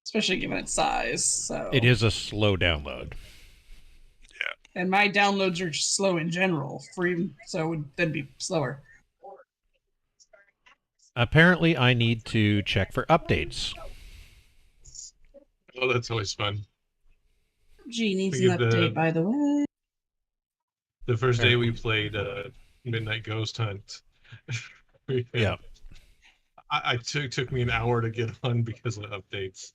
especially given its size. So It is a slow download. and my downloads are just slow in general. Free, so it would then be slower. Apparently, I need to check for updates. Oh, that's always fun. G needs an update, by the way. The first day we played Midnight Ghost Hunt. Yeah. Took me an hour to get on because of updates.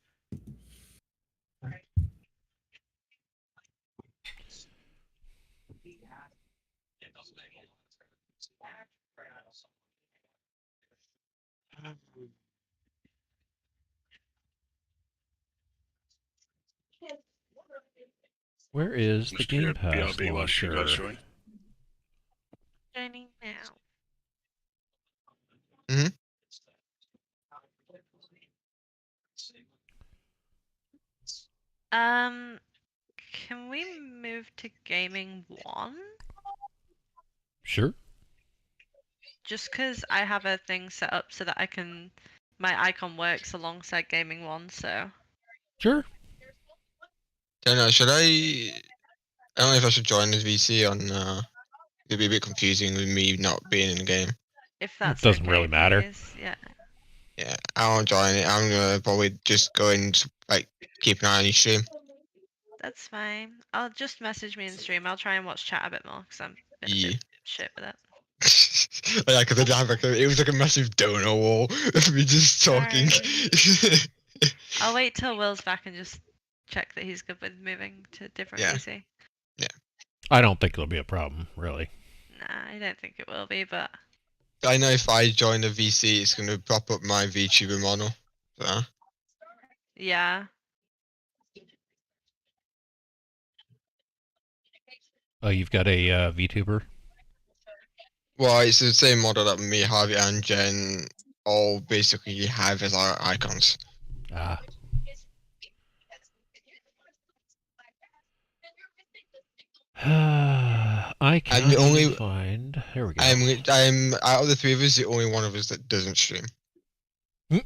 Where is the Game Pass launcher? Joining now. Mm-hmm. Can we move to Gaming 1? Sure. Just because I have a thing set up so that I can... My icon works alongside Gaming 1, so... Sure. Don't know, should I don't know if I should join this VC on, it'd be a bit confusing with me not being in the game. If that's doesn't okay, really matter. please. Yeah. Yeah, I won't join it. I'm gonna probably just go and, like, keep an eye on your stream. That's fine. I'll just message me in stream. I'll try and watch chat a bit more, because I'm a bit shit with it. Yeah, because it was like a massive donor wall of me just talking. I'll wait till Will's back and just check that he's good with moving to a different VC. Yeah. I don't think it'll be a problem, really. Nah, I don't think it will be, but... I know if I join the VC, it's going to prop up my VTuber model. So. Yeah. Oh, you've got a VTuber? Well, it's the same model that me, Harvey, and Jen all basically have as our icons. Ah. I can't find. Here we go. I'm out of the three of us, the only one of us that doesn't stream. We've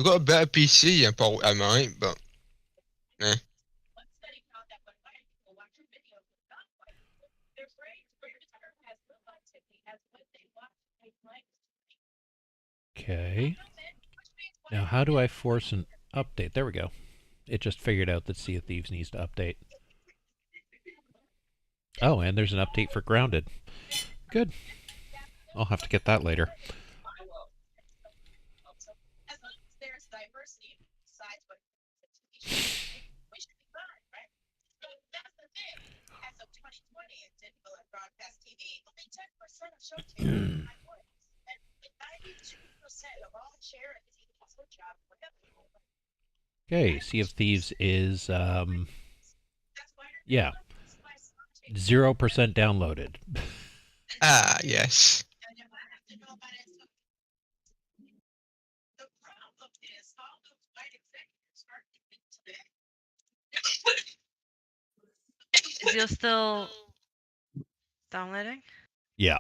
got a better PC, I might, but eh. Okay. Now, how do I force an update? There we go. It just figured out that Sea of Thieves needs to update. Oh, and there's an update for Grounded. Good. I'll have to get that later. Okay, Sea of Thieves is, yeah, 0% downloaded. Ah, yes. Is yours still downloading? Yeah.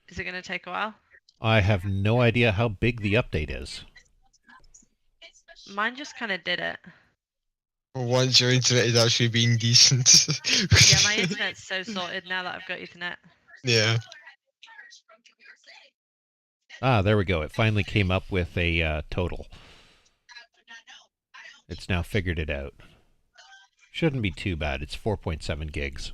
Is it going to take a while? I have no idea how big the update is. Mine just kind of did it. For once your internet is actually being decent. Yeah, my internet's so sorted now that I've got Ethernet. Yeah. Ah, there we go. It finally came up with a total. It's now figured it out. Shouldn't be too bad. It's 4.7 gigs.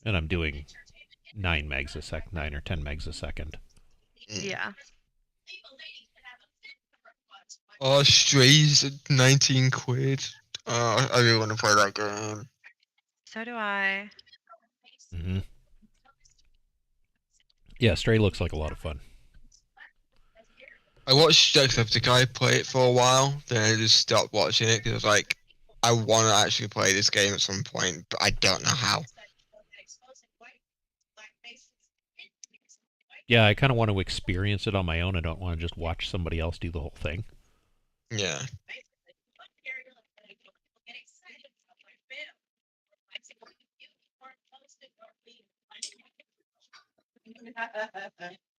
And I'm doing 9 megs a second, 9 or 10 megs a second. Yeah. Oh, Strays at 19 quid. I really want to play that game. So do I. Mm-hmm. Yeah, Stray looks like a lot of fun. I watched Jacksepticeye play it for a while, then I just stopped watching it because I was like, I want to actually play this game at some point, but I don't know how. Yeah, I kind of want to experience it on my own. I don't want to just watch somebody else do the whole thing. Yeah.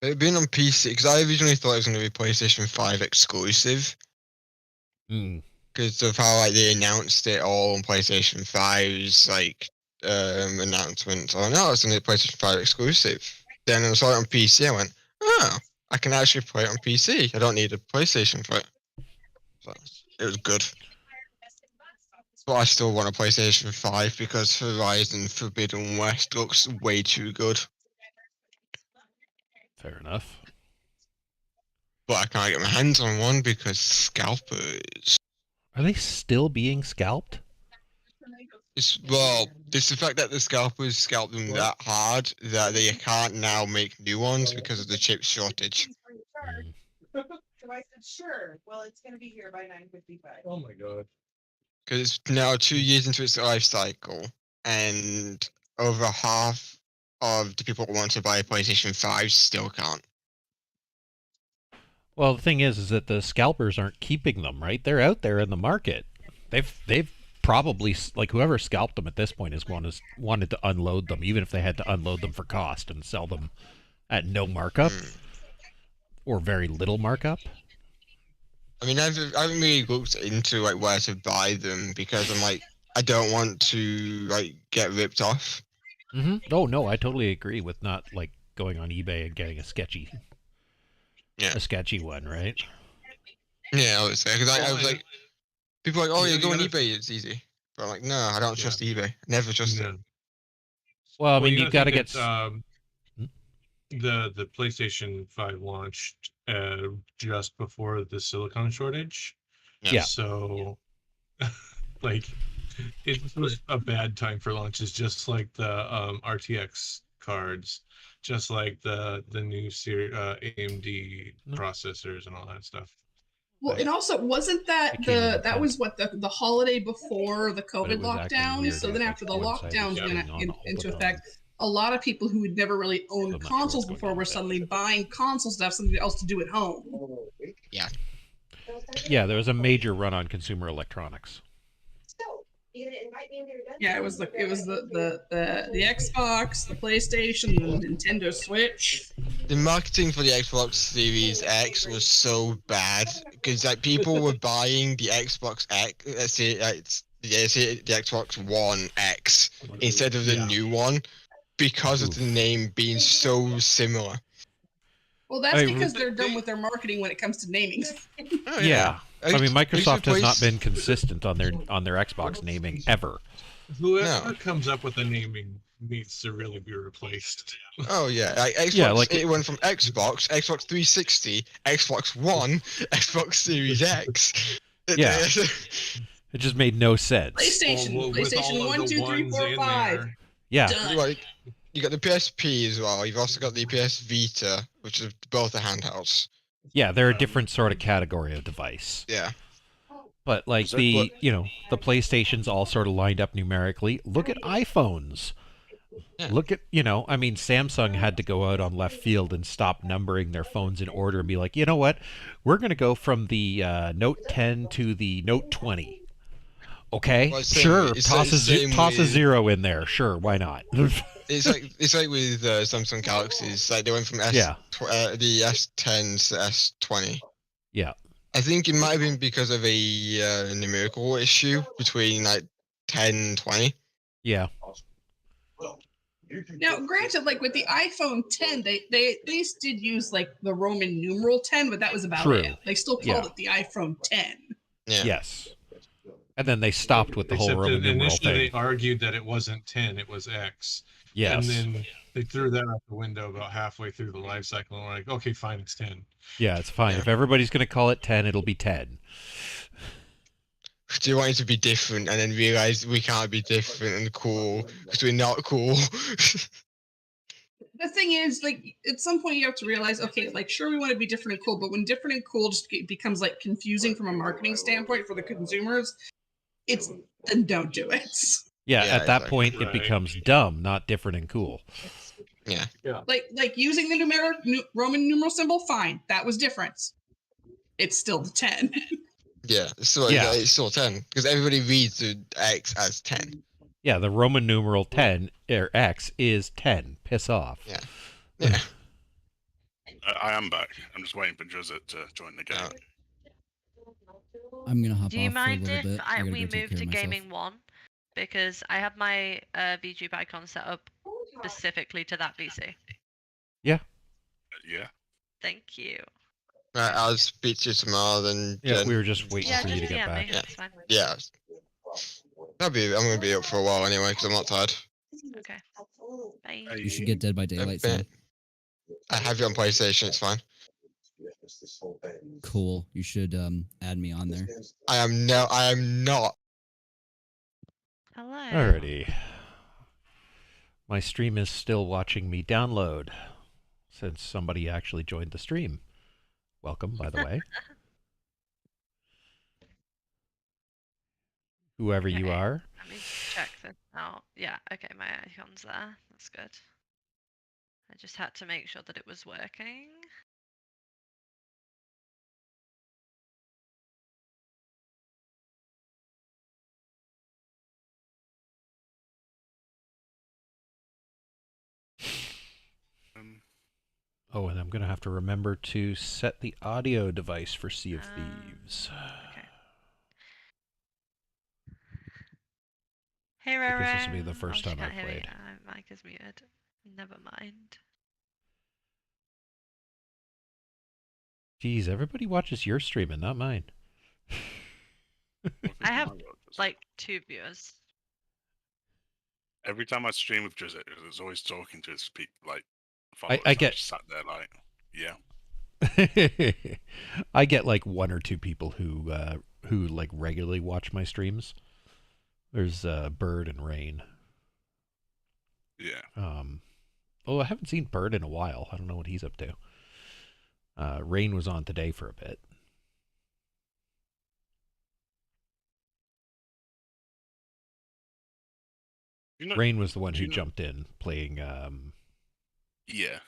It being on PC, because I originally thought it was going to be PlayStation 5 exclusive. Hmm. Because of how like they announced it all on PlayStation 5's like announcements. Oh no, it's only a PlayStation 5 exclusive. Then I saw it on PC. I went, oh, I can actually play it on PC. I don't need a PlayStation for it. So it was good. But I still want a PlayStation 5 because Horizon Forbidden West looks way too good. Fair enough. But I can't get my hands on one because scalpers. Are they still being scalped? It's the fact that the scalpers scalp them that hard that they can't now make new ones because of the chip shortage. Mm. So I said, sure. Well, it's going to be here by 9:55. Oh my god. Because it's now 2 years into its life cycle, and over half of the people who want to buy a PlayStation 5 still can't. Well, the thing is that the scalpers aren't keeping them, right? They're out there in the market. They've probably, like, whoever scalped them at this point is wanted to unload them, even if they had to unload them for cost and sell them at no markup or very little markup. I mean, I haven't really looked into like where to buy them because I'm like, I don't want to like get ripped off. Mm-hmm. Oh no, I totally agree with not like going on eBay and getting a sketchy one, right? Yeah, I would say because I was like, people are like, oh, Yeah, you go you on gotta- eBay, it's easy. But I'm like, no, I don't trust eBay. Never trust it. Well, I mean, you you've got to think get. that, the PlayStation 5 launched just before the silicon shortage. Yeah. So, like, it was a bad time for launches, just like the RTX cards, just like the new AMD processors and all that stuff. Well, and also wasn't that that was what the holiday before the COVID lockdowns? So then after the lockdowns went into effect, a lot of people who had never really owned consoles before were suddenly buying consoles to have something else to do at home. Yeah. Yeah, there was a major run on consumer electronics. Yeah, it was the Xbox, the PlayStation, the Nintendo Switch. The marketing for the Xbox Series X was so bad because like people were buying the Xbox X, the Xbox One X instead of the new one because of the name being so similar. Well, that's because they're done with their marketing when it comes to naming. Oh, yeah. I mean, Microsoft has not been consistent on their Xbox naming ever. Whoever comes up with the naming needs to really be replaced. Oh yeah, like Xbox, it went from Xbox 360, Xbox One, Xbox Series X. Yeah. It just made no sense. PlayStation 1, 2, 3, 4, 5. Yeah. Like, you got the PSP as well. You've also got the PS Vita, which is both the handhelds. Yeah, they're a different sort of category of device. Yeah. But like the PlayStations all sort of lined up numerically. Look at iPhones. Yeah. Look at, I mean, Samsung had to go out on left field and stop numbering their phones in order and be like, you know what? We're going to go from the Note 10 to the Note 20. Okay, well, sure. Toss a zero in there. Sure, why not? It's like with Samsung Galaxies. Like they went from the S10 to S20. Yeah. I think it might have been because of a numerical issue between like 10 and 20. Yeah. Now, granted, like with the iPhone 10, they at least did use like the Roman numeral 10, but that was about it. They still called it the iPhone 10. Yeah. Yes. And then they stopped with the whole Roman numeral thing. Initially, they argued that it wasn't 10, it was X. Yes. And then they threw that out the window about halfway through the life cycle and were like, okay, fine, it's 10. Yeah, it's fine. If everybody's going to call it 10, it'll be 10. Do you want it to be different and then realize we can't be different and cool because we're not cool? The thing is, like, at some point you have to realize, okay, like, sure, we want to be different and cool, but when different and cool just becomes, like, confusing from a marketing standpoint for the consumers, then don't do it. Yeah, at that point, it becomes dumb, not different and cool. Yeah. Like using the Roman numeral symbol, fine. That was different. It's still the 10. Yeah, it's still 10 because everybody reads the X as 10. Yeah, the Roman numeral 10 or X is 10. Piss off. Yeah. Yeah. I am back. I'm just waiting for Joseph to join the game. I'm gonna hop Do you off for a mind little if bit. I gotta we go take move care to of myself. Gaming 1? Because I have my VTube icon set up specifically to that PC. Yeah. Yeah. Thank you. Right, I'll speak to you tomorrow then. Yeah, Jen. we were just waiting Yeah, for you just to get DM back. me. That's fine. Yeah. I'm gonna be up for a while anyway because I'm not tired. Okay. Bye. You should get Dead by Daylight soon. I have it on PlayStation. It's fine. Cool. You should add me on there. I am not. Hello. Alrighty. My stream is still watching me download, since somebody actually joined the stream. Welcome, by the way. Whoever you are. Let me check this out. Yeah, okay, my icon's there. That's good. I just had to make sure that it was working. Oh, and I'm going to have to remember to set the audio device for Sea of Thieves. Okay. Hey, Rara. Because this will be the first time I've played. My mic is muted. Never mind. Geez, everybody watches your stream and not mine. I have like 2 viewers. Every time I stream with Joseph, there's always talking to his people, like I get sat there like, yeah. I get like 1 or 2 people who like regularly watch my streams. There's Bird and Rain. Yeah. Oh, I haven't seen Bird in a while. I don't know what he's up to. Rain was on today for a bit. Rain was the one who jumped in playing yeah,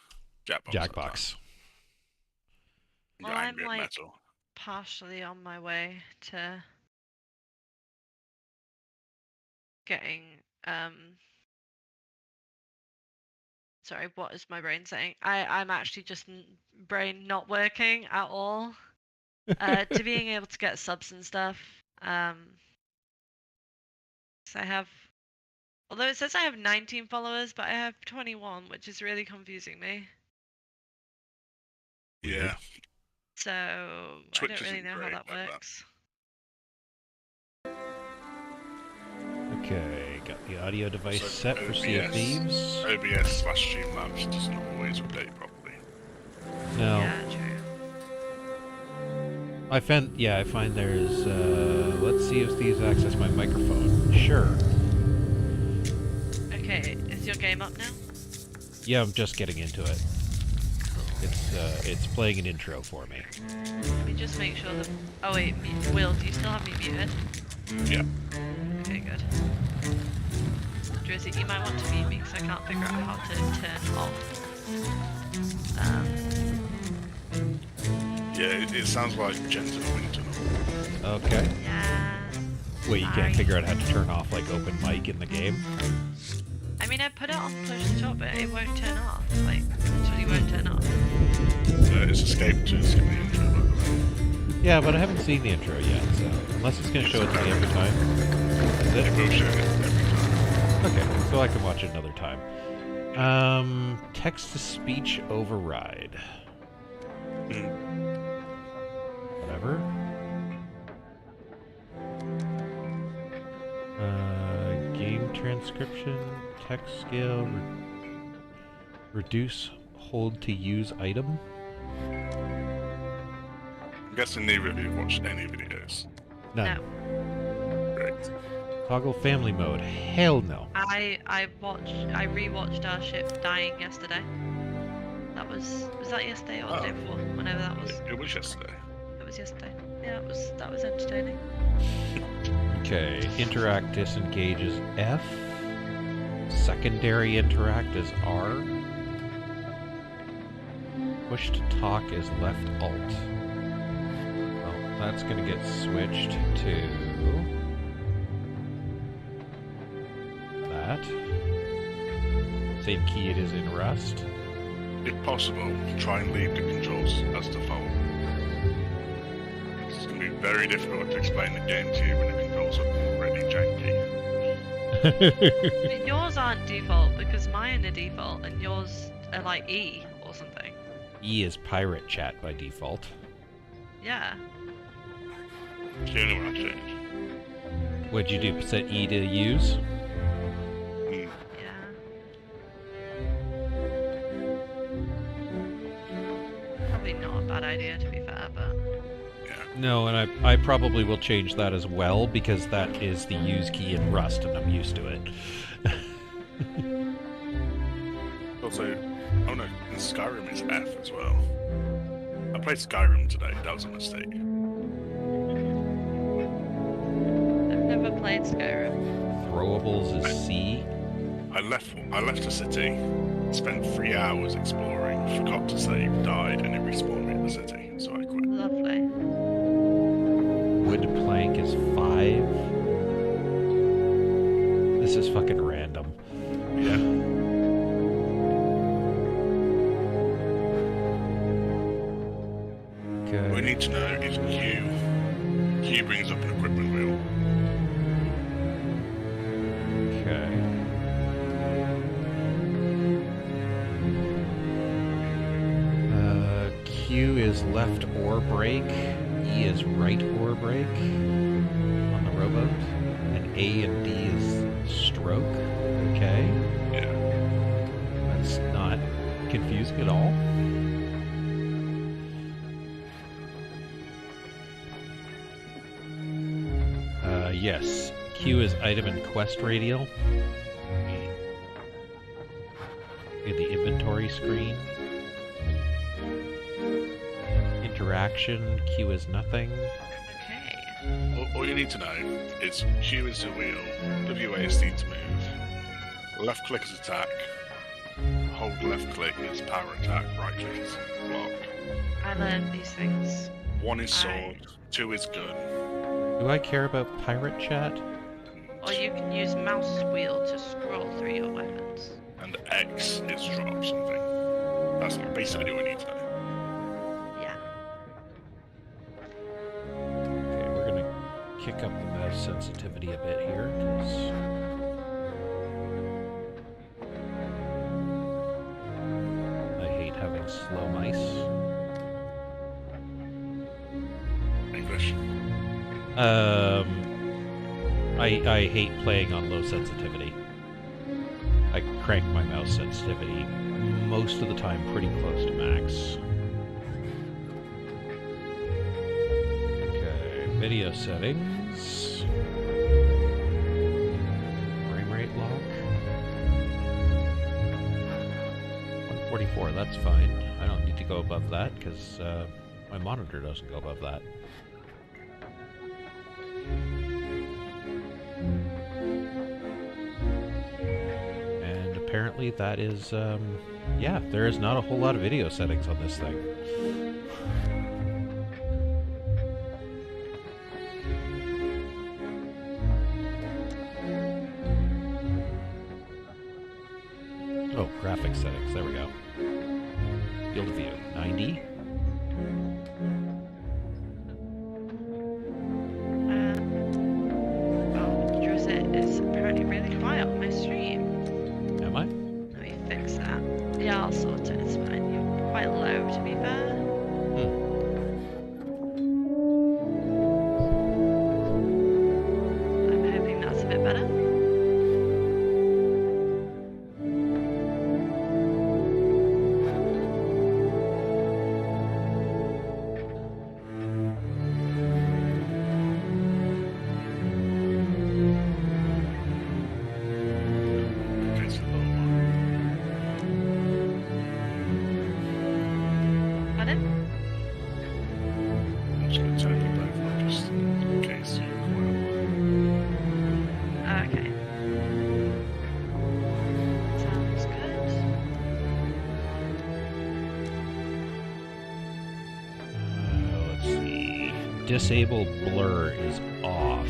Jackbox. Well, I'm like partially on my way to getting sorry, what is my brain saying? I'm actually just brain not working at all. To being able to get subs and stuff. So I have, although it says I have 19 followers, but I have 21, which is really confusing me. Yeah. So Twitch I don't really isn't know how great that like works. Okay, got the audio device set for Sea of Thieves. OBS/Streamlabs doesn't always update properly. No. Yeah, true. I find there's let's see if Thieves access my microphone. Sure. Okay, is your game up now? Yeah, I'm just getting into it. It's playing an intro for me. Let me just make sure that. Oh wait, Will, do you still have me muted? Yeah. Okay, good. Drizzy, you might want to mute me because I can't figure out how to turn off. Yeah, it sounds like Jen's in a wind tunnel. Okay. Yeah. Wait, you can't figure out how to turn off like open mic in the game? I mean, I put it on push to talk, but it won't turn off. Like, literally won't turn off. It's skip the intro, by the way. Yeah, but I haven't seen the intro yet, so unless it's going to show it to me every time. Is it? It will show it every time. Okay, so I can watch it another time. Text-to-speech override. Whatever. Game transcription, text scale, reduce hold to use item. I'm guessing neither of you have watched any videos. None. No. Great. Toggle family mode. Hell no. I rewatched our ship dying yesterday. Was that yesterday or the day before? Whenever that was. It was yesterday. It was yesterday. Yeah, that was entertaining. Okay, interact disengage is F. Secondary interact is R. Push to talk is left Alt. Well, that's going to get switched to that. Same key it is in Rust. if possible, try and leave the controls as default. It's going to be very difficult to explain the game to you when the controls are already janky. But yours aren't default because mine are default and yours are like E or something. E is pirate chat by default. Yeah. It's the only one I changed. What'd you do? Set E to use? Mm. Yeah. Probably not a bad idea to be fair, but No, and I probably will change that as well, because that is the use key in Rust, and I'm used to it. Also, oh no, in Skyrim is F as well. I played Skyrim today, that was a mistake. I've never played Skyrim. Throwables is C. I left the city, spent 3 hours exploring, forgot to save, died, and it respawned me in the city, so I quit. Lovely. Wood plank is 5. This is fucking random. Yeah. Okay. What we need to know is Q. Q brings up an equipment wheel. Okay. Q is left oar brake. E is right oar brake on the rowboat. And A and D is stroke. Okay. Yeah. That's not confusing at all. Yes. Q is item and quest radial. In the inventory screen. Interaction, Q is nothing. Okay. All you need to know is Q is to wheel, WASD to move, left click is attack, hold left click is power attack, right click is block. I learned these things. 1 is sword, 2 is gun. Do I care about pirate chat? Or you can use mouse wheel to scroll through your weapons. And X is drop something. That's basically all you need to know. Yeah. Okay, we're gonna kick up the mouse sensitivity a bit here, because I hate having slow mice. English. I hate playing on low sensitivity. I crank my mouse sensitivity most of the time pretty close to max. Okay, video settings. Frame rate lock. 144, that's fine. I don't need to go above that because my monitor doesn't go above that. And apparently that is, yeah, there is not a whole lot of video settings on this thing. Oh, graphics settings, there we go. Field of view, 90. Is apparently really quiet on my stream. Am I? Let me fix that. Yeah, I'll sort it. It's fine. You're quite low, to be fair. I'm hoping that's a bit better. Pardon? I'm just going to turn you both on just in case you require. Okay. Sounds good. Let's see. Disable blur is off.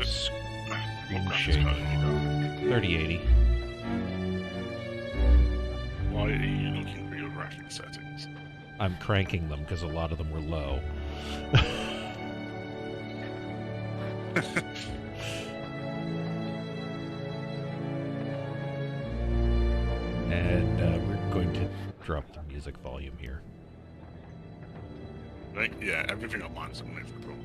Screen shake. 3080. Why are you looking for your graphic settings? I'm cranking them because a lot of them were low. And we're going to drop the music volume here. Right? Yeah, everything on mine's unmovable.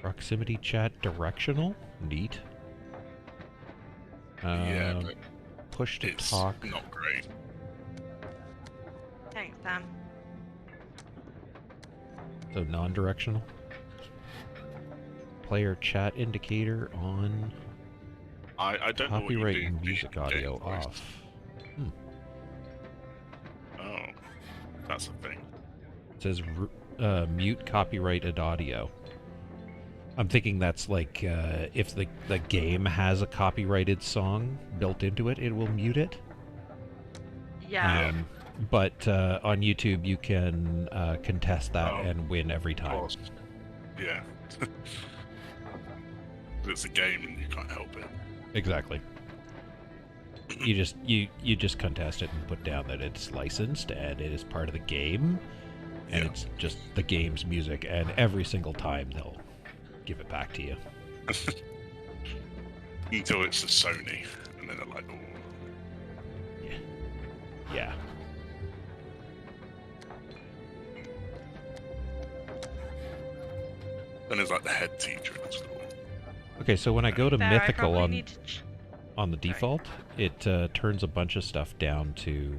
Proximity chat directional? Neat. Yeah, but push to it's talk. not great. Thanks, Sam. So non-directional. Player chat indicator on. I don't know what you Copyright do. and music audio voice. off. Oh, that's a thing. It says mute copyrighted audio. I'm thinking that's like if the game has a copyrighted song built into it, it will mute it. Yeah. But on YouTube, you can contest that and win every time. Of course. Yeah. It's a game and you can't help it. Exactly. You just contest it and put down that it's licensed and it is part of the game, and it's just the game's music, and every single time they'll give it back to you. Until it's a Sony, and then they're like, oh. Yeah. Then there's like the head teacher in school. Okay, so when I go to Fair, mythical I need to on the default, it turns a bunch of stuff down to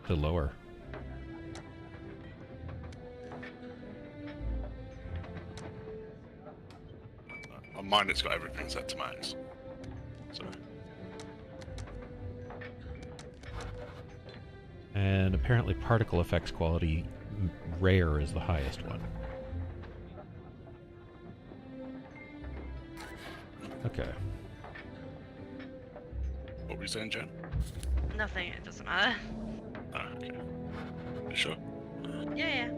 lower. On mine, it's got everything set to max. So. And apparently particle effects quality rare is the highest one. Okay. What were you saying, Jen? Nothing, it doesn't matter. Ah, okay. You sure? Yeah.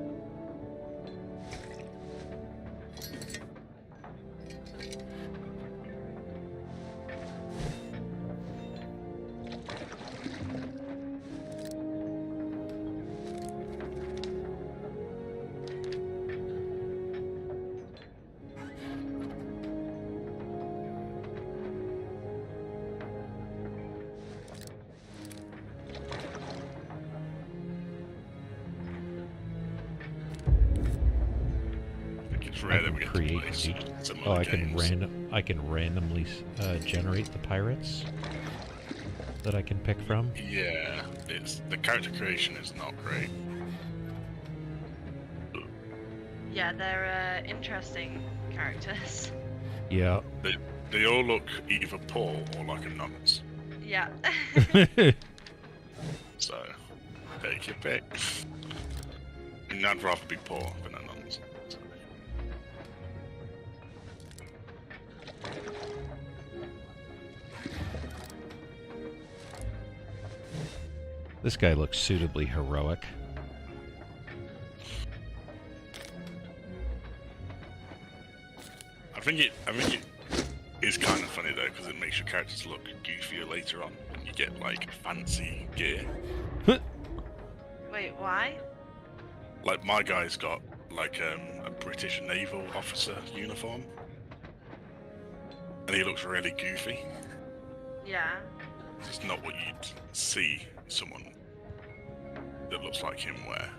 Rare that we get to play some other games. I can randomly generate the pirates that I can pick from. Yeah, the character creation is not great. Yeah, they're interesting characters. Yeah. They all look either poor or like a nonce. Yeah. So, take your pick. And I'd rather be poor than a nonce. So. This guy looks suitably heroic. I think it is kind of funny though, because it makes your characters look goofier later on when you get like fancy gear. Wait, why? Like my guy's got like a British naval officer uniform, and he looks really goofy. Yeah. It's not what you'd see someone that looks like him wear.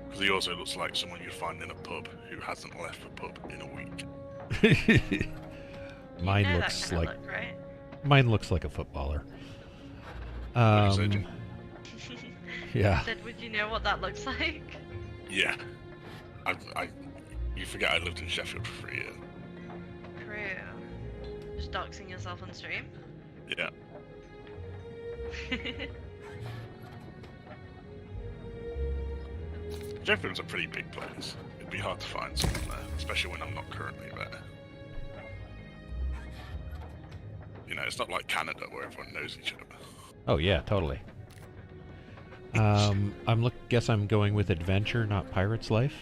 Because he also looks like someone you'd find in a pub who hasn't left the pub in a week. Mine looks like mine looks like a footballer. Yeah. Said, would you know what that looks like? Yeah. You forget I lived in Sheffield for 3 years. True. Just doxing yourself on stream? Yeah. Sheffield's a pretty big place. It'd be hard to find someone there, especially when I'm not currently there. You know, it's not like Canada where everyone knows each other. Oh yeah, totally. Guess I'm going with adventure, not pirate's life.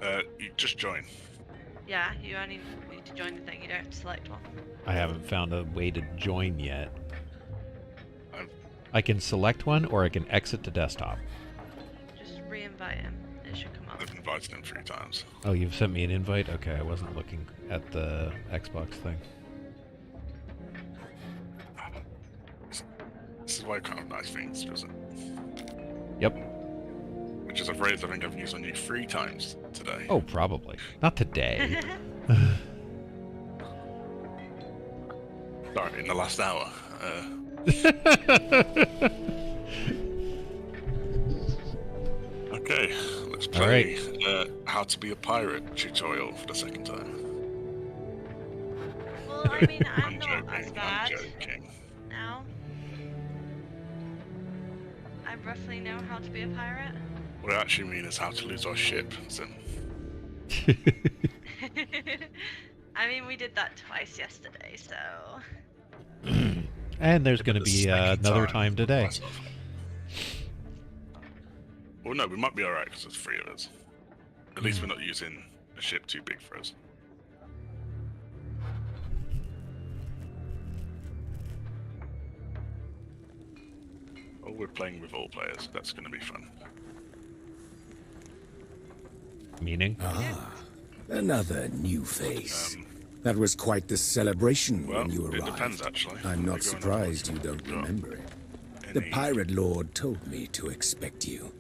You just join. Yeah, you only need to join the thing. You don't have to select one. I haven't found a way to join yet. I've I can select one, or I can exit to desktop. Just re-invite him. It should come up. I've invited him 3 times. Oh, you've sent me an invite? Okay, I wasn't looking at the Xbox thing. This is why I can't have nice things, does it? Yep. Which is a phrase I think I've used on you 3 times today. Oh, probably. Not today. Sorry, in the last hour. Okay, let's play How to Be a Pirate tutorial for the 2nd time. Well, I mean, I'm not joking, as bad I'm joking. now. I roughly know how to be a pirate. What I actually mean is how to lose our ship, so... I mean, we did that twice yesterday, so... And there's going to be another time today. Well, no, we might be alright because there's 3 of us. At least we're not using a ship too big for us. Oh, we're playing with all players. That's going to be fun. Meaning? Ah, another new face. That was quite the celebration when you arrived. It depends, actually. I'm not surprised you don't remember it. The Pirate Lord told me to expect you.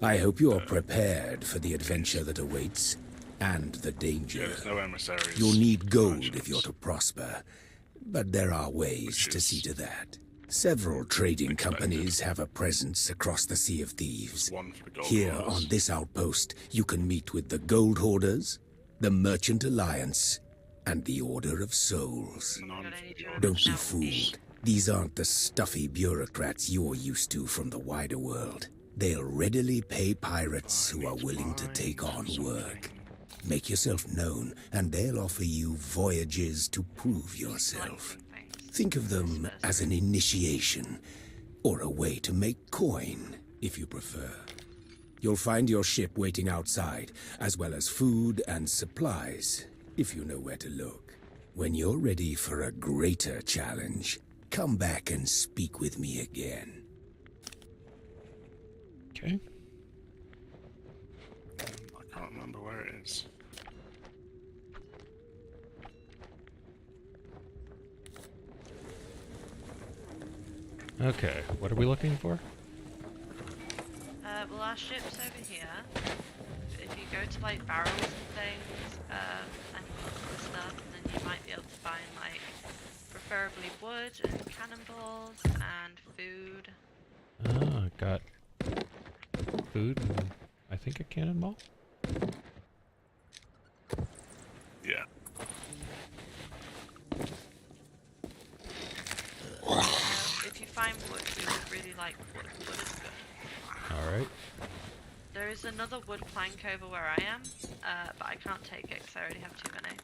I hope you're prepared for the adventure that awaits, and the danger. Yeah, there's no emissaries. You'll need gold if you're to prosper, but there are ways to see to that. Several trading companies have a presence across the Sea of Thieves. Here on this outpost, you can meet with the Gold Hoarders, the Merchant Alliance, and the Order of Souls. Don't be fooled. These aren't the stuffy bureaucrats you're used to from the wider world. They'll readily pay pirates who are willing to take on work. Make yourself known, and they'll offer you voyages to prove yourself. Think of them as an initiation, or a way to make coin, if you prefer. You'll find your ship waiting outside, as well as food and supplies, if you know where to look. When you're ready for a greater challenge, come back and speak with me again. Okay. I can't remember where it is. Okay, what are we looking for? Well, our ship's over here. If you go to like barrels and things, and stuff, then you might be able to find like preferably wood and cannonballs and food. I got food and I think a cannonball. Yeah. If you find wood, we would really like wood. Wood is good. Alright. There is another wood plank over where I am, but I can't take it because I already have too many.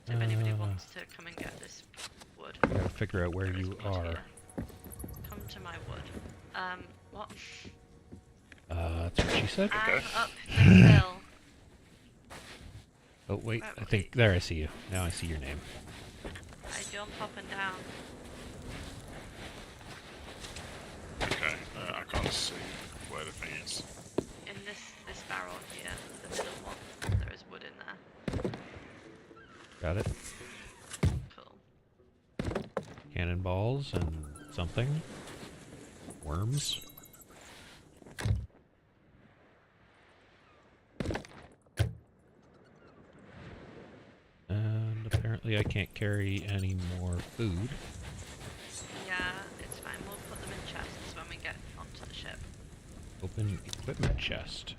So if anybody wants to come and get this wood, I gotta figure out where you are. here. Come to my wood. What? That's what she said? I'm up the hill. Oh, wait, I think, there I see you. Now I see your name. I jump up and down. Okay, I can't see where the thing is. In this barrel here, the middle one, there is wood in there. Got it. Cool. Cannonballs and something. Worms. And apparently I can't carry any more food. Yeah, it's fine. We'll put them in chests when we get onto the ship. Open equipment chest.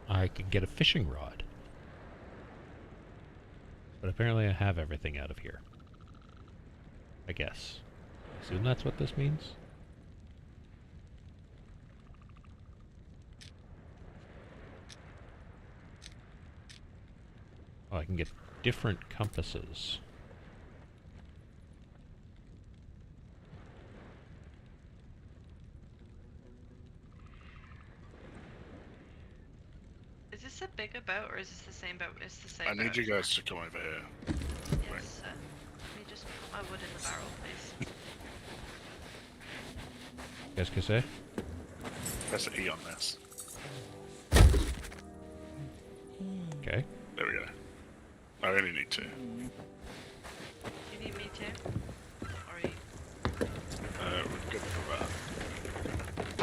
I could get a fishing rod. But apparently I have everything out of here. I guess. I assume that's what this means? Oh, I can get different compasses. Is this a bigger boat or is this the same boat? It's the same I boat. need you guys to come over here. Yes, sir. Let me just put my wood in the barrel, please. Qu'est-ce que c'est? Press E on this. Okay. There we go. I only need 2. You need me too? Or are you... We're good for that.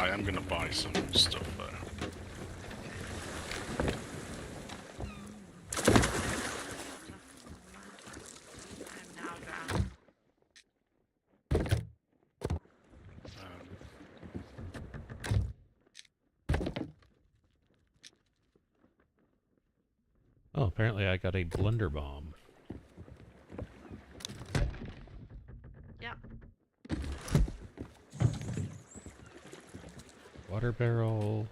I am gonna buy some stuff though. I'm now drowned. Oh, apparently I got a blunder bomb. Yep. Water barrel.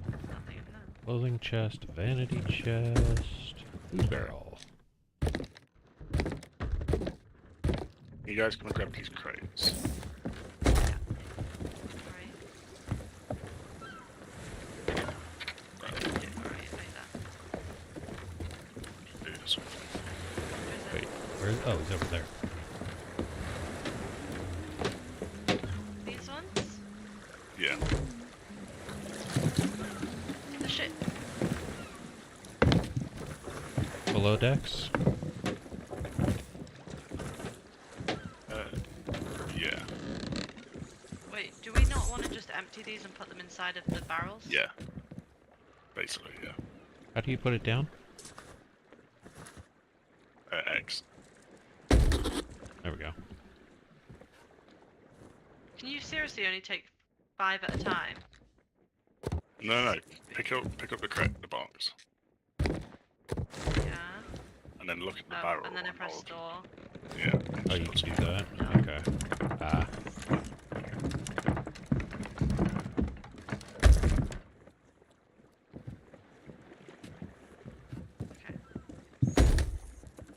Nothing in there. Clothing chest. Vanity chest. Food barrel. You guys come and grab these crates. Wait, where? Oh, it's over there. These ones? Yeah. The ship. Below decks? Yeah. Wait, do we not want to just empty these and put them inside of the barrels? Yeah. Basically, yeah. How do you put it down? X. There we go. Can you seriously only take 5 at a time? No. Pick up the box. Yeah. And then look at the barrel. And then I press store. Yeah. Oh, you can do that? Okay. Ah. Okay.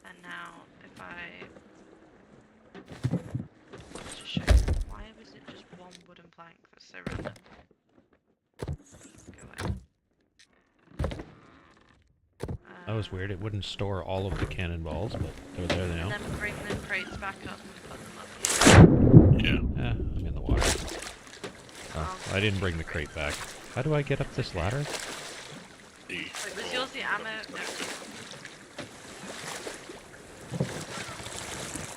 And now, if I... Let's just show you. Why was it just one wooden plank? That's so random. Go away. That was weird. It wouldn't store all of the cannonballs, but they're there now. And then bring the crates back up and put them up here. Yeah. I'm in the water. Oh, I didn't bring the crate back. How do I get up this ladder? Wait, was yours the ammo? No.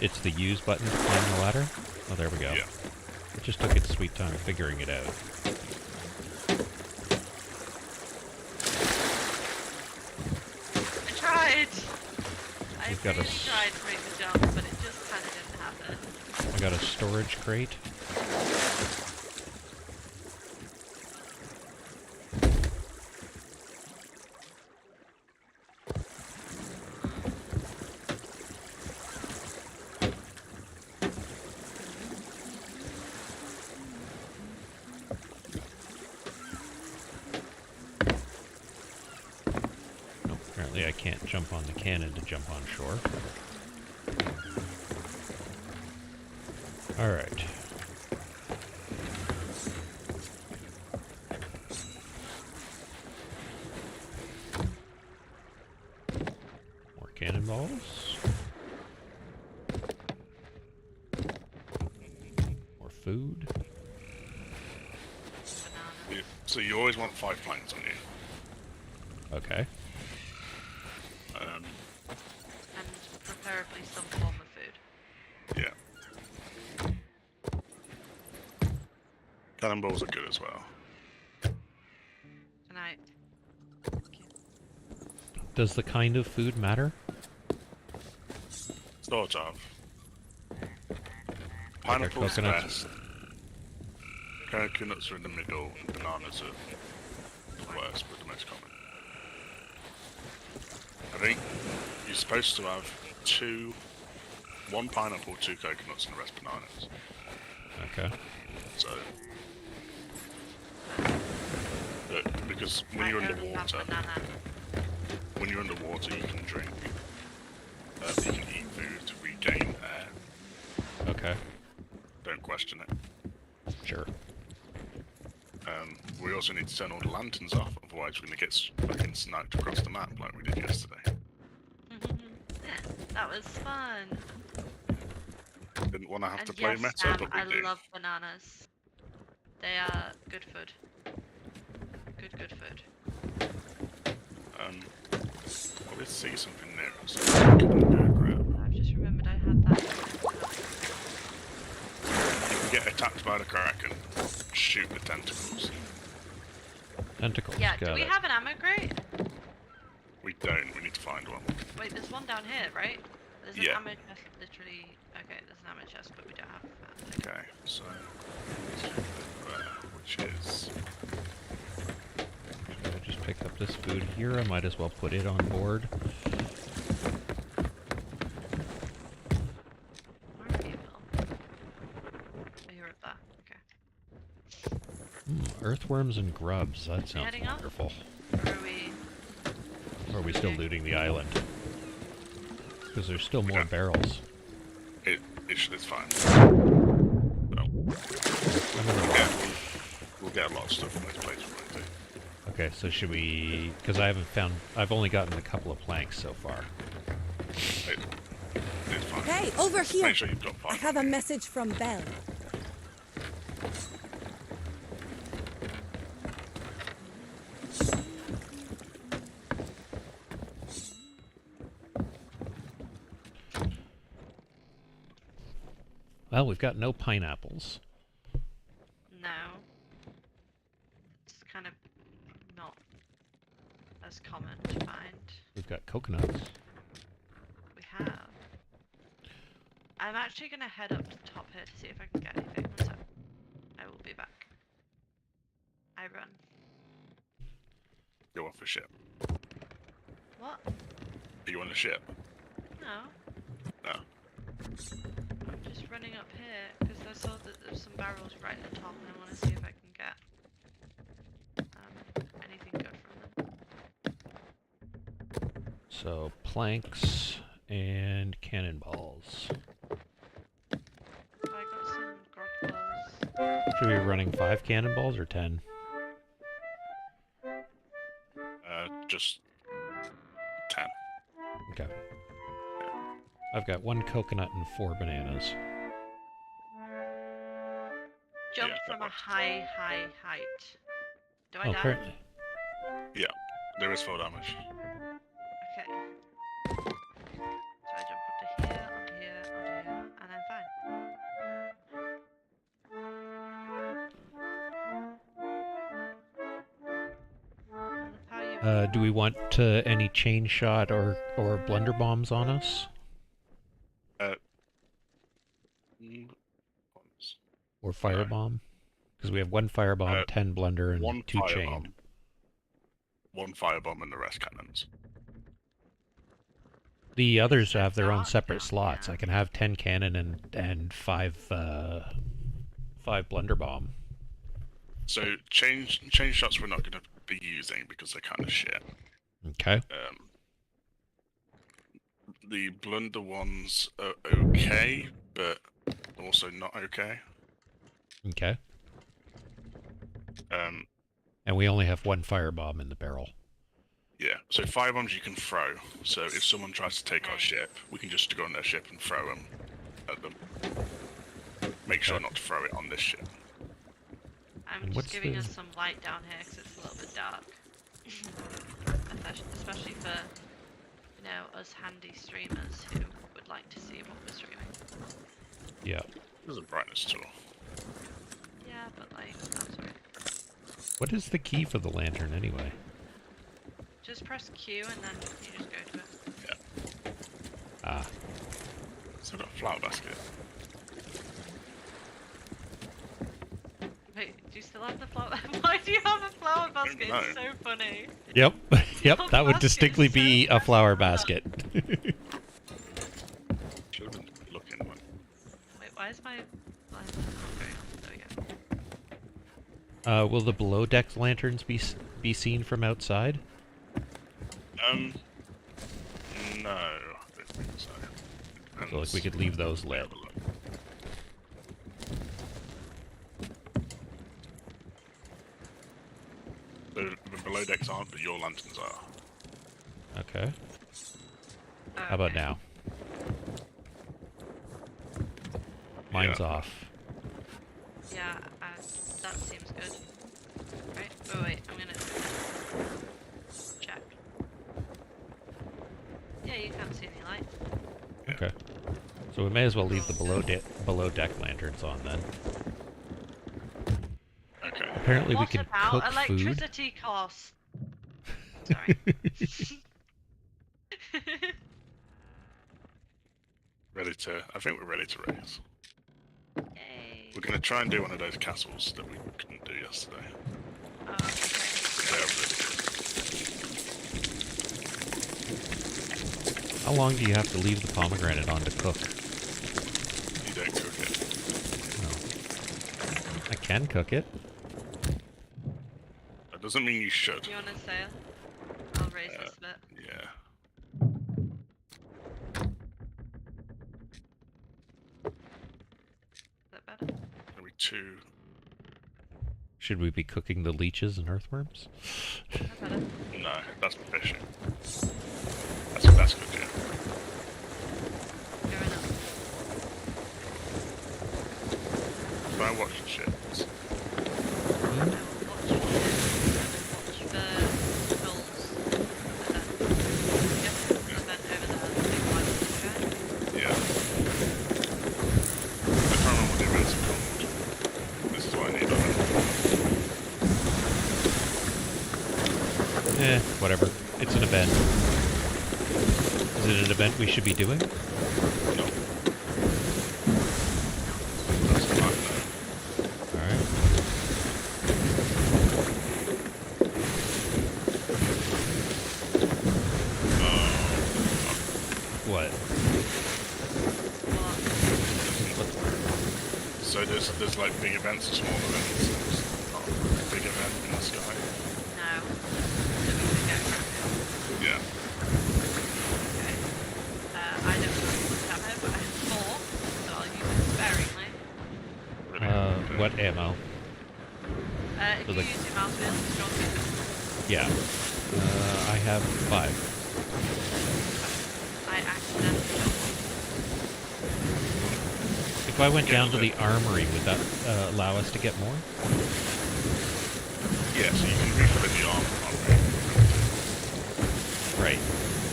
It's the use button to climb the ladder? Oh, there we go. Yeah. It just took its sweet time figuring it out. I tried! I We've got really a tried to make the jump, but it just kind of didn't happen. I got a storage crate. No, apparently I can't jump on the cannon to jump on shore. Alright. More cannonballs. More food. Banana. So you always want 5 planks on you. Okay. And preferably some form of food. Yeah. Cannonballs are good as well. Can I... Does the kind of food matter? Sort of. Pineapples are coconuts. best. Coconuts are in the middle, and bananas are the worst, but the most common. I think you're supposed to have 1 pineapple, 2 coconuts, and the rest bananas. Okay. So, because when you're underwater, you can drink also need to turn all the lanterns off, otherwise we're going to get fucking sniped across the map like we did yesterday. That was fun. Didn't want to have And to play yes, meta, Sam, but we I do. love bananas. They are good food. Good food. Let's see something there. So grab. I've just remembered I had that. You can get attacked by the Kraken. Shoot the tentacles. Tentacles. Yeah, got do we it. have an ammo crate? We don't. We need to find one. Wait, there's one down here, right? There's an Yeah. ammo chest literally. Okay, there's an ammo chest, but we don't have that. Okay, so which is I just picked up this food here. I might as well put it on board. Where are you, Will? Oh, you're up there. Okay. Earthworms and grubs. That sounds Heading up? wonderful. Where are we? Or are we still looting the island? Because there's still more barrels. it's fine. Well, we'll get a lot of stuff from this place, won't we? Okay, so should we... Because I've only gotten a couple of planks so far. It's fine. Hey, over here! Make sure you've got I five. have a message from Belle. Well, we've got no pineapples. No. It's kind of not as common to find. We've got coconuts. We have. I'm actually going to head up to the top here to see if I can get anything. One sec. I will be back. I run. Go off the ship. What? Are you on the ship? No. No. I'm just running up here because I saw that there's some barrels right at the top and I want to see if I can get anything good from them. So, planks and cannonballs. I got some grog balls. Should we be running 5 cannonballs or 10? Just 10. Okay. I've got 1 coconut and 4 bananas. Jumped Yeah, from that a works. high height. Do I Oh, die? currently. Yeah, there is 4 damage. Okay. So I jump onto here, onto here, onto here, and I'm fine. I love how you Do we want any chain shot or blunder bombs on us? Or firebomb? Because we have 1 firebomb, 10 blunder, and 1 2 firebomb. chain. 1 firebomb and the rest cannons. The others have their own Not separate down, slots. yeah. I can have 10 cannon and 5 blunder bomb. So chain shots we're not going to be using because they're kind of shit. Okay. The blunder ones are okay, but also not okay. Okay. Um, And we only have 1 firebomb in the barrel. yeah. So firebombs you can throw. So if someone tries to take our ship, we can just go on their ship and throw them at them. Make sure not to throw it on this ship. I'm And just what's giving the- us some light down here because it's a little bit dark. Especially for, you know, us handy streamers who would like to see what we're streaming. Yeah. There's a brightness tool. Yeah, but like, I'm sorry. What is the key for the lantern anyway? Just press Q and then you just go to it. Yeah. Ah. So I've got a flower basket. Wait, do you still have the flower? Why do you have a flower basket? know. It's so funny. Yep. Yep, that would basket distinctly is so be a flower messed up. basket. Should have been looking one. Wait, why is my... Okay, there we go. Will the below deck lanterns be seen from outside? No, I don't think so. So like we could leave those lit. Have a look. aren't, but your lanterns are. Okay. How about now? Mine's off. Yeah, that seems good. Right? Oh wait, I'm gonna check. Yeah, you can't see any light. Okay. So we may as well leave the below deck lanterns on then. Okay. Apparently we can cook food. Electricity costs? Sorry. I think we're ready to raise. Yay. We're going to try and do one of those castles that we couldn't do yesterday. Oh, okay. They are really good. How long do you have to leave the pomegranate on to cook? You don't cook it. No. I can cook it. That doesn't mean you should. Do you want to sail? I'll raise this bit. Yeah. Is that better? Maybe 2. Should we be cooking the leeches and earthworms? That better? No, that's fishing. That's good, yeah. Going up. Try and watch the ships. Watch the hulls. Yep, event over there. The big one. Yeah. I can't remember what the events are called. This is what I need on it. Whatever. It's an event. Is it an event we should be doing? No. That's fine, Alright. What? So there's like big events and small events. There's not a big event in the sky. No. Yeah. Okay. I don't know what's happening, but I have 4, so I'll use it sparingly. What ammo? If you use your mouse wheel, it's stronger. Yeah. I have 5. I accidentally shot If I went down to the armory, would that allow us to get more? Yeah, so you can refill the armor. Right.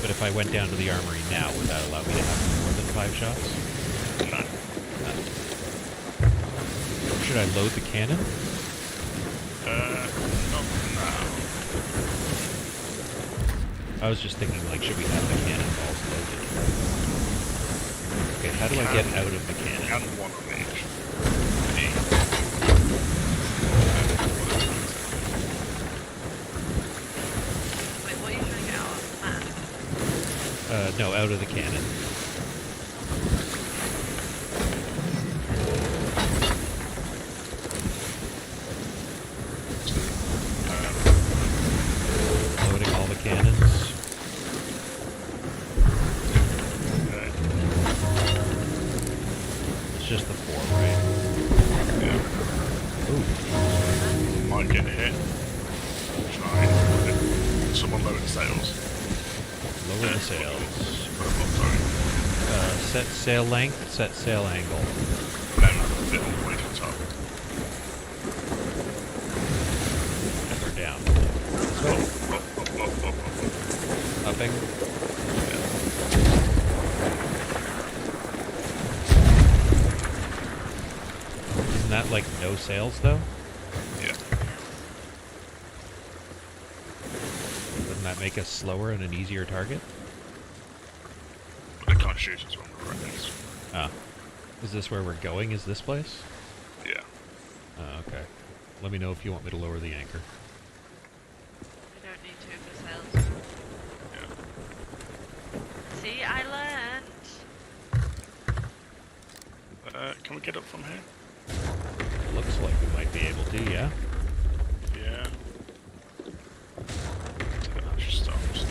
But if I went down to the armory now, would that allow me to have more than 5 shots? No. Should I load the cannon? Not now. I was just thinking, like, should we have the cannonballs loaded? Okay, how do I get out of the cannon? And 1 on each. Wait, what are you trying to get out of the map? No, out of the cannon. Loading all the cannons. It's just the 4, right? Yeah. Ooh. Might get hit. Try. Someone lower the sails. Lower the sails. But I'm not sorry. Set sail length, set sail angle. And then a bit all the way to the top. And we're down. Up. Upping. Isn't that like no sails though? Yeah. Wouldn't that make us slower and an easier target? But they can't shoot us when we're raised. Ah. Is this where we're going? Is this place? Yeah. Oh, okay. Let me know if you want me to lower the anchor. We don't need to for sails. Yeah. See, I learned. Can we get up from here? Looks like we might be able to, yeah? Yeah. That just stops.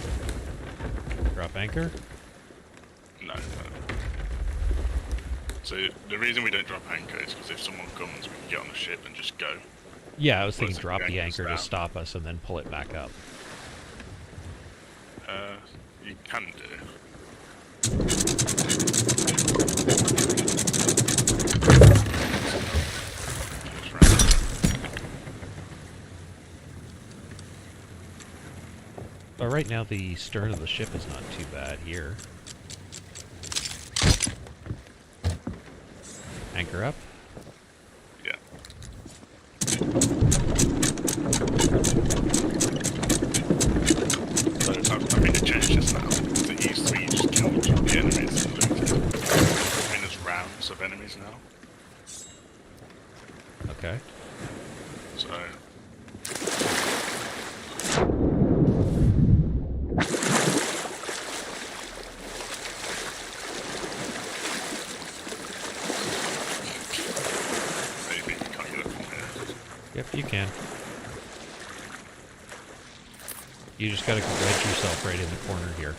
Drop anchor? No. So the reason we don't drop anchor is because if someone comes, we can get on the ship and just go. Yeah, I was thinking Well, drop the anchor's anchor to down. stop us and then pull it back up. You can do. But right now the stern of the ship is not too bad here. Anchor up. Yeah. So I think it changed just now. So it used to be you just killed the enemies and looted. I mean, there's rounds of enemies now. Okay. So. Maybe you can't get it from here. Yep, you can. You just gotta wedge yourself right in the corner here.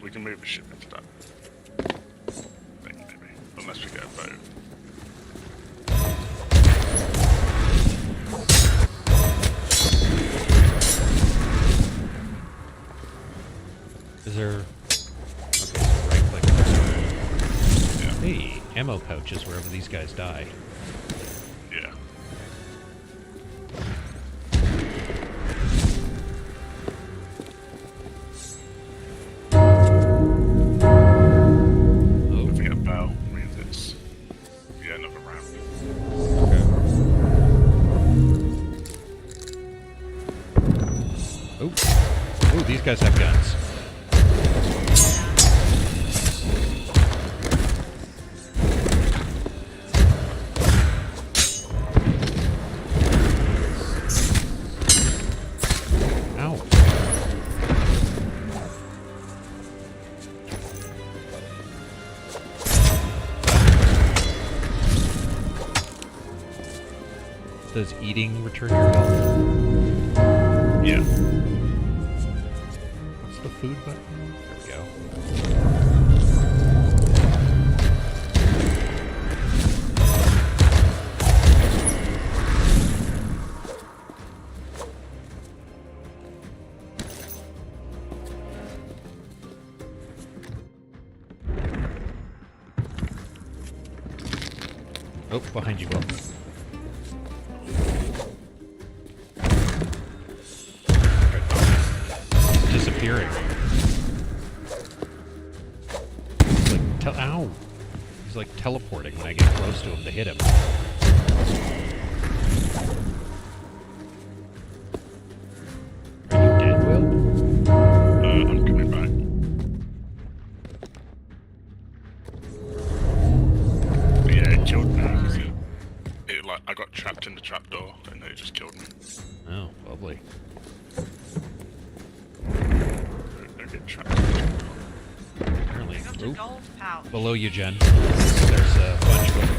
We can move the ship into that thing maybe, unless we get a boat. Is there... Okay, so right click. Yeah. Hey, ammo pouches wherever these guys die. Yeah. Oh. If we get a bow, means it's another round. Okay. Oh. Oh, these guys have guns. Ow. Does eating return your health? Yeah. What's the food button? There we go. Oh, behind you, Will. Disappearing. He's like, ow! He's like teleporting when I get close to him to hit him. Are you dead, Will? I'm coming back. But yeah, it killed me. It like I got trapped in the trapdoor and it just killed me. Oh, lovely. I get trapped in the trapdoor. Apparently. I got a Oop. gold pouch. Below you, Jen. There's a bunch of them.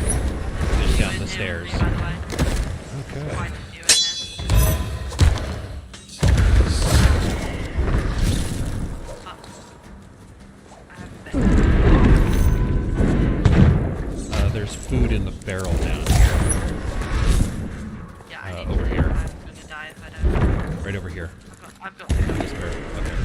Just down the stairs. By the way. Okay. Quite a few in here. Oh. I haven't been. There's food in the barrel down here. Yeah, I need over to. here. I'm gonna die if I don't. Right over here. I've got food. This barrel. Okay.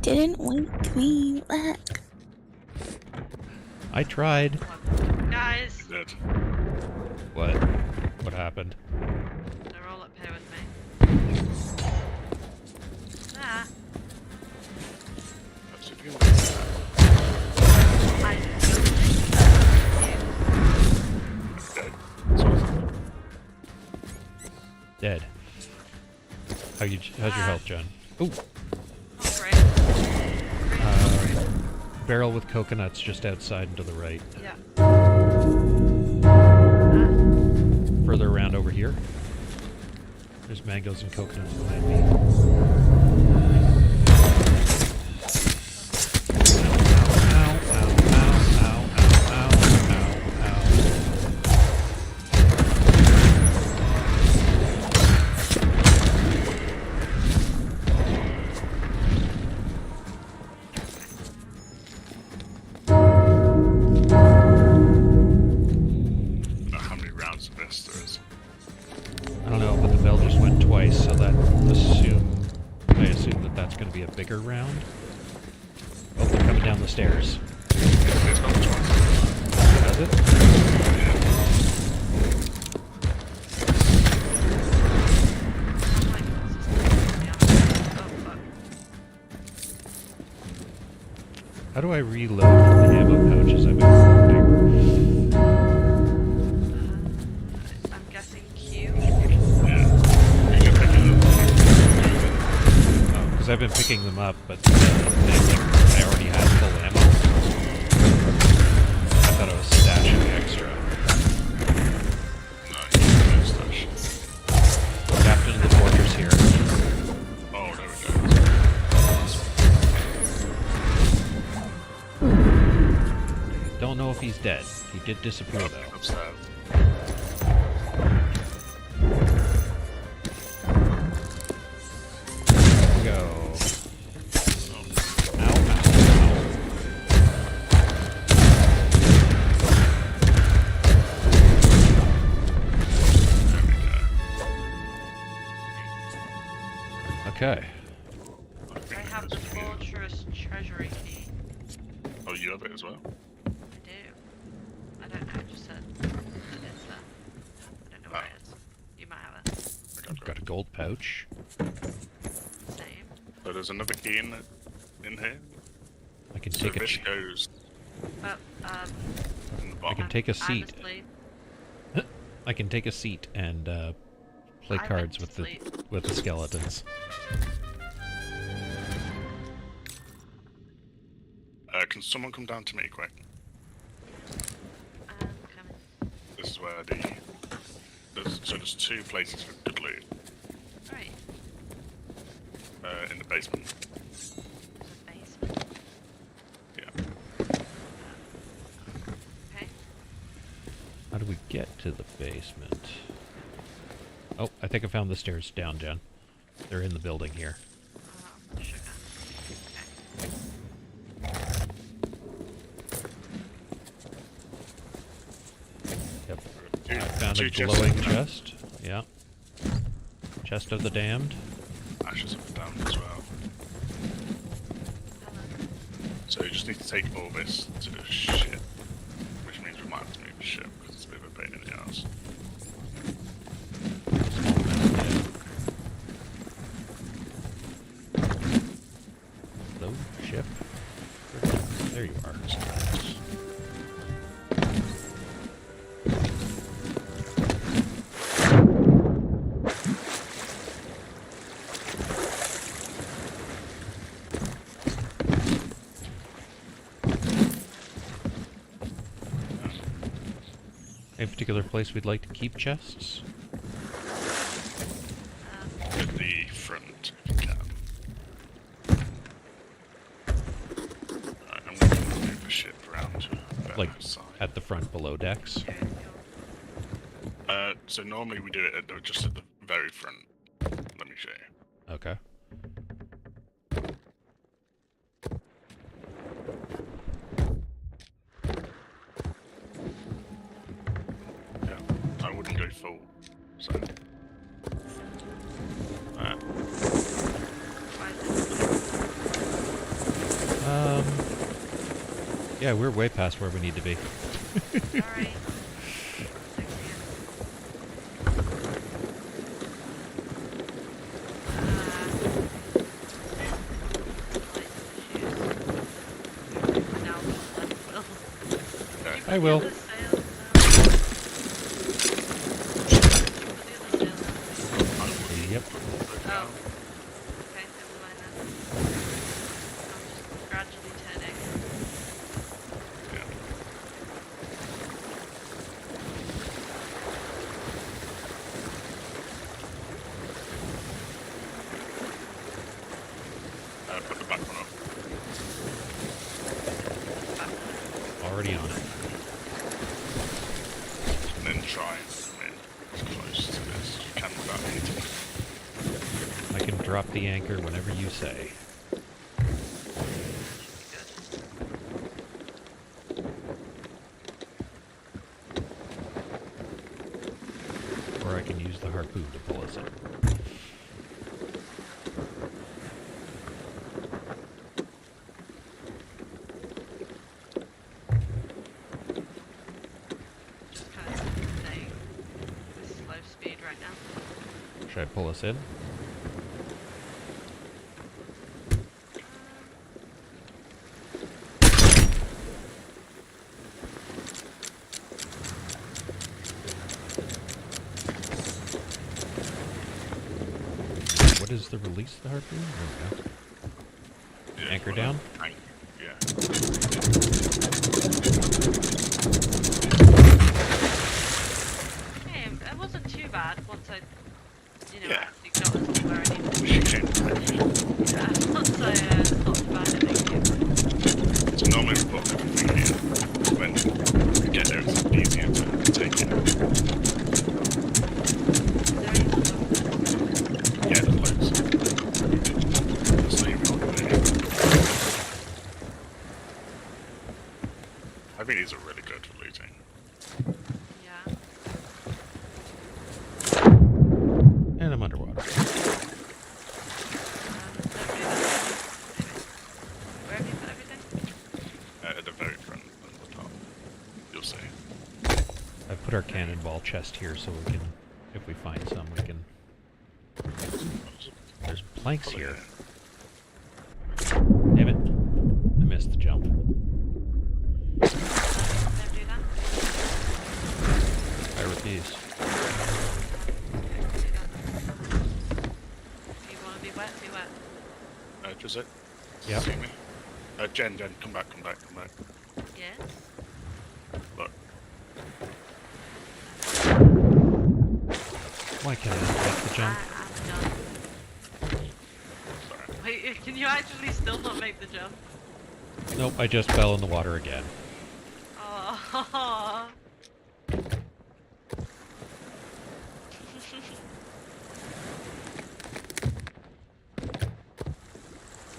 Didn't wake me back. I tried. Guys, Dead. What? What happened? they're all up here with me. Ah, That's if you I dead. So Dead. How's your health, John? Ooh. great. Barrel with coconuts just outside and to the right. Yeah. Further around over here. There's mangoes and coconuts behind me. do I reload the ammo pouches I've been collecting? I'm guessing Q. Oh, because I've been picking them up, but I already had full ammo. I thought I was stashing extra. No, you can't stash. Captain of the Fortress here. Oh, there we go. Don't know if he's dead. He did disappear though. Upstairs. Go. Ow, ow, ow. Okay. I have the Fortress Treasury key. Oh, you have it as well? I do. I don't know, it just said that it's there. I don't know where it is. You might have it. Got a gold pouch. Same. So there's another key in here. I can So take this a. goes But, in the I bottom. can take a seat. Honestly, I can take a seat and play I cards went to with the skeletons. Can someone come down to me quick? coming. This is where there's two places for good loot. Right. In the basement. The basement. Yeah. Okay. How do we get to the basement? Oh, I think I found the stairs down, Jen. They're in the building here. Sugar. Okay. Yep. Two- I found two a chests. glowing chest. Yeah. Chest of the damned. Ashes of the damned as well. So you just need to take all this to the ship. Which means we might have to move the ship because it's a bit of a pain in the ass. Hello, ship. There you are. Any particular place we'd like to keep chests? At the front, if you can. I'm going to move the ship around to the better Like side. at the front below decks? So normally we do it just at the very front. Let me show you. Okay. Yeah, I wouldn't go full. So. Yeah, we're way past where we need to be. Alright. I will. Yep. Oh. Okay, never mind then. I'm just gradually turning. Put the back one up. Already on it. And then try and come in as close to this as you can without hitting. I can drop the anchor whenever you say. Or I can use the harpoon to pull us in. Just kind of staying with slow speed right now. Should I pull us in? What is the release of the harpoon? There we go. Yeah, Anchor down? Yeah. Hey, it wasn't too bad once I, Yeah. actually got it to where I needed to. She came back. Yeah, once I not too bad, I think. So normally we put everything here. When we get there, it's easier to take it. Yeah, there's loads. So you've got there. I think these are really good for looting. Yeah. And I'm underwater. Where have you put everything? At the very front at the top. You'll see. I put our cannonball chest here so we can, if we find some, we can... There's planks here. Damn it. I missed the jump. Don't do that. I refuse. If you want to be wet, be wet. Does it? Yep. See me? Jen, come back. Yes. Look. Why can't I make the jump? I'm done. Sorry. Wait, can you actually still not make the jump? Nope, I just fell in the water again. Oh.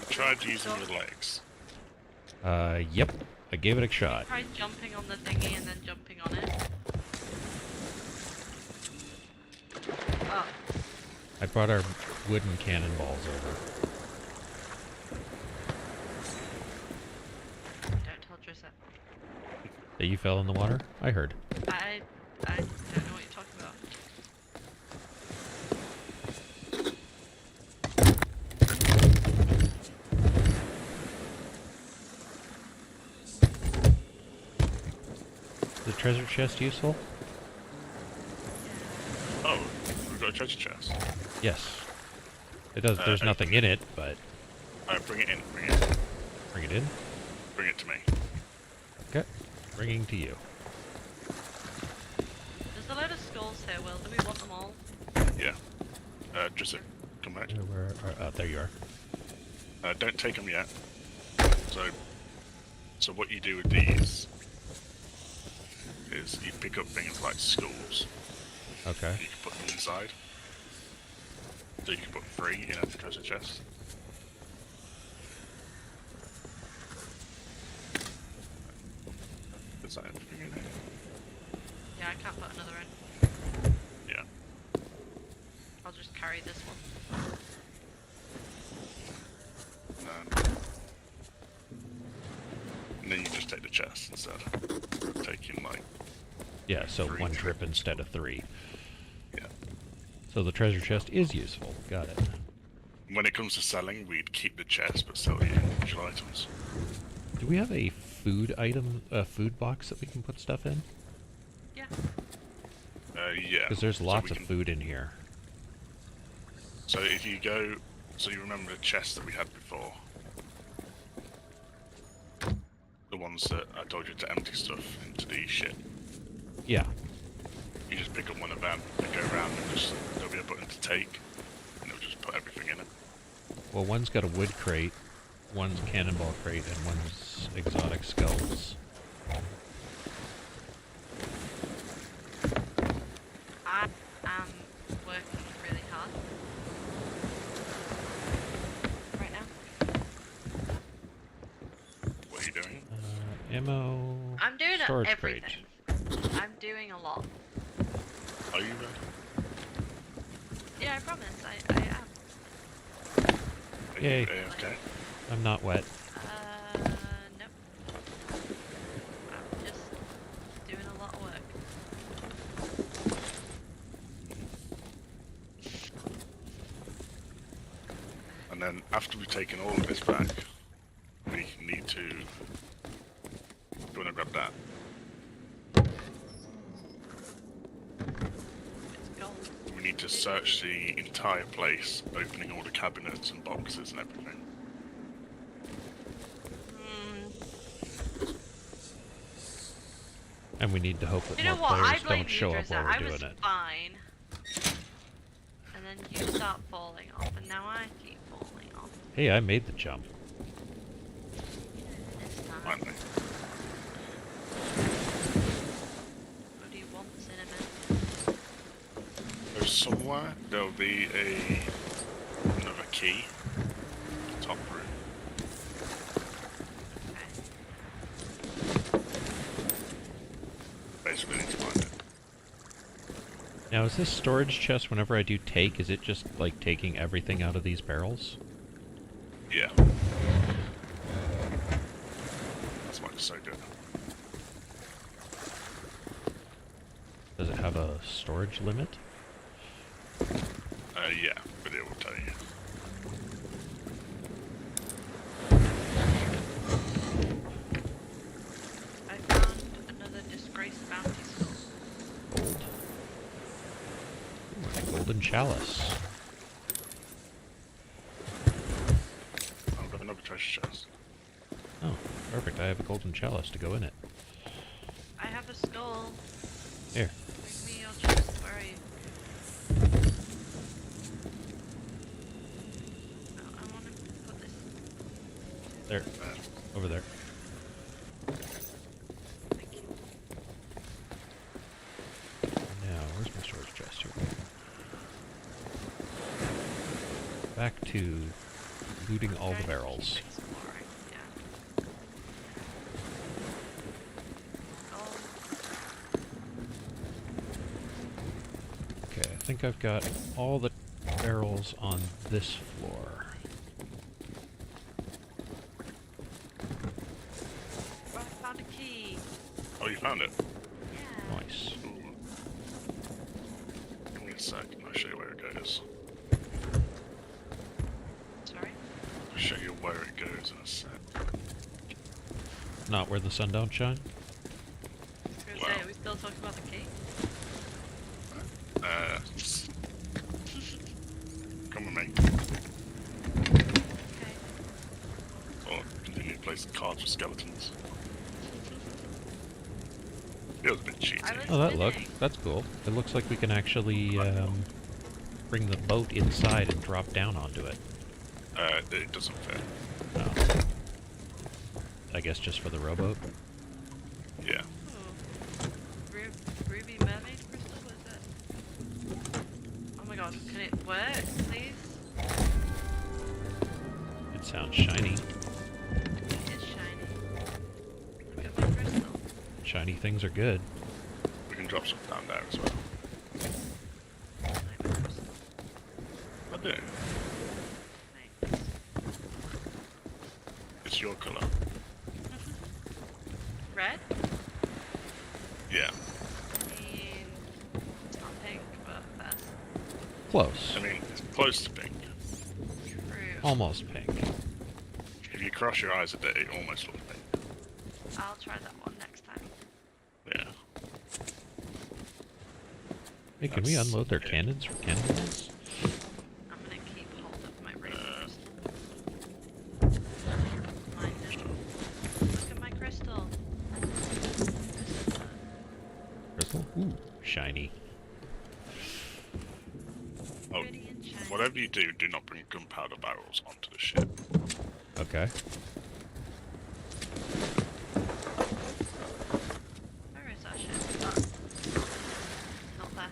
Tried using your legs. Yep. I gave it a shot. Try jumping on the thingy and then jumping on it. Oh. I brought our wooden cannonballs over. Don't tell Drissa. That you fell in the water? I heard. I don't know what you're talking about. Is the treasure chest useful? Oh, we've got a treasure chest. Yes. It does. There's nothing in it, but... Bring it in. Bring it in? Bring it to me. Okay. Bringing to you. There's a load of skulls here, Will. Do we want them all? Yeah. Just come back. Where are, there you are. Don't take them yet. So what you do with these is you pick up things like skulls. Okay. You can put them inside. So you can put 3 in a treasure chest. Is that everything in here? Yeah, I can't put another in. Yeah. I'll just carry this one. And then you just take the chest instead. Taking like... Yeah, so 3 1 trip instead of 3. Yeah. So the treasure chest is useful. Got it. When it comes to selling, we'd keep the chest but sell the individual items. Do we have a food item, a food box that we can put stuff in? Yeah. Yeah. Because there's lots of food in here. So if you go... So you remember the chest that we had before? The ones that I told you to empty stuff into the ship. Yeah. You just pick up one of them and go around and just... There'll be a button to take. And it'll just put everything in it. Well, one's got a wood crate, one's a cannonball crate, and one's exotic skulls. I am working really hard right now. What are you doing? Ammo. I'm doing storage everything. crate. I'm doing a lot. Are you ready? Yeah, I promise. I am. Yay. Okay. I'm not wet. No. I'm just doing a lot of work. And then after we've taken all of this back, we need to... Do you want to grab that? It's gold. We need to search the entire place, opening all the cabinets and boxes and everything. And we need to hope that You know more what? I players blame don't you, show up Drizzer. while we're I doing was it. fine. And then you start falling off, and now I keep falling off. Hey, I made the jump. Finally. What do you want, Cinnamon? There's somewhere there'll be another key. Top room. Basically need to find it. Now, is this storage chest, whenever I do take, is it just, like, taking everything out of these barrels? Yeah. That's why it's so good. Does it have a storage limit? Yeah, but it will tell you. I found another disgraced bounty skull. Gold. Ooh, a golden chalice. I've got another treasure chest. Oh, perfect. I have a golden chalice to go in it. I have a skull. Here. Bring me your chest. Where are you? Oh, I want to put this. There. Over there. Thank you. Now, where's my storage chest? Here we go. Back to looting all the barrels. Exploring, yeah. Okay, I think I've got all the barrels on this floor. Oh, I found a key. Oh, you found it? Yeah. Nice. Ooh. Give me a sec, and I'll show you where it goes. Sorry? I'll show you where it goes in a sec. Not where the sun don't shine? I was gonna say, are we still talking about the key? Come with me. Okay. Or continue to place cards with skeletons. Feels a bit cheaty. Oh, that's cool. It looks like we can actually bring the boat inside and drop down onto it. It doesn't fit. Oh. I guess just for the rowboat? Yeah. Ruby mermaid crystal, what is it? Oh my god, can it work, please? It sounds shiny. It is shiny. Look at my crystal. Shiny things are good. We can drop some down there as well. I do. Thanks. It's your colour. Red? Yeah. I mean, it's not pink, but that's Close. I mean, it's close to pink. true. Almost pink. If you cross your eyes at it, it almost looks pink. I'll try that one next time. Yeah. Hey, can we unload their cannons for cannonballs? I'm gonna keep hold of my razors. Look at my crystal. Crystal? Ooh, shiny. Oh, Pretty and shiny. whatever you do, do not bring gunpowder barrels onto the ship. Okay. Where is that ship? Not there.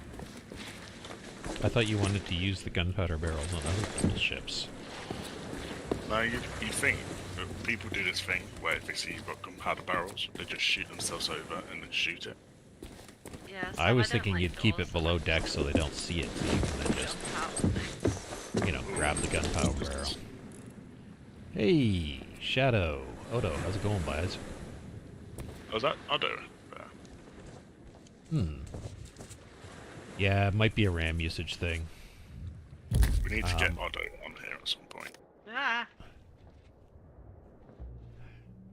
I thought you wanted to use the gunpowder barrels on other people's ships. No, you think that people do this thing where if they see you've got gunpowder barrels, they just shoot themselves over and then shoot it. Yeah, I was don't thinking like you'd keep it doors below that deck so they don't see it, so you can then just, jump out things. you know, grab the gunpowder barrel. Hey, Shadow. Odo, how's it going, boys? Oh, is that Odo there? Yeah, it might be a RAM usage thing. We need to get Odo on here at some point. Ah!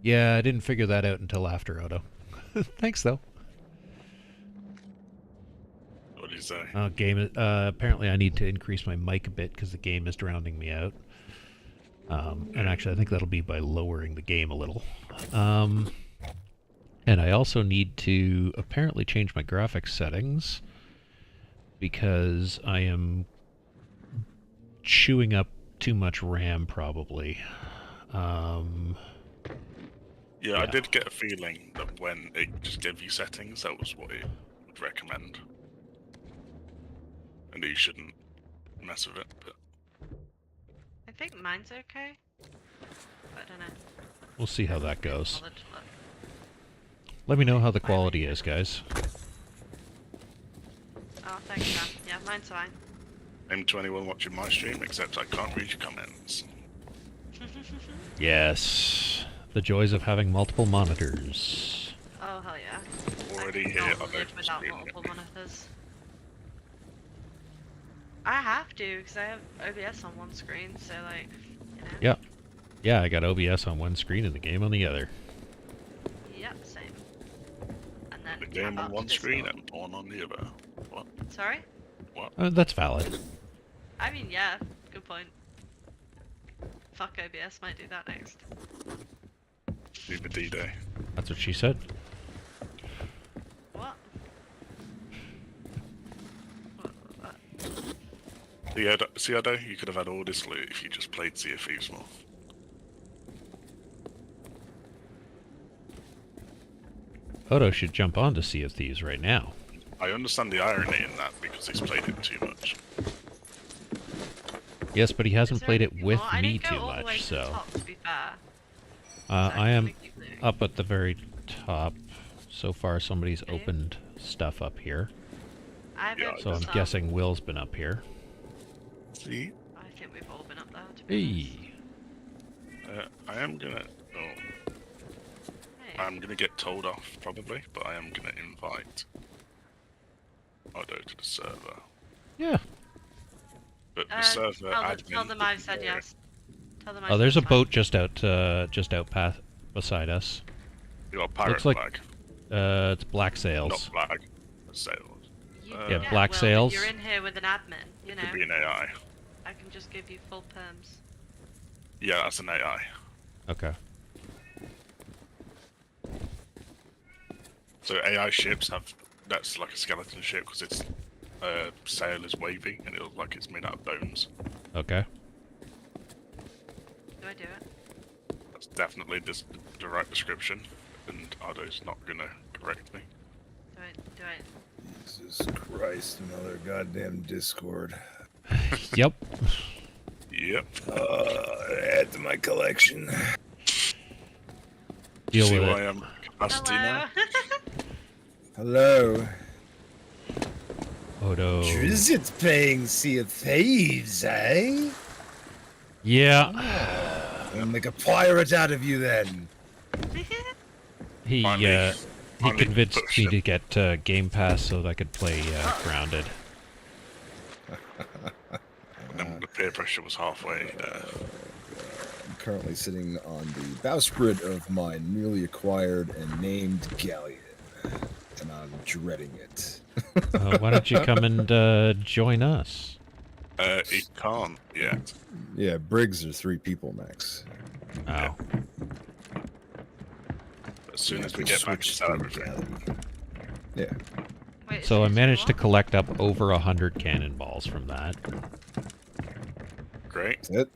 Yeah, I didn't figure that out until after Odo. Thanks, though. Well, you say? Game. Apparently, I need to increase my mic a bit because the game is drowning me out. And actually, I think that'll be by lowering the game a little. And I also need to apparently change my graphics settings because I am chewing up too much RAM, probably. Yeah, I did get a feeling that when it just gave you settings, that was what it would recommend. And you shouldn't mess with it, but... I think mine's okay. But I don't know. We'll see how that goes. Let me know how the quality is, guys. Oh, thanks, man. Yeah, mine's fine. I'm to anyone watching my stream, except I can't read your comments. Yes. The joys of having multiple monitors. Oh, hell yeah. Already I here. can't live without multiple monitors. I have to, because I have OBS on one screen, so like, you know. Yeah. Yeah, I got OBS on one screen and the game on the other. Yep, same. And then The game on one screen and porn on the other. What? Sorry? What? That's valid. I mean, yeah, good point. Fuck OBS, might do that next. Do the D-Day. That's what she said. What? See, Ado, you could have had all this loot if you just played Sea of Thieves more. Odo should jump onto Sea of Thieves right now. I understand the irony in that because he's played it too much. Yes, but he hasn't played it with I me didn't go too all the way much, to the so... top, to be fair. I am up at the very top. So far, somebody's opened stuff up here. So I'm guessing Will's been up here. See? I think we've all been up there, to be Hey. I am gonna... Oh. Hey. I'm gonna get told off, probably, but I am gonna invite Odo to the server. Yeah. But the server admin... Tell them I've said yes. Tell them Oh, there's a boat just out beside us. You got a pirate Looks like, flag. It's black sails. Not flag. Sails. Yeah, black sails. You're in here with an admin, you know. Could be an AI. I can just give you full perms. Yeah, that's an AI. Okay. So AI ships have... That's like a skeleton ship because its sail is wavy and it looks like it's made out of bones. Okay. Do I do it? That's definitely the right description, and Ardo's not gonna correct me. Do I? Jesus Christ, another goddamn Discord. Yep. Yep. Add to my collection. Deal See with why it. I'm capacity now? Hello. Odo. Drizzt playing Sea of Thieves, eh? Yeah. I'll make a pirate out of you then. He convinced me to get Game Pass so that I could play Grounded. And the peer pressure was halfway there. I'm currently sitting on the bowsprit of my newly acquired and named galleon, and I'm dreading it. Why don't you come and join us? He can't yet. Yeah, Briggs are 3 people max. Oh. As soon as we get back to sell everything. Yeah. Wait, So I managed to collect up over 100 cannonballs from that. Great. That's it.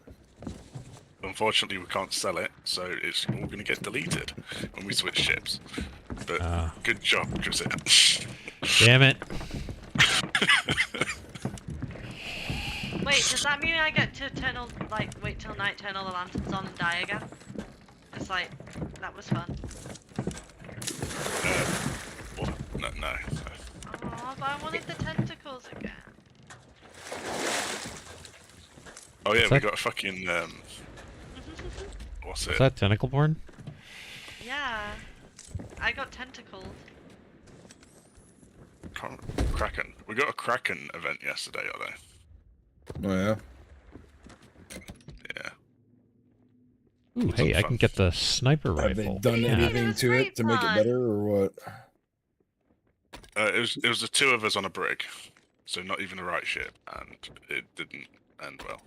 Unfortunately, we can't sell it, so it's all going to get deleted when we switch ships. But good job, Drizzt. Damn it. Wait, does that mean I get to wait till night, turn all the lanterns on and die again? It's like, that was fun. What? No. Oh, but I wanted the tentacles again. Oh yeah, we got a fucking, what's it? Is that tentacle porn? Yeah. I got tentacled. Kraken. We got a Kraken event yesterday, are they? Oh yeah? Yeah. Ooh, hey, I can get the sniper rifle. Have they done anything to it to make it better, or what? It was the 2 of us on a brig. So not even the right ship, and it didn't end well.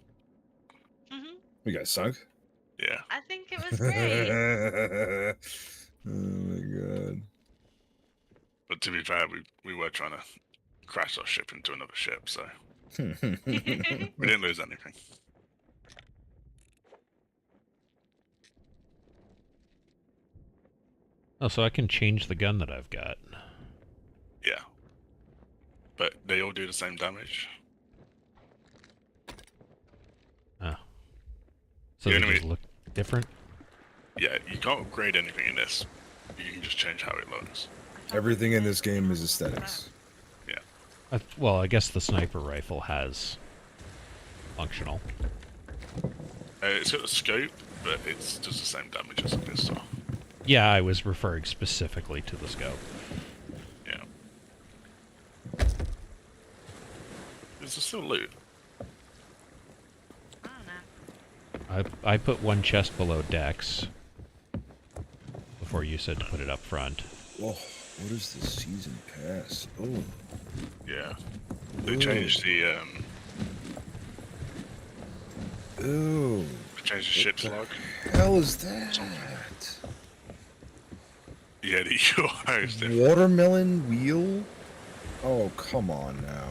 We got sunk? Yeah. I think it was great. Oh my god. But to be fair, we were trying to crash our ship into another ship, so we didn't lose anything. Oh, so I can change the gun that I've got. Yeah. But they all do the same damage. Oh. So they just look different? Yeah, you can't upgrade anything in this. You can just change how it looks. Everything in this game is aesthetics. Yeah. Well, I guess the sniper rifle has functional. It's got a scope, but it's just the same damage as a pistol. Yeah, I was referring specifically to the scope. Yeah. Is there still loot? I don't know. I put one chest below decks before you said to put it up front. Oh, what is the season pass? Oh. Yeah. They changed the Ooh. They changed the ship's log. Hell is that? Yeah, the UI is different. Watermelon wheel? Oh, come on now.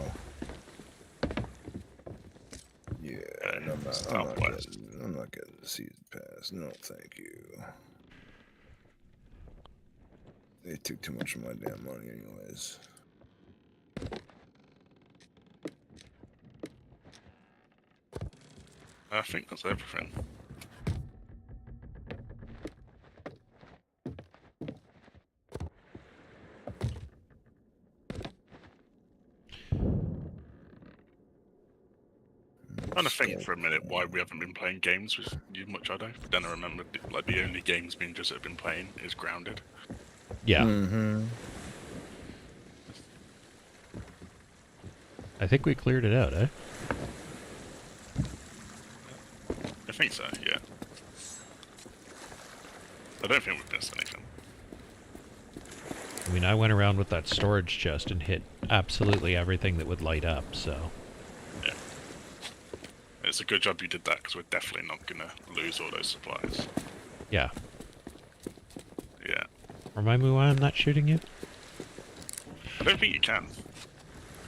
Yeah, I'm not getting the season pass. No, thank you. They took too much of my damn money anyways. I think that's everything. I'm trying to think for a minute why we haven't been playing games with you much, I don't. Then I remembered, like, the only games me and Joseph have been playing is Grounded. Yeah. Mm-hmm. I think we cleared it out, eh? I think so, yeah. I don't think we've missed anything. I mean, I went around with that storage chest and hit absolutely everything that would light up, so... Yeah. It's a good job you did that, because we're definitely not going to lose all those supplies. Yeah. Yeah. Remind me why I'm not shooting you? I don't think you can.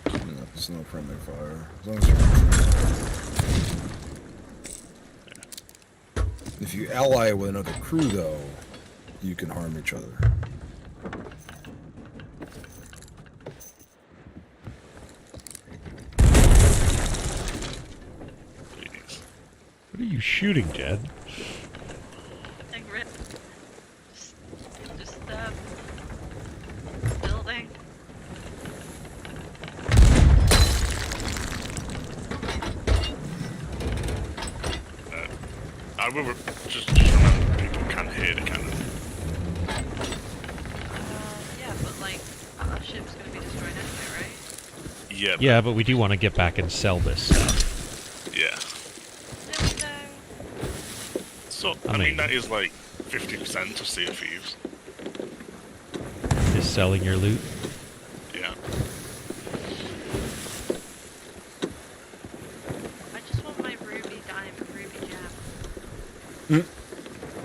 No, it's no friendly fire. As long as you're... If you ally with another crew, though, you can harm each other. What are you shooting, Jed? Nothing, Rip. Just building. I will just remember people can hear the cannon. Yeah, but like, our ship's gonna be destroyed anyway, right? Yeah. Yeah, but we do want to get back and sell this stuff. Yeah. So, I mean, that is like 50% of Sea of Thieves. Is selling your loot? Yeah. I just want my ruby diamond, ruby gem.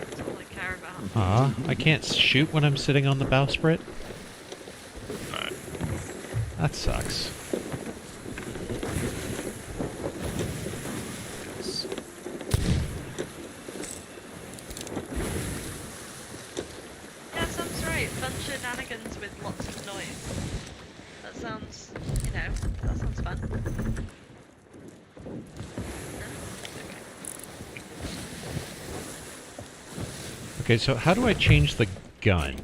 That's all I care about. I can't shoot when I'm sitting on the bowsprit? No. That sucks. Yeah, sounds right. Fun shenanigans with lots of noise. That sounds, that sounds fun. Okay, so how do I change the gun?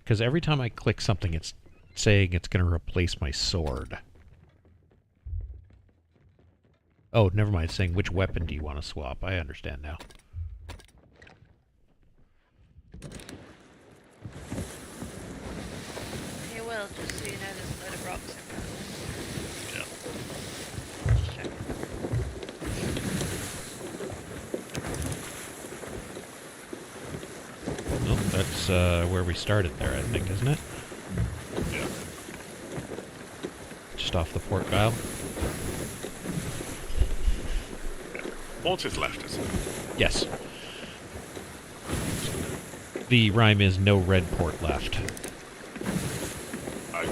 Because every time I click something, it's saying it's going to replace my sword. Oh, never mind. It's saying which weapon do you want to swap. I understand now. You will, just so you know there's a load of rocks in front of Oh, that's where we started there, I think, isn't it? Yeah. just off the port valve. Port is left, isn't it? Yes. The rhyme is no red port left.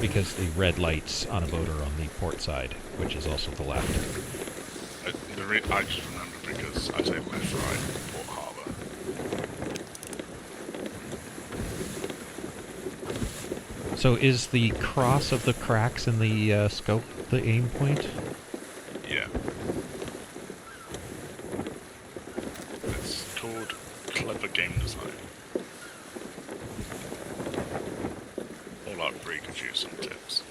Because the red lights on a boat are on the port side, which is also the left. I just remember because I say left, right, Port Harbour. So is the cross of the cracks in the scope the aim point? Yeah. It's called clever game design. All out free confuse some tips.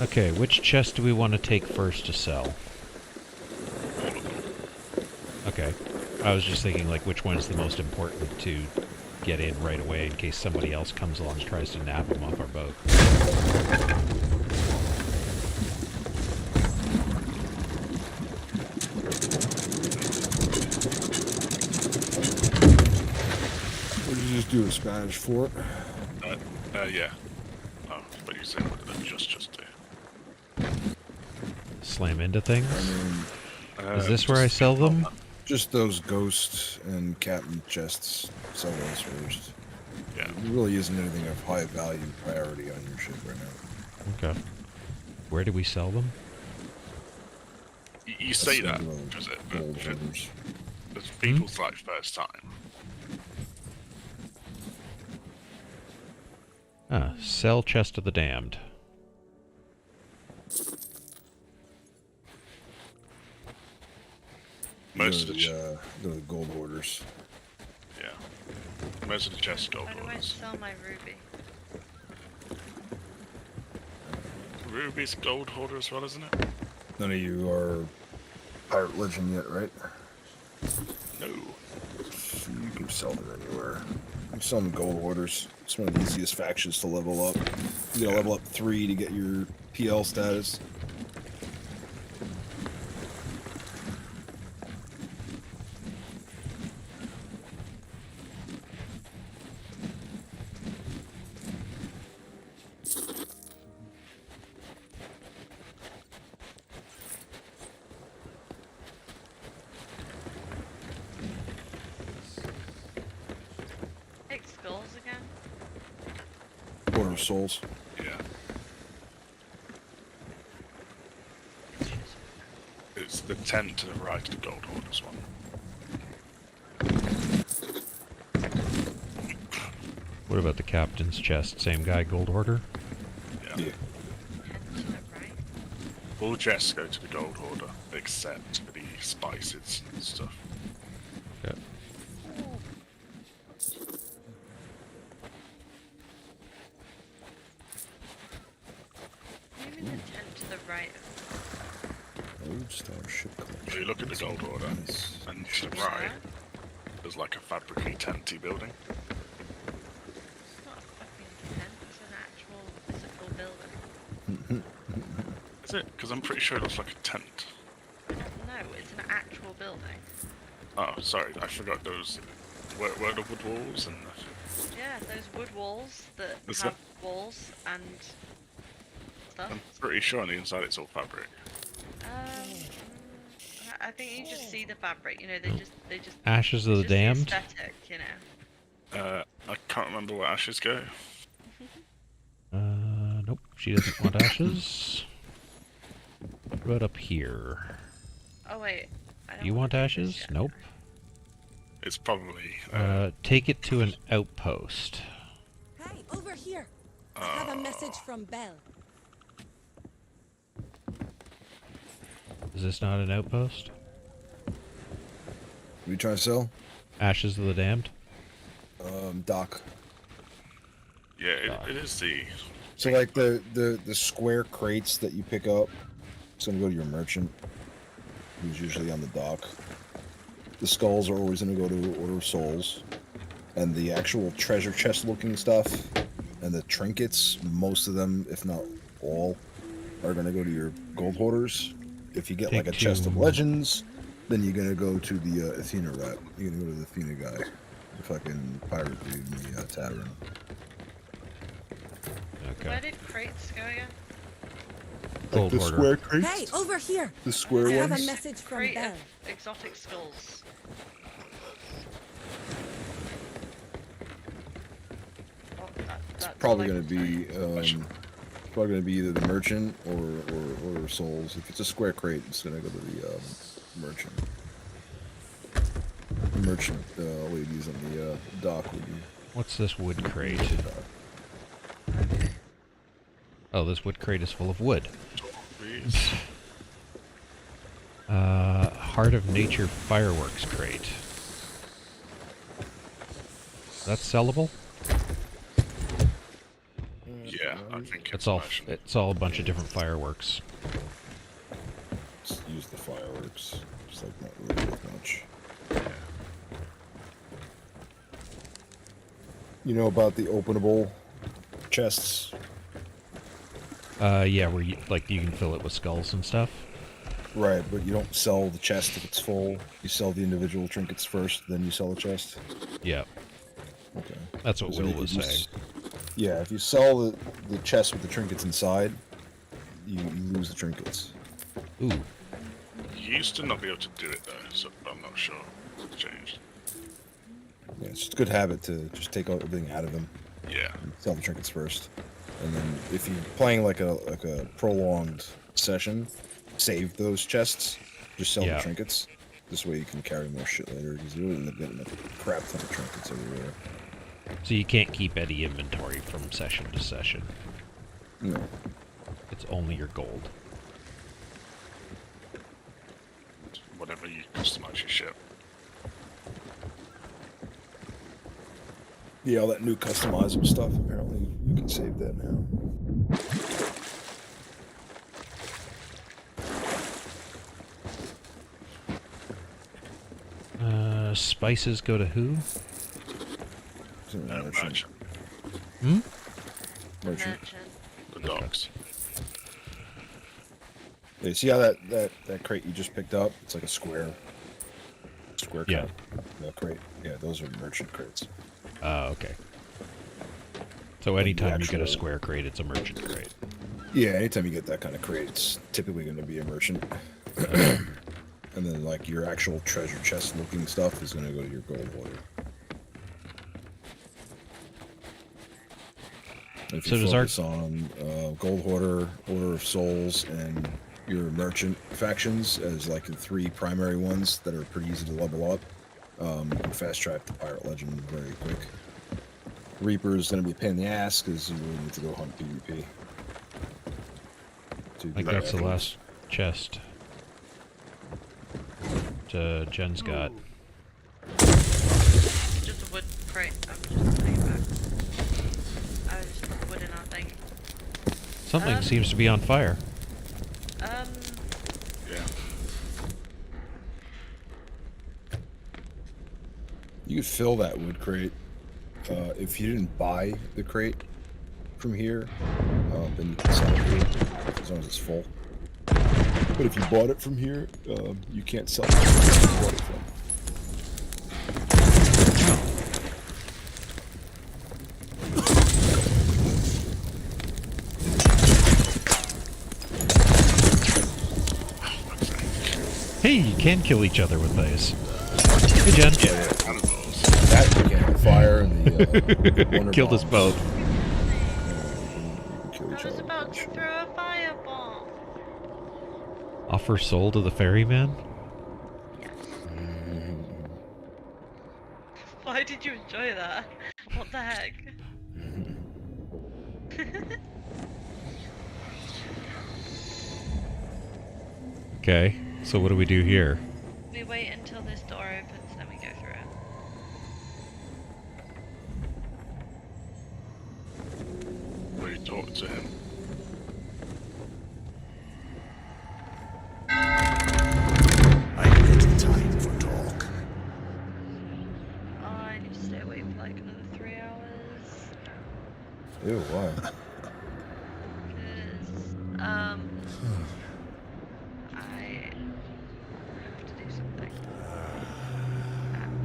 Okay, which chest do we want to take first to sell? All of them. Okay. I was just thinking, like, which one's the most important to get in right away in case somebody else comes along and tries to nab them off our boat. What did you just do, a Spanish fort? Yeah. Oh, but you say what did I just do? Slam into things? I mean, is this where I sell them? Just those ghosts and captain chests. Sell those first. Yeah. There really isn't anything of high value priority on your ship right now. Okay. Where do we sell them? You say that, does it? But people's like first time. Ah, sell Chest of the Damned. Most of the gold hoarders. Yeah. Most of the chests gold How do I hoarders. sell my ruby? Ruby's gold hoarder as well, isn't it? None of you are pirate legend yet, right? No. You can sell them anywhere. You can sell them gold hoarders. It's one of the easiest factions to level up. You gotta level up 3 to get your PL status. Souls. Yeah. It's the 10 to the right of the gold hoarders one. What about the captain's chest? Same guy, gold hoarder? Yeah. All chests go to the gold hoarder, except for the spices and stuff. Okay. If you look at the gold order, and to the right, there's like a fabric-y tenty building. It's not a fucking tent, it's an actual physical building. Is it? Because I'm pretty sure it looks like a tent. No, it's an actual building. Oh, sorry, I forgot those. Where the wood walls and... Yeah, those wood walls that have walls and stuff. I'm pretty sure on the inside it's all fabric. I think you just see the fabric, you know, they just Ashes of the Damned? The aesthetic, you know. I can't remember where ashes go. Nope, she doesn't want ashes. What about up here? Oh wait. You want ashes? Nope. It's probably... take it to an outpost. Hey, over here. I have a message from Belle. Is this not an outpost? What are you trying to sell? Ashes of the Damned? Dock. Yeah, it is the... So like the square crates that you pick up, it's gonna go to your merchant, who's usually on the dock. The skulls are always gonna go to Order of Souls. And the actual treasure chest looking stuff, and the trinkets, most of them, if not all, are gonna go to your gold hoarders. If you get like a chest of legends, then you're gonna go to the Athena rat. You're gonna go to the Athena guy, the fucking pirate dude in the tavern. Okay. Where did crates go again? Gold the hoarder. square crates. Hey, over here. The square I have ones. a message from Crate Ben. of exotic skulls. Oh, that's Probably all I going to can be say. probably going to be either the merchant or souls. If it's a square crate, it's going to go to the merchant. The merchant ladies on the dock would be. What's this wood crate? Oh, this wood crate is full of wood. Heart of Nature fireworks crate. That's sellable? Yeah, I think It's all a bunch of different fireworks. Just use the fireworks. Just like not really that much. You know about the openable chests? Yeah, where you can fill it with skulls and stuff. Right, but you don't sell the chest if it's full. You sell the individual trinkets first, then you sell the chest. Yeah. Okay. That's what Will was saying. Yeah, if you sell the chest with the trinkets inside, you lose the trinkets. Ooh. You used to not be able to do it though, so I'm not sure it's changed. Yeah, it's just a good habit to just take everything out of them. Yeah. And sell the trinkets first, and then if you're playing like a prolonged session, save those chests. Just sell the trinkets. This way you can carry more shit later because you really end up getting a crap ton of trinkets everywhere. So you can't keep any inventory from session to session. No. It's only your gold. Whatever you customize your ship. Yeah, all that new customizable stuff, apparently you can save that now. Spices go to who? Merchant. Hmm? Merchant. The docks. Yeah, see how that crate you just picked up? It's like a square Yeah. crate. Yeah, those are merchant crates. Okay. So anytime you get a square crate, it's a merchant crate. Yeah, anytime you get that kind of crate, it's typically going to be a merchant. And then, like, your actual treasure chest looking stuff is going to go to your gold hoarder. If you focus on gold hoarder, order of souls, and your merchant factions as like the three primary ones that are pretty easy to level up, you can fast track the pirate legend very quick. Reaper is going to be a pain in the ass because you really need to go hunt PvP. I think that's the last chest. Jen's got. Just a wood crate. I'm just putting it back. I just put the wood in our thing. Something seems to be on fire. Yeah. You could fill that wood crate. If you didn't buy the crate from here, then you can sell it as long as it's full. But if you bought it from here, you can't sell it where you bought it from. Hey, you can kill each other with those. Hey, Jen. Yeah, that you can. Fire and the killed us both. I was about to throw a fireball. Offer soul to the ferryman? Yes. Why did you enjoy that? What the heck? Okay, so what do we do here? We wait until this door opens, then we go through it. Where you talk to him. I've little time for talk. Oh, I need to stay awake for like another 3 hours. Ew, why? Because, I have to do something. At,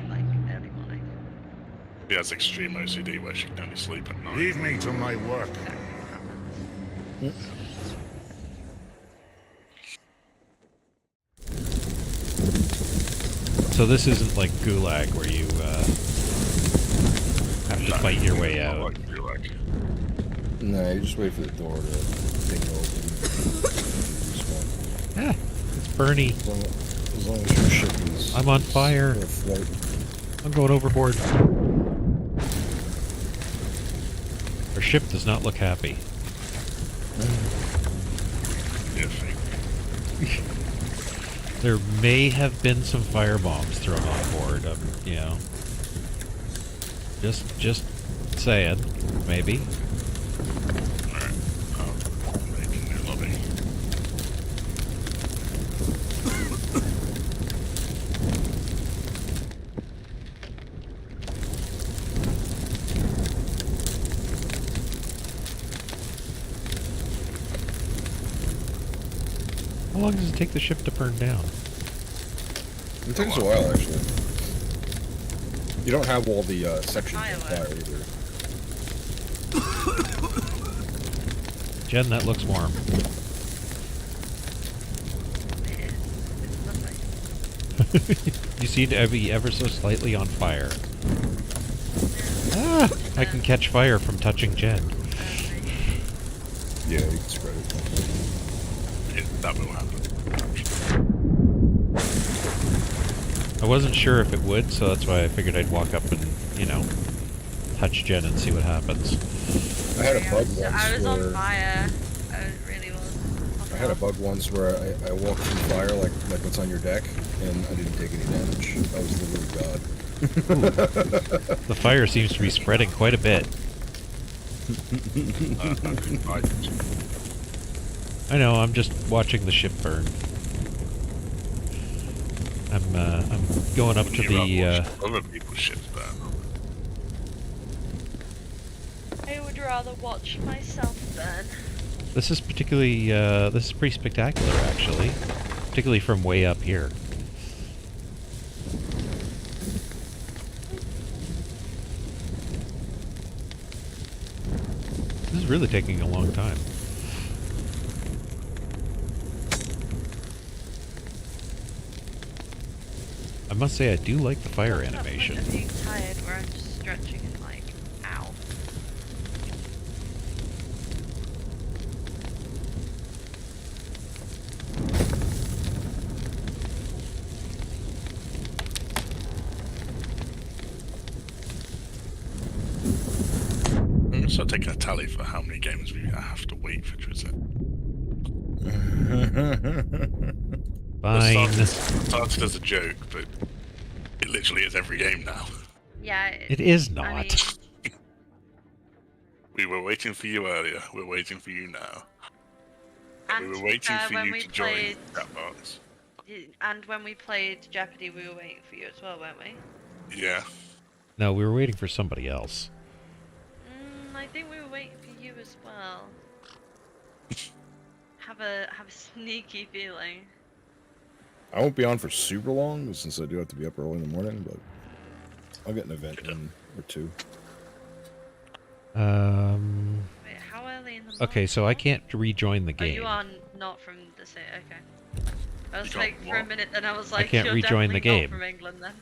like, early morning. He has extreme OCD where she can only sleep at night. Leave me to my work. So this isn't like Gulag where you have to fight your way out. Like Gulag. No, you just wait for the door to take open. Ah, it's Bernie. As long as your ship is... I'm on fire. Afloat. I'm going overboard. Our ship does not look happy. There may have been some firebombs thrown on board. You know, just saying, maybe. Alright, making new lobby. How long does it take the ship to burn down? It takes a while, actually. You don't have all the sections on fire either. Jen, that looks warm. You seem to be ever so slightly on fire. Ah! I can catch fire from touching Jen. Yeah, you can spread it. That will happen. I wasn't sure if it would, so that's why I figured I'd walk up and, you know, touch Jen and see what happens. I had a bug once I was where... on fire. I really was. I had a bug once where I walked through fire like what's on your deck, and I didn't take any damage. I was literally God. The fire seems to be spreading quite a bit. I know, I'm just watching the ship burn. I'm going up to the other people's ships burn. I would rather watch myself burn. This is particularly this is pretty spectacular actually. Particularly from way up here. This is really taking a long time. I must say I do like the fire animation. I'm being tired where I'm just stretching and like, ow. I'm gonna start taking a tally for how many games we have to wait for Drizzt. Fine. It started as a joke, but it literally is every game now. Yeah. It is not. I mean, we were waiting for you earlier, we're waiting for you now. and We were waiting for when you we to join played, that box. And when we played Jeopardy, we were waiting for you as well, weren't we? Yeah. No, we were waiting for somebody else. I think we were waiting for you as well. have a sneaky feeling. I won't be on for super long, since I do have to be up early in the morning, but I'll get an event in or two. Wait, how early in the morning? Okay, so I can't rejoin the Oh, game. you are not from the city, okay. I was like, for a minute then I was like, can't you're rejoin the definitely game. not from England then.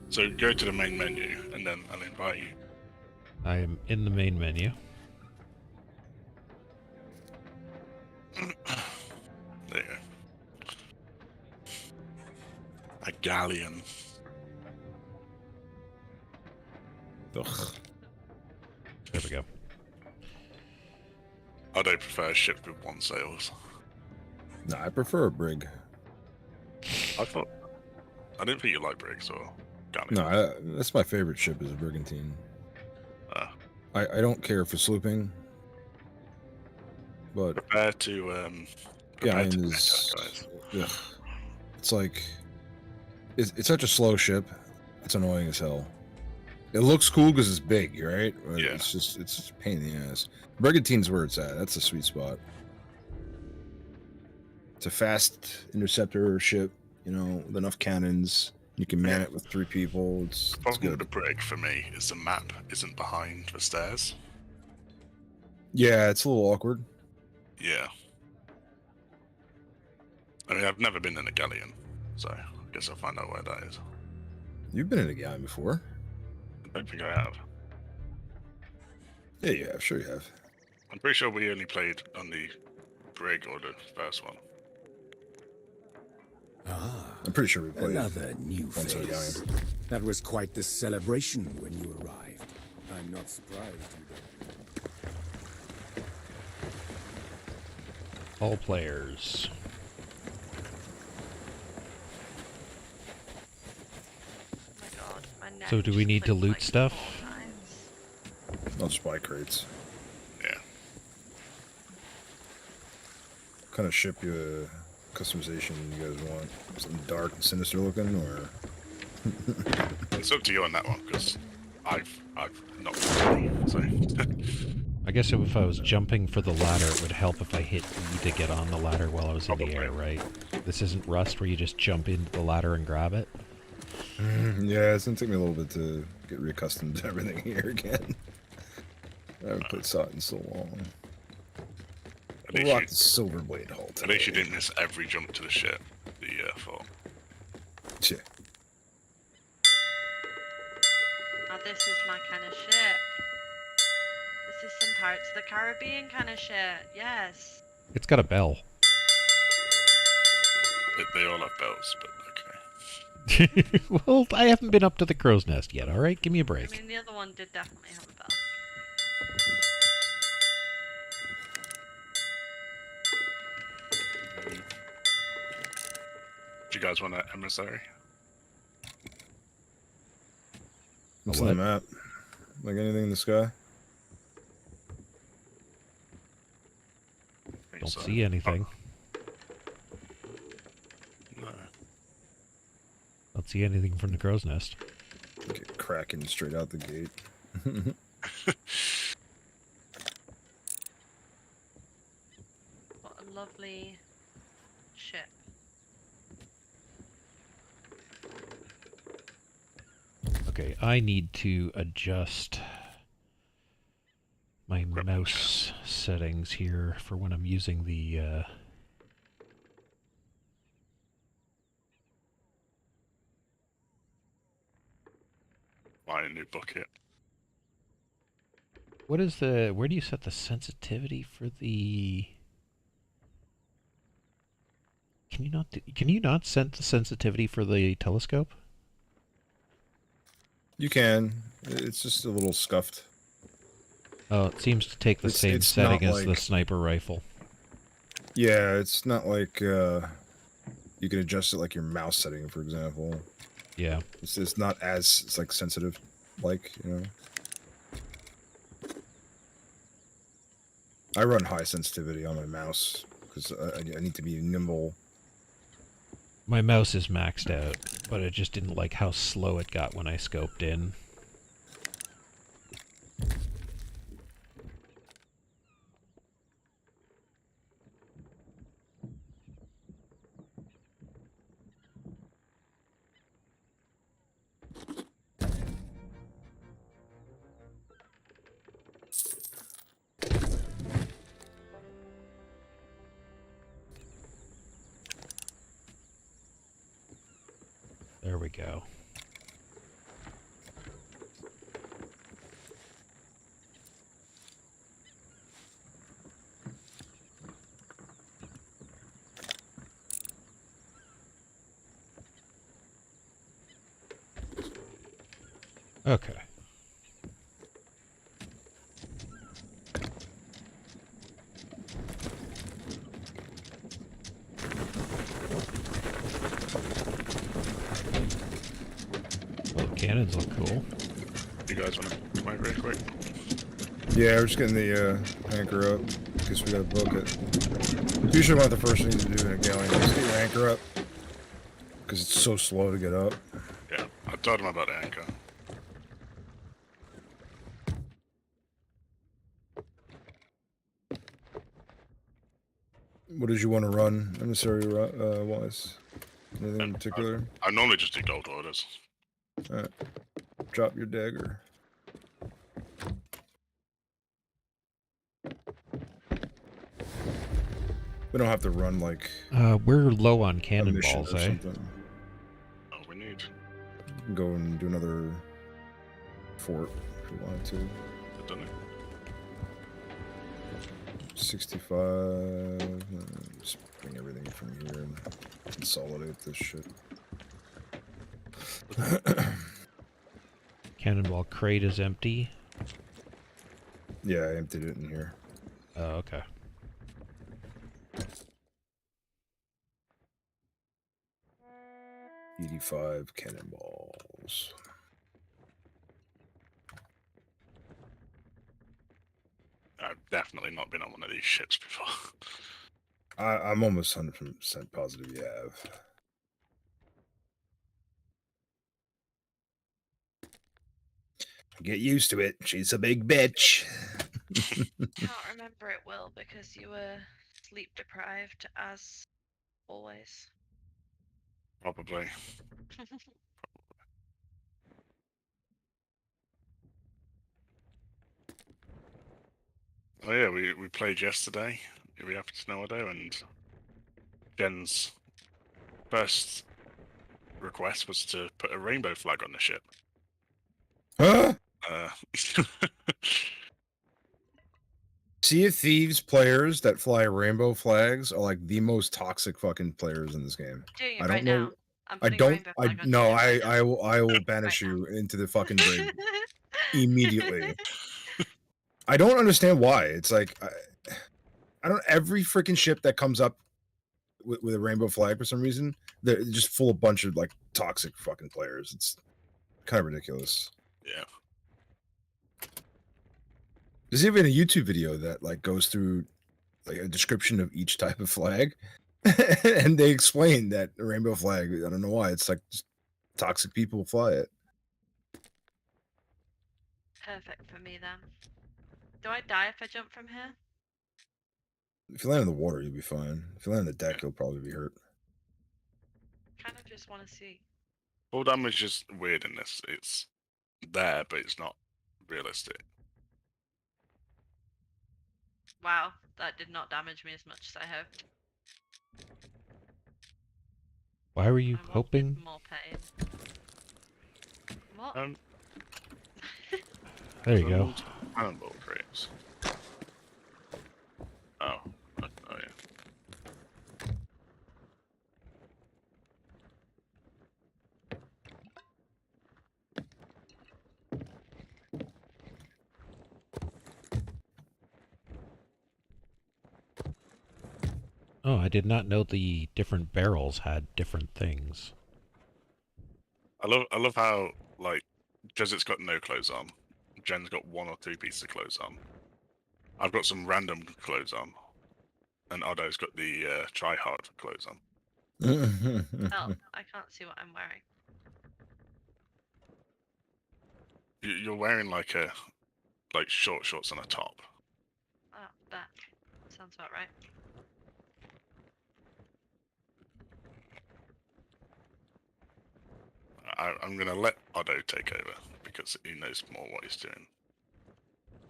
So go to the main menu, and then I'll invite you. I am in the main menu. There you go. A galleon. Ugh. There we go. I don't prefer ships with one sails. No, I prefer a brig. I didn't think you liked brigs or galleons. No, that's my favorite ship is a brigantine. I don't care for slooping, but prepare to galleon is. Ugh. It's like it's such a slow ship. It's annoying as hell. It looks cool because it's big, right? But yeah. It's just a pain in the ass. Brigantine's where it's at. That's the sweet spot. It's a fast interceptor ship, you know, with enough cannons. You can man it with 3 people. It's Problem good. with the brig for me is the map isn't behind the stairs. Yeah, it's a little awkward. Yeah. I mean, I've never been in a galleon. So I guess I'll find out where that is. You've been in a galley before. I don't think I have. Yeah, you have. Sure you have. I'm pretty sure we only played on the brig or the first one. Ah, I'm pretty sure we played another new face. That was quite the celebration when you arrived. I'm not surprised you don't. All players. Oh my god, my neck So do we just need to clicked loot like stuff? 4 times. Not spy crates. Yeah. What kind of ship customization you guys want? Something dark and sinister looking, or? It's up to you on that one, because I've not played, so. I guess if I was jumping for the ladder, it would help if I hit E to get on the ladder while I was in the air, right? This isn't Rust where you just jump into the ladder and grab it? Yeah, it's gonna take me a little bit to get reaccustomed to everything here again. I haven't played SOT in so long. Rock the Silver Blade hull today. At least you didn't miss every jump to the ship, the fort. Yeah. Now this is my kind of shit. This is some Pirates of the Caribbean kind of shit. Yes. It's got a bell. They all have bells, but okay. Well, I haven't been up to the crow's nest yet, alright? Give me a break. I mean, the other one did definitely have a bell. Do you guys want an emissary? What's on the map? Like anything in the sky? Don't see anything. No. Don't see anything from the crow's nest. Get cracking straight out the gate. What a lovely ship. Okay, I need to adjust my mouse settings here for when I'm using the Buy a new bucket. What is the... Where do you set the sensitivity for the... Can you not set the sensitivity for the telescope? You can. It's just a little scuffed. Oh, it seems to take the same setting as the sniper rifle. Yeah, it's not like you can adjust it like your mouse setting, for example. Yeah. It's not as like sensitive, like, you know. I run high sensitivity on my mouse because I need to be nimble. My mouse is maxed out, but I just didn't like how slow it got when I scoped in. There we go. Okay. Well, the cannons look cool. You guys want to come out real quick? Yeah, we're just getting the anchor up because we gotta book it. Usually one of the first things to do in a galley is get your anchor up because it's so slow to get up. Yeah, I told him about the anchor. What did you want to run, emissary wise? Anything in particular? I normally just do gold orders. Alright. Drop your dagger. We don't have to run like... We're low on cannonballs, eh? can go and do another fort if you wanted to. I've done it. 65. Just bring everything from here and consolidate this shit. Cannonball crate is empty. Yeah, I emptied it in here. Oh, okay. $85 cannonballs. I've definitely not been on one of these ships before. I'm almost 100% positive you have. Get used to it. She's a big bitch. Can't remember it, Will, because you were sleep deprived as always. Probably. Oh yeah, we played yesterday. We happened to Snowdo, and Jen's first request was to put a rainbow flag on the ship. Huh? Sea of Thieves players that fly rainbow flags are like the most toxic fucking players in this game. Doing it I don't right know. now. I will banish you into the fucking brig immediately. I don't understand why. It's like I don't. Every freaking ship that comes up with a rainbow flag for some reason, they're just full of bunch of like toxic fucking players. It's kind of ridiculous. Yeah. There's even a YouTube video that like goes through like a description of each type of flag, and they explain that a rainbow flag. I don't know why. It's like just toxic people fly it. Perfect for me then. Do I die if I jump from here? If you land in the water, you'll be fine. If you land on the deck, you'll probably be hurt. Kind of just want to see. Full damage is weird in this. It's there, but it's not realistic. Wow, that did not damage me as much as I hoped. Why were you hoping? More pain. What? There you go. Cannonball crates. Oh. Oh yeah. Oh, I did not know the different barrels had different things. I love how like Jezet's got no clothes on. Jen's got 1 or 2 pieces of clothes on. I've got some random clothes on, and Otto's got the try-hard clothes on. Oh, I can't see what I'm wearing. You're wearing like short shorts and a top. Oh, back. Sounds about right. I'm gonna let Otto take over because he knows more what he's doing.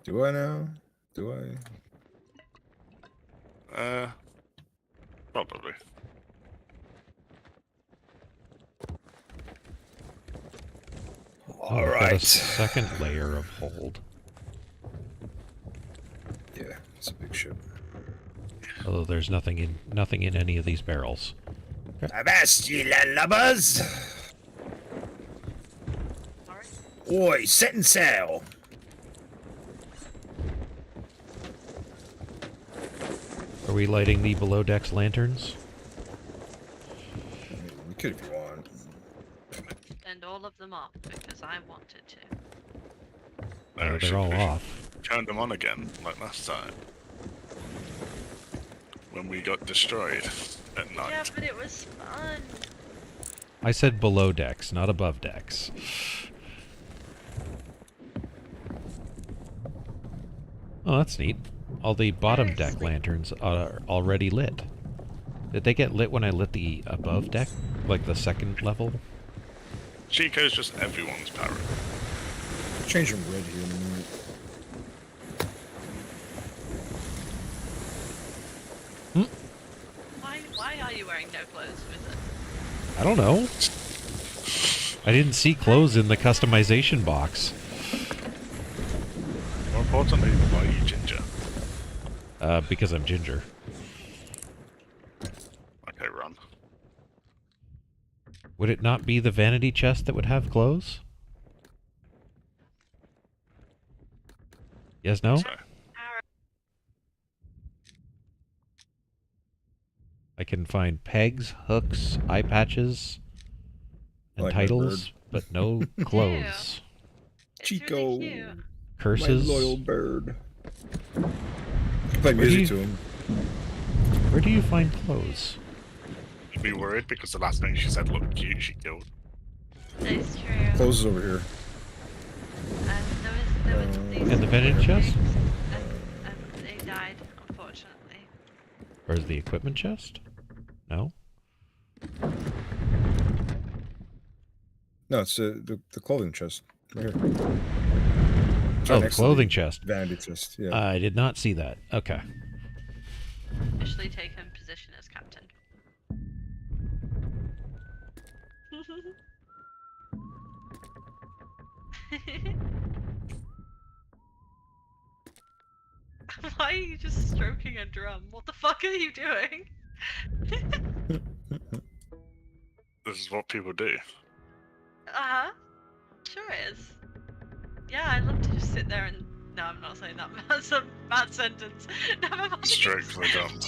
Do I now? Do I? Probably. All right. A second layer of hold. Yeah, it's a big ship. Although there's nothing in any of these barrels. Avast ye landlubbers! Oi, setting sail! Are we lighting the below decks lanterns? You could if you want. Send all of them off because I wanted to. No, They're all off. Turned them on again, like last time. When we got destroyed at night. Yeah, but it was fun. I said below decks, not above decks. Oh, that's neat. All the bottom deck lanterns are already lit. Did they get lit when I lit the above deck? Like the second level? Chico's just everyone's parrot. Change them red here in a minute. Why are you wearing no clothes with it? I don't know. I didn't see clothes in the customization box. More importantly, why are you ginger? Because I'm ginger. Okay, run. Would it not be the vanity chest that would have clothes? Yes, no? I can find pegs, hooks, eye patches, and Like my titles, but no clothes. Chico, Curses. my loyal bird. Play music to him. Where do you find clothes? You'd be worried because the last thing she said looked cute, she killed. That's true. Clothes is over here. There was these And the vanity chest? and they died, unfortunately. Or is the equipment chest? No? No, it's the clothing chest. Right here. Oh, the clothing chest. Vanity chest, yeah. I did not see that. Okay. Officially taken position as captain. Why are you just stroking a drum? What the fuck are you doing? This is what people do. Uh-huh. Sure is. Yeah, I'd love to just sit there and... No, I'm not saying that. That's a bad sentence. Never mind. Stroke the drum.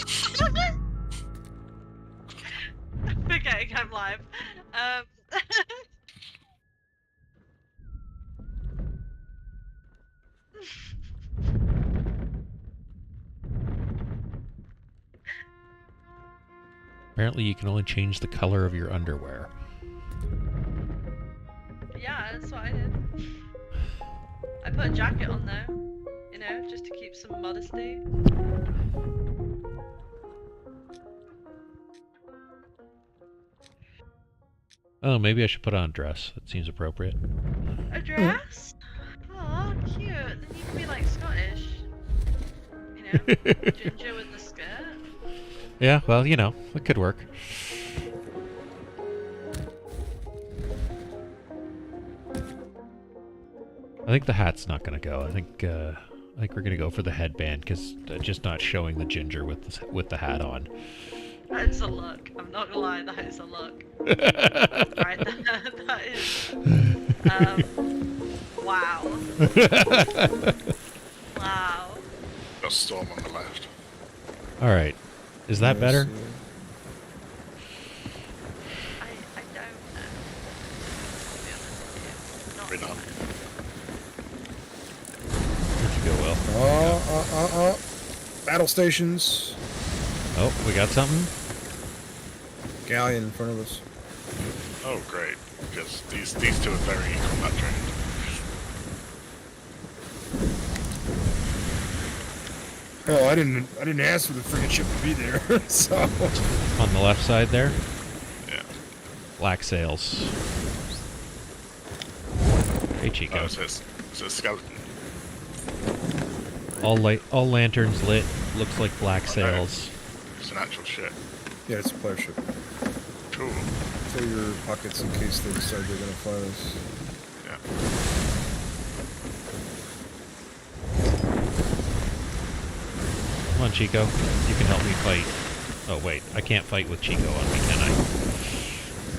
Forgetting I'm live. Apparently you can only change the color of your underwear. Yeah, that's what I did. I put a jacket on though, you know, just to keep some modesty. Oh, maybe I should put on a dress. That seems appropriate. A dress? Oh, cute. Then you can be like Scottish. You know, ginger with the skirt. Yeah, well, you know, it could work. I think the hat's not going to go. I think we're going to go for the headband because just not showing the ginger with the hat on. That's a look. I'm not gonna lie, that is a look. Right, that is. Wow. Wow. Got Storm on the left. All right, is that better? I don't know. Probably not. Where'd you go, Will? Battle stations. Oh, we got something? Galleon in front of us. Oh, great. Because these two are very combat trained. Oh, I didn't ask for the friggin' ship to be there, so... On the left side there? Yeah. Black sails. Hey, Chico. Oh, it's a skeleton. All lanterns lit. Looks like black sails. It's an actual ship. Yeah, it's a player ship. Cool. Fill your pockets in case they decide they're gonna fly us. Yeah. Come on, Chico. You can help me fight. Oh, wait. I can't fight with Chico on me, can I?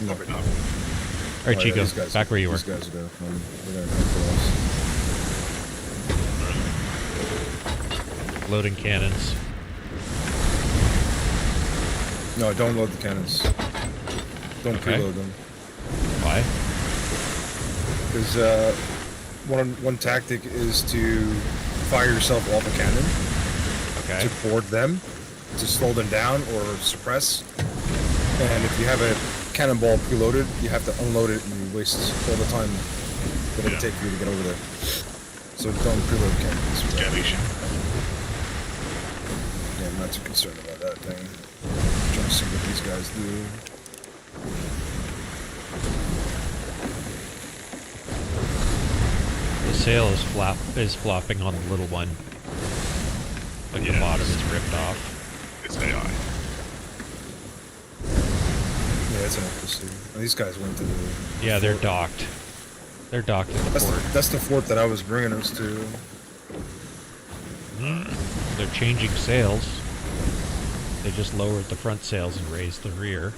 Probably not. All right, Chico. Back where you were. These guys are gonna come. They're gonna come for us. Loading cannons. No, don't load the cannons. Don't preload them. Why? Because one tactic is to fire yourself off a cannon. Okay. To board them, to slow them down or suppress. And if you have a cannonball preloaded, you have to unload it and you waste all the time that it'll take for you to get over there. So don't preload cannons. Yeah, Alicia. Yeah, I'm not too concerned about that thing. I'm trying to see what these guys do. The sail is flopping on the little one. Like the bottom is ripped off. It's AI. Yeah, that's interesting. These guys went to the. Yeah, they're docked. They're docked at the port. That's the fort that I was bringing us to. They're changing sails. They just lowered the front sails and raised the rear.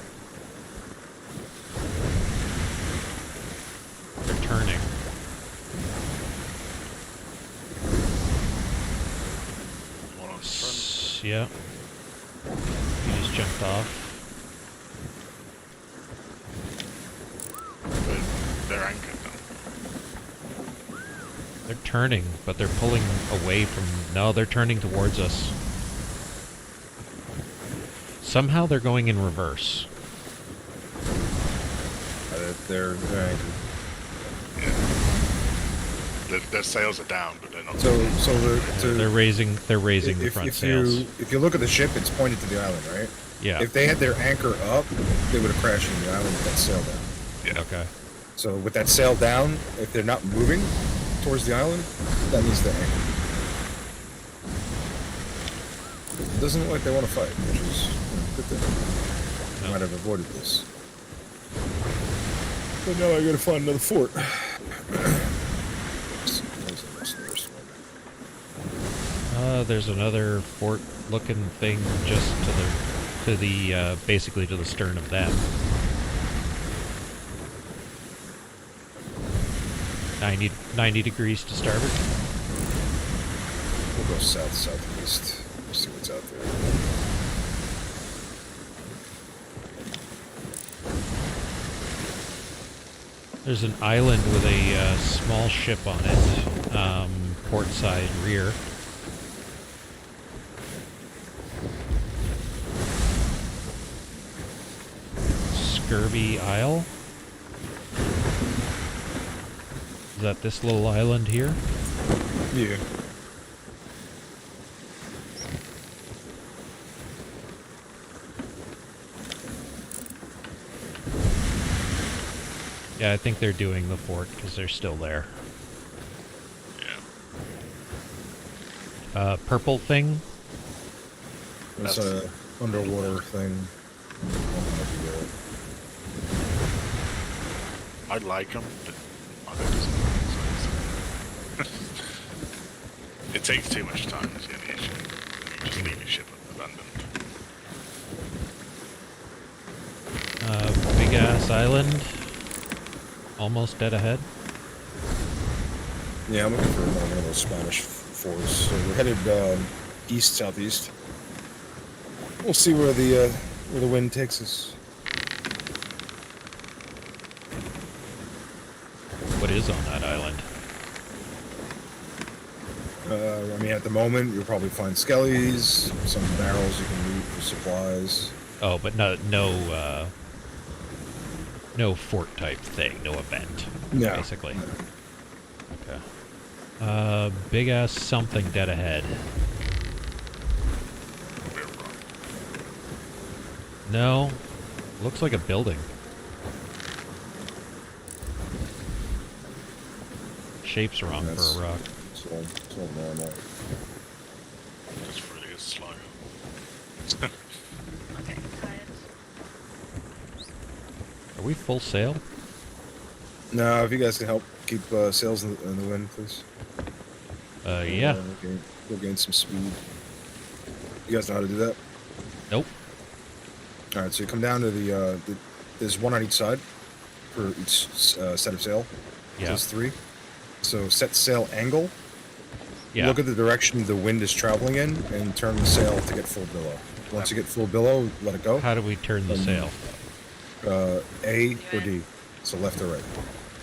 They're turning. Yeah. He just jumped off. They're anchored now. They're turning, but they're pulling away from... No, they're turning towards us. Somehow they're going in reverse. They're anchored. Their sails are down, but they're not. They're raising the front sails. If you look at the ship, it's pointed to the island, right? Yeah. If they had their anchor up, they would have crashed into the island with that sail down. Yeah. Okay. So with that sail down, if they're not moving towards the island, that means they're anchored. It doesn't look like they want to fight, which is a good thing. I might have avoided this. But now I gotta find another fort. There's another fort-looking thing just to the basically to the stern of them. 90 degrees to starboard. We'll go southeast. See what's out there. There's an island with a small ship on it, port side rear. Scurvy Isle. Is that this little island here? Yeah. Yeah, I think they're doing the fort because they're still there. Yeah. Purple thing? That's a underwater thing. I like them, but I don't it takes too much time to get the issue. You just leave your ship abandoned. Big ass island. Almost dead ahead. Yeah, I'm looking for one of those Spanish forts. So we're headed east-southeast. We'll see where the wind takes us. What is on that island? I mean, at the moment, you'll probably find skellies, some barrels you can loot for supplies. Oh, but no fort type thing, no event. No. Basically. Okay. Big ass something dead ahead. No. Looks like a building. Shape's wrong for a rock. It's all normal. Just really is slow. Okay, tired. Are we full sail? No, if you guys can help keep sails in the wind, please. Yeah. We'll gain some speed. You guys know how to do that? Nope. All right, so you come down to there's one on each side for each set of sail. Yeah. So there's 3. So set sail angle. Yeah. Look at the direction the wind is traveling in and turn the sail to get full billow. Once you get full billow, let it go. How do we turn the sail? A or D. So left or right.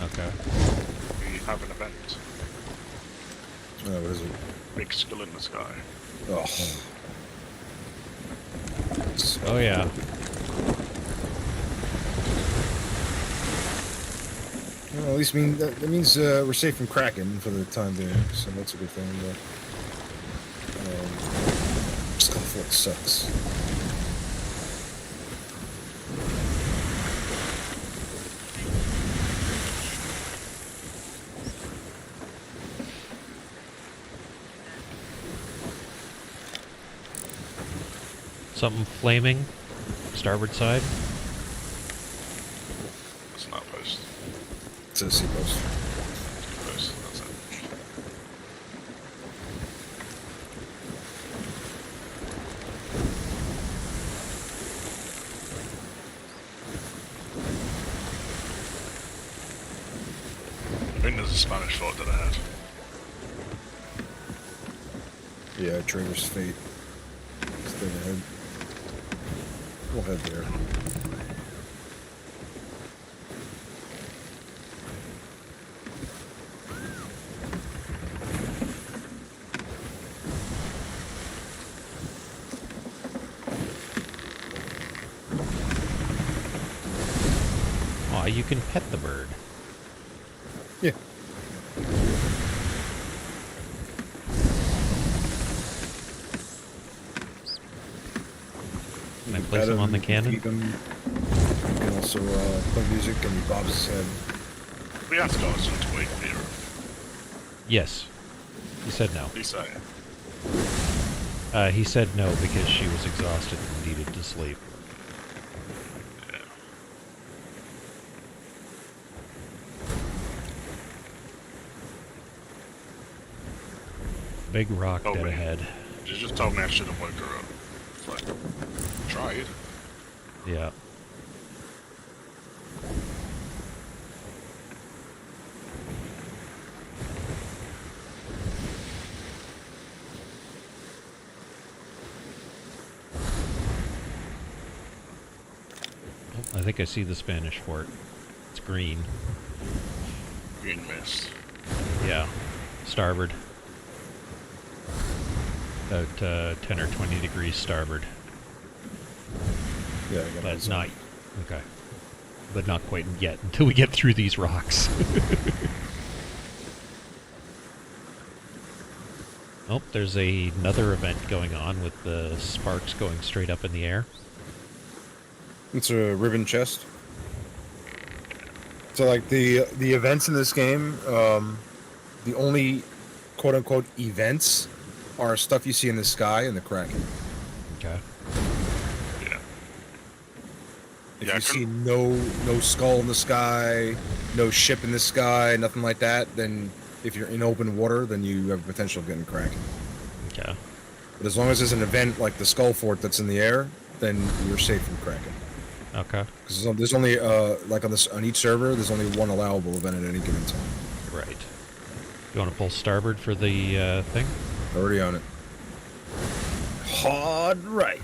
Okay. We have an event. What is it? Big skull in the sky. Oh. Oh yeah. Well, at least that means we're safe from Kraken for the time being, so that's a good thing. But Skull Fort sucks. Something flaming. Starboard side. says Sea Post. That's it. I think there's a Spanish fort that I had. Yeah, Trader's Fate. Stay ahead. We'll head there. Aw, you can pet the bird. Yeah. Can I place him on the cannon? You can also play music and he bobs his head. We asked Dawson to wait here. Yes. He said no. He said. He said no because she was exhausted and needed to sleep. Yeah. Big rock Oh, dead wait. ahead. She just told me I shouldn't woke her up. It's like, tried. Yeah. Oh, I think I see the Spanish fort. It's green. Green mist. Yeah. Starboard. About 10 or 20 degrees starboard. Yeah, I got But it. not... Okay. But not quite yet, until we get through these rocks. Oh, there's another event going on with the sparks going straight up in the air. It's a ribbon chest. So like the events in this game, the only quote unquote events are stuff you see in the sky and the Kraken. Okay. Yeah. If Yeah, you see no skull in the sky, no ship in the sky, nothing like that, then if you're in open water, then you have potential of getting Kraken. Okay. But as long as there's an event like the Skull Fort that's in the air, then you're safe from Kraken. Okay. Because there's only like on each server, there's only one allowable event at any given time. Right. You want to pull starboard for the thing? Already on it. Hard right.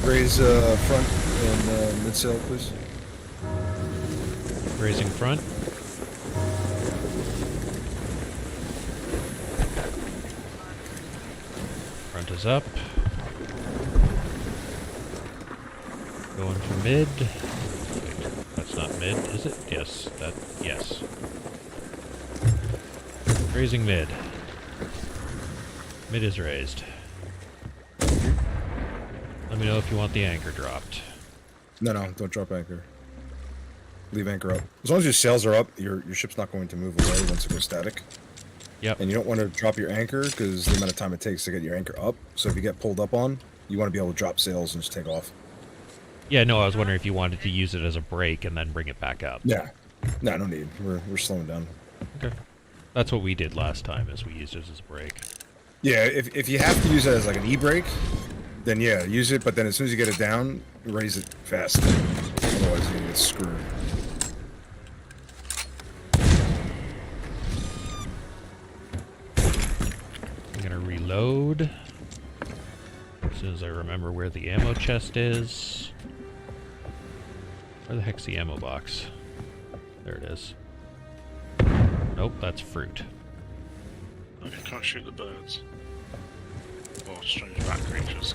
Raise front and mid-sail, please. Raising front. Front is up. Going for mid. Wait, that's not mid, is it? Yes, yes. Raising mid. Mid is raised. Let me know if you want the anchor dropped. No, don't drop anchor. Leave anchor up. As long as your sails are up, your ship's not going to move away once it goes static. Yep. And you don't want to drop your anchor because the amount of time it takes to get your anchor up. So if you get pulled up on, you want to be able to drop sails and just take off. Yeah, no, I was wondering if you wanted to use it as a brake and then bring it back up. Yeah. No need. We're slowing down. Okay. That's what we did last time, is we used it as a brake. Yeah, if you have to use it as like an e-brake, then yeah, use it, but then as soon as you get it down, raise it fast. Otherwise you're gonna get screwed. I'm gonna reload as soon as I remember where the ammo chest is. Where the heck's the ammo box? There it is. Nope, that's fruit. I can't shoot the birds. Or strange bat creatures.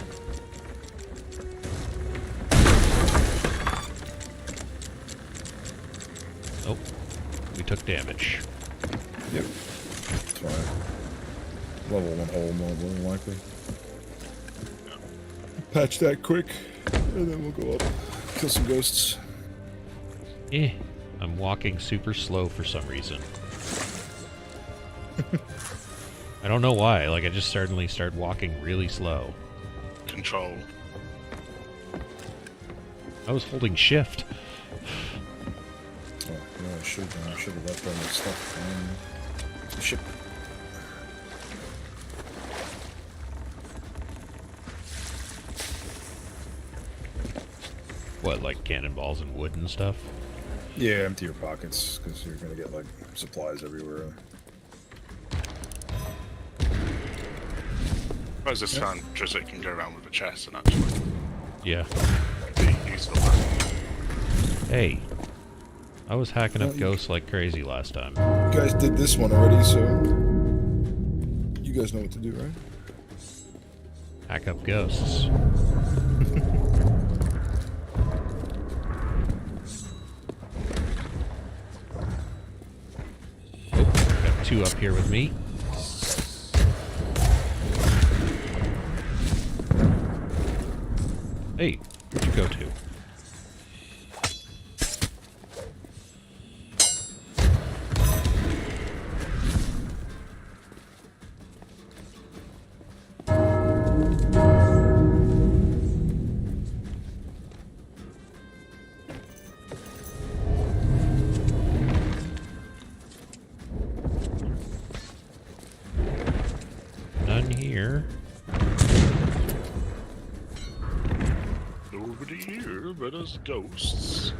Oh, we took damage. Yep. That's fine. Level 1 hole, more than likely. Patch that quick, and then we'll go up. Kill some ghosts. I'm walking super slow for some reason. I don't know why. Like, I just suddenly started walking really slow. Control. I was holding shift. Oh, yeah, I should have left all my stuff. Shit. What, like cannonballs and wood and stuff? Yeah, empty your pockets, because you're gonna get, like, supplies everywhere. I suppose this time Drizzt can go around with a chest and actually... Yeah. Be useful. Hey. I was hacking up ghosts like crazy last time. You guys did this one already, so... You guys know what to do, right? Hack up ghosts. Got 2 up here with me. Hey, where'd you go to? None here. Nobody here but us ghosts.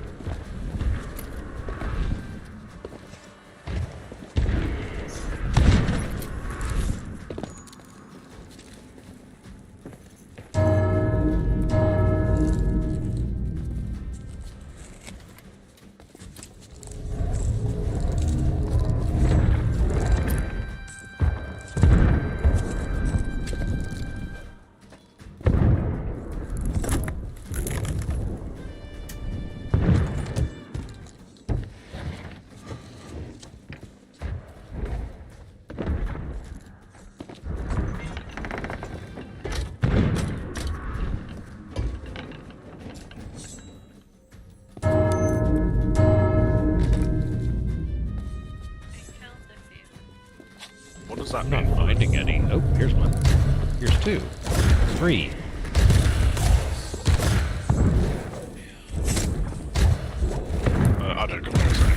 What does that I'm mean? not finding any. Oh, here's one. Here's 2. 3. I don't know what to say.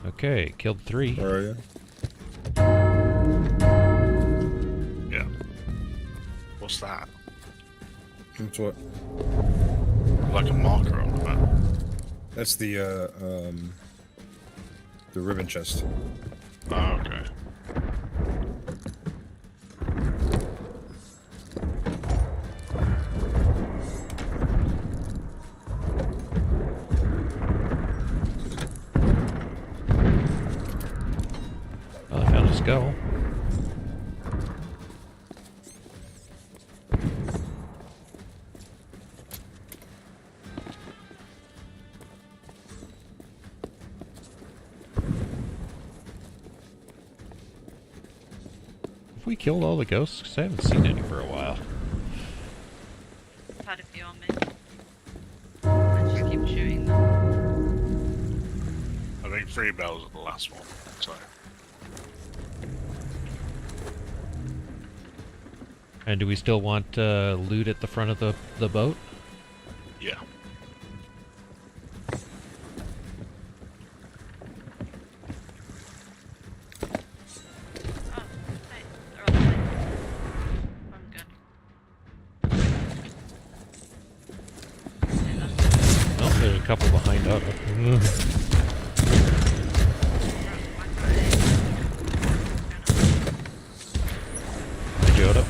Okay, killed 3. Where are you? Yeah. What's that? That's what? Like a marker on the map. That's the ribbon chest. Oh, okay. Oh, I found a skull. Have we killed all the ghosts? 'Cause I haven't seen any for a while. I've had a few on me. I just keep shooting them. I think 3 bells are the last one, so... And do we still want loot at the front of the boat? Yeah. Oh, hey, they're all the way. I'm good. Oh, there's a couple behind Otto. Hi, Joda.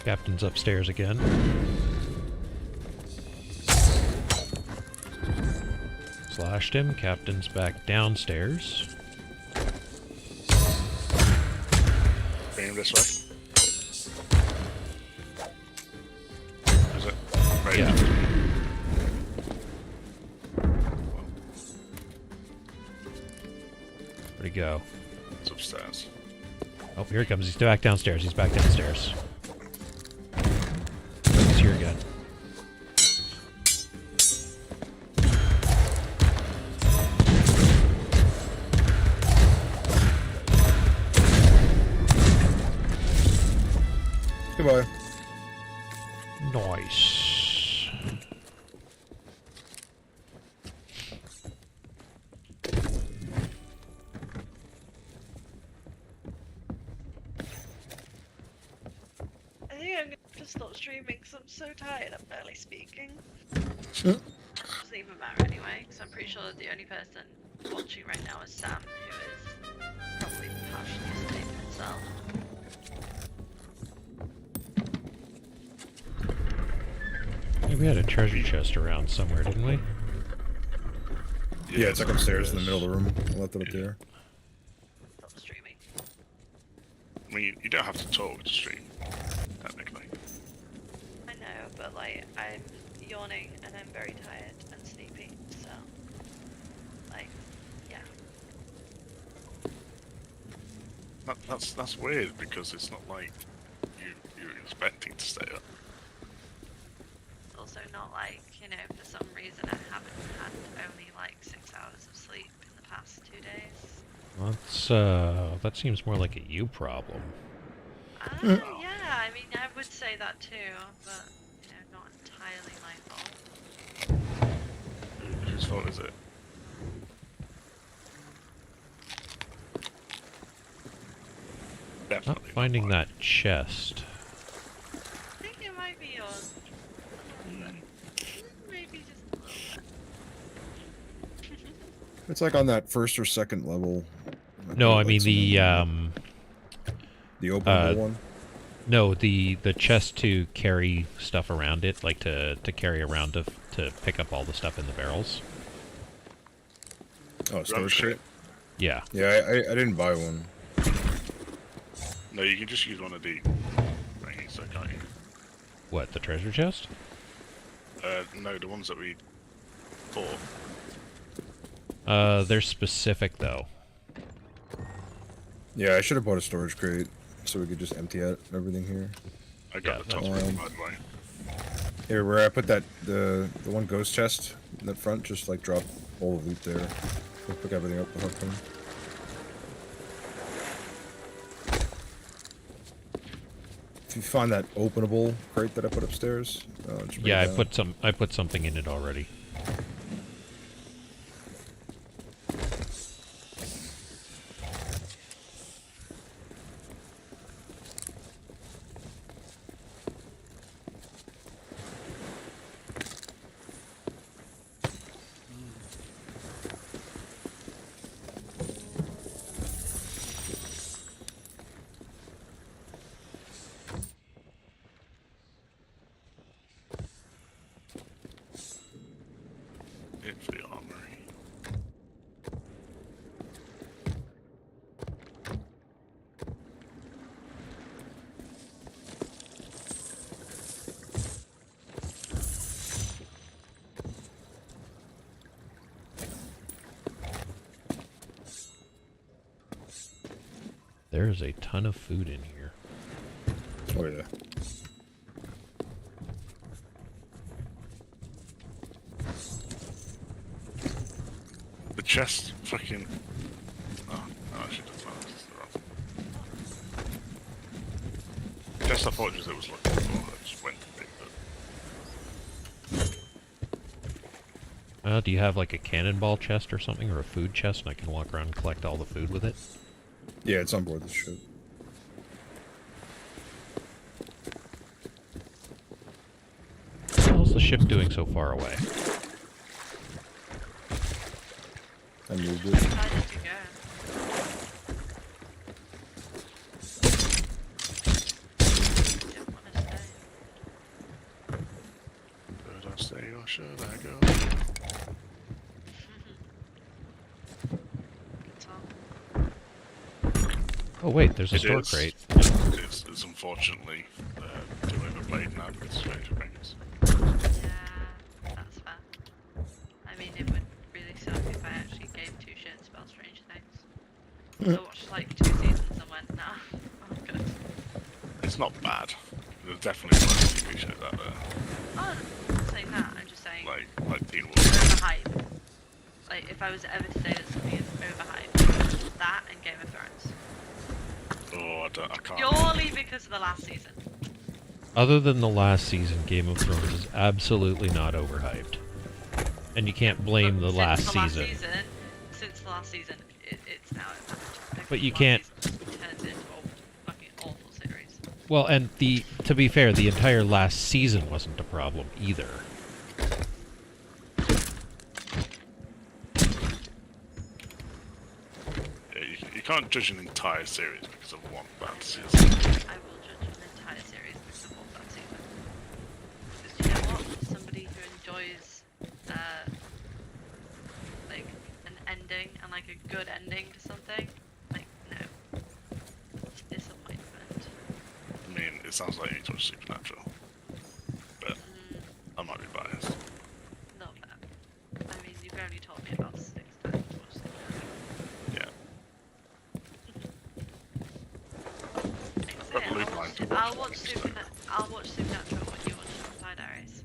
Captain's upstairs again. Slashed him. Captain's back downstairs. Bring him this way. Is it? Right. Yeah. Where'd he go? It's upstairs. Oh, here he comes. He's back downstairs. He's back downstairs. He's here again. Goodbye. Nice. I think I'm going to stop streaming because I'm so tired, I'm barely speaking. Sure. Doesn't even matter anyway, because I'm pretty sure the only person watching right now is Sam, who is probably partially asleep himself. Hey, we had a treasure chest around somewhere, didn't we? Yeah, it's like upstairs in the middle of the room. I left it up there. Stop streaming. I mean, you don't have to talk to stream, technically. I know, but like, I'm yawning and I'm very tired and sleepy, so, like, yeah. That's weird because it's not like you're expecting to stay up. It's also not like, you know, for some reason I haven't had only like 6 hours of sleep in the past 2 days. That seems more like a you problem. Yeah, I mean, I would say that too, but, you know, not entirely my fault. Whose fault is it? Not finding that chest. I think it might be yours. Maybe just a little bit. It's like on that first or second level. No, I mean the open one. No, the chest to carry stuff around it, like to carry around to pick up all the stuff in the barrels. Oh, storage crate? Yeah. Yeah, I didn't buy one. No, you can just use one of the thingies, though, can't you? What, the treasure chest? No, the ones that we bought. They're specific though. Yeah, I should have bought a storage crate so we could just empty out everything here. I got the top one, by the way. Here, where I put that the one ghost chest in the front, just like drop all the loot there. We'll pick everything up the hook thing. If you find that openable crate that I put upstairs, just bring Yeah, it down. I put something in it already. It's the armory. There's a ton of food in here. Oh yeah. The chest fucking... Oh, no, I should have done this wrong. The chest I thought just it was looking for, I just went and picked it. Do you have like a cannonball chest or something, or a food chest, and I can walk around and collect all the food with it? Yeah, it's on board this ship. How's the ship doing so far away? I moved it. How did you go? Didn't want to stay. pressure, there go. Oh wait, there's a store crate. It's unfortunately too overplayed now because it's Stranger Things. Yeah, that's fair. I mean, it would really suck if I actually gave two shits about Stranger Things. I watched like 2 seasons and went, nah, I'm good. It's not bad. There's definitely worse TV shows out there. Oh, I'm not saying that. I'm just saying Like Teen Wolf. overhype. Like, if I was ever to say that something is overhyped, that and Game of Thrones. Oh, I can't. Purely because of the last season. Other than the last season, Game of Thrones is absolutely not overhyped. And you can't blame the last season. Since the last season, it's now overhyped. But you can't... Turns into a fucking awful series. Well, and to be fair, the entire last season wasn't a problem either. You can't judge an entire series because of one bad season. I will judge an entire series because of one bad season. Because you know what? As somebody who enjoys like an ending and like a good ending to something, like no. Disappointment. I mean, it sounds like you need to watch Supernatural. But I might be biased. Not bad. I mean, you've only told me about 6 times to watch Supernatural. Yeah. I'll watch Supernatural when you watch Vampire Diaries.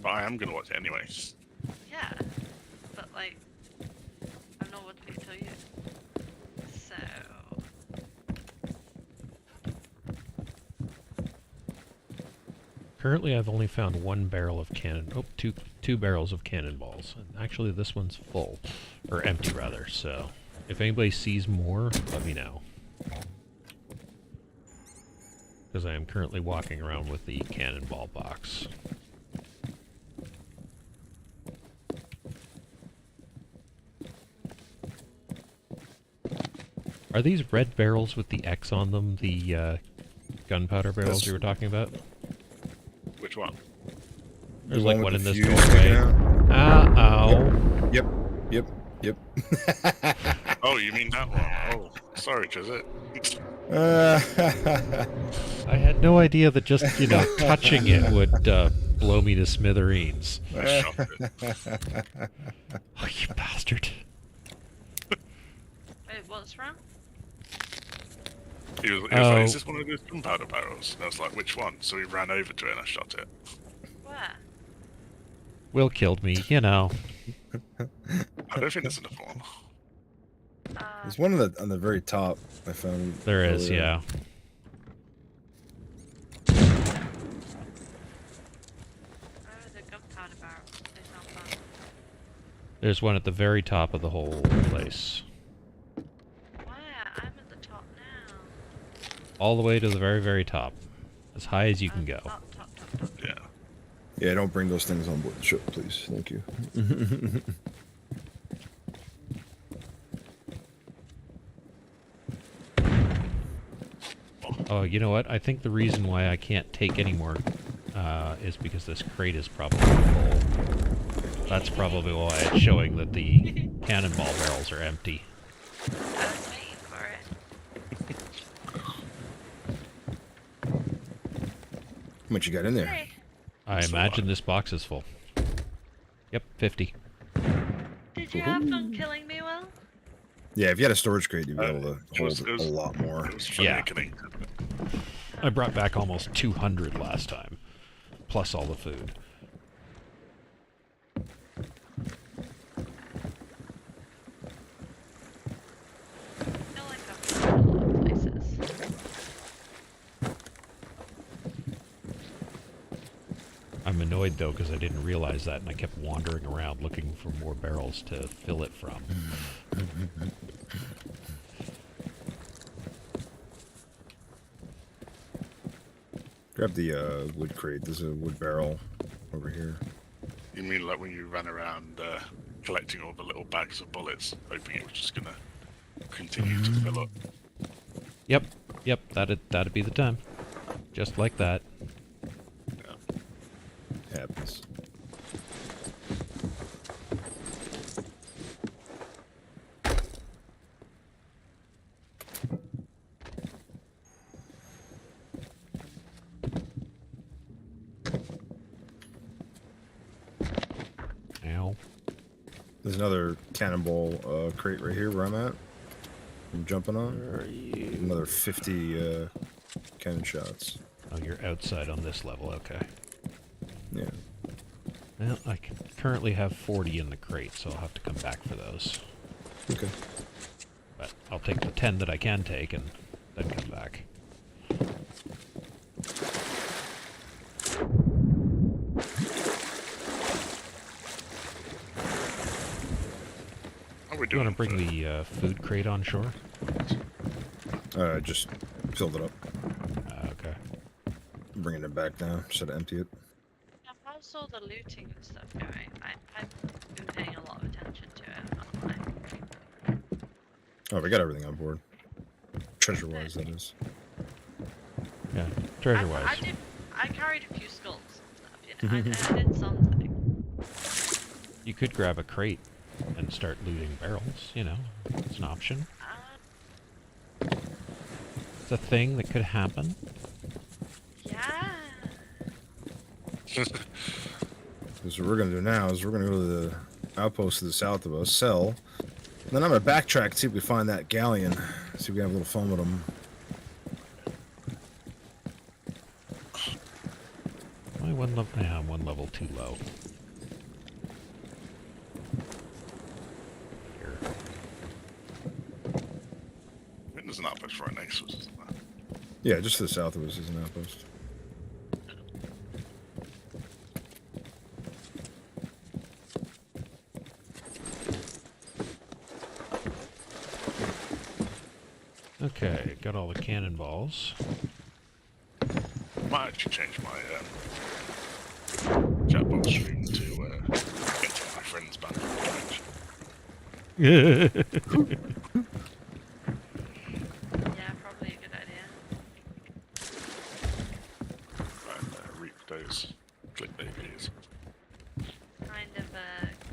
But I am gonna watch it anyway. Yeah, but like, I'm not watching it till you. So. Currently, I've only found 1 barrel of two barrels of cannonballs. And actually, this one's full. Or empty, rather, so... If anybody sees more, let me know. Because I am currently walking around with the cannonball box. Are these red barrels with the X on them the gunpowder barrels you were talking about? Which one? There's like one in this doorway. Ow. Yep. Oh, you mean that one? Oh, sorry, Josette. I had no idea that just, touching it would blow me to smithereens. I shot it. Oh, you bastard. Wait, what's wrong? He was like, is this one of those gunpowder barrels? And I was like, which one? So he ran over to it and I shot it. Where? Will killed me, you know. I don't think there's another one. There's one on the very top I found. There is, yeah. Oh, the gunpowder barrel. They sound fun. There's one at the very top of the whole place. Where? I'm at the top now. All the way to the very, very top. As high as you can go. Top. Yeah. Yeah, don't bring those things on board the ship, please. Thank you. Oh, you know what? I think the reason why I can't take any more is because this crate is probably full. That's probably why it's showing that the cannonball barrels are empty. I was waiting for it. How much you got in there? Hey. I imagine this box is full. Yep, 50. Did you have fun killing me, Will? Yeah, if you had a storage crate, you'd be able to hold a lot more. Yeah. I brought back almost 200 last time, plus all the food. I feel like I've been a lot of places. I'm annoyed though because I didn't realize that and I kept wandering around looking for more barrels to fill it from. Grab the wood crate. There's a wood barrel over here. You mean like when you ran around collecting all the little bags of bullets, hoping it was just gonna continue to fill up? Yep, that'd be the time. Just like that. happens. Ow. There's another cannonball crate right here where I'm at. I'm jumping on. Where are you? Another 50 cannon shots. Oh, you're outside on this level, okay. Yeah. Well, I currently have 40 in the crate, so I'll have to come back for those. Okay. But I'll take the 10 that I can take and then come back. Do you want to bring the food crate on shore? Just filled it up. Okay. I'm bringing it back now. Should I empty it? How's all the looting and stuff going? I've been paying a lot of attention to it, not like... Oh, we got everything on board. Treasure-wise, that is. Yeah, treasure-wise. I carried a few skulls and stuff, you know, I did something. You could grab a crate and start looting barrels, you know. It's an option. It's a thing that could happen. Yeah. So what we're going to do now is we're going to go to the outpost to the south of us, sell. And then I'm going to backtrack, see if we find that galleon. See if we can have a little fun with them. Why one level? Yeah, I'm one level too low. Here. I think there's an outpost right next to us, isn't there? Yeah, just to the south of us is an outpost. Okay, got all the cannonballs. I might actually change my chatbot stream to get to my friends back on the Yeah, probably a good idea. Right, reap those clickbait views. Kind of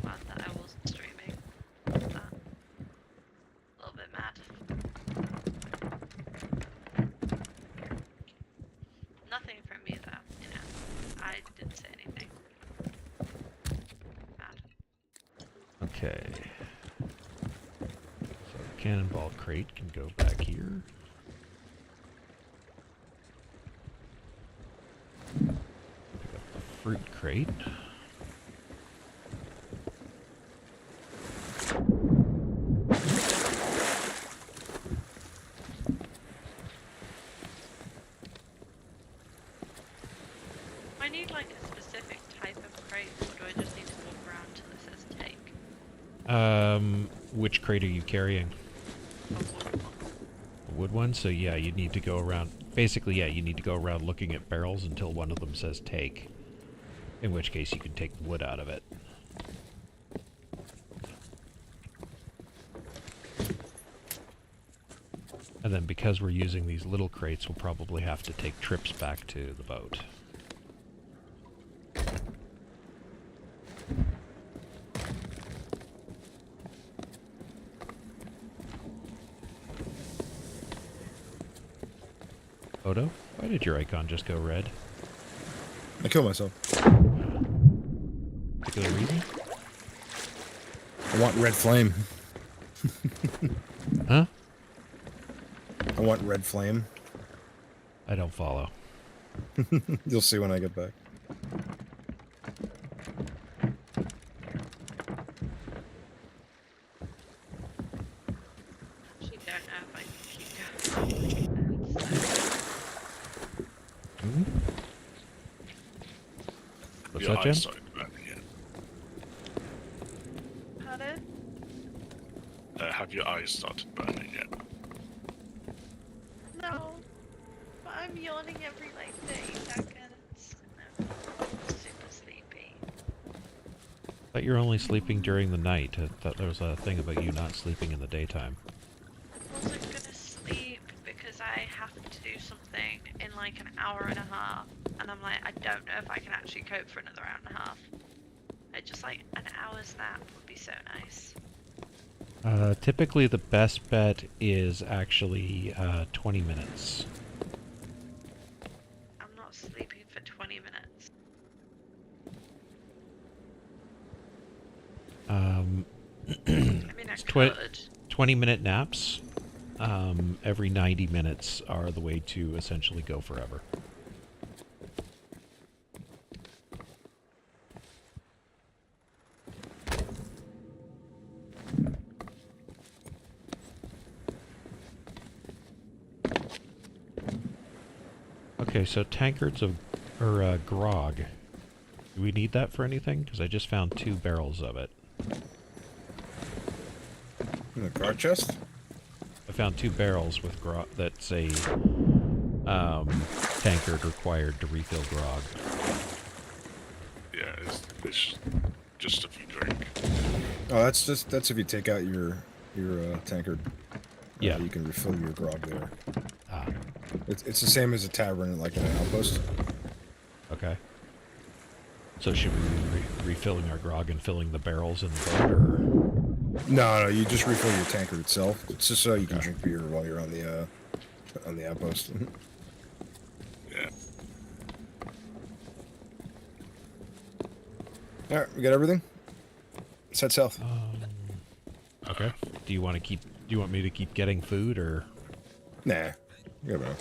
glad that I wasn't streaming. That. A little bit mad. Nothing from me though, you know. I didn't say anything. Mad. Okay. So the cannonball crate can go back here. Pick up the fruit crate. I need like a specific type of crate, or do I just need to walk around till it says take? Which crate are you carrying? A wood one? So yeah, you need to go around. Basically, yeah, you need to go around looking at barrels until one of them says take. In which case you can take wood out of it. And then because we're using these little crates, we'll probably have to take trips back to the boat. Odo, why did your icon just go red? I killed myself. Particular reason? I want red flame. Huh? I want red flame. I don't follow. You'll see when I get back. Actually don't know if I can keep going. What's Your that, Jen? eyes started burning yet? Pardon? Have your eyes started burning yet? No. But I'm yawning every like 30 seconds. I'm super sleepy. But you're only sleeping during the night. I thought there was a thing about you not sleeping in the daytime. I wasn't gonna sleep because because I have to do something in like an hour and a half, and I'm like, I don't know if I can actually cope for another hour and a half. Just like an hour's nap would be so nice. Typically the best bet is actually 20 minutes. I'm not sleeping for 20 minutes. I mean, I could. 20-minute naps. Every 90 minutes are the way to essentially go forever. Okay, so tankards of grog. Do we need that for anything? Because I just found 2 barrels of it. In the guard chest? I found 2 barrels with grog that say tankard required to refill grog. Yeah, it's just if you drink. Oh, that's if you take out your tankard. Yeah. You can refill your grog there. Ah. It's the same as a tavern, like in an outpost. Okay. So should we be refilling our grog and filling the barrels in the boat, or? No, you just refill your tankard itself. It's just so you can drink beer while you're on the outpost. Yeah. All right, we got everything. Let's head south. Okay. Do you want me to keep getting food, or? Nah. Yeah, bro.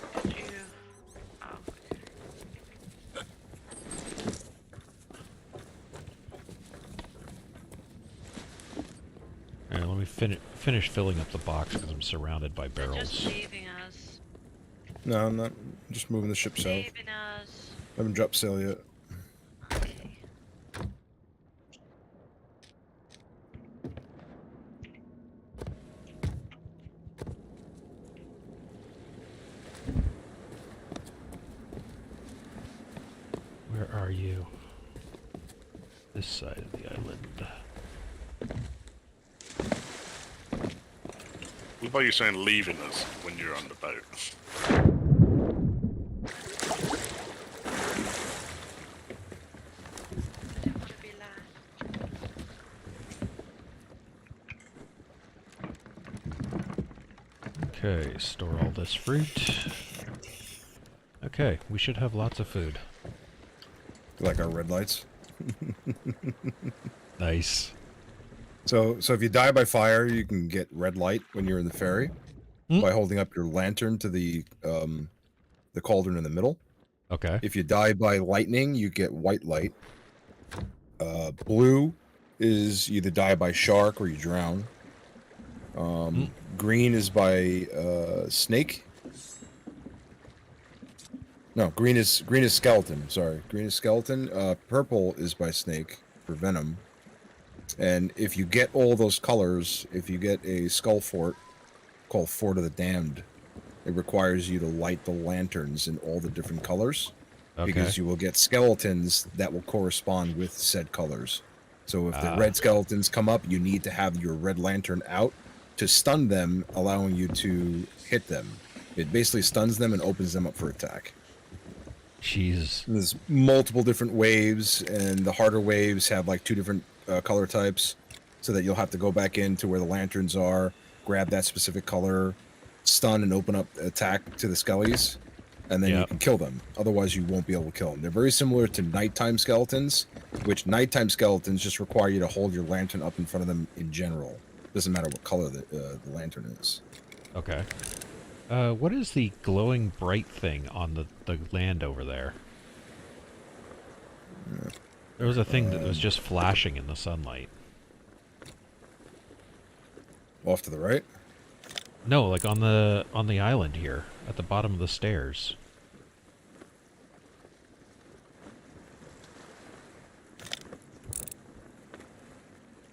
Alright, let me finish filling up the box because I'm surrounded by barrels. They're just leaving us. No, I'm not. I'm just moving the ship south. Leaving us. I haven't dropped sail yet. Okay. Where are you? This side of the island. What about you saying leaving us when you're on the boat? I don't want to be left. Okay, store all this fruit. Okay, we should have lots of food. Like our red lights. Nice. So if you die by fire, you can get red light when you're in the ferry by holding up your lantern to the cauldron in the middle. Okay. If you die by lightning, you get white light. Blue is you either die by shark or you drown. Green is by snake. No, green is skeleton. Sorry, green is skeleton. Purple is by snake for venom. And if you get all those colors, if you get a skull fort called Fort of the Damned, it requires you to light the lanterns in all the different colors. Okay. Because you will get skeletons that will correspond with said colors. So if the red skeletons come up, you need to have your red lantern out to stun them, allowing you to hit them. It basically stuns them and opens them up for attack. Jeez. There's multiple different waves, and the harder waves have like 2 different color types, so that you'll have to go back into where the lanterns are, grab that specific color, stun and open up attack to the skellies, and then you can kill them. Otherwise, you won't be able to kill them. They're very similar to nighttime skeletons, which nighttime skeletons just require you to hold your lantern up in front of them in general. Doesn't matter what color the lantern is. Okay. What is the glowing bright thing on the land over there? There was a thing that was just flashing in the sunlight. Off to the right? No, like on the island here, at the bottom of the stairs.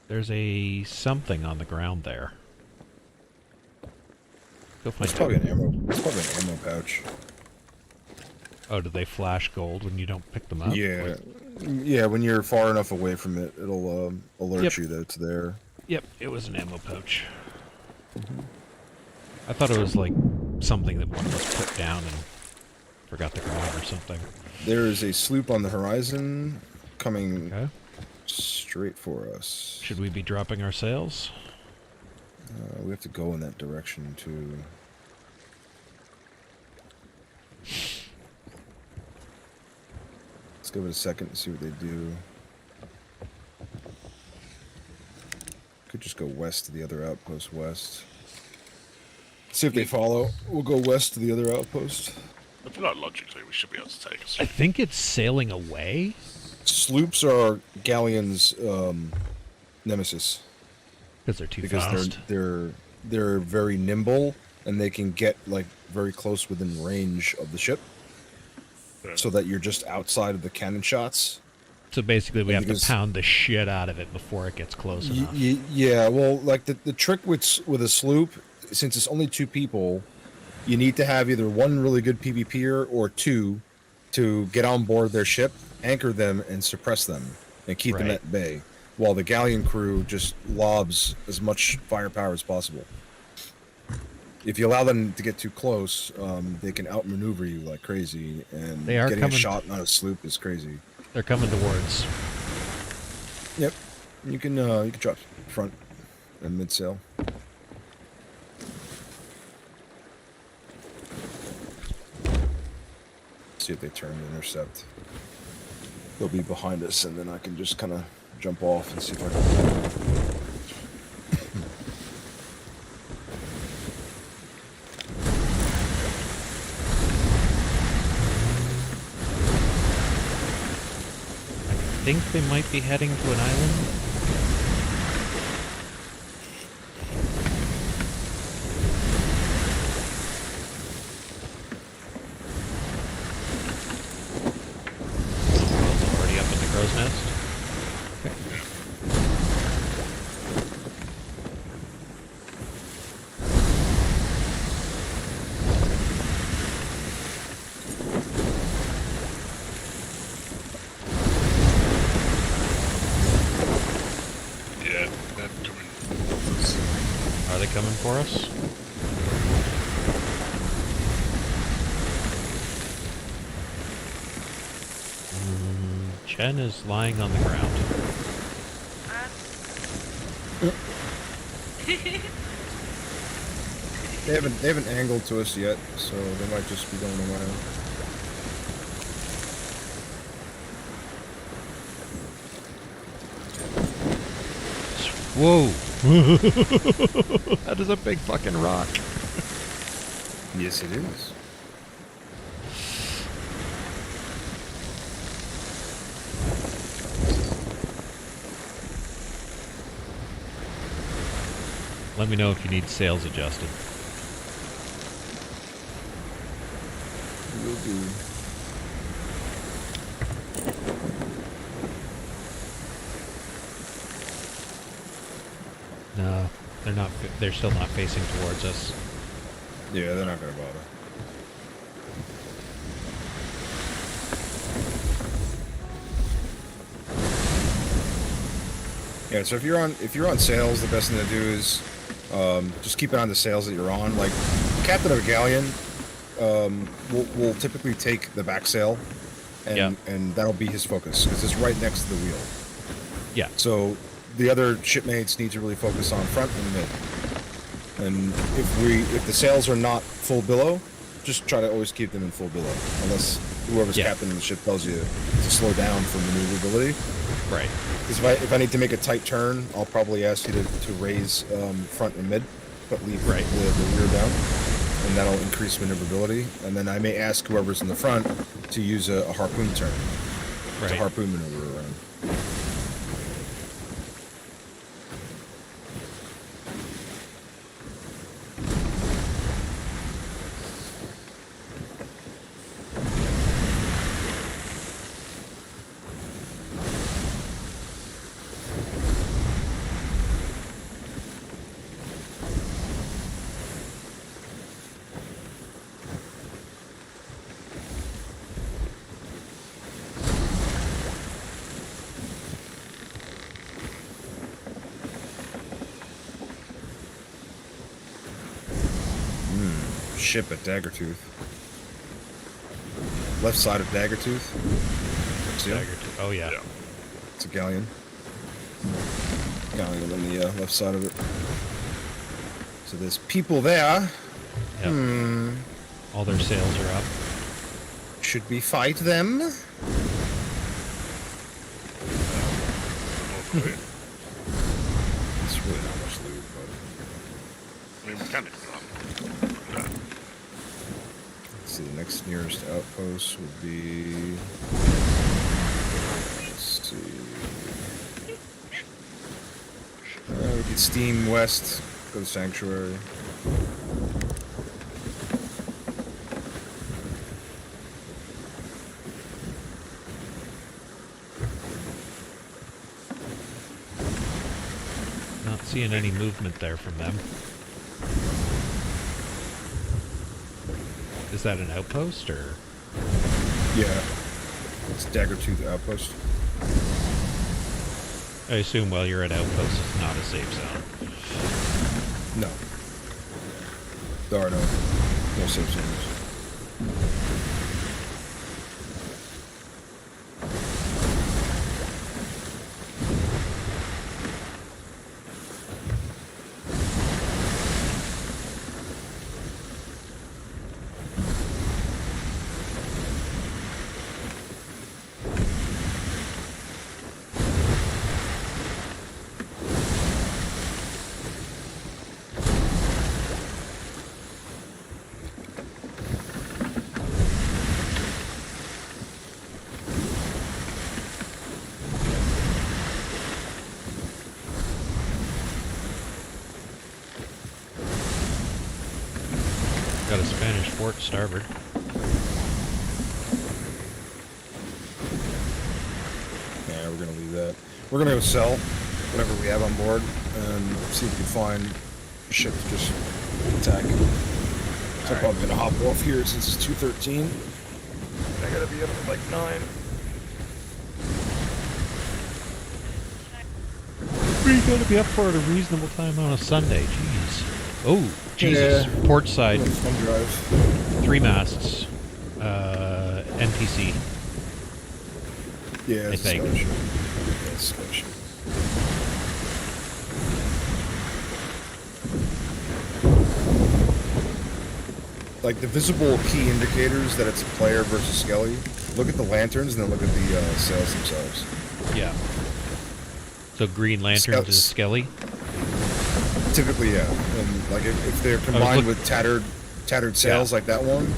There's a something on the ground there. Go find it. It's probably an ammo pouch. Oh, do they flash gold when you don't pick them up? Yeah. Yeah, when you're far enough away from it, it'll alert you that it's there. Yep, it was an ammo pouch. I thought it was like something that one of us put down and forgot to grab or something. There is a sloop on the horizon coming straight for us. Should we be dropping our sails? We have to go in that direction too. Let's give it a second and see what they do. Could just go west to the other outpost west. See if they follow. We'll go west to the other outpost. I feel like logically we should be able to take us. I think it's sailing away. Sloops are galleons' nemesis. Because they're too fast. They're very nimble and they can get like very close within range of the ship, so that you're just outside of the cannon shots. So basically, we have to pound the shit out of it before it gets close enough. Yeah, well, like the trick with a sloop, since it's only 2 people, you need to have either one really good PvPer or 2 to get on board their ship, anchor them, and suppress them, and keep them at bay, while the galleon crew just lobs as much firepower as possible. If you allow them to get too close, they can outmaneuver you like crazy, and getting a shot on a sloop is crazy. They're coming towards. Yep, you can drop front and mid sail. See if they turn to intercept. They'll be behind us, and then I can just kind of jump off and see if I can. I think they might be heading to an island. Already up at the crow's nest. Okay. Are they coming for us? Chen is lying on the ground. They haven't angled to us yet, so they might just be going around. Whoa! That is a big fucking rock. Yes, it is. Let me know if you need sails adjusted. Will do. No, they're not. They're still not facing towards us. Yeah, they're not gonna bother. Yeah, so if you're on sails, the best thing to do is just keep it on the sails that you're on. Like, captain of a galleon will typically take the back sail, and that'll be his focus because it's right next to the wheel. Yeah. So the other shipmates need to really focus on front and mid. And if the sails are not full billow, just try to always keep them in full billow, unless whoever's captain of the ship tells you to slow down for maneuverability. Right. Because if I need to make a tight turn, I'll probably ask you to raise front and mid, but leave the rear down, and that'll increase maneuverability. And then I may ask whoever's in the front to use a harpoon turn, to harpoon maneuver around. ship at Daggertooth. Left side of Daggertooth. See it? Daggertooth. Oh yeah. It's a galleon. Galleon on the left side of it. So there's people there. Yep. All their sails are up. Should we fight them? Okay. It's really not much loot, but... I mean, we can Let's see, the next nearest outpost would be... Let's see... we could steam west, go to Sanctuary. Not seeing any movement there from them. Is that an outpost, or...? Yeah. It's Daggertooth outpost. I assume while you're at outpost, it's not a safe zone. No. There are no safe zones. Got a Spanish fort starboard. Yeah, we're gonna leave that. We're gonna go sell whatever we have on board and see if we can find a ship to just attack. So I'm probably gonna hop off here since it's 2:13. I gotta be up at like 9. You gotta be up for it at a reasonable time on a Sunday. Jeez. Oh, Jesus. Yeah. Port side. Fun drive. 3 masts. NPC. Yeah, I think. Yeah, it's Scotia. Like the visible key indicators that it's a player versus Skelly. Look at the lanterns and then look at the sails themselves. Yeah. So green lanterns is Skelly? Typically, yeah. And like if they're combined with tattered sails like that one,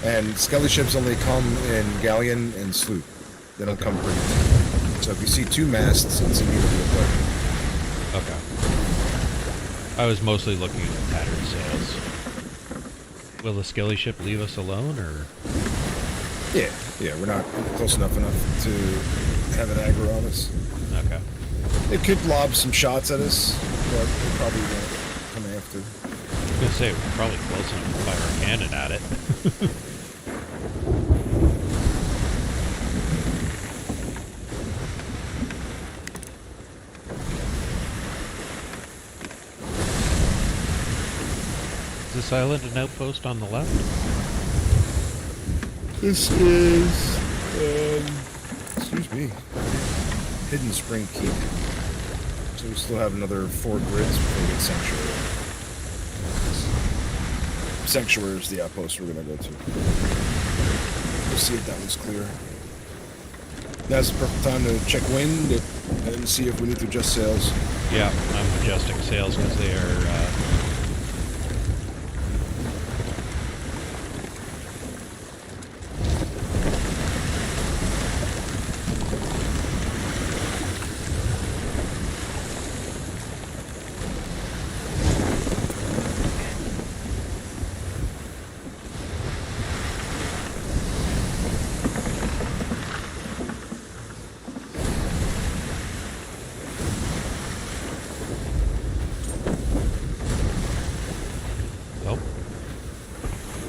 and Skelly ships only come in galleon and sloop. They don't come pretty. So if you see 2 masts, it's immediately a player. Okay. I was mostly looking at the tattered sails. Will the Skelly ship leave us alone, or? Yeah, we're not close enough to have an aggro on us. Okay. It could lob some shots at us, but it probably won't come after. I was gonna say, we're probably close enough to fire a cannon at it. Is this island an outpost on the left? This is, excuse me, Hidden Spring Keep. So we still have another 4 grids before we get Sanctuary. Sanctuary is the outpost we're going to go to. We'll see if that one's clear. Now's the perfect time to check wind and see if we need to adjust sails. Yeah, I'm adjusting sails because they are...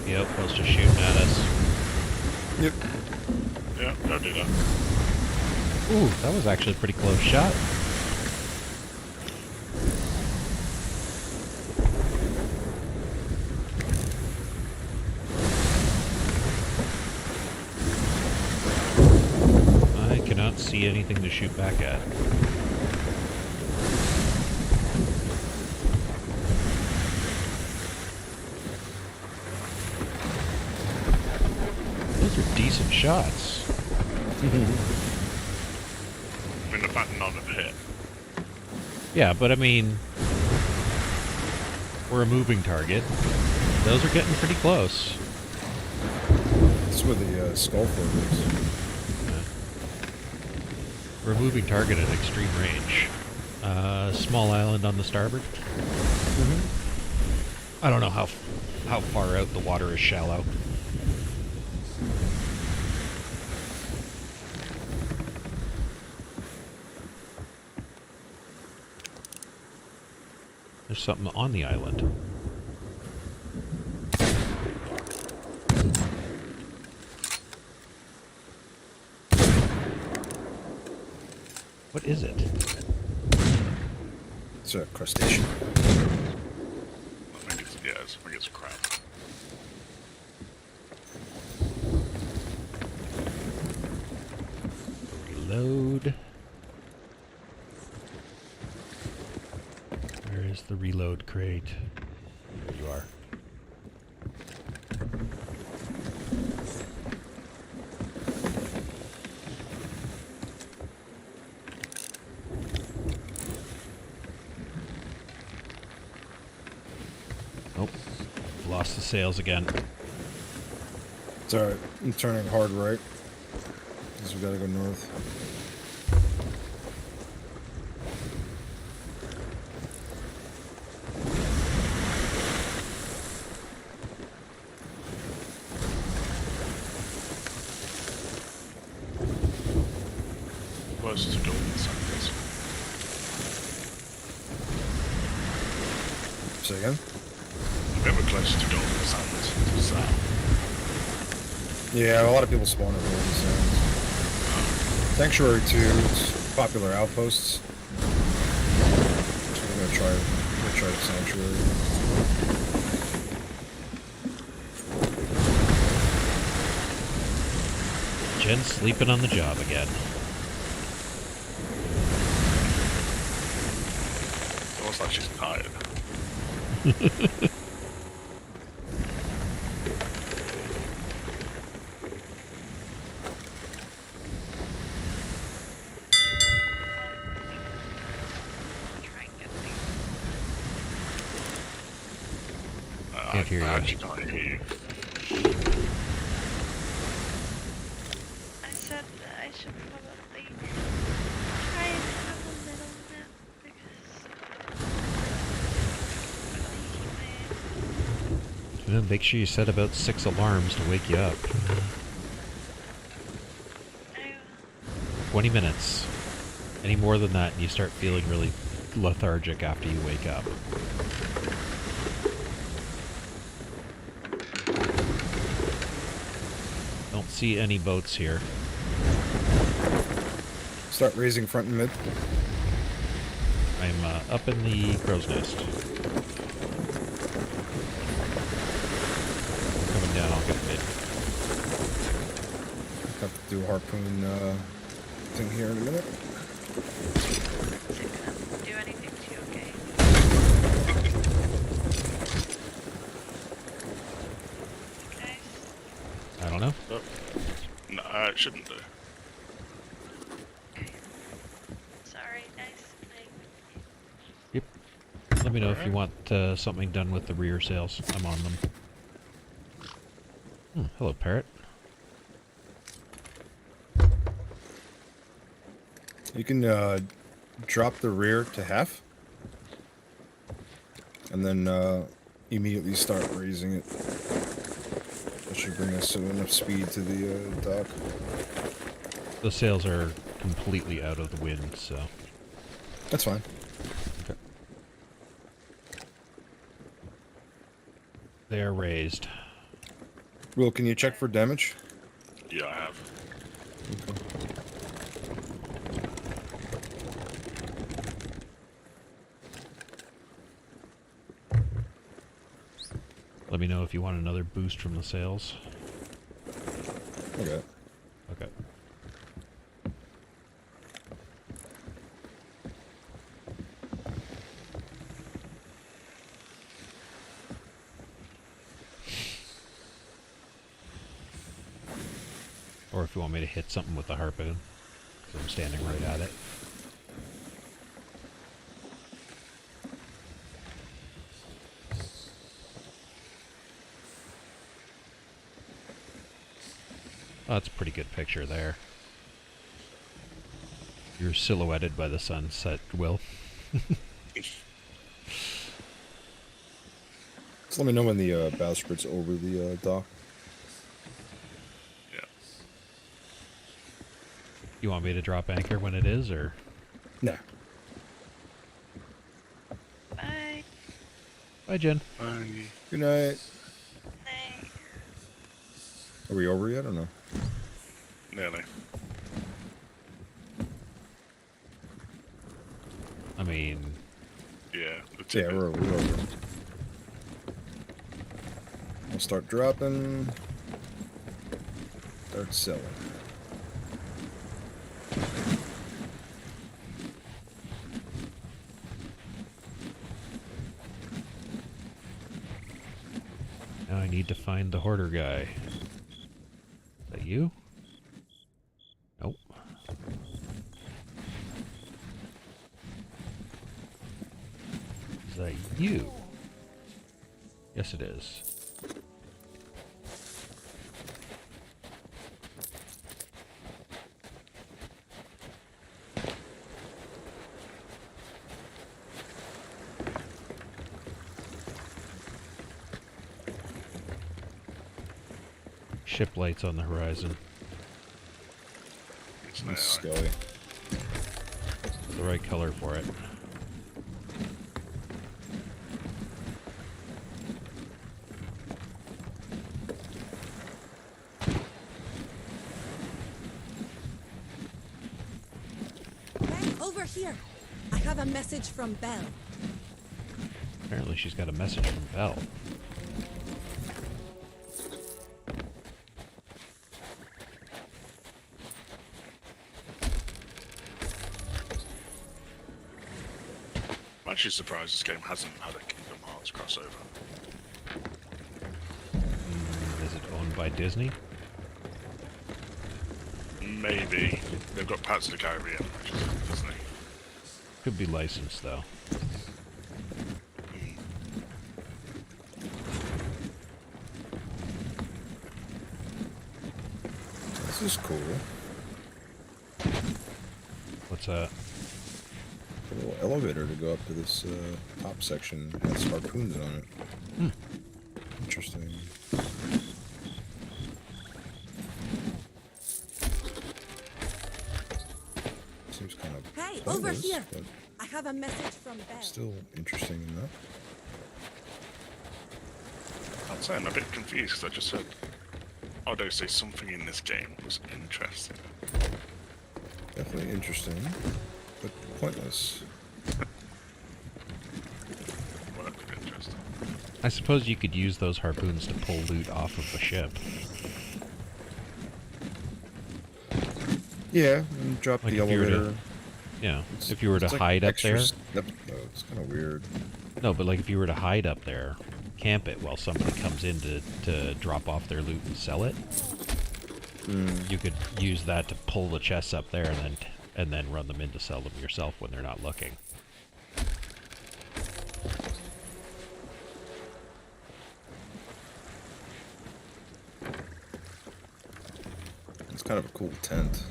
The outpost is shooting at us. Yep. Yeah, don't do that. Ooh, that was actually a pretty close shot. see anything to shoot back at. Those are decent shots. I mean, the fact none of hit. Yeah, but I mean, we're a moving target. Those are getting pretty close. That's where the skull fort is. We're a moving target at extreme range. Small island on the starboard. I don't know how far out the water is shallow. There's something on the island. What is it? It's a crustacean. I think it's a crab. Reload. Where is the reload crate? There you are. Oh, lost the sails again. It's alright. I'm turning hard right. Because we gotta go north. Close to Golden Sands. Say again? We're closer to Golden Sands. To the south. Yeah, a lot of people spawn at Golden Sands. Sanctuary 2, it's popular outposts. So we're gonna try the Sanctuary. Jen's sleeping on the job again. It's almost like she's tired. Can't hear you. I actually can't hear you. I said that I should probably try and have a little nap because Make sure you set about 6 alarms to wake you up. 20 minutes. Any more than that and you start feeling really lethargic after you wake up. Don't see any boats here. Start raising front and mid. I'm up in the crow's nest. Coming down, I'll get mid. Have to do a harpoon thing here in a minute. do anything to you, okay? Guys? I don't know. Oh. No, it shouldn't do. Sorry, guys. Yep. Let me know if you want something done with the rear sails. I'm on them. Hello, parrot. You can drop the rear to half. And then immediately start raising it. That should bring us to enough speed to the dock. The sails are completely out of the wind, so... That's fine. Okay. They are raised. Will, can you check for damage? Yeah, I have. Okay. Let me know if you want another boost from the sails. Okay. Okay. Or if you want me to hit something with the harpoon. So I'm standing right at it. Oh, that's a pretty good picture there. You're silhouetted by the sunset, Will. Just let me know when the bowsprit's over the dock. Yeah. You want me to drop anchor when it is, or? Nah. Bye. Bye, Jen. Bye. Good night. Bye. Are we over yet or no? Nearly. I mean... Yeah. Yeah, we're over. I'll start dropping. Start selling. Now I need to find the hoarder guy. Is that you? Nope. Is that you? Yes, it is. Ship lights on the horizon. It's skelly. The right color for it. Hey, over here. I have a message from Belle. Apparently she's got a message from Belle. I'm actually surprised this game hasn't had a Kingdom Hearts crossover. Is it owned by Disney? Maybe. They've got Pirates of the Caribbean, which is Disney. Could be licensed, though. This is cool. What's that? A little elevator to go up to this top section. It has harpoons on it. Hmm. Interesting. Seems kind of Hey, pointless, over here. but I have a message from Belle. still interesting enough. I'd say I'm a bit confused because I just said, oh, they say something in this game was interesting. Definitely interesting, but pointless. Well, that could be interesting. I suppose you could use those harpoons to pull loot off of the ship. Yeah, and drop Like the if you were to- elevator. Yeah, if you were to It's like hide up extra there. step- no, it's kind of weird. No, but like if you were to hide up there, camp it while somebody comes in to drop off their loot and sell it. You could use that to pull the chests up there and then run them in to sell them yourself when they're not looking. It's kind of a cool tent.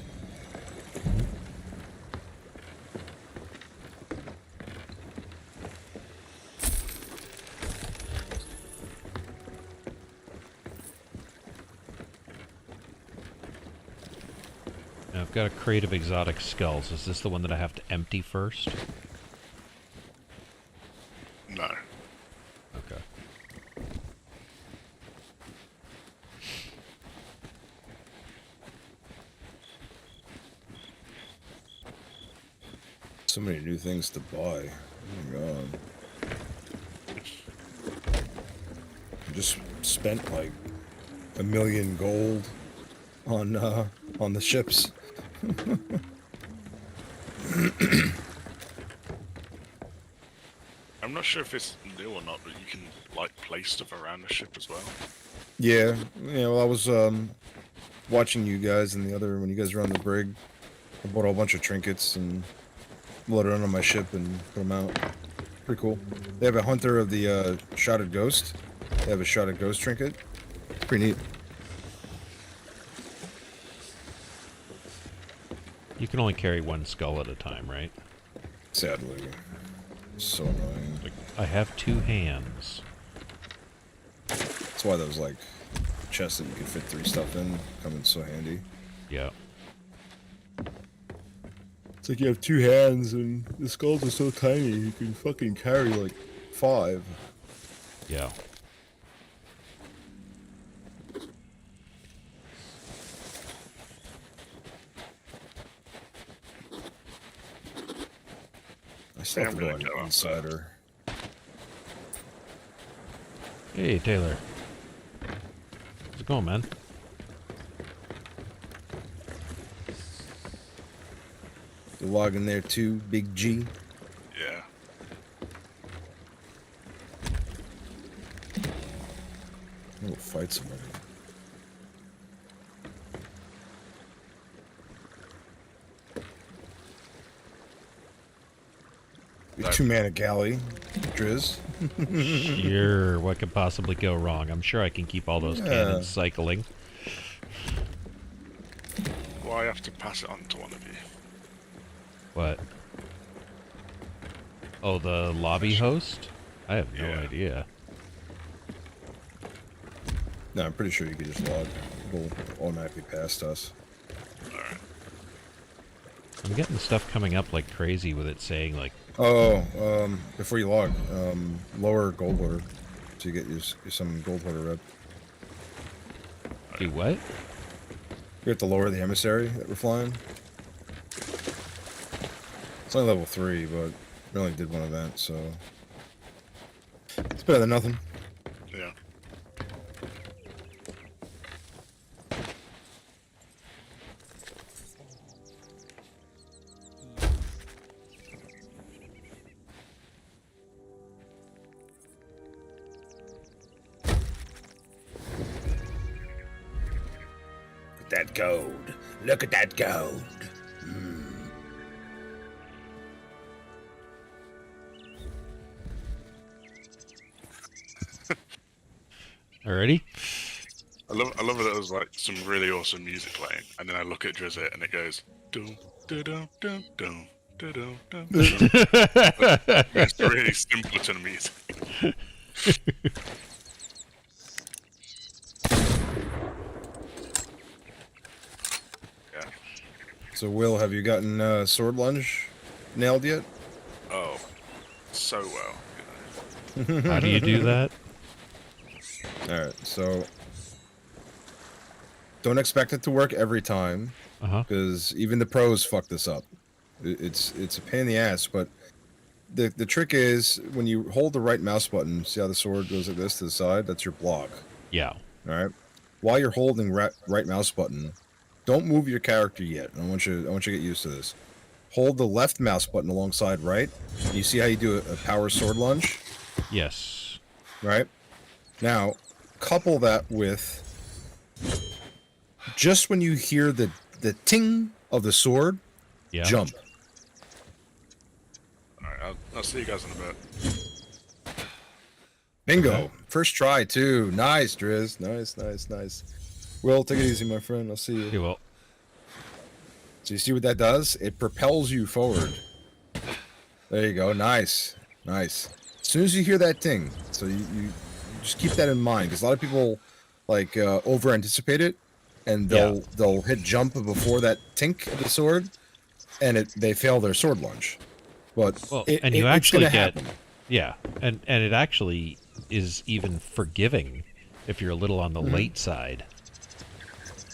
Now I've got a crate of exotic skulls. Is this the one that I have to empty first? No. Okay. So many new things to buy. Oh my god. I just spent like $1 million gold on the ships. I'm not sure if it's new or not, but you can like place stuff around the ship as well. Yeah, well, I was watching you guys and when you guys were on the brig. I bought a whole bunch of trinkets and loaded them on my ship and put them out. Pretty cool. They have a hunter of the shotted ghost. They have a shotted ghost trinket. Pretty neat. You can only carry one skull at a time, right? Sadly. So annoying. Like, I have 2 hands. That's why those, like, chests that you can fit 3 stuff in come in so handy. Yeah. It's like you have 2 hands and the skulls are so tiny, you can fucking carry, like, 5. Yeah. I still have to go on Insider. Hey, Taylor. How's it going, man? You log in there too, Big G. Yeah. We'll fight somebody. Your 2-mana galley, Driz. Sure, what could possibly go wrong? I'm sure I can keep all those cannons cycling. Well, I have to pass it on to one of you. What? Oh, the lobby host? I have no idea. No, I'm pretty sure you could just log. It'll automatically pass us. Alright. I'm getting stuff coming up like crazy with it saying like... Oh, before you log, lower gold hoarder. So you get some gold hoarder red. Do what? You have to lower the emissary that we're flying. It's only level 3, but we only did 1 event, so... It's better than nothing. Yeah. That gold. Look at that gold. Already? I love that there's like some really awesome music playing, and then I look at Drizzt and it goes dum dum dum dum dum dum dum. It's really simpleton music. Yeah. So, Will, have you gotten sword lunge nailed yet? Oh, so well. How do you do that? Alright, so don't expect it to work every time, because even the pros fuck this up. It's a pain in the ass, but the trick is when you hold the right mouse button, see how the sword goes like this to the side? That's your block. Yeah. Alright? While you're holding right mouse button, don't move your character yet. I want you to get used to this. Hold the left mouse button alongside right. You see how you do a power sword lunge? Yes. Right? Now, couple that with just when you hear the ting of the sword, jump. Alright, I'll see you guys in a bit. Bingo. Okay. First try, too. Nice, Driz. Nice. Will, take it easy, my friend. I'll see you. You will. So you see what that does? It propels you forward. There you go. Nice. As soon as you hear that ting, so you just keep that in mind, because a lot of people like over anticipate it, and they'll hit jump before that tink of the sword, and they fail their sword lunge. But you actually get happen. and it actually is even forgiving if you're a little on the late side.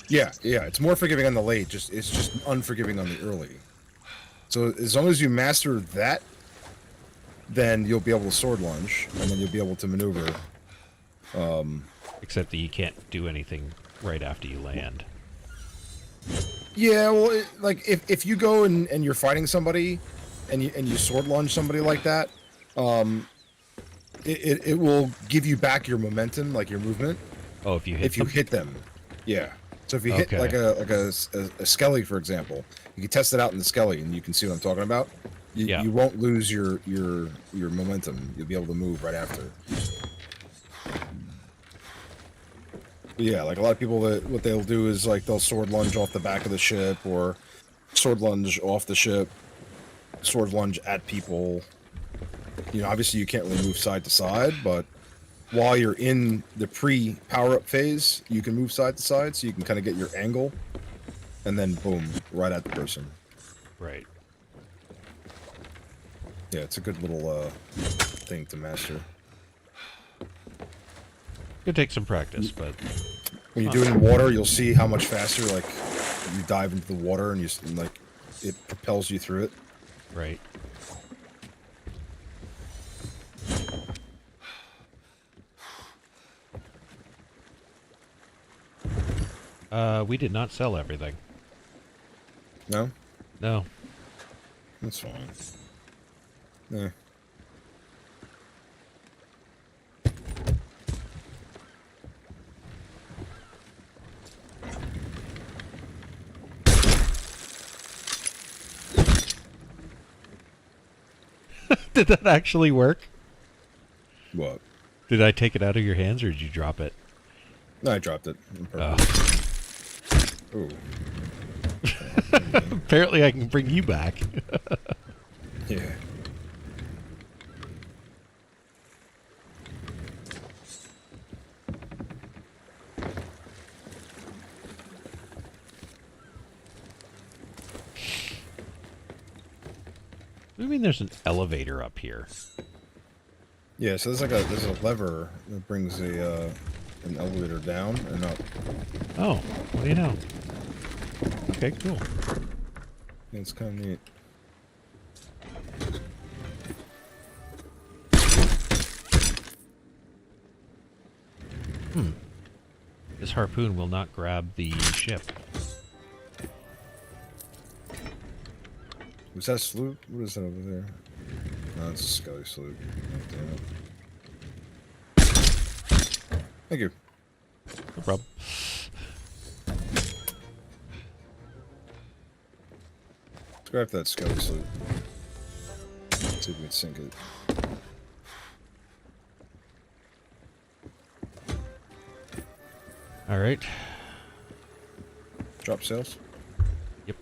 Yeah, it's more forgiving on the late. It's just unforgiving on the early. So as long as you master that, then you'll be able to sword lunge, and then you'll be able to maneuver. Except that you can't do anything right after you land. Yeah, well, like if you go and you're fighting somebody, and you sword lunge somebody like that, it will give you back your momentum, like your movement. Oh, if you hit them? Hit them. Yeah. So if you hit like a skelly, for example, you can test it out in the skelly, and you can see what I'm talking about. You won't lose your momentum. You'll be able to move right after. Yeah, like a lot of people, what they'll do is like they'll sword lunge off the back of the ship, or sword lunge off the ship, sword lunge at people. You know, obviously you can't really move side to side, but while you're in the pre-power-up phase, you can move side to side, so you can kind of get your angle, and then boom, right at the person. Right. Yeah, it's a good little thing to master. Could take some practice, but when you do it in water, you'll see how much faster, like, you dive into the water and like, it propels you through it. Right. We did not sell everything. No? No. That's fine. Yeah. Did that actually work? What? Did I take it out of your hands, or did you drop it? No, I dropped it. Ooh. Apparently I can bring you back. Yeah. What do you mean there's an elevator up here? Yeah, so there's a lever that brings an elevator down and up. Oh, what do you know? Okay, cool. Yeah, it's kind of neat. This harpoon will not grab the ship. Was that a sloop? What is that over there? No, it's a skelly sloop. Oh, damn it. Thank you. No problem. Let's grab that skelly sloop. See if we can sink it. All right. Drop sails? Yep.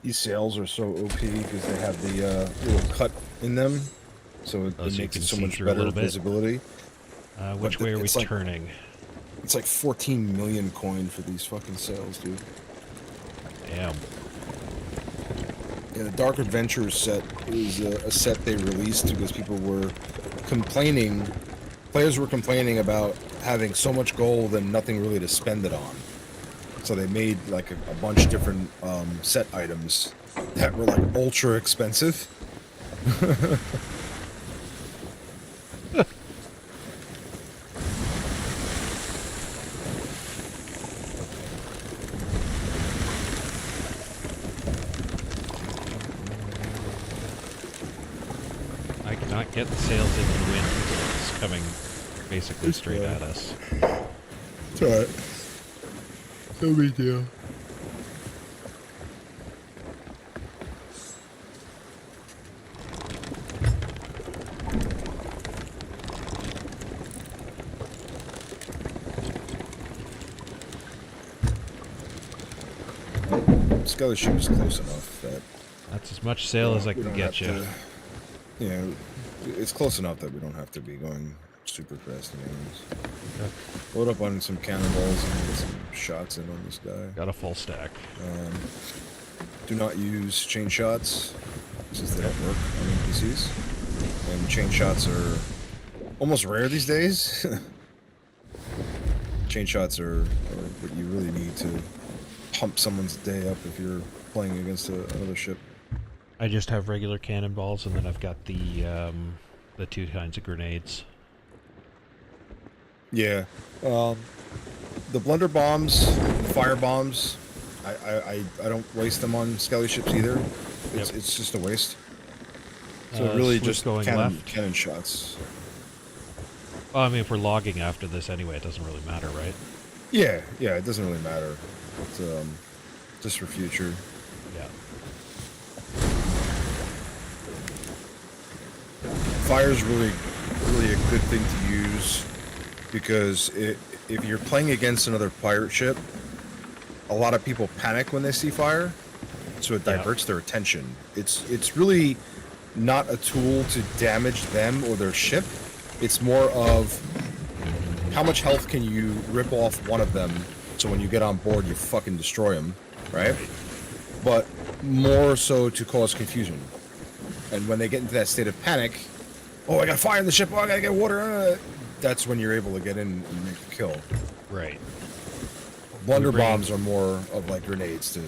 These sails are so OP because they have the little cut in them, so it makes it so much better visibility. Which way are we turning? It's like 14 million coin for these fucking sails, dude. Damn. Yeah, the Dark Adventures set is a set they released because people were complaining. Players were complaining about having so much gold and nothing really to spend it on. So they made like a bunch of different set items that were like ultra expensive. I cannot get the sails into the wind. It's coming basically straight at us. It's alright. No big deal. Skelly ship is close enough that... That's as much sail as I can get you. Yeah, it's close enough that we don't have to be going super fast in enemies. Okay. Load up on some cannonballs and get some shots in on this guy. Got a full stack. Do not use chain shots, since they don't work on NPCs. And chain shots are almost rare these days. Chain shots are what you really need to pump someone's day up if you're playing against another ship. I just have regular cannonballs, and then I've got the two kinds of grenades. Yeah, the blunder bombs, the fire bombs, I don't waste them on skelly ships either. It's just a waste. So really just going left. cannon shots. Well, I mean, if we're logging after this anyway, it doesn't really matter, right? Yeah, it doesn't really matter. It's just for future. Yeah. Fire's really a good thing to use because if you're playing against another pirate ship, a lot of people panic when they see fire, so it diverts their attention. It's really not a tool to damage them or their ship. It's more of how much health can you rip off one of them so when you get on board you fucking destroy them, right? But more so to cause confusion. And when they get into that state of panic, oh, I got fire in the ship, oh, I gotta get water, that's when you're able to get in and make the kill. Right. Blunder bombs are more of like grenades to,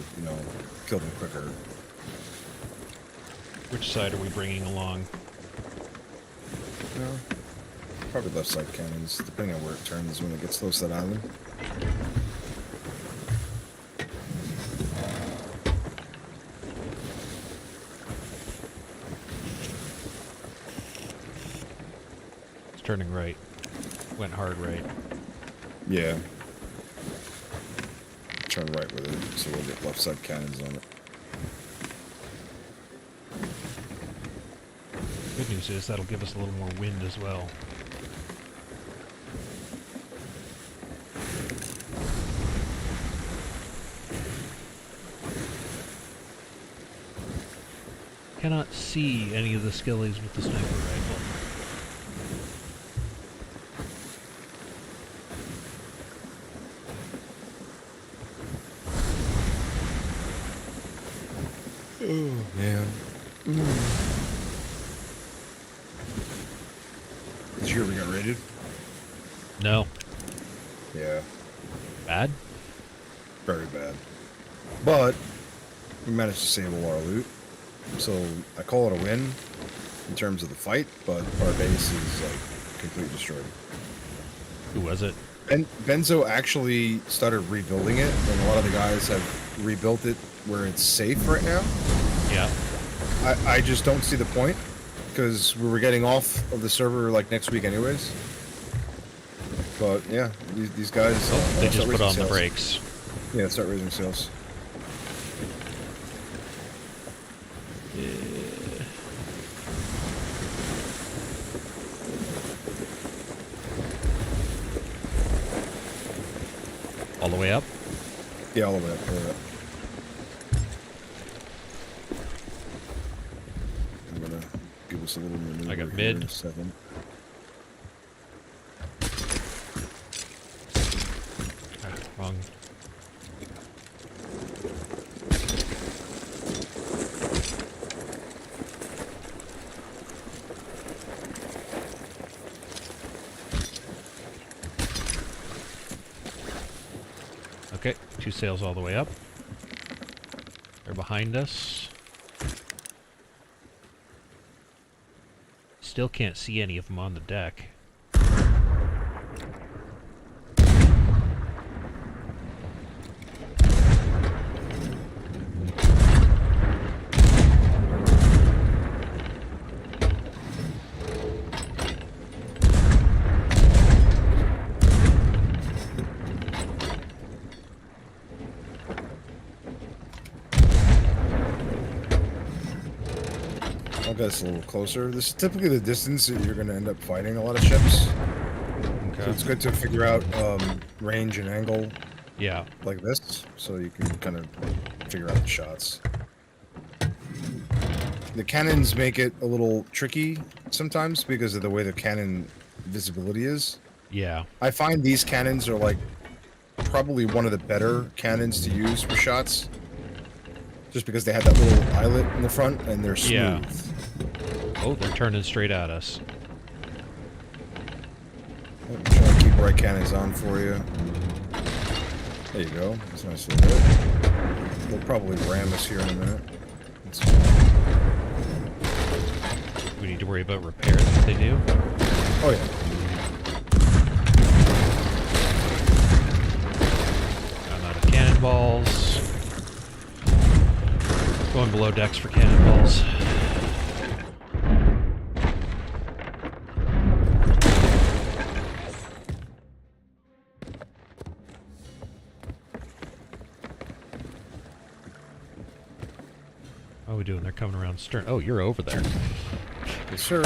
kill them quicker. Which side are we bringing along? Probably left side cannons, depending on where it turns when it gets close to that island. It's turning right. Went hard right. Yeah. Turn right with it, so we'll get left side cannons on it. Good news is that'll give us a little more wind as well. Cannot see any of the skillies with the sniper rifle. Oh, man. Did you ever get raided? No. Yeah. Bad? Very bad. But we managed to save all our loot. So I call it a win in terms of the fight, but our base is like completely destroyed. Who was it? Benzo actually started rebuilding it, and a lot of the guys have rebuilt it where it's safe right now. Yeah. I just don't see the point, because we were getting off of the server like next week anyways. But yeah, these guys... they just put on the brakes. Yeah, start raising sales. All the way up? Yeah, all the way up. I'm gonna give us a little maneuver. I got here mid. in a second. Wrong. Okay, 2 sails all the way up. They're behind us. Still can't see any of them on the deck. I'll get us a little closer. This is typically the distance that you're going to end up fighting a lot of ships. Okay. So it's good to figure out range and angle. Yeah. Like this, so you can kind of figure out the shots. The cannons make it a little tricky sometimes because of the way the cannon visibility is. Yeah. I find these cannons are like probably one of the better cannons to use for shots. Just because they have that little eyelet in the front and they're smooth. Yeah. Oh, they're turning straight at us. I'm trying to keep right cannons on for you. There you go. That's nice little bit. They'll probably ram us here in a minute. We need to worry about repairs if they do. Oh yeah. I'm out of cannonballs. Going below decks for cannonballs. we doing? They're coming around stern. Oh, you're over there. Yes, sir.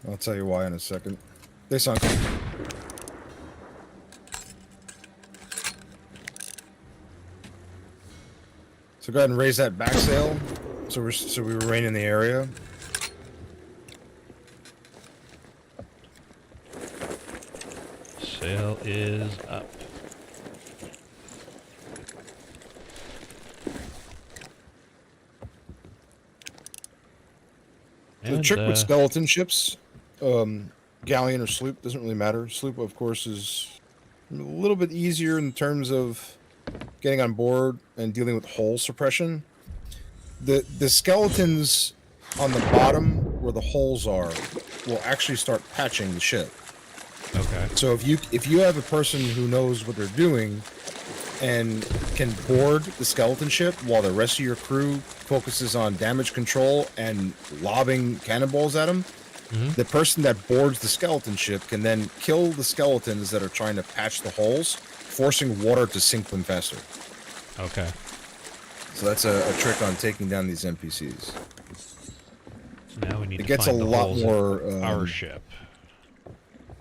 I'll tell you why in a second. They sunk. So go ahead and raise that back sail. So we remain in the area. Sail is up. The trick with skeleton ships, galleon or sloop, doesn't really matter. Sloop, of course, is a little bit easier in terms of getting on board and dealing with hull suppression. The skeletons on the bottom where the holes are will actually start patching the ship. Okay. So if you have a person who knows what they're doing and can board the skeleton ship while the rest of your crew focuses on damage control and lobbing cannonballs at them, the person that boards the skeleton ship can then kill the skeletons that are trying to patch the holes, forcing water to sink them faster. Okay. So that's a trick on taking down these NPCs. Now we need it to gets find a the lot holes more in our ship.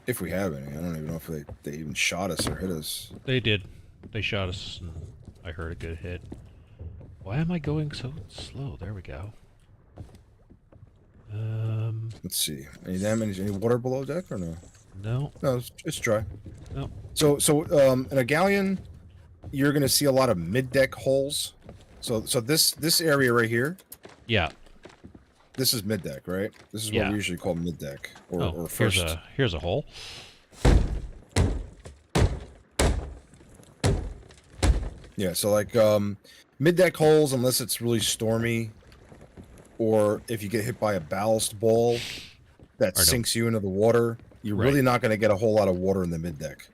If we have any. I don't even know if they even shot us or hit us. They did. They shot us, and I heard a good hit. Why am I going so slow? There we go. Let's see. Any damage? Any water below deck or no? No. No, it's dry. No. So in a galleon, you're going to see a lot of mid-deck holes. So this area right here. Yeah. This is mid-deck, right? This is what we usually call mid-deck or first. Here's a hole. Yeah, so like mid-deck holes, unless it's really stormy, or if you get hit by a ballast ball that sinks you into the water, you're really not going to get a whole lot of water in the mid-deck.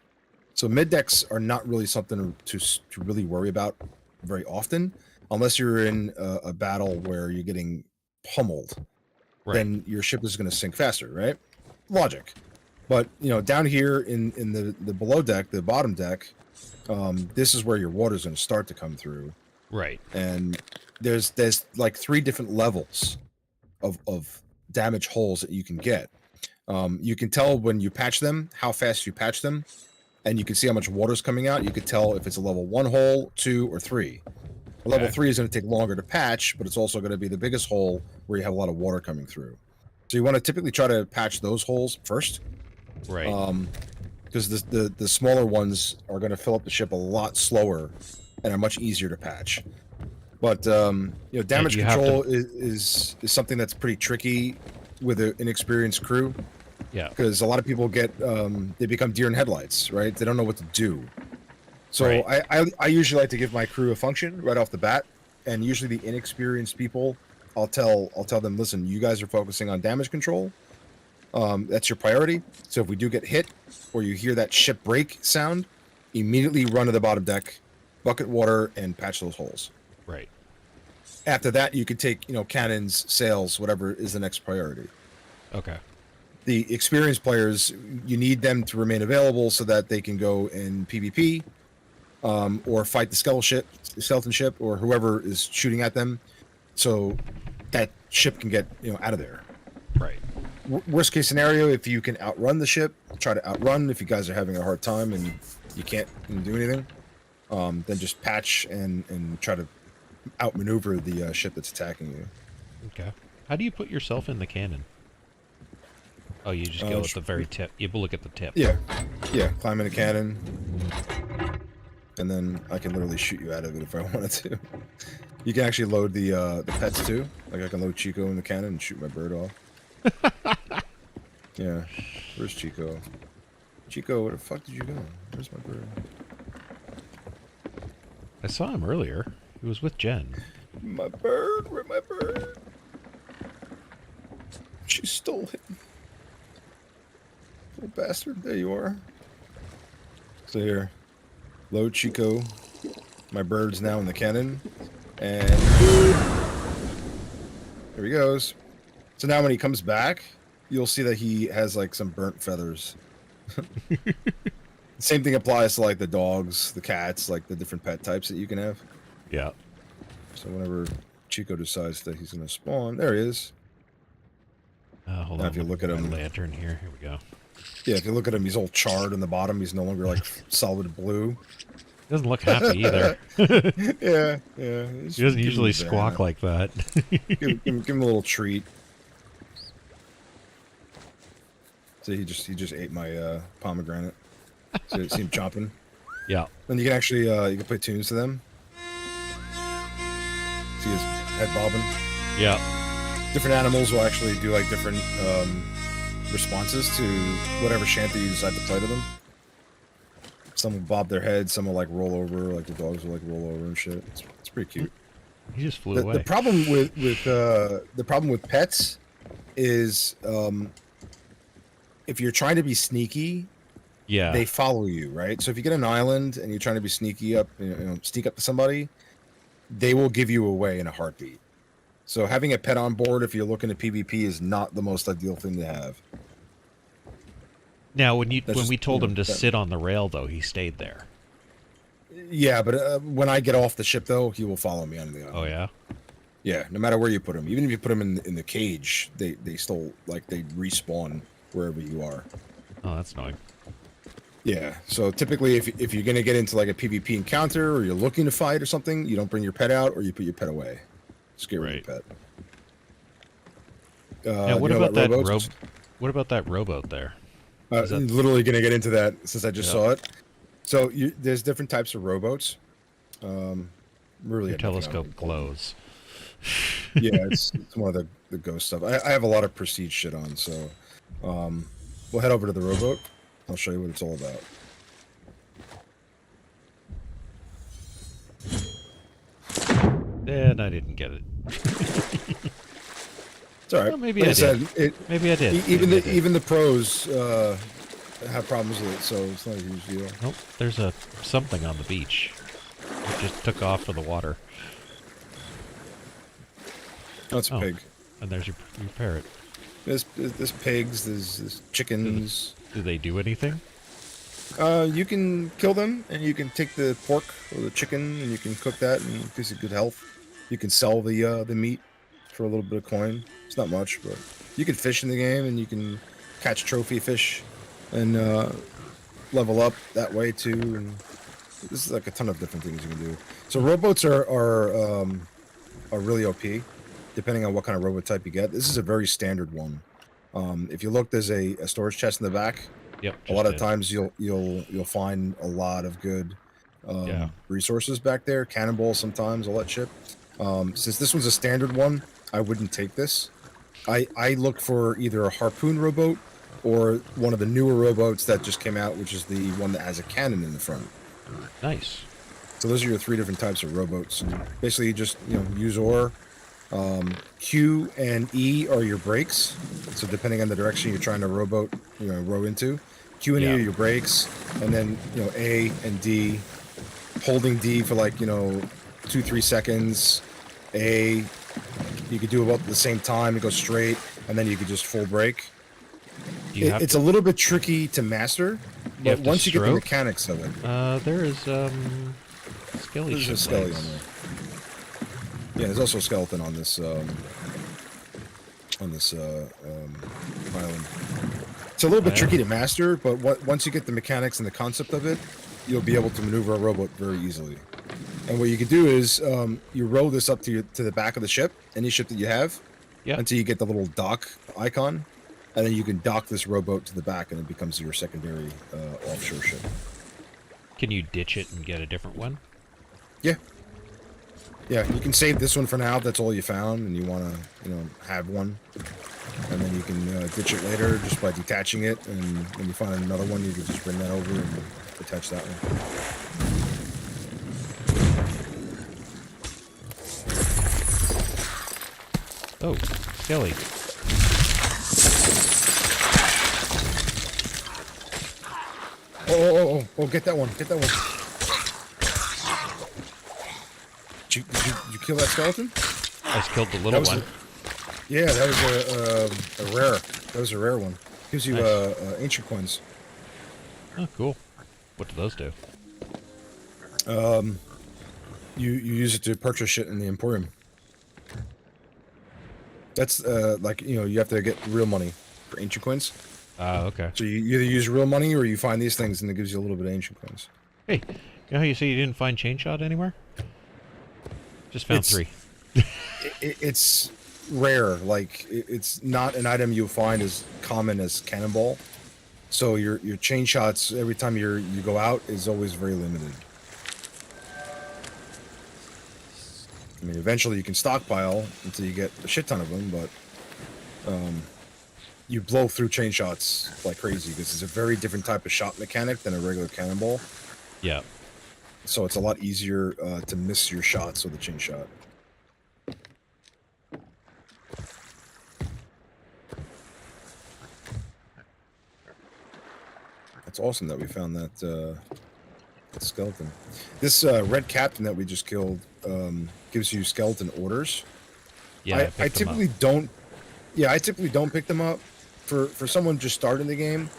So mid-decks are not really something to really worry about very often, unless you're in a battle where you're getting pummeled. Then your ship is going to sink faster, right? Logic. But down here in the below deck, the bottom deck, this is where your water is going to start to come through. Right. And there's like 3 different levels of damage holes that you can get. You can tell when you patch them how fast you patch them, and you can see how much water's coming out. You could tell if it's a level 1 hole, 2, or 3. A level 3 is going to take longer to patch, but it's also going to be the biggest hole where you have a lot of water coming through. So you want to typically try to patch those holes first. Right. Because the smaller ones are going to fill up the ship a lot slower and are much easier to patch. But damage control is something that's pretty tricky with an inexperienced crew. Yeah. Because a lot of people they become deer in headlights, right? They don't know what to do. So I usually like to give my crew a function right off the bat, and usually the inexperienced people, I'll tell them, listen, you guys are focusing on damage control. That's your priority. So if we do get hit, or you hear that ship break sound, immediately run to the bottom deck, bucket water, and patch those holes. Right. After that, you could take cannons, sails, whatever is the next priority. Okay. The experienced players, you need them to remain available so that they can go in PvP. Or fight the skeleton ship, or whoever is shooting at them, so that ship can get out of there. Right. Worst case scenario, if you can outrun the ship, try to outrun. If you guys are having a hard time and you can't do anything, then just patch and try to outmaneuver the ship that's attacking you. Okay. How do you put yourself in the cannon? Oh, you just go at the very tip. You look at the tip. Yeah. Climb in a cannon. And then I can literally shoot you out of it if I wanted to. You can actually load the pets too. Like I can load Chico in the cannon and shoot my bird off. Yeah. Where's Chico? Chico, where the fuck did you go? Where's my bird? I saw him earlier. He was with Jen. My bird? Where's my bird? She stole him. Little bastard. There you are. So here. Load Chico. My bird's now in the cannon. And there he goes. So now when he comes back, you'll see that he has like some burnt feathers. Same thing applies to like the dogs, the cats, like the different pet types that you can have. Yeah. So whenever Chico decides that he's going to spawn, there he is. Hold now on, if you look at him, lantern here. Here we go. Yeah, if you look at him, he's all charred on the bottom. He's no longer like solid blue. Doesn't look happy either. yeah. He doesn't usually squawk like that. give him a little treat. So he just ate my pomegranate. So see him chomping. Yeah. Then you can actually you can play tunes to them. See his head bobbing. Yeah. Different animals will actually do like different responses to whatever shanty you decide to play to them. Some will bob their head, some will like roll over, like the dogs will like roll over and shit. It's pretty cute. He just flew away. The problem with pets is if you're trying to be sneaky, they follow you, right? So if you get an island and you're trying to be sneaky up, sneak up to somebody, they will give you away in a heartbeat. So having a pet on board if you're looking at PvP is not the most ideal thing to have. Now, when we told him to sit on the rail, though, he stayed there. Yeah, but when I get off the ship, though, he will follow me on the island. Oh yeah. Yeah, no matter where you put him, even if you put him in the cage, they still they respawn wherever you are. Oh, that's annoying. Yeah, so typically if you're gonna get into like a PvP encounter or you're looking to fight or something, you don't bring your pet out or you put your pet away. Scare your pet. Now, what about that What about that rowboat there? Literally gonna get into that since I just saw it. So there's different types of rowboats. Really, your telescope glows. Yeah, it's one of the ghost stuff. I have a lot of prestige shit on, so we'll head over to the rowboat. I'll show you what it's all about. And I didn't get it. It's all right. Well, maybe I did. Maybe I did. Even the pros have problems with it, so it's not a huge deal. Nope. There's something on the beach. It just took off for the water. Oh, it's a pig. And there's your parrot. There's pigs. There's chickens. Do they do anything? You can kill them, and you can take the pork or the chicken, and you can cook that, and it gives you good health. You can sell the meat for a little bit of coin. It's not much, but you can fish in the game, and you can catch trophy fish, and level up that way too. And this is like a ton of different things you can do. So rowboats are really OP, depending on what kind of rowboat type you get. This is a very standard one. If you look, there's a storage chest in the back. Yep. A lot of times you'll find a lot of good resources back there. Cannonballs sometimes, all that shit. Since this was a standard one, I wouldn't take this. I look for either a harpoon rowboat or one of the newer rowboats that just came out, which is the one that has a cannon in the front. Nice. So those are your three different types of rowboats. And basically, you just use oar. Q and E are your brakes. So depending on the direction you're trying to rowboat, row into, Q and E are your brakes, and then A and D, holding D for like 2-3 seconds. A, you could do about at the same time. You go straight, and then you could just full brake. It's a little bit tricky to master, but once you get the mechanics of it, there is Skelly. There's a Skelly on there. Yeah, there's also a skeleton on this island. It's a little bit tricky to master, but once you get the mechanics and the concept of it, you'll be able to maneuver a rowboat very easily. And what you can do is you row this up to the back of the ship, any ship that you have, until you get the little dock icon, and then you can dock this rowboat to the back, and it becomes your secondary offshore ship. Can you ditch it and get a different one? Yeah. Yeah, you can save this one for now. That's all you found, and you want to, have one, and then you can ditch it later just by detaching it. And when you find another one, you can just bring that over and attach that one. Oh, Skelly. Oh, get that one. Get that one. Did you kill that skeleton? I just killed the little one. Yeah, that was a rare. That was a rare one. Gives you ancient coins. Oh, cool. What do those do? You use it to purchase shit in the Emporium. That's like, you know, you have to get real money for ancient coins. Okay. So you either use real money or you find these things and it gives you a little bit of ancient coins. Hey, you know how you say you didn't find chain shot anywhere? Just found 3. It's rare. Like it's not an item you'll find as common as cannonball. So your chain shots every time you go out is always very limited. I mean, eventually you can stockpile until you get a shit ton of them, but you blow through chain shots like crazy because it's a very different type of shot mechanic than a regular cannonball. Yeah. So it's a lot easier to miss your shots with a chain shot. It's awesome that we found that skeleton. This red captain that we just killed gives you skeleton orders. Yeah, I typically don't. Yeah, I typically don't pick them up. For someone just starting the game,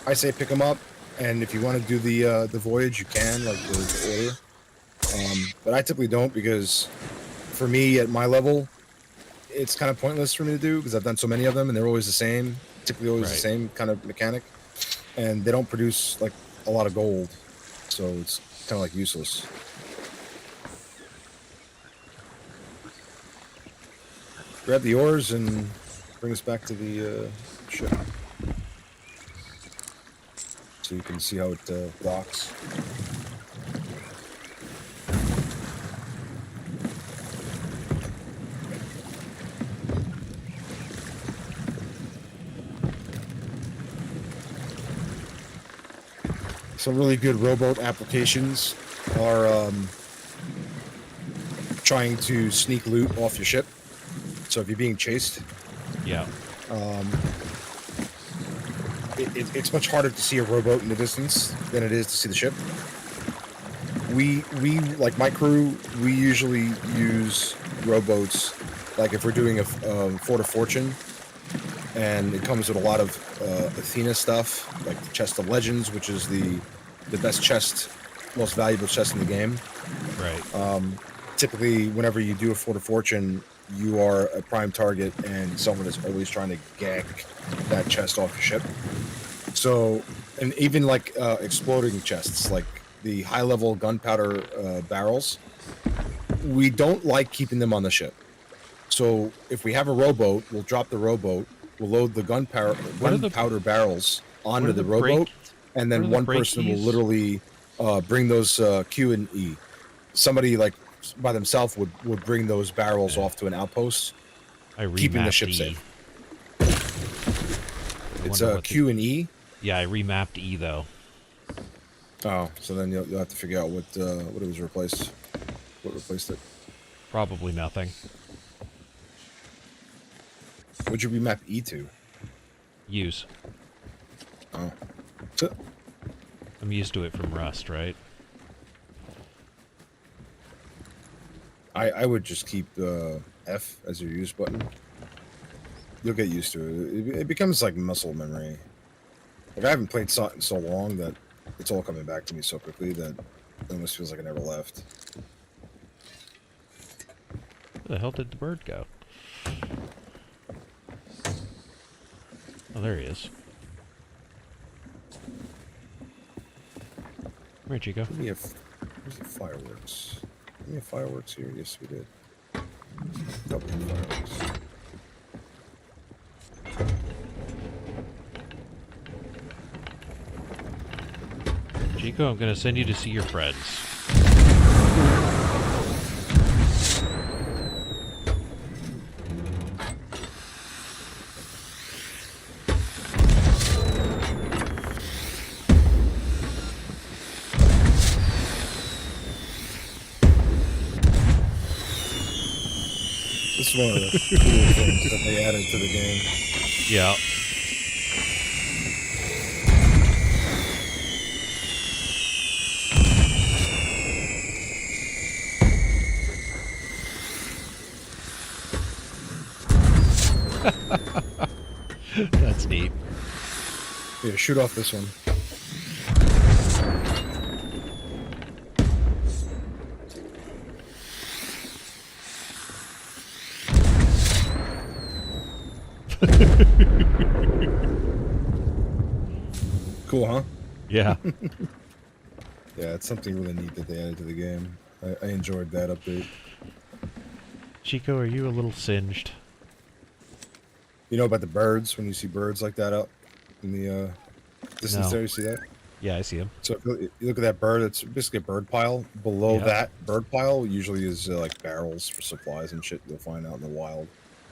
I say pick them up, and if you want to do the voyage, you can, like the order. But I typically don't because, for me at my level, it's kind of pointless for me to do because I've done so many of them and they're always the same. Typically, always the same kind of mechanic, and they don't produce like a lot of gold, so it's kind of like useless. Grab the oars and bring us back to the ship. So you can see how it docks. Some really good rowboat applications are trying to sneak loot off your ship. So if you're being chased, it's much harder to see a rowboat in the distance than it is to see the ship. We like my crew, we usually use rowboats. Like if we're doing a Fort of Fortune, and it comes with a lot of Athena stuff, like the Chest of Legends, which is the best chest, most valuable chest in the game. Right. Typically, whenever you do a Fort of Fortune, you are a prime target, and someone is always trying to gag that chest off your ship. So, and even like exploding chests, like the high-level gunpowder barrels, we don't like keeping them on the ship. So, if we have a rowboat, we'll drop the rowboat, we'll load the gunpowder barrels onto the rowboat, and then one person will literally bring those Q and E. Somebody like by themselves would bring those barrels off to an outpost, keeping the ship safe. It's Q and E. Yeah, I remapped E though. Oh, so then you'll have to figure out what it was replaced. What replaced it? Probably nothing. What'd you remap E to? Use. Oh. I'm used to it from Rust, right? I would just keep F as your use button. You'll get used to it. It becomes like muscle memory. Like I haven't played SOT in so long that it's all coming back to me so quickly that it almost feels like I never left. Where the hell did the bird go? Oh, there he is. Where'd you go? Where's the fireworks? Did we have fireworks here? Yes, we did. Couple of fireworks. Chico, I'm going to send you to see your friends. This is one of the cool things that they added to the game. Yeah. That's neat. Yeah, shoot off this one. Cool, huh? Yeah. Yeah, it's something really neat that they added to the game. I enjoyed that update. Chico, are you a little singed? You know about the birds, when you see birds like that out in the distance there, you see that? Yeah, I see them. So if you look at that bird, it's basically a bird pile. Below that bird pile usually is like barrels for supplies and shit you'll find out in the wild.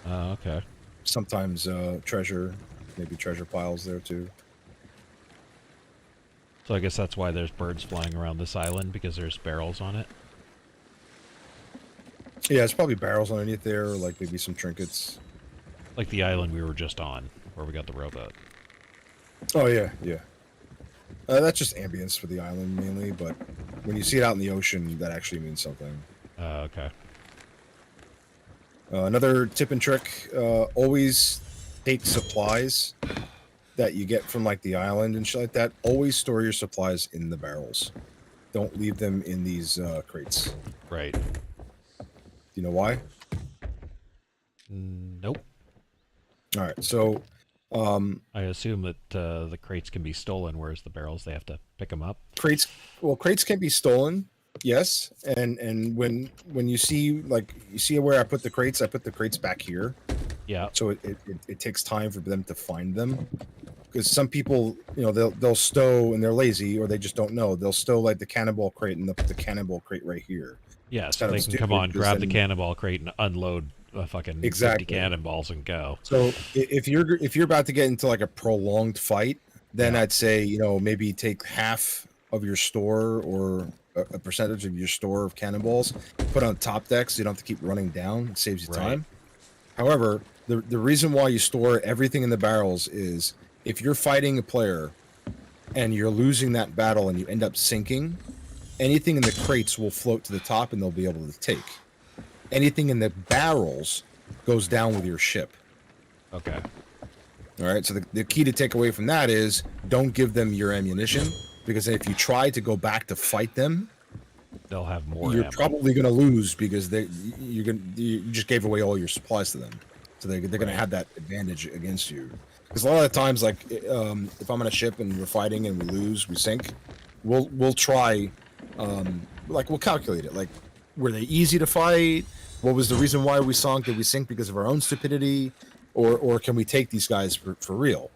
Oh, okay. Sometimes treasure, maybe treasure piles there too. So I guess that's why there's birds flying around this island, because there's barrels on it? Yeah, it's probably barrels underneath there, or like maybe some trinkets. Like the island we were just on, where we got the rowboat. Oh, yeah, yeah. That's just ambience for the island, mainly, but when you see it out in the ocean, that actually means something. Okay. Another tip and trick, always take supplies that you get from, like, the island and shit like that. Always store your supplies in the barrels. Don't leave them in these crates. Right. Do you know why? Nope. All right, so... I assume that the crates can be stolen, whereas the barrels, they have to pick them up. Crates can be stolen, yes. And when you see, like, you see where I put the crates back here. Yeah. So it takes time for them to find them, because some people, you know, they'll stow and they're lazy, or they just don't know. They'll stow like the cannonball crate and they'll put the cannonball crate right here. Yeah, so they can come on, grab the cannonball crate and unload a fucking 50 cannonballs and go. So if you're about to get into like a prolonged fight, then I'd say, you know, maybe take half of your store, or a percentage of your store of cannonballs, put on top deck so you don't have to keep running down. It saves you time. However, the reason why you store everything in the barrels is if you're fighting a player and you're losing that battle and you end up sinking, anything in the crates will float to the top and they'll be able to take. Anything in the barrels goes down with your ship. Okay. All right. So the key to take away from that is don't give them your ammunition, because if you try to go back to fight them, they'll have more. You're ammo. probably going to lose, because you just gave away all your supplies to them, so they're going to have that advantage against you. Because a lot of times, like if I'm on a ship and we're fighting and we lose, we sink, we'll try, like we'll calculate it, like were they easy to fight? What was the reason why we sunk? Did we sink because of our own stupidity, or can we take these guys for real?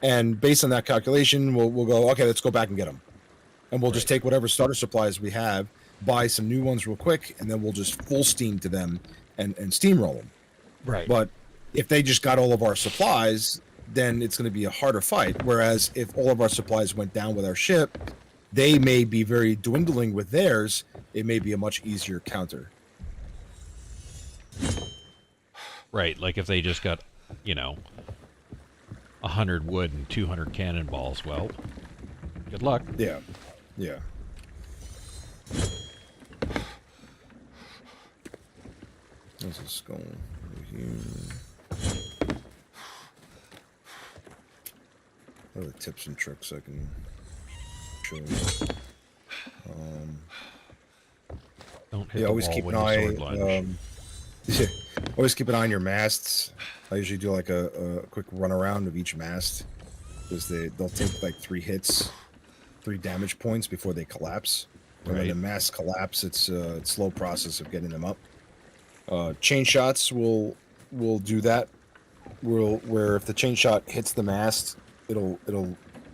And based on that calculation, we'll go, okay, let's go back and get them, and we'll just take whatever starter supplies we have, buy some new ones real quick, and then we'll just full steam to them and steamroll them. Right. But if they just got all of our supplies, then it's going to be a harder fight. Whereas if all of our supplies went down with our ship, they may be very dwindling with theirs. It may be a much easier counter. Right, like if they just got, you know, 100 wood and 200 cannonballs, well, good luck. Yeah, yeah. This is going over here. What are the tips and tricks I can show you? Don't hit yeah, the always wall keep when an you eye. sword lunge. Yeah, always keep an eye on your masts. I usually do like a quick run around of each mast, because they'll take like 3 hits, 3 damage points before they collapse. And when the masts collapse, it's a slow process of getting them up. Chain shots will do that. Where if the chain shot hits the mast, it'll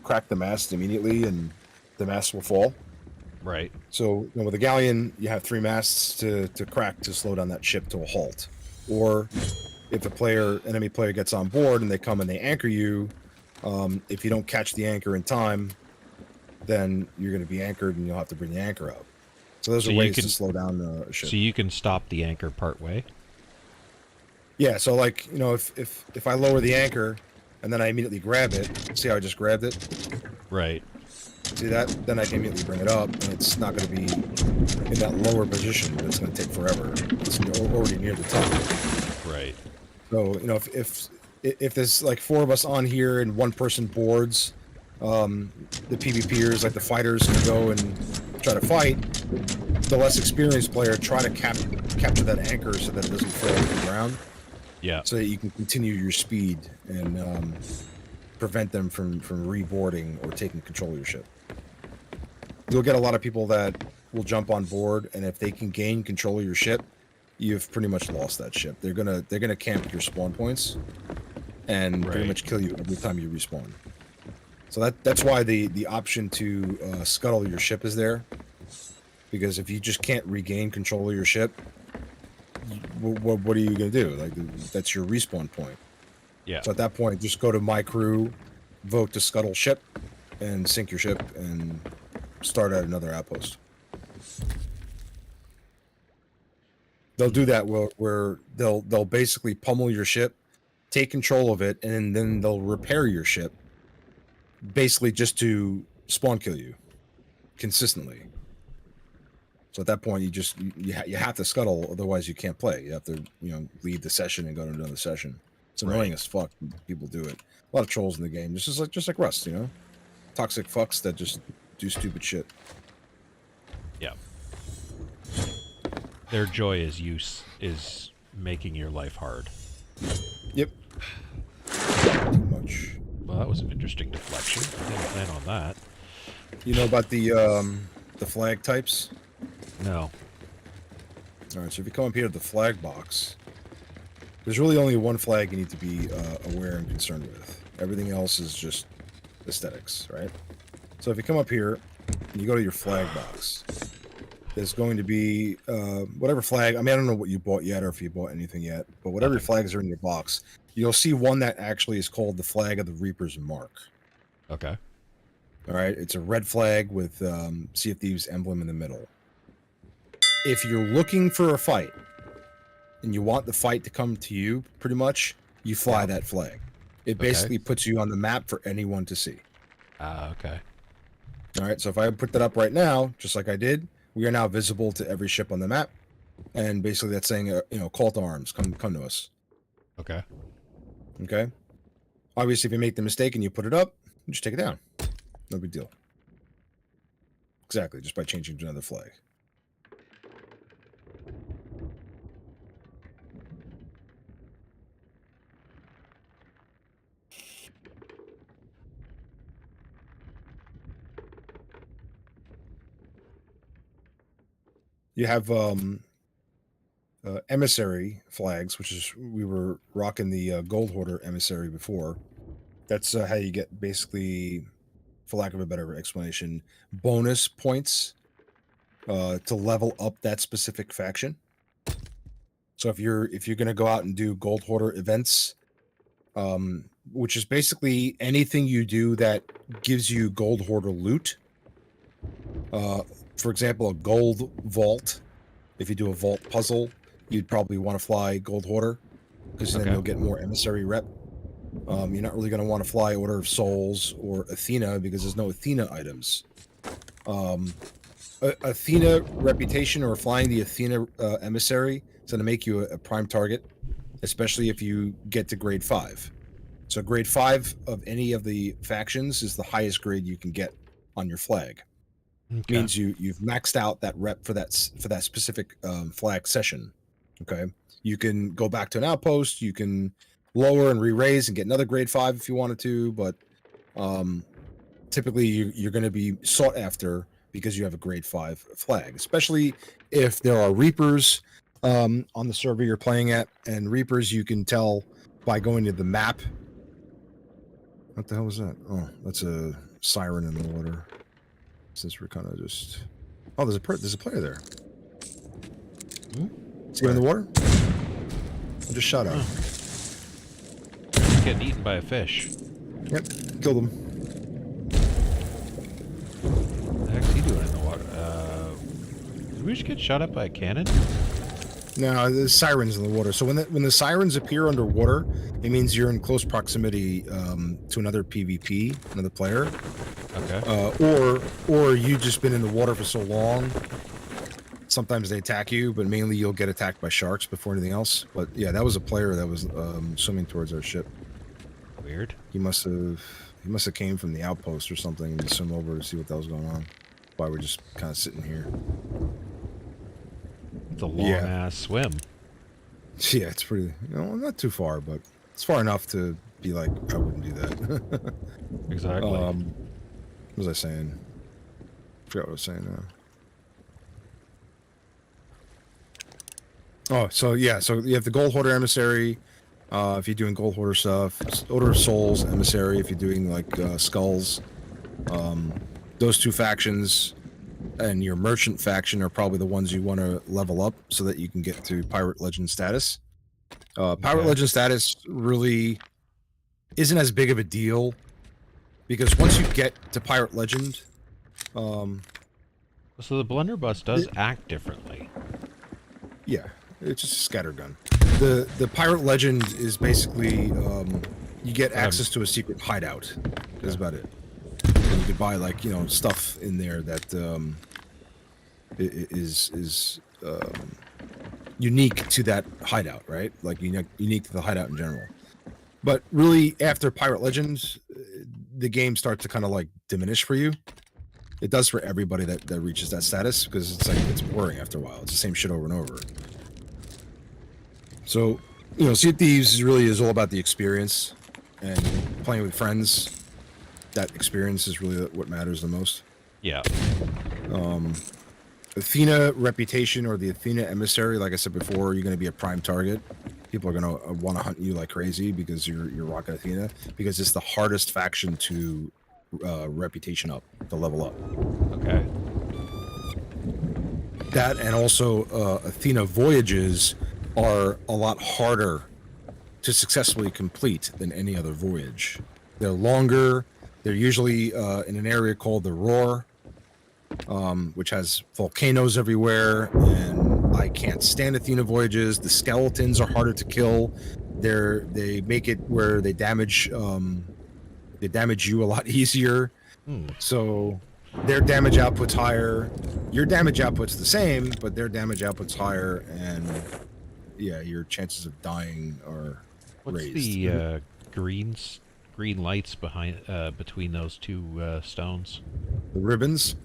crack the mast immediately, and the mast will fall. Right. So, you know, with a galleon, you have 3 masts to crack to slow down that ship to a halt. Or if enemy player gets on board and they come and they anchor you, if you don't catch the anchor in time, then you're going to be anchored and you'll have to bring the anchor out. So those are ways to slow down a ship. So you can stop the anchor part way? Yeah, so like, you know, if I lower the anchor and then I immediately grab it, see how I just grabbed it? Right. See that? Then I can immediately bring it up, and it's not going to be in that lower position, but it's going to take forever. It's already near the top. Right. So, you know, if there's like 4 of us on here and 1 person boards, the PvPers, like the fighters, can go and try to fight. The less experienced player try to capture that anchor so that it doesn't fall to the ground. Yeah. So that you can continue your speed and prevent them from reboarding or taking control of your ship. You'll get a lot of people that will jump on board, and if they can gain control of your ship, you've pretty much lost that ship. They're gonna camp your spawn points and pretty much kill you every time you respawn. So that's why the option to scuttle your ship is there, because if you just can't regain control of your ship, what are you gonna do? Like, that's your respawn point. Yeah. So at that point, just go to my crew, vote to scuttle ship, and sink your ship, and start at another outpost. They'll do that where they'll basically pummel your ship, take control of it, and then they'll repair your ship, basically just to spawn kill you consistently. So at that point, you have to scuttle, otherwise you can't play. You have to leave the session and go to another session. It's annoying as fuck. People do it. A lot of trolls in the game. This is just like Rust, toxic fucks that just do stupid shit. Yeah. Their joy is making your life hard. Yep. Too much. Well, that was an interesting deflection. I didn't plan on that. You know about the flag types? No. All right. So if you come up here to the flag box, there's really only one flag you need to be aware and concerned with. Everything else is just aesthetics, right? So if you come up here and you go to your flag box, there's going to be whatever flag. I mean, I don't know what you bought yet or if you bought anything yet, but whatever flags are in your box, you'll see one that actually is called the Flag of the Reaper's Mark. Okay. All right. It's a red flag with Sea of Thieves emblem in the middle. If you're looking for a fight and you want the fight to come to you, pretty much, you fly that flag. It basically puts you on the map for anyone to see. Okay. All right. So if I put that up right now, just like I did, we are now visible to every ship on the map, and basically that's saying, call to arms, come to us. Okay. Okay. Obviously, if you make the mistake and you put it up, you just take it down. No big deal. Exactly, just by changing to another flag. You have emissary flags, which is, we were rocking the gold hoarder emissary before. That's how you get, basically, for lack of a better explanation, bonus points to level up that specific faction. So if you're gonna go out and do gold hoarder events, which is basically anything you do that gives you gold hoarder loot. For example, a gold vault. If you do a vault puzzle, you'd probably want to fly gold hoarder, because then you'll get more emissary rep. You're not really going to want to fly Order of Souls or Athena, because there's no Athena items. Athena reputation, or flying the Athena emissary, is going to make you a prime target, especially if you get to grade 5. So grade 5 of any of the factions is the highest grade you can get on your flag. Okay. Means you've maxed out that rep for that specific flag session. Okay, you can go back to an outpost, you can lower and re-raise and get another grade 5 if you wanted to, but typically you're going to be sought after because you have a grade 5 flag, especially if there are Reapers on the server you're playing at. And Reapers, you can tell by going to the map. What the hell was that? Oh, that's a siren in the water. Since we're kind of just... Oh, there's a player there. Is he in the water? I just shot at him. He's getting eaten by a fish. Yep, killed him. What the heck's he doing in the water? Did we just get shot at by a cannon? No, there's sirens in the water. So when the sirens appear underwater, it means you're in close proximity to another PvP, another player. Okay. Or you've just been in the water for so long. Sometimes they attack you, but mainly you'll get attacked by sharks before anything else. But yeah, that was a player that was swimming towards our ship. Weird. He must have came from the outpost or something and swim over to see what that was going on. Why we're just kind of sitting here. It's a long ass swim. Yeah, it's pretty, not too far, but it's far enough to be like, I wouldn't do that. Exactly. What was I saying? I forgot what I was saying now. Oh, so yeah, so you have the Gold Hoarder Emissary. If you're doing Gold Hoarder stuff, Odor of Souls Emissary. If you're doing like Skulls, those two factions and your Merchant faction are probably the ones you want to level up so that you can get to Pirate Legend status. Pirate Legend status really isn't as big of a deal because once you get to Pirate Legend, so the blunderbuss does act differently. Yeah, it's just a scattergun. The Pirate Legend is basically you get access to a secret hideout. That's about it. And you could buy like stuff in there that is unique to that hideout, right? Like unique to the hideout in general. But really, after Pirate Legends, the game starts to kind of like diminish for you. It does for everybody that reaches that status because it's boring after a while. It's the same shit over and over. So, Sea of Thieves really is all about the experience and playing with friends. That experience is really what matters the most. Yeah. Athena reputation or the Athena emissary, like I said before, you're going to be a prime target. People are going to want to hunt you like crazy because you're rocking Athena because it's the hardest faction to reputation up, to level up. Okay. That and also Athena voyages are a lot harder to successfully complete than any other voyage. They're longer. They're usually in an area called the Roar, which has volcanoes everywhere, and I can't stand Athena voyages. The skeletons are harder to kill. They make it where they damage you a lot easier. So their damage output's higher. Your damage output's the same, but their damage output's higher, and yeah, your chances of dying are raised. What's the green lights between those two stones? The ribbons.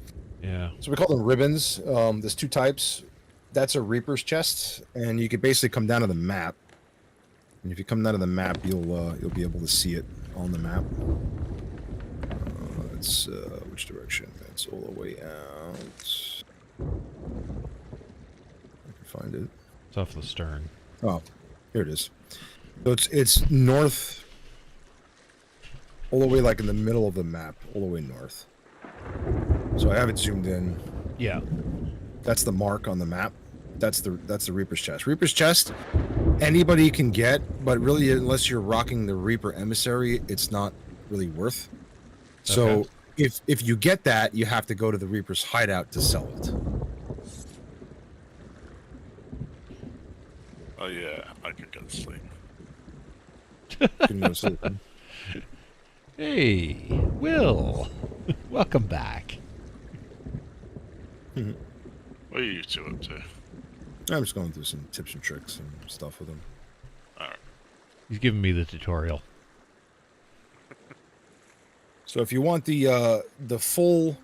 Yeah. So we call them ribbons. There's two types. That's a Reaper's chest, and you can basically come down to the map. And if you come down to the map, you'll be able to see it on the map. It's which direction? It's all the way out. I can find it. It's off the stern. Oh, here it is. So it's north, all the way like in the middle of the map, all the way north. So I have it zoomed in. Yeah. That's the mark on the map. That's the Reaper's chest. Reaper's chest, anybody can get, but really unless you're rocking the Reaper emissary, it's not really worth. So if you get that, you have to go to the Reaper's hideout to sell it. Oh yeah, I could go to sleep. Can go to sleep. Hey, Will. Welcome back. What are you two up to? I'm just going through some tips and tricks and stuff with him. Alright. He's giving me the tutorial. So if you want the full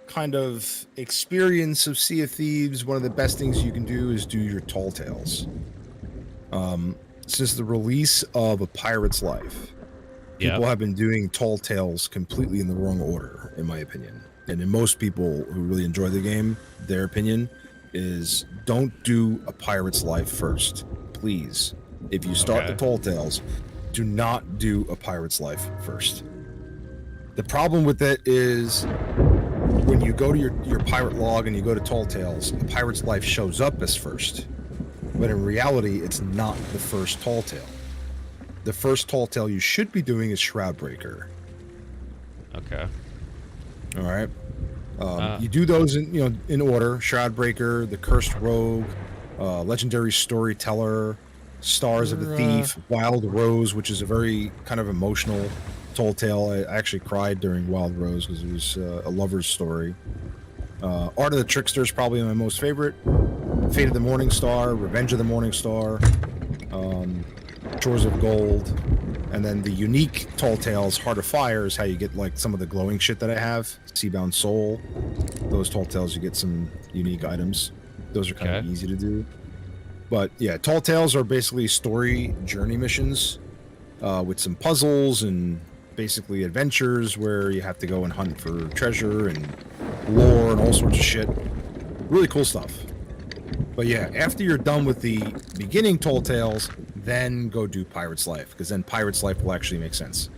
kind of experience of Sea of Thieves, one of the best things you can do is do your tall tales. Since the release of A Pirate's Life, people have been doing tall tales completely in the wrong order, in my opinion. And in most people who really enjoy the game, their opinion is don't do A Pirate's Life first, please. If you start the tall tales, do not do A Pirate's Life first. The problem with it is when you go to your pirate log and you go to Tall Tales, A Pirate's Life shows up as first. But in reality, it's not the first Tall Tale. The first Tall Tale you should be doing is Shroudbreaker. Okay. All right. You do those in order: Shroudbreaker, the Cursed Rogue, Legendary Storyteller, Stars of the Thief, Wild Rose, which is a very kind of emotional Tall Tale. I actually cried during Wild Rose because it was a lover's story. Art of the Trickster is probably my most favorite. Fate of the Morning Star, Revenge of the Morning Star, Shores of Gold, and then the unique Tall Tales, Heart of Fire is how you get like some of the glowing shit that I have. Seabound Soul, those Tall Tales you get some unique items. Those are kind of easy to do. But yeah, Tall Tales are basically story journey missions with some puzzles and basically adventures where you have to go and hunt for treasure and lore and all sorts of shit. Really cool stuff. But yeah, after you're done with the beginning Tall Tales, then go do Pirate's Life, because then Pirate's Life will actually make sense.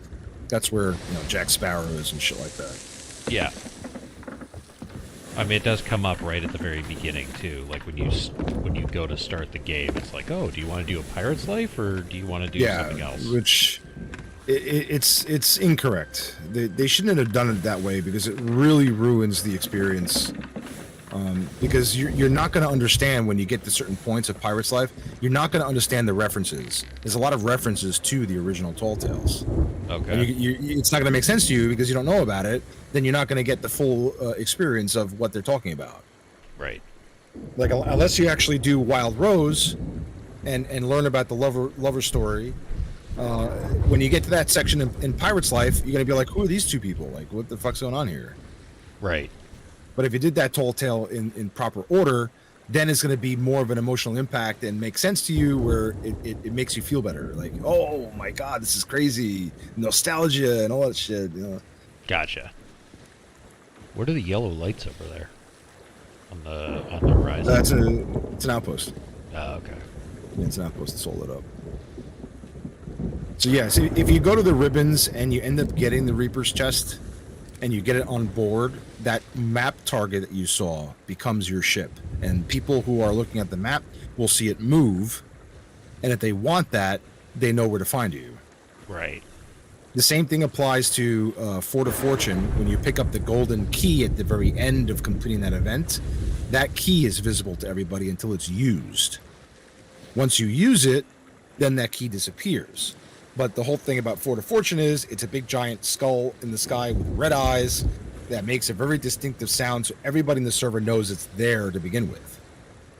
That's where Jack Sparrow is and shit like that. Yeah. I mean, it does come up right at the very beginning too. Like when you go to start the game, it's like, oh, do you want to do a Pirate's Life or do you want to do something else? Which it's incorrect. They shouldn't have done it that way because it really ruins the experience. Because you're not going to understand when you get to certain points of Pirate's Life. You're not going to understand the references. There's a lot of references to the original Tall Tales. Okay. And it's not going to make sense to you because you don't know about it. Then you're not going to get the full experience of what they're talking about. Right. Like unless you actually do Wild Rose, and learn about the lover story. When you get to that section in Pirate's Life, you're going to be like, who are these two people? Like, what the fuck's going on here? Right. But if you did that Tall Tale in proper order, then it's going to be more of an emotional impact and make sense to you where it makes you feel better. Like, oh my God, this is crazy. Nostalgia and all that shit. Gotcha. What are the yellow lights over there on the horizon? It's an outpost. Oh, okay. Yeah, it's an outpost that's all lit up. So yeah, so if you go to the ribbons and you end up getting the Reaper's chest and you get it on board, that map target that you saw becomes your ship. And people who are looking at the map will see it move. And if they want that, they know where to find you. Right. The same thing applies to Fort of Fortune. When you pick up the golden key at the very end of completing that event, that key is visible to everybody until it's used. Once you use it, then that key disappears. But the whole thing about Fort of Fortune is it's a big giant skull in the sky with red eyes that makes a very distinctive sound, so everybody in the server knows it's there to begin with.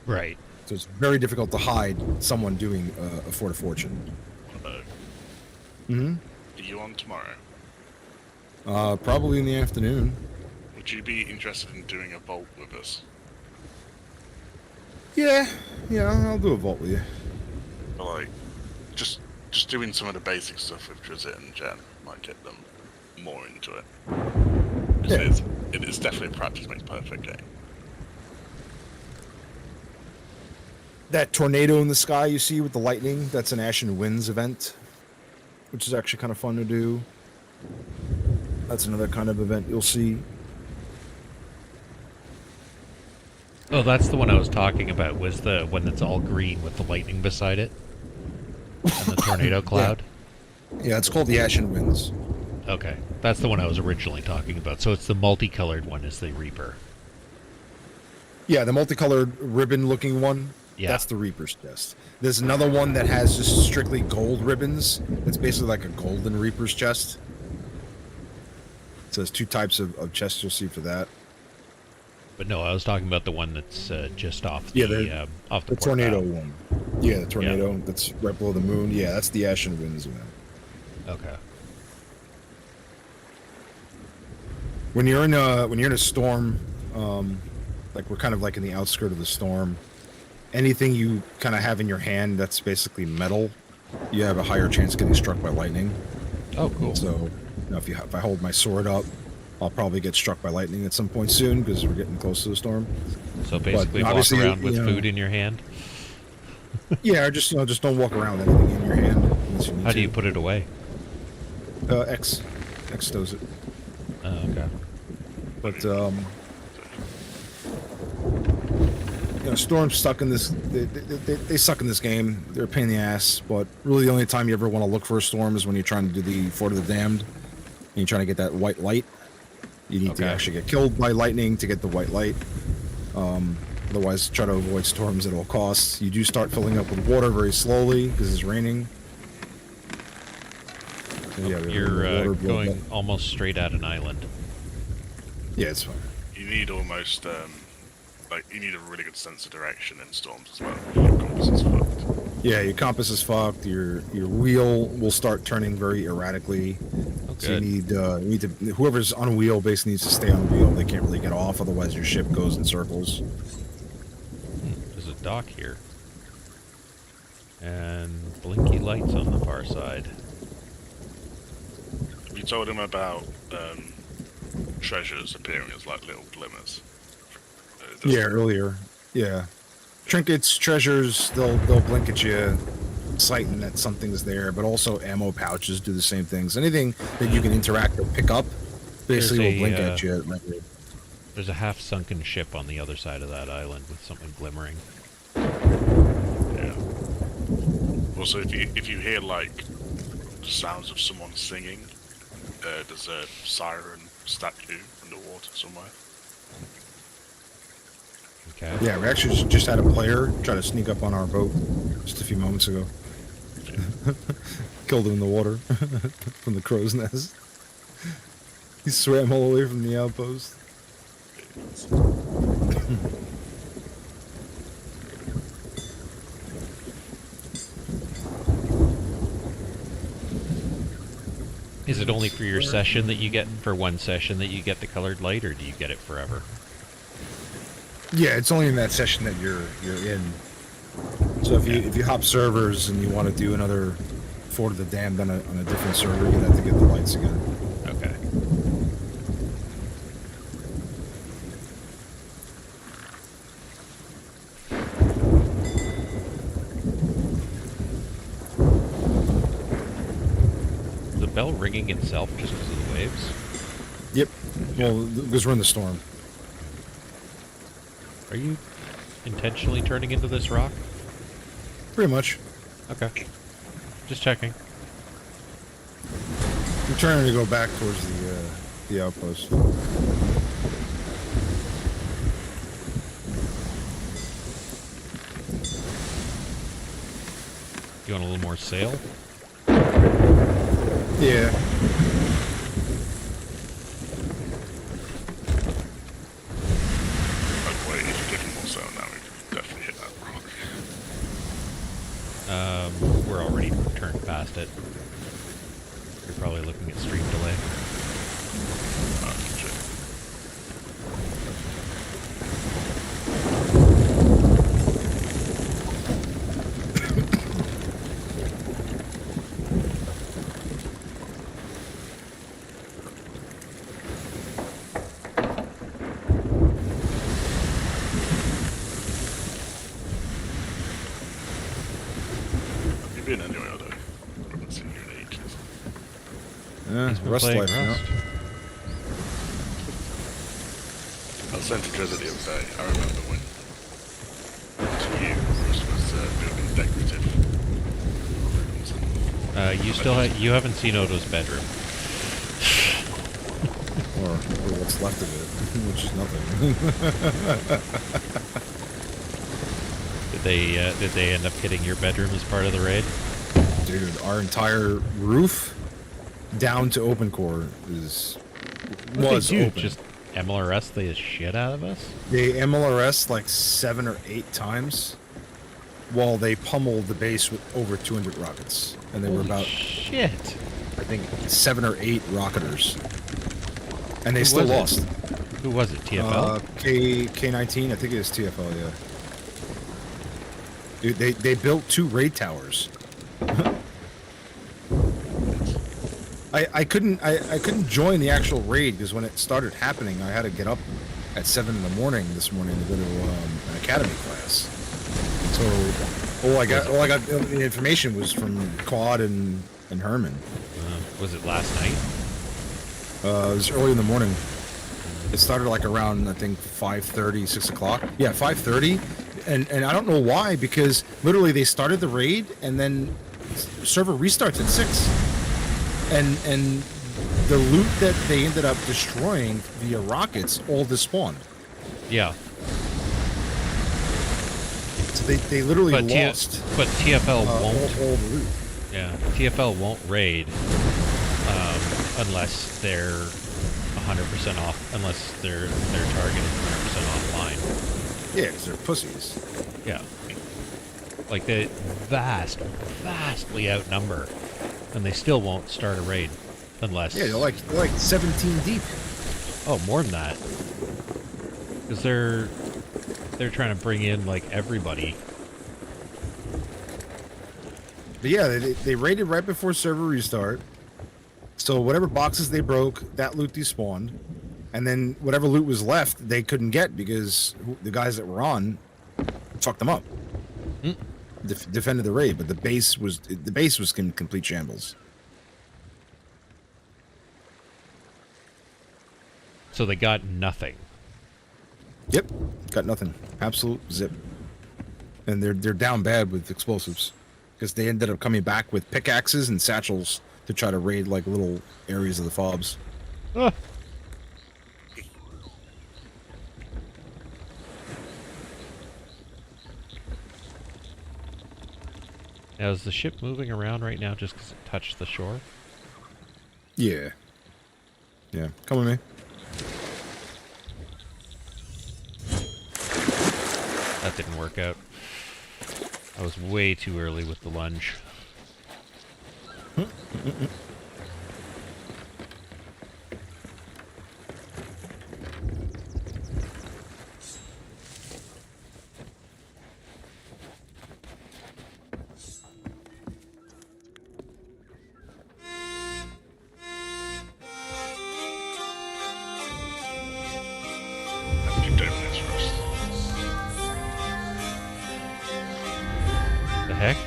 Right. So it's very difficult to hide someone doing a Fort of Fortune. Mm-hmm. Are you on tomorrow? Probably in the afternoon. Would you be interested in doing a vault with us? Yeah, I'll do a vault with you. Like, just doing some of the basic stuff with Drizzt and Jen might get them more into it. Yeah. It is definitely a practice makes perfect game. That tornado in the sky you see with the lightning, that's an Ashen Winds event, which is actually kind of fun to do. That's another kind of event you'll see. Oh, that's the one I was talking about, was the one that's all green with the lightning beside it? And the tornado cloud? Yeah, it's called the Ashen Winds. Okay, that's the one I was originally talking about. So it's the multicolored one is the Reaper. Yeah, the multicolored ribbon-looking one. Yeah. That's the Reaper's chest. There's another one that has just strictly gold ribbons. It's basically like a golden Reaper's chest. So there's two types of chests you'll see for that. But no, I was talking about the one that's just off the off the tornado one. Yeah, the tornado that's right below the moon. Yeah, that's the Ashen Winds event. Okay. When you're in a storm, like we're kind of like in the outskirt of the storm, anything you kind of have in your hand that's basically metal, you have a higher chance of getting struck by lightning. Oh, cool. So, if I hold my sword up, I'll probably get struck by lightning at some point soon because we're getting close to the storm. So basically, walk around with food in your hand. Yeah, or just don't walk around with anything in your hand. Unless you need How do you put it away? X stows it. Oh, okay. But Storm's stuck in this. They suck in this game. They're a pain in the ass. But really, the only time you ever want to look for a storm is when you're trying to do the Fort of the Damned, and you're trying to get that white light. You need to actually get killed by lightning to get the white light. Otherwise, try to avoid storms at all costs. You do start filling up with water very slowly because it's raining. So, yeah, you're going almost straight at an island. Yeah, it's fine. You need almost you need a really good sense of direction in storms as well. Your compass is fucked. Yeah, your compass is fucked. Your wheel will start turning very erratically. So you need to whoever's on wheel basically needs to stay on wheel. They can't really get off, otherwise your ship goes in circles. There's a dock here. And blinky lights on the far side. Have you told him about treasures appearing as like little glimmers? Yeah, earlier. Yeah. Trinkets, treasures, they'll blink at you, citing that something's there, but also ammo pouches do the same things. Anything that you can interact or pick up basically will blink at you. There's a half-sunken ship on the other side of that island with something glimmering. Yeah. Also, if you hear like sounds of someone singing, there's a siren statue underwater somewhere. Okay. Yeah, we actually just had a player try to sneak up on our boat just a few moments ago. Killed him in the water from the crow's nest. He swam all the way from the outpost. Is it only for your session that you get, for one session that you get the colored light, or do you get it forever? Yeah, it's only in that session that you're in. So if you hop servers and you want to do another Fort of the Damned on a different server, you have to get the lights again. Okay. The bell ringing itself just because of the waves? Yep. Well, because we're in the storm. Are you intentionally turning into this rock? Pretty much. Okay. Just checking. I'm trying to go back towards the outpost. You want a little more sail? Yeah. We're already turned past it. You're probably looking at stream delay. Rust life, yeah. I was sent to Dresser the other day. I remember when you was building decorative rooms. You haven't seen Odo's bedroom. or what's left of it, which is nothing. Did they end up hitting your bedroom as part of the raid? Dude, our entire roof down to open core was open. Just MLRS the shit out of us? They MLRS like 7 or 8 times while they pummeled the base with over 200 rockets. And they were about shit. I think 7 or 8 rocketers. And they still lost. Who was it? TFL? K19, I think it was TFL, yeah. Dude, they built 2 raid towers. I couldn't join the actual raid because when it started happening, I had to get up at 7 in the morning this morning to go to an academy class. So all I got the information was from Claude and Herman. Was it last night? It was early in the morning. It started like around I think 5:30, 6 o'clock. Yeah, 5:30, and I don't know why, because literally they started the raid and then server restarts at 6. And the loot that they ended up destroying via rockets all despawned. Yeah. So they literally lost. But TFL won't. All the loot. Yeah, TFL won't raid unless they're 100% off. Unless their target is 100% offline. Yeah, because they're pussies. Yeah. Like they vastly outnumber. And they still won't start a raid unless... Yeah, they're like 17 deep. Oh, more than that. Because they're trying to bring in, like, everybody. But yeah, they raided right before server restart. So whatever boxes they broke, that loot despawned. And then whatever loot was left, they couldn't get because the guys that were on fucked them up. Defended the raid, but the base was in complete shambles. So they got nothing. Yep, got nothing. Absolute zip. And they're down bad with explosives because they ended up coming back with pickaxes and satchels to try to raid like little areas of the fobs. Ah. Now, is the ship moving around right now just because it touched the shore? Yeah. Yeah, come with me. That didn't work out. I was way too early with the lunge. The heck?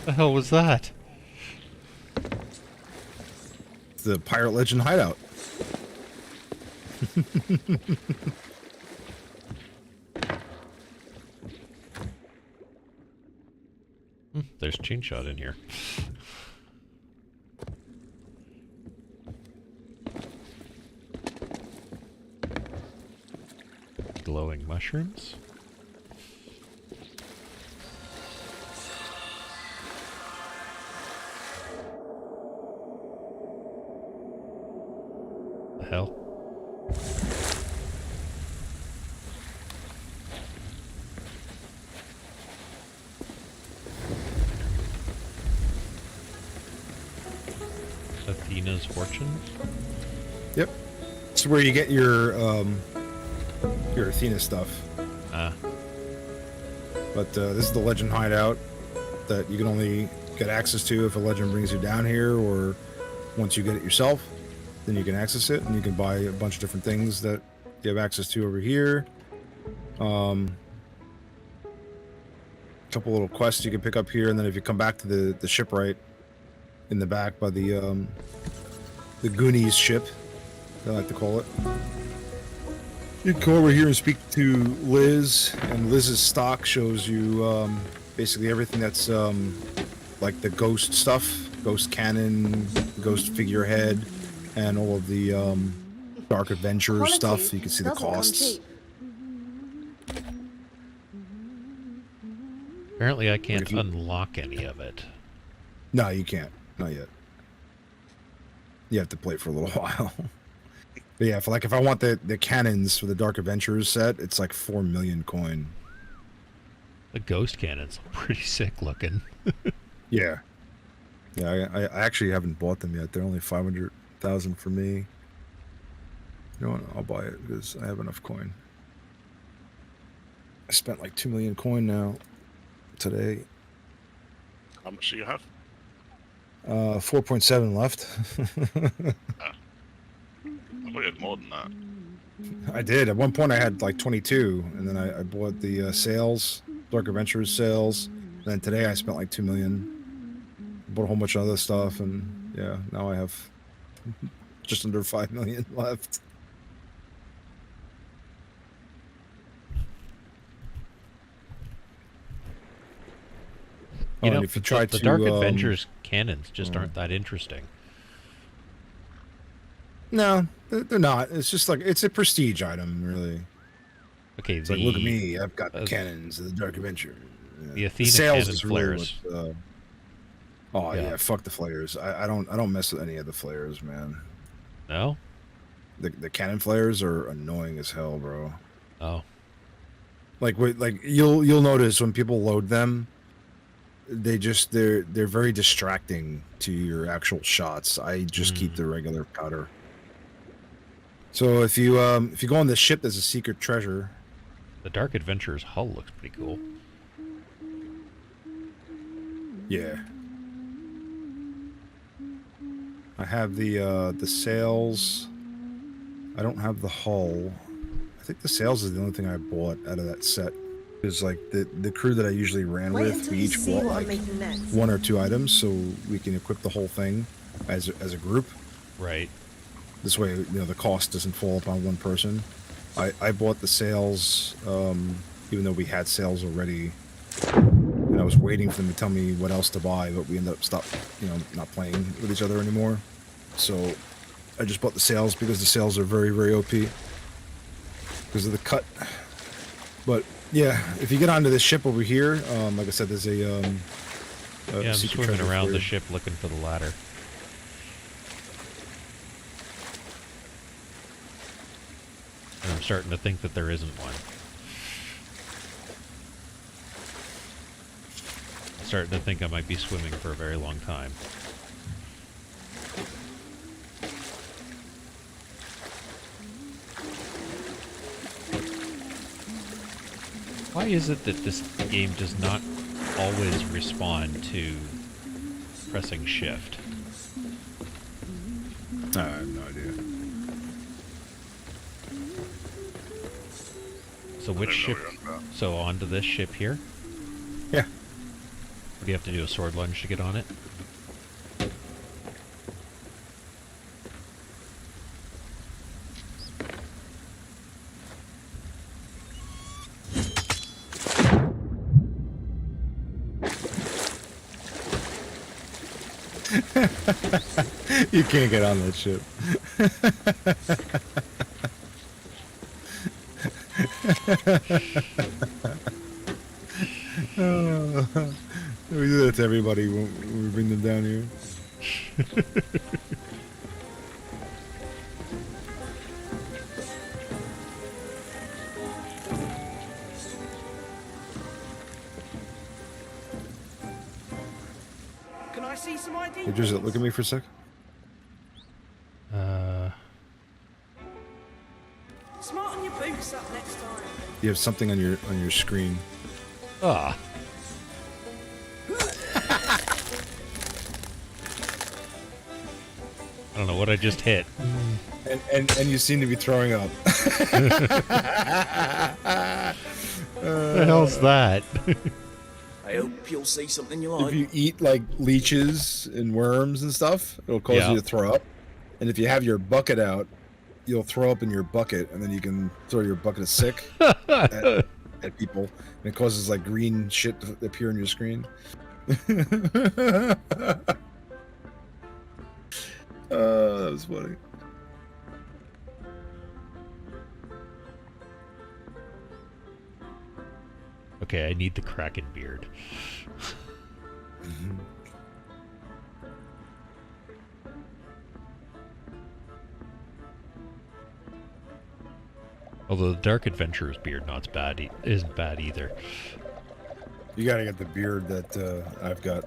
The hell was that? The Pirate Legend hideout. There's Chain Shot in here. Glowing mushrooms? The hell? Athena's Fortune? Yep. It's where you get your Athena stuff. Ah. But this is the legend hideout that you can only get access to if a legend brings you down here, or once you get it yourself, then you can access it, and you can buy a bunch of different things that you have access to over here. A couple little quests you can pick up here, and then if you come back to the shipwright in the back by the Goonies ship, I like to call it. You can go over here and speak to Liz, and Liz's stock shows you basically everything that's like the ghost stuff, ghost cannon, ghost figurehead, and all of the Dark Adventurers stuff, so you can see the costs. Apparently I can't unlock any of it. No, you can't. Not yet. You have to play for a little while. But yeah, if I want the cannons for the Dark Adventurers set, it's like 4 million coin. The ghost cannons are pretty sick looking. Yeah. Yeah, I actually haven't bought them yet. They're only 500,000 for me. You know what? I'll buy it because I have enough coin. I spent like 2 million coin now today. How much do you have? 4.7 left. I thought you had more than that. I did. At one point I had like 22, and then I bought the sales, Dark Adventurers sales. And then today I spent like 2 million. Bought a whole bunch of other stuff, and yeah, now I have just under 5 million left. You know, if you try the Dark Adventures cannons just aren't that interesting. No, they're not. It's just like, it's a prestige item, really. Okay, it's like, look at me, I've got the cannons of the Dark Adventure. Yeah. The Athena cannon flares. Really yeah, fuck the flares. I don't mess with any of the flares, man. No? The cannon flares are annoying as hell, bro. Oh. Like you'll notice when people load them, they're very distracting to your actual shots. I just keep the regular powder. So if you go on the ship, there's a secret treasure. The Dark Adventurer's hull looks pretty cool. Yeah. I have the sails. I don't have the hull. I think the sails is the only thing I bought out of that set. Is like the crew that I usually ran with. We each bought like 1 or 2 items, so we can equip the whole thing as a group. Right. This way, the cost doesn't fall upon one person. I bought the sails, even though we had sails already, and I was waiting for them to tell me what else to buy, but we ended up not playing with each other anymore. So I just bought the sails because the sails are very, very OP because of the cut. But yeah, if you get onto this ship over here, like I said, there's a I'm swimming around the ship looking for the ladder. And I'm starting to think that there isn't one. I'm starting to think I might be swimming for a very long time. Why is it that this game does not always respond to pressing shift? I have no idea. So which ship? So onto this ship here? Yeah. Do you have to do a sword lunge to get on it? You can't get on that ship. We do that to everybody when we bring them down here. Can I see some ID? Hey, just look at me for a sec. Smart on your boots up next time. You have something on your screen. Ah. I don't know what I just hit. And you seem to be throwing up. The hell's that? I hope you'll see something you like. If you eat like leeches and worms and stuff, it'll cause you to throw up. And if you have your bucket out, you'll throw up in your bucket, and then you can throw your bucket of sick at people, and it causes like green shit to appear on your screen. That was funny. Okay, I need the Kraken beard. Although the Dark Adventurer's beard isn't bad either. You gotta get the beard that I've got.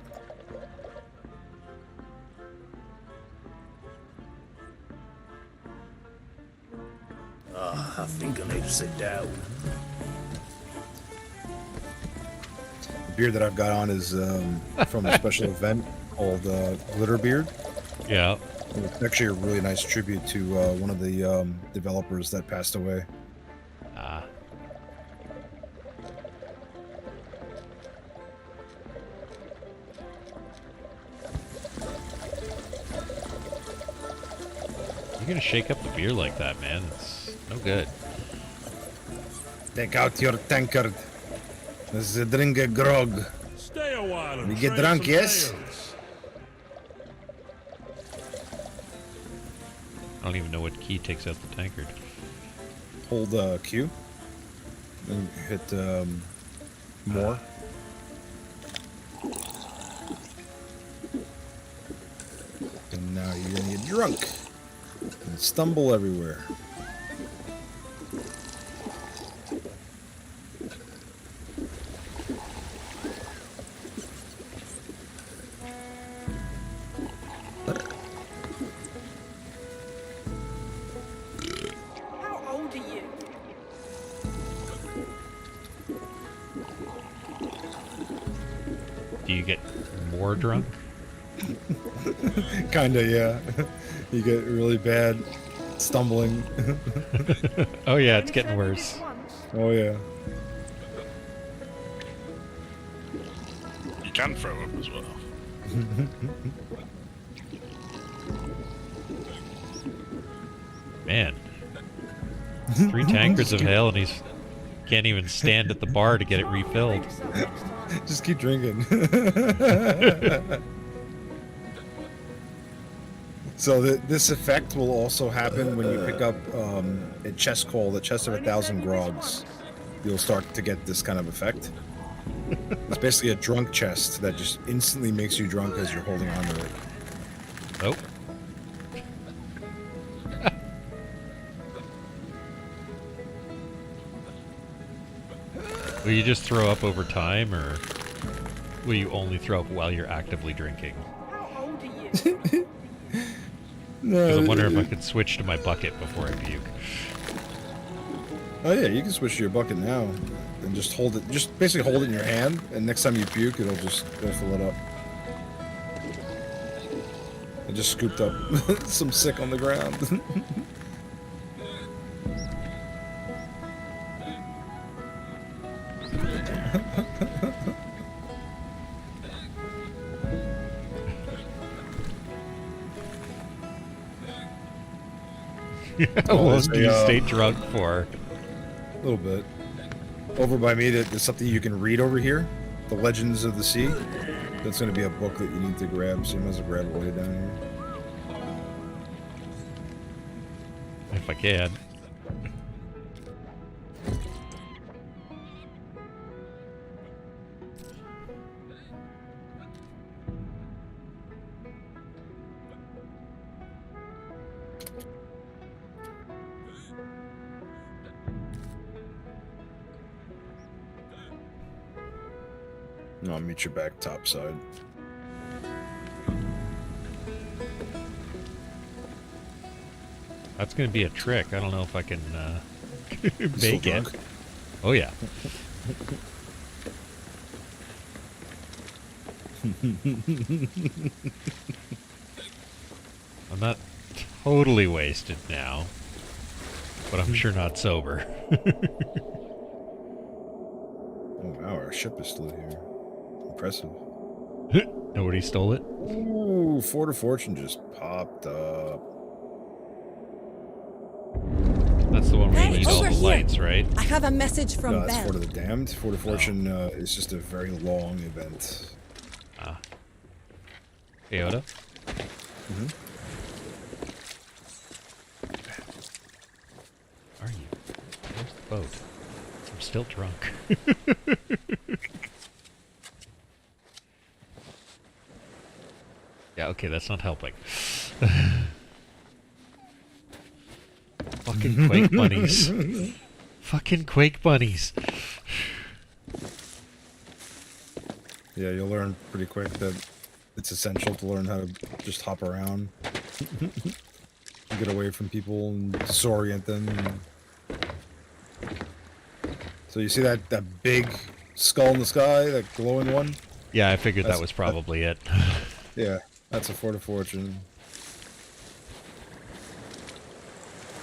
I think I need to sit down. The beard that I've got on is from a special event called Glitter Beard. Yeah. It's actually a really nice tribute to one of the developers that passed away. Ah. You're gonna shake up the beer like that, man. It's no good. Take out your tankard. Let's drink a grog. Stay a while and We get drunk, yes? I don't even know what key takes out the tankard. Hold Q. Then hit more. And now you're gonna get drunk and stumble everywhere. you get more drunk? Kinda, yeah. You get really bad stumbling. Oh yeah, it's getting worse. Oh yeah. You can throw up as well. Man. 3 tankards of hell and he's can't even stand at the bar to get it refilled. Just keep drinking. So this effect will also happen when you pick up a chest called the chest of 1,000 grogs. You'll start to get this kind of effect. It's basically a drunk chest that just instantly makes you drunk as you're holding on to it. Oh. Will you just throw up over time, or will you only throw up while you're actively drinking? Because I wonder if I could switch to my bucket before I puke. Oh yeah, you can switch to your bucket now and just hold it. Just basically hold it in your hand, and next time you puke, it'll fill it up. I just scooped up some sick on the ground. How long do you stay drunk for? A little bit. Over by me, there's something you can read over here. The Legends of the Sea. That's going to be a book that you need to grab, so you might as well grab it way down here. If I can. I'll meet you back topside. That's going to be a trick. I don't know if I can make it. Oh, yeah. I'm not totally wasted now, but I'm sure not sober. Oh, wow, our ship is still here. Impressive. Nobody stole it? Ooh, Fort of Fortune just popped up. That's the one where you need all the lights, right? I have a message from That's Belle. Fort of the Damned. Fort of Fortune is just a very long event. Ah. Yoda? Mm-hmm. Are you? Where's the boat? I'm still drunk. Yeah, okay, that's not helping. Fucking Quake bunnies. Fucking Quake bunnies. Yeah, you'll learn pretty quick that it's essential to learn how to just hop around. Get away from people and disorient them. So you see that big skull in the sky, that glowing one? Yeah, I figured that was probably it. Yeah, that's a Fort of Fortune.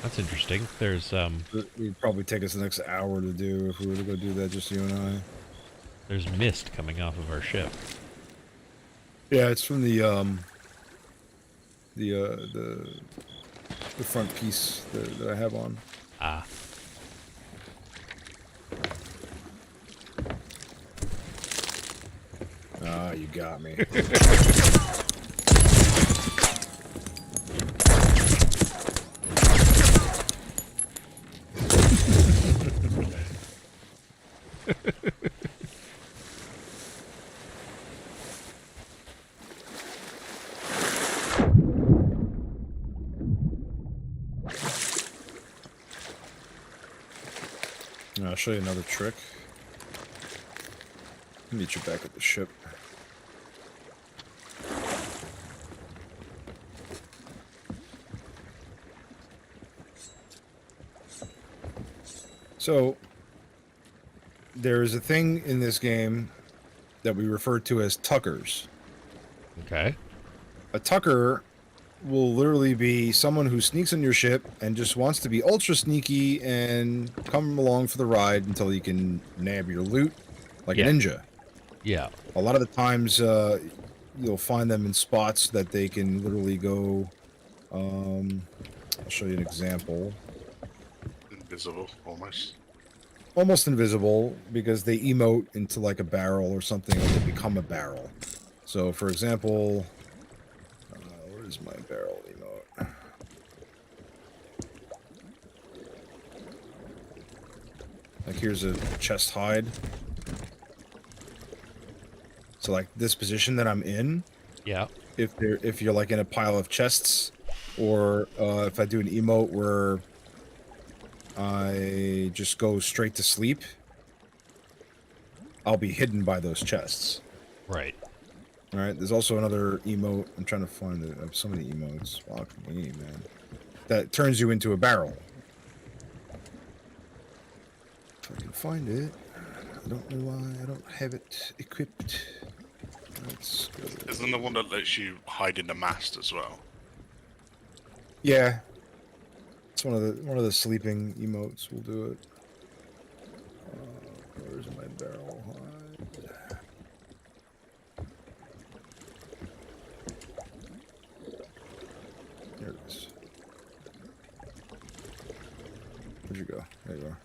That's interesting. There's It would probably take us the next hour to do if we were to go do that, just you and I. There's mist coming off of our ship. Yeah, it's from the front piece that I have on. Ah. Ah, you got me. I'll show you another trick. I'll meet you back at the ship. So, there is a thing in this game that we refer to as tuckers. Okay. A tucker will literally be someone who sneaks on your ship and just wants to be ultra sneaky and come along for the ride until he can nab your loot like a ninja. Yeah. A lot of the times you'll find them in spots that they can literally go... I'll show you an example. Invisible, almost. Almost invisible, because they emote into like a barrel or something, or they become a barrel. So, for example... where is my barrel emote? Like, here's a chest hide. So, like, this position that I'm in... Yeah. If you're like in a pile of chests, or if I do an emote where I just go straight to sleep, I'll be hidden by those chests. Right. All right. There's also another emote. I'm trying to find it. I have so many emotes. Fuck me, man. That turns you into a barrel. If I can find it. I don't know why I don't have it equipped. Let's go. Isn't the one that lets you hide in the mast as well? Yeah. It's one of the sleeping emotes. We'll do it. Where's my barrel hide? There it is. Where'd you go? There you are.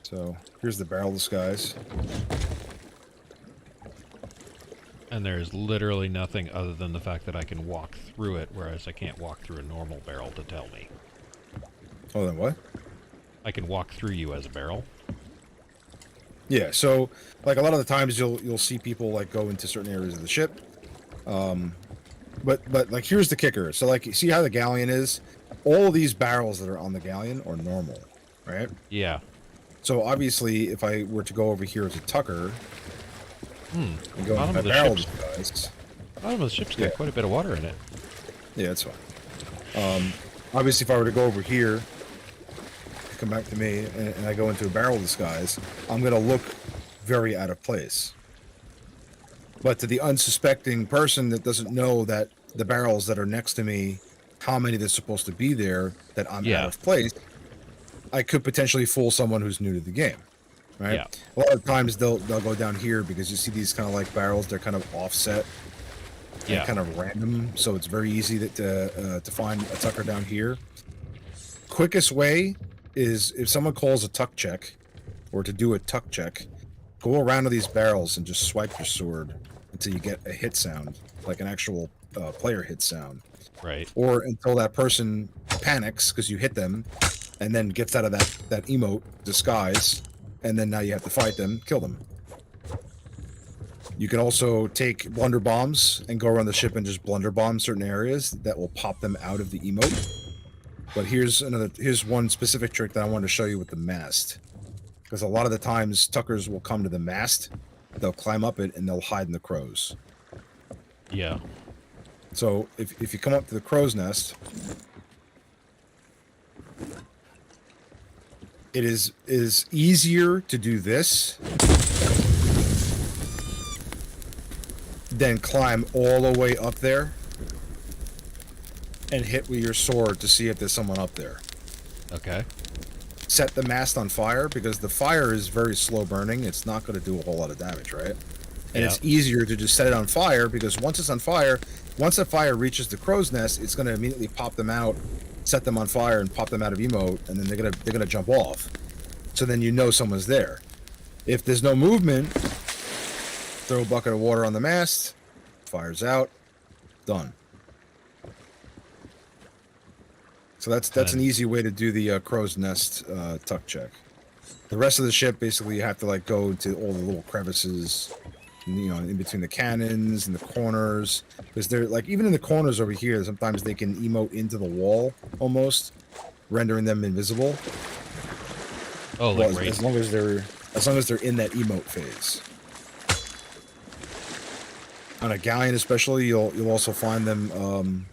So here's the barrel disguise. And there's literally nothing other than the fact that I can walk through it, whereas I can't walk through a normal barrel to tell me. Oh, then what? I can walk through you as a barrel. Yeah, so like a lot of the times you'll see people like go into certain areas of the ship. But like here's the kicker. So like see how the galleon is? All these barrels that are on the galleon are normal, right? Yeah. So obviously if I were to go over here as a tucker, and go Bottom into of my the barrel ship's- disguise. Bottom of the ship's got quite a bit of water in it. Yeah, that's fine. Obviously, if I were to go over here, come back to me, and I go into a barrel disguise, I'm going to look very out of place. But to the unsuspecting person that doesn't know that the barrels that are next to me, how many there's supposed to be there, that I'm out of place, I could potentially fool someone who's new to the game. Right? Yeah. A lot of times they'll go down here because you see these kind of like barrels, they're kind of offset. Yeah. Kind of random, so it's very easy to find a tucker down here. Quickest way is if someone calls a tuck check, or to do a tuck check, go around to these barrels and just swipe your sword until you get a hit sound, like an actual player hit sound. Right. Or until that person panics because you hit them, and then gets out of that emote disguise, and then now you have to fight them, kill them. You can also take blunder bombs and go around the ship and just blunder bomb certain areas that will pop them out of the emote. But here's one specific trick that I wanted to show you with the mast. Because a lot of the times tuckers will come to the mast, they'll climb up it, and they'll hide in the crows. Yeah. So if you come up to the crow's nest, it is easier to do this then climb all the way up there and hit with your sword to see if there's someone up there. Okay. Set the mast on fire because the fire is very slow burning. It's not going to do a whole lot of damage, right? And it's easier to just set it on fire because once it's on fire, once the fire reaches the crow's nest, it's going to immediately pop them out, set them on fire, and pop them out of emote, and then they're gonna jump off. So then you know someone's there. If there's no movement, throw a bucket of water on the mast, fires out, done. So that's an easy way to do the crow's nest tuck check. The rest of the ship, basically, you have to like go to all the little crevices, you know, in between the cannons and the corners, because they're like even in the corners over here. Sometimes they can emote into the wall almost, rendering them invisible. Oh, well, like as long as they're in that emote phase. On a galleon, especially, you'll also find them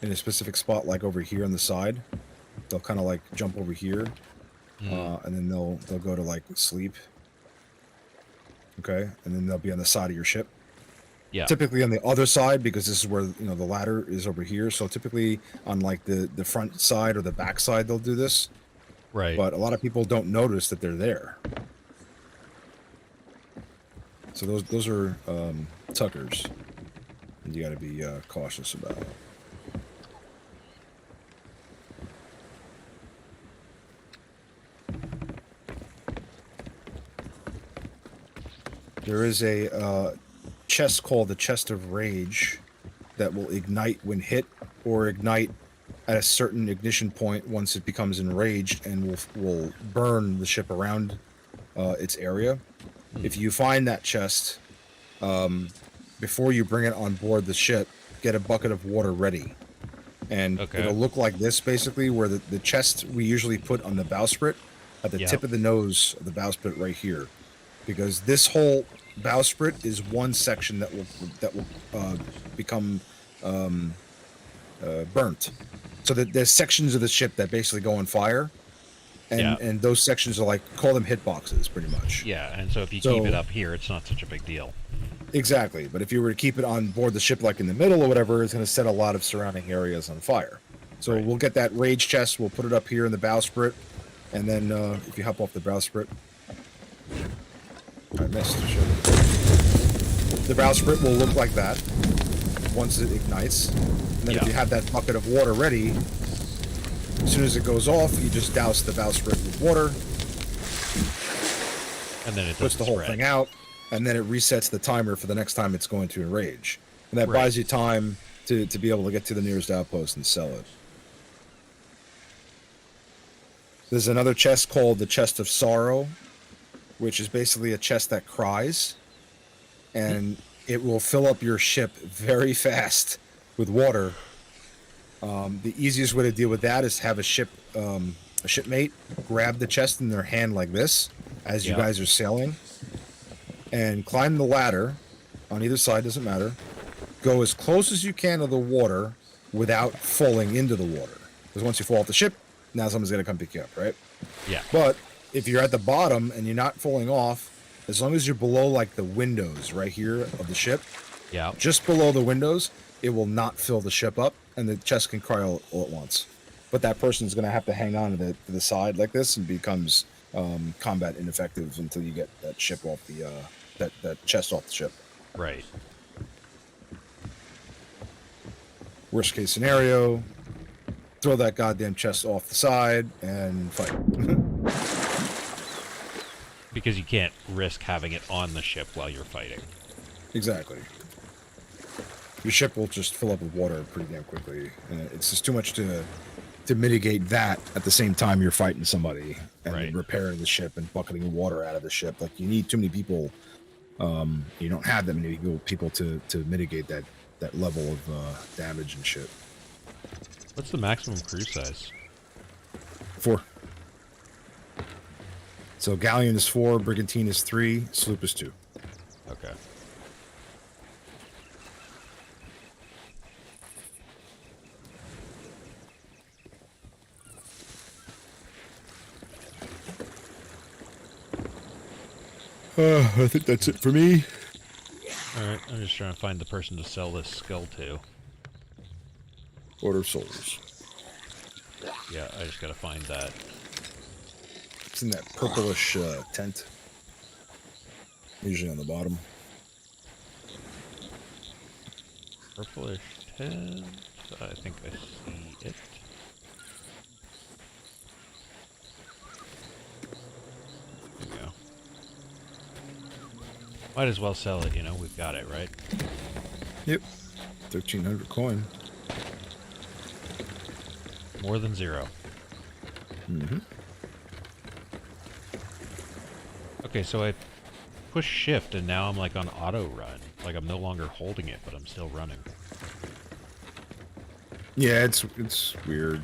in a specific spot, like over here on the side. They'll kind of like jump over here, and then they'll go to like sleep. Okay, and then they'll be on the side of your ship. Yeah. Typically on the other side, because this is where the ladder is over here. So typically on like the front side or the back side, they'll do this. Right. But a lot of people don't notice that they're there. So those are tuckers, and you got to be cautious about it. There is a chest called the Chest of Rage that will ignite when hit, or ignite at a certain ignition point once it becomes enraged, and will burn the ship around its area. If you find that chest, before you bring it on board the ship, get a bucket of water ready. And it'll look like this, basically, where the chest we usually put on the bowsprit, at the tip of the nose of the bowsprit right here. Because this whole bowsprit is one section that will become burnt. So that there's sections of the ship that basically go on fire, and those sections are call them hitboxes, pretty much. Yeah, and so if you keep it up here, it's not such a big deal. Exactly, but if you were to keep it on board the ship, like in the middle or whatever, it's going to set a lot of surrounding areas on fire. So we'll get that rage chest, we'll put it up here in the bowsprit, and then if you hop off the bowsprit, I missed. The bowsprit will look like that once it ignites. And then if you have that bucket of water ready, as soon as it goes off, you just douse the bowsprit with water. And then it puts the whole thing out, and then it resets the timer for the next time it's going to enrage. And that buys you time to be able to get to the nearest outpost and sell it. There's another chest called the Chest of Sorrow, which is basically a chest that cries, and it will fill up your ship very fast with water. The easiest way to deal with that is have a shipmate grab the chest in their hand like this as you guys are sailing, and climb the ladder on either side, doesn't matter. Go as close as you can to the water without falling into the water. Because once you fall off the ship, now someone's going to come pick you up, right? Yeah. But if you're at the bottom and you're not falling off, as long as you're below the windows right here of the ship, just below the windows, it will not fill the ship up, and the chest can cry all at once. But that person's going to have to hang on to the side like this, and becomes combat ineffective until you get that ship off that chest off the ship. Right. Worst case scenario, throw that goddamn chest off the side and fight. Because you can't risk having it on the ship while you're fighting. Exactly. Your ship will just fill up with water pretty damn quickly, and it's just too much to mitigate that at the same time you're fighting somebody and repairing the ship and bucketing water out of the ship. You need too many people. You don't have that many people to mitigate that level of damage and shit. What's the maximum crew size? 4. So galleon is 4, brigantine is 3, sloop is 2. Okay. I think that's it for me. Alright, I'm just trying to find the person to sell this skull to. Order souls. Yeah, I just gotta find that. It's in that purplish tent. Usually on the bottom. Purplish tent. I think I see it. There we go. Might as well sell it, we've got it, right? Yep. 1,300 coin. More than 0. Mm-hmm. Okay, so I push shift and now I'm on auto run. I'm no longer holding it, but I'm still running. Yeah, it's weird.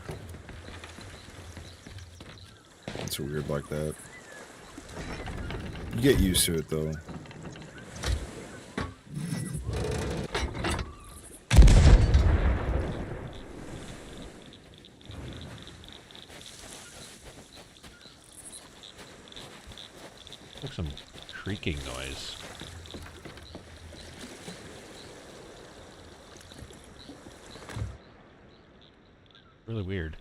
It's weird like that. You get used to it though. Some creaking noise. Really weird.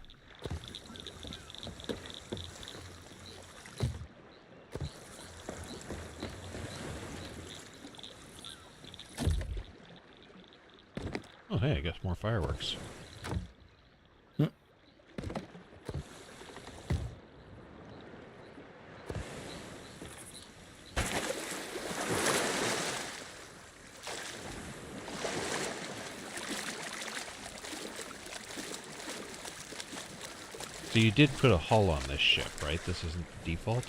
Oh, hey, I guess more fireworks. So you did put a hull on this ship, right? This isn't the default?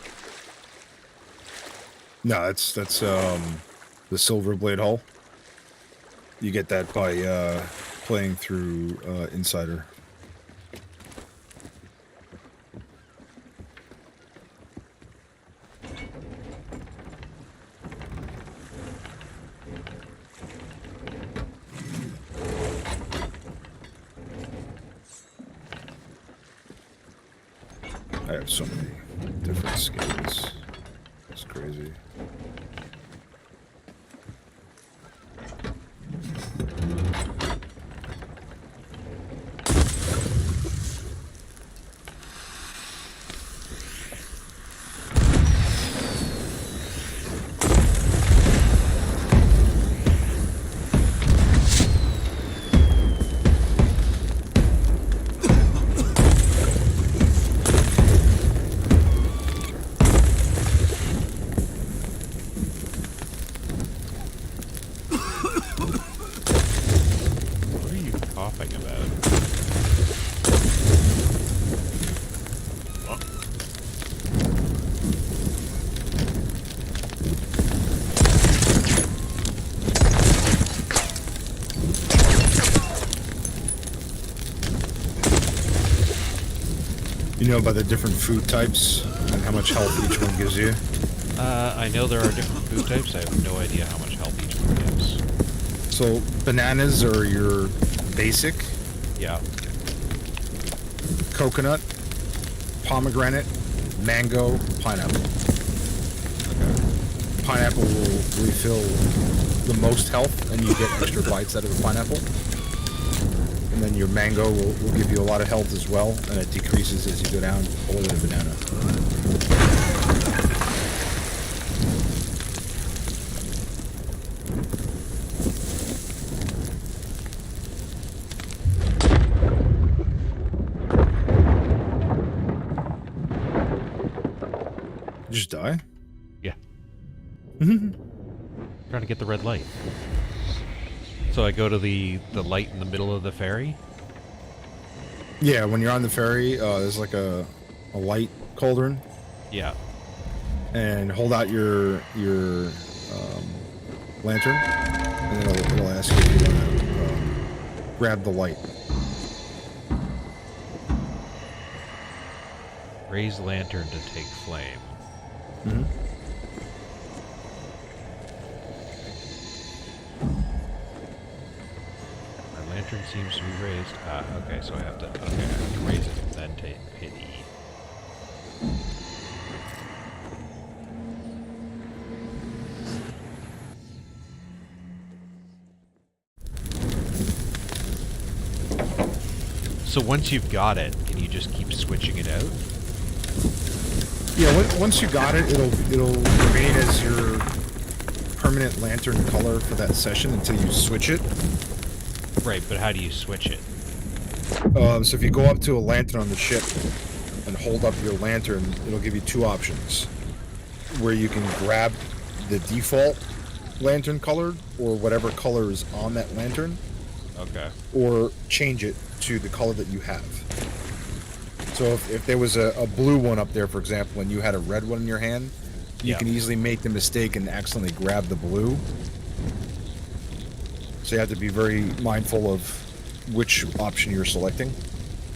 No, that's the silver blade hull. You get that by playing through Insider. I have so many different skins. It's crazy. What are you coughing about? You know about the different food types and how much health each one gives you? I know there are different food types. I have no idea how much health each one gives. So bananas are your basic. Yeah. Coconut, pomegranate, mango, pineapple. Okay. Pineapple will refill the most health, and you get extra bites out of the pineapple. And then your mango will give you a lot of health as well, and it decreases as you go down below the banana. You just die? Yeah. Trying to get the red light. So I go to the light in the middle of the ferry? Yeah, when you're on the ferry, there's like a light cauldron. Yeah. And hold out your lantern, and it'll ask you if you want to grab the light. Raise lantern to take flame. Mm-hmm. My lantern seems to be raised. Ah, okay, so I have to raise it and then hit E. So once you've got it, can you just keep switching it out? Yeah, once you got it, it'll remain as your permanent lantern color for that session until you switch it. Right, but how do you switch it? So if you go up to a lantern on the ship and hold up your lantern, it'll give you two options. Where you can grab the default lantern color, or whatever color is on that lantern. Okay. Or change it to the color that you have. So if there was a blue one up there, for example, and you had a red one in your hand, you can easily make the mistake and accidentally grab the blue. So you have to be very mindful of which option you're selecting.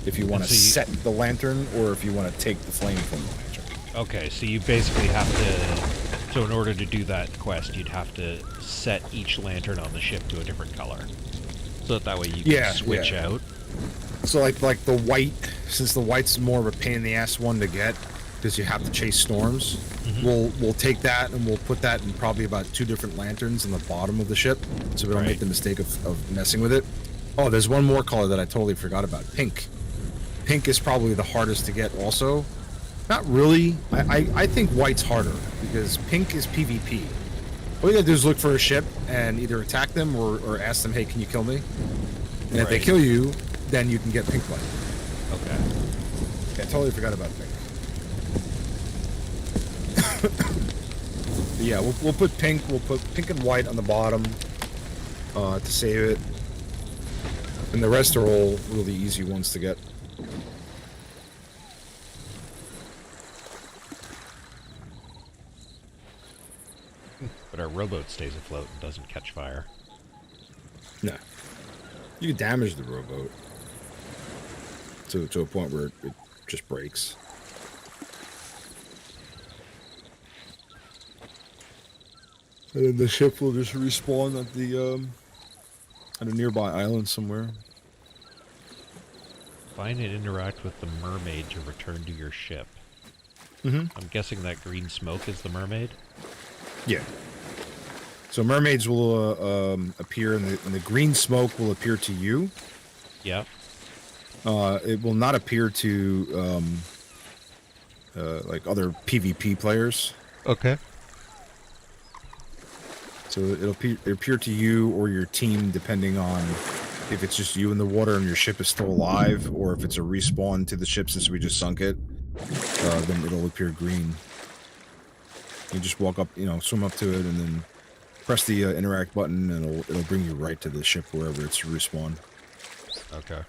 If you want to set the lantern, or if you want to take the flame from the lantern. Okay, so you basically have to... So in order to do that quest, you'd have to set each lantern on the ship to a different color. So that way you can switch out. So like the white, since the white's more of a pain in the ass one to get, because you have to chase storms. We'll take that and we'll put that in probably about 2 different lanterns on the bottom of the ship, so we don't make the mistake of messing with it. Oh, there's one more color that I totally forgot about. Pink. Pink is probably the hardest to get also. Not really. I think white's harder because pink is PvP. All you gotta do is look for a ship and either attack them or ask them, hey, can you kill me? And if they kill you, then you can get pink light. Okay. Yeah, I totally forgot about pink. Yeah, we'll put pink. We'll put pink and white on the bottom to save it, and the rest are all really easy ones to get. But our rowboat stays afloat and doesn't catch fire. No, you can damage the rowboat to a point where it just breaks. And then the ship will just respawn at the at a nearby island somewhere. Find and interact with the mermaid to return to your ship. I'm guessing that green smoke is the mermaid? Yeah. So mermaids will appear, and the green smoke will appear to you. Yep. It will not appear to like other PvP players. Okay. So it'll appear to you or your team, depending on if it's just you in the water and your ship is still alive, or if it's a respawn to the ship since we just sunk it. Then it'll appear green. You just walk up, swim up to it, and then press the interact button, and it'll bring you right to the ship wherever it's respawned. Okay.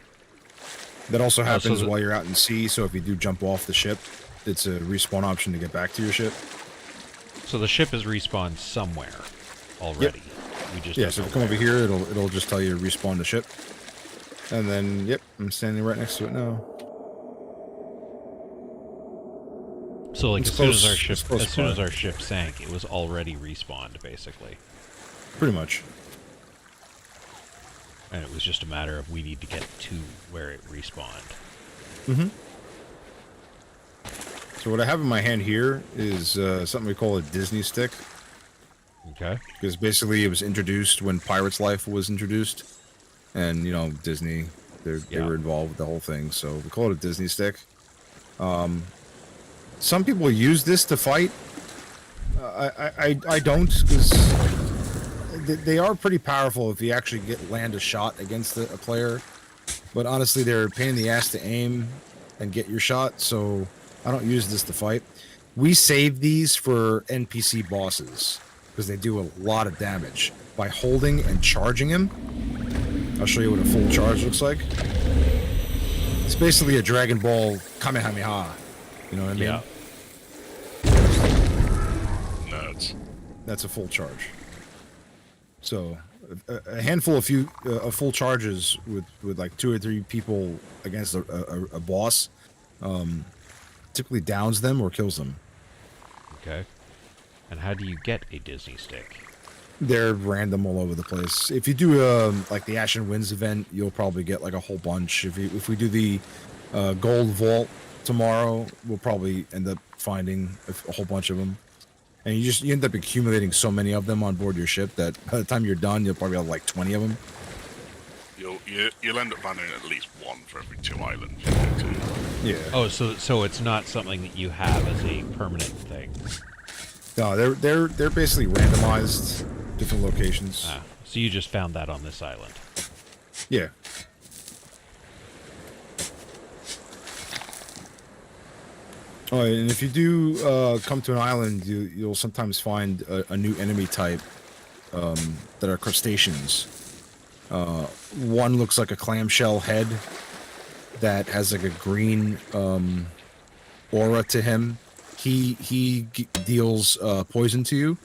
That also happens while you're out in sea. So if you do jump off the ship, it's a respawn option to get back to your ship. So the ship is respawned somewhere already. Yep. We just so if you come over here, it'll just tell you to respawn the ship. And then, yep, I'm standing right next to it now. So like as soon as our ship sank, it was already respawned, basically. Pretty much. And it was just a matter of we need to get to where it respawned. So what I have in my hand here is something we call a Disney stick. Okay. Because basically it was introduced when Pirate's Life was introduced. And, Disney, they were involved with the whole thing. So we call it a Disney stick. Some people use this to fight. I don't, because they are pretty powerful if you actually land a shot against a player. But honestly, they're a pain in the ass to aim and get your shot, so I don't use this to fight. We save these for NPC bosses because they do a lot of damage by holding and charging him. I'll show you what a full charge looks like. It's basically a Dragon Ball Kamehameha. You know what I mean? Yeah. Nuts. That's a full charge. So a handful of full charges with like 2 or 3 people against a boss typically downs them or kills them. Okay. And how do you get a Disney stick? They're random all over the place. If you do like the Ashen Winds event, you'll probably get like a whole bunch. If we do the Gold Vault tomorrow, we'll probably end up finding a whole bunch of them. And you end up accumulating so many of them on board your ship that by the time you're done, you'll probably have like 20 of them. You'll end up finding at least 1 for every 2 islands you get to. Yeah. Oh, so it's not something that you have as a permanent thing. No, they're basically randomized, different locations. Ah, so you just found that on this island. Yeah. Oh, and if you do come to an island, you'll sometimes find a new enemy type that are crustaceans. One looks like a clamshell head that has like a green aura to him. He deals poison to you,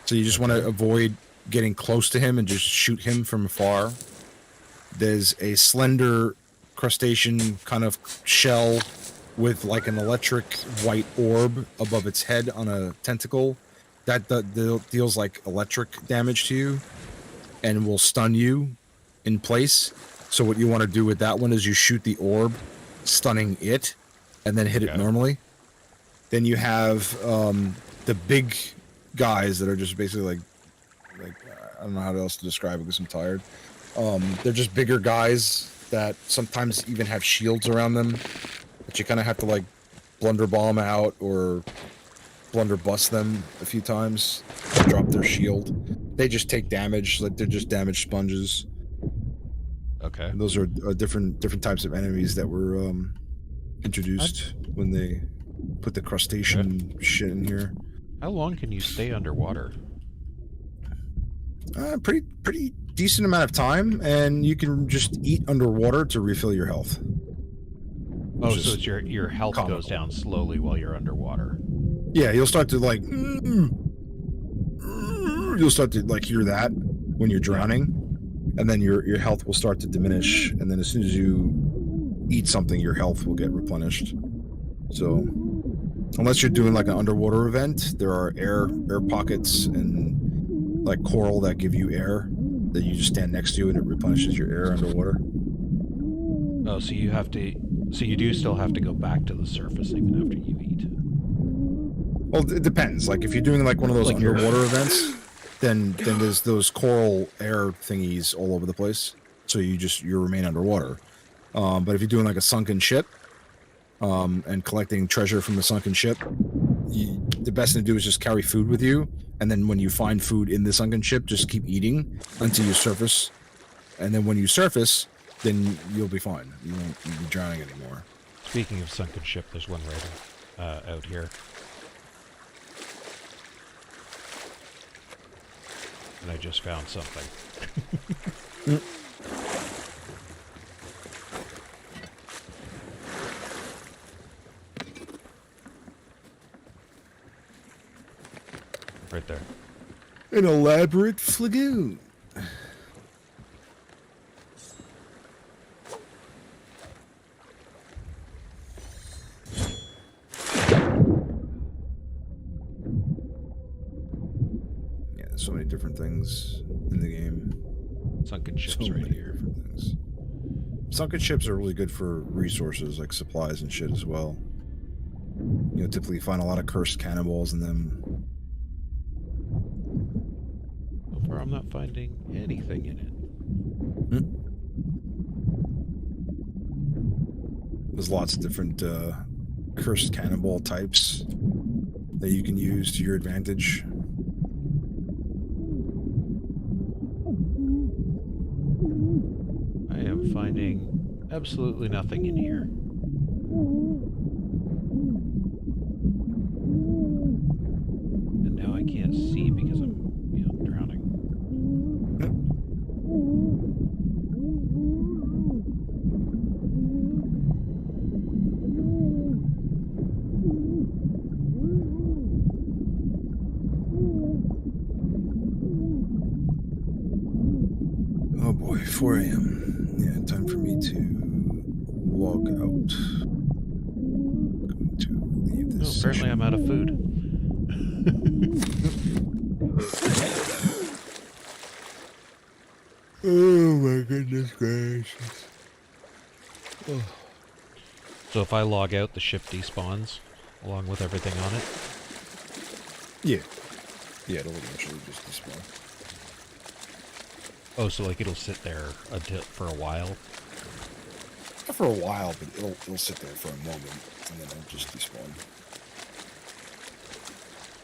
so you just want to avoid getting close to him and just shoot him from afar. There's a slender crustacean kind of shell with like an electric white orb above its head on a tentacle that deals like electric damage to you and will stun you in place. So what you want to do with that one is you shoot the orb, stunning it, and then hit it normally. Then you have the big guys that are just basically like I don't know how else to describe it because I'm tired. They're just bigger guys that sometimes even have shields around them, but you kind of have to like blunder bomb out or blunder bust them a few times to drop their shield. They just take damage, like they're just damage sponges. Okay. And those are different types of enemies that were introduced when they put the crustacean shit in here. How long can you stay underwater? Pretty decent amount of time, and you can just eat underwater to refill your health. Oh, so it's your health goes down slowly while you're underwater. Yeah, you'll start to like you'll start to like hear that when you're drowning, and then your health will start to diminish, and then as soon as you eat something, your health will get replenished. So unless you're doing like an underwater event, there are air pockets and like coral that give you air that you just stand next to and it replenishes your air underwater. Oh, so you do still have to go back to the surface even after you eat. Well, it depends. Like if you're doing like one of those like underwater events, then there's those coral air thingies all over the place. So you remain underwater. But if you're doing like a sunken ship, and collecting treasure from the sunken ship, the best thing to do is just carry food with you, and then when you find food in the sunken ship, just keep eating until you surface, and then when you surface, then you'll be fine. You won't be drowning anymore. Speaking of sunken ship, there's one right out here. And I just found something. Right there. An elaborate flagoon. Yeah, there's so many different things in the game. Sunken ships so right many here. Different things. Sunken ships are really good for resources like supplies and shit as well. You know, typically you find a lot of cursed cannibals in them. So far, I'm not finding anything in it. There's lots of different cursed cannibal types that you can use to your advantage. I am finding absolutely nothing in here. And now I can't see because I'm, drowning. Oh boy, 4 a.m. Yeah, time for me to log out. Going to leave this. Apparently I'm out of food. Oh my goodness gracious. Oh. So if I log out, the ship despawns along with everything on it? Yeah. Yeah, it'll eventually just despawn. Oh, so like it'll sit there for a while? Not for a while, but it'll sit there for a moment, and then it'll just despawn.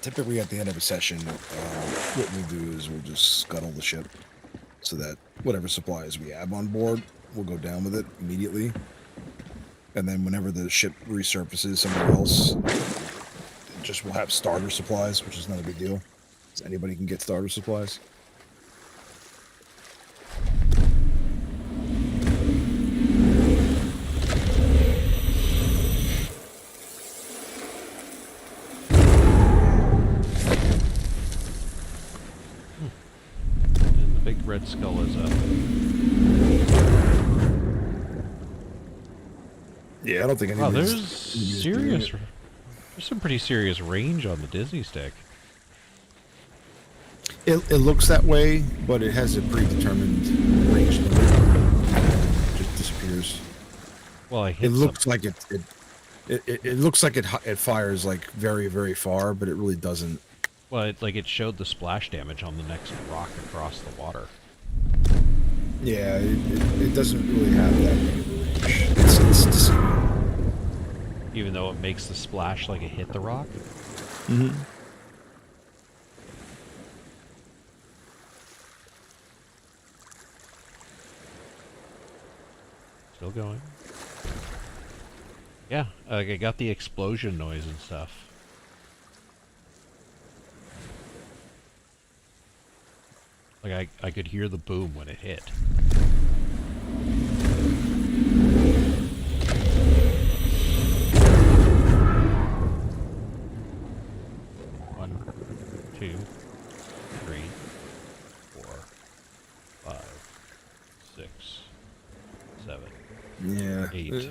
Typically at the end of a session, what we'll do is we'll just scuttle the ship so that whatever supplies we have on board, we'll go down with it immediately. And then whenever the ship resurfaces somewhere else, we'll have starter supplies, which is not a big deal. So anybody can get starter supplies. And the big red skull is up. Yeah, I don't think Wow, anybody's... there's some pretty serious range on the Disney stick. It looks that way, but it has a predetermined range limit. It just disappears. Well, I hit It looks like it It looks like it fires like very, very far, but it really doesn't. Well, it showed the splash damage on the next rock across the water. Yeah, it doesn't really have that many range. It's deceiving. Even though it makes the splash like it hit the rock? Mm-hmm. Still going. Yeah, I got the explosion noise and stuff. Like I could hear the boom when it hit. One, 2, 3, 4, 5, 6, 7. Yeah, 8,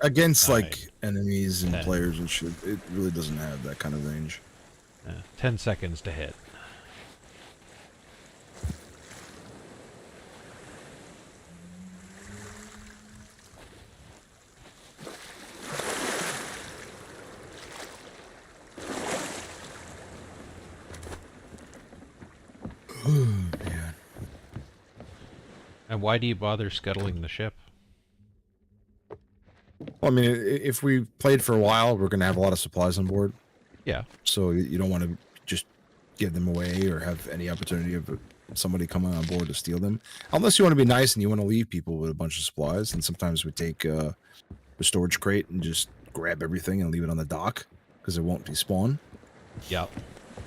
against 9, like enemies and 10. players and shit, it really doesn't have that kind of range. 10 seconds to hit. Man. And why do you bother scuttling the ship? Well, I mean, if we played for a while, we're going to have a lot of supplies on board. Yeah. So you don't want to just give them away or have any opportunity of somebody coming on board to steal them. Unless you want to be nice and you want to leave people with a bunch of supplies. And sometimes we take the storage crate and just grab everything and leave it on the dock because it won't despawn. Yeah.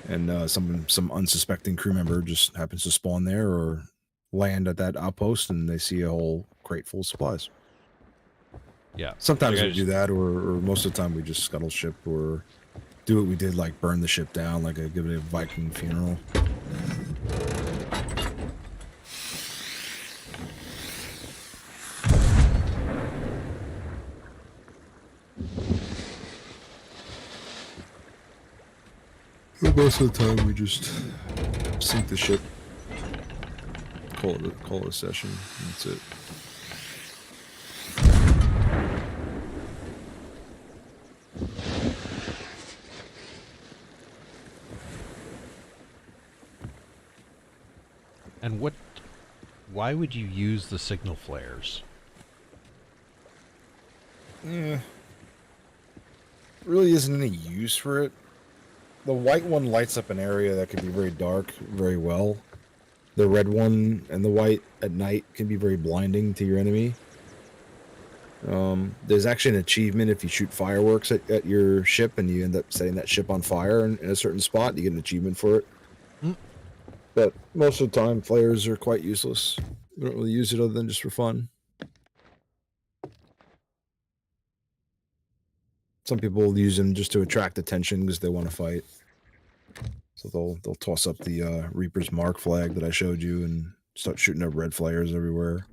And some unsuspecting crew member just happens to spawn there or land at that outpost and they see a whole crate full of supplies. Yeah. Sometimes we do that, or most of the time we just scuttle ship or do what we did, like burn the ship down, like give it a Viking funeral. Most of the time we just sink the ship, call it a session. That's it. And why would you use the signal flares? Yeah. Really isn't any use for it. The white one lights up an area that can be very dark very well. The red one and the white at night can be very blinding to your enemy. There's actually an achievement if you shoot fireworks at your ship and you end up setting that ship on fire in a certain spot. You get an achievement for it. But most of the time, flares are quite useless. We don't really use it other than just for fun. Some people use them just to attract attention because they want to fight. So they'll toss up the Reaper's Mark flag that I showed you and start shooting up red flares everywhere.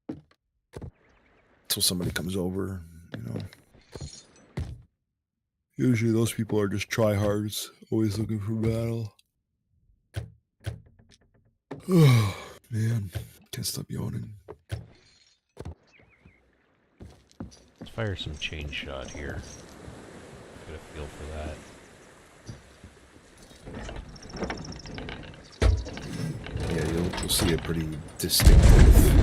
Until somebody comes over, you know. Usually those people are just tryhards, always looking for battle. Oh, man. Can't stop yawning. Let's fire some chain shot here. Get a feel for that. Yeah, you'll see a pretty distinctive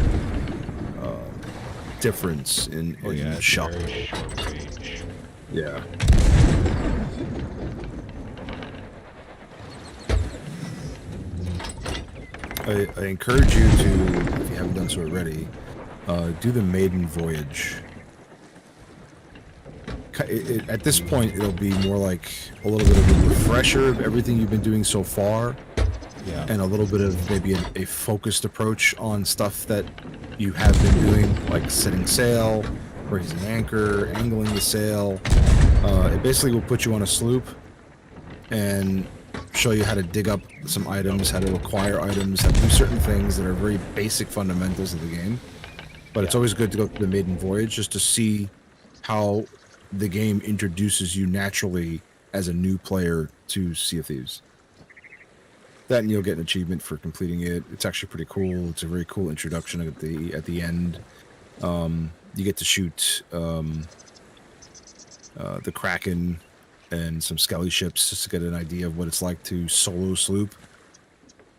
difference in shot. Very short range. Yeah. I encourage you to, if you haven't done so already, do the maiden voyage. At this point, it'll be more like a little bit of a refresher of everything you've been doing so far. Yeah. And a little bit of maybe a focused approach on stuff that you have been doing, like setting sail, raising anchor, angling the sail. It basically will put you on a sloop and show you how to dig up some items, how to acquire items, how to do certain things that are very basic fundamentals of the game. But it's always good to go through the maiden voyage just to see how the game introduces you naturally as a new player to Sea of Thieves. That and you'll get an achievement for completing it. It's actually pretty cool. It's a very cool introduction at the end. You get to shoot the Kraken, and some Skelly ships just to get an idea of what it's like to solo sloop,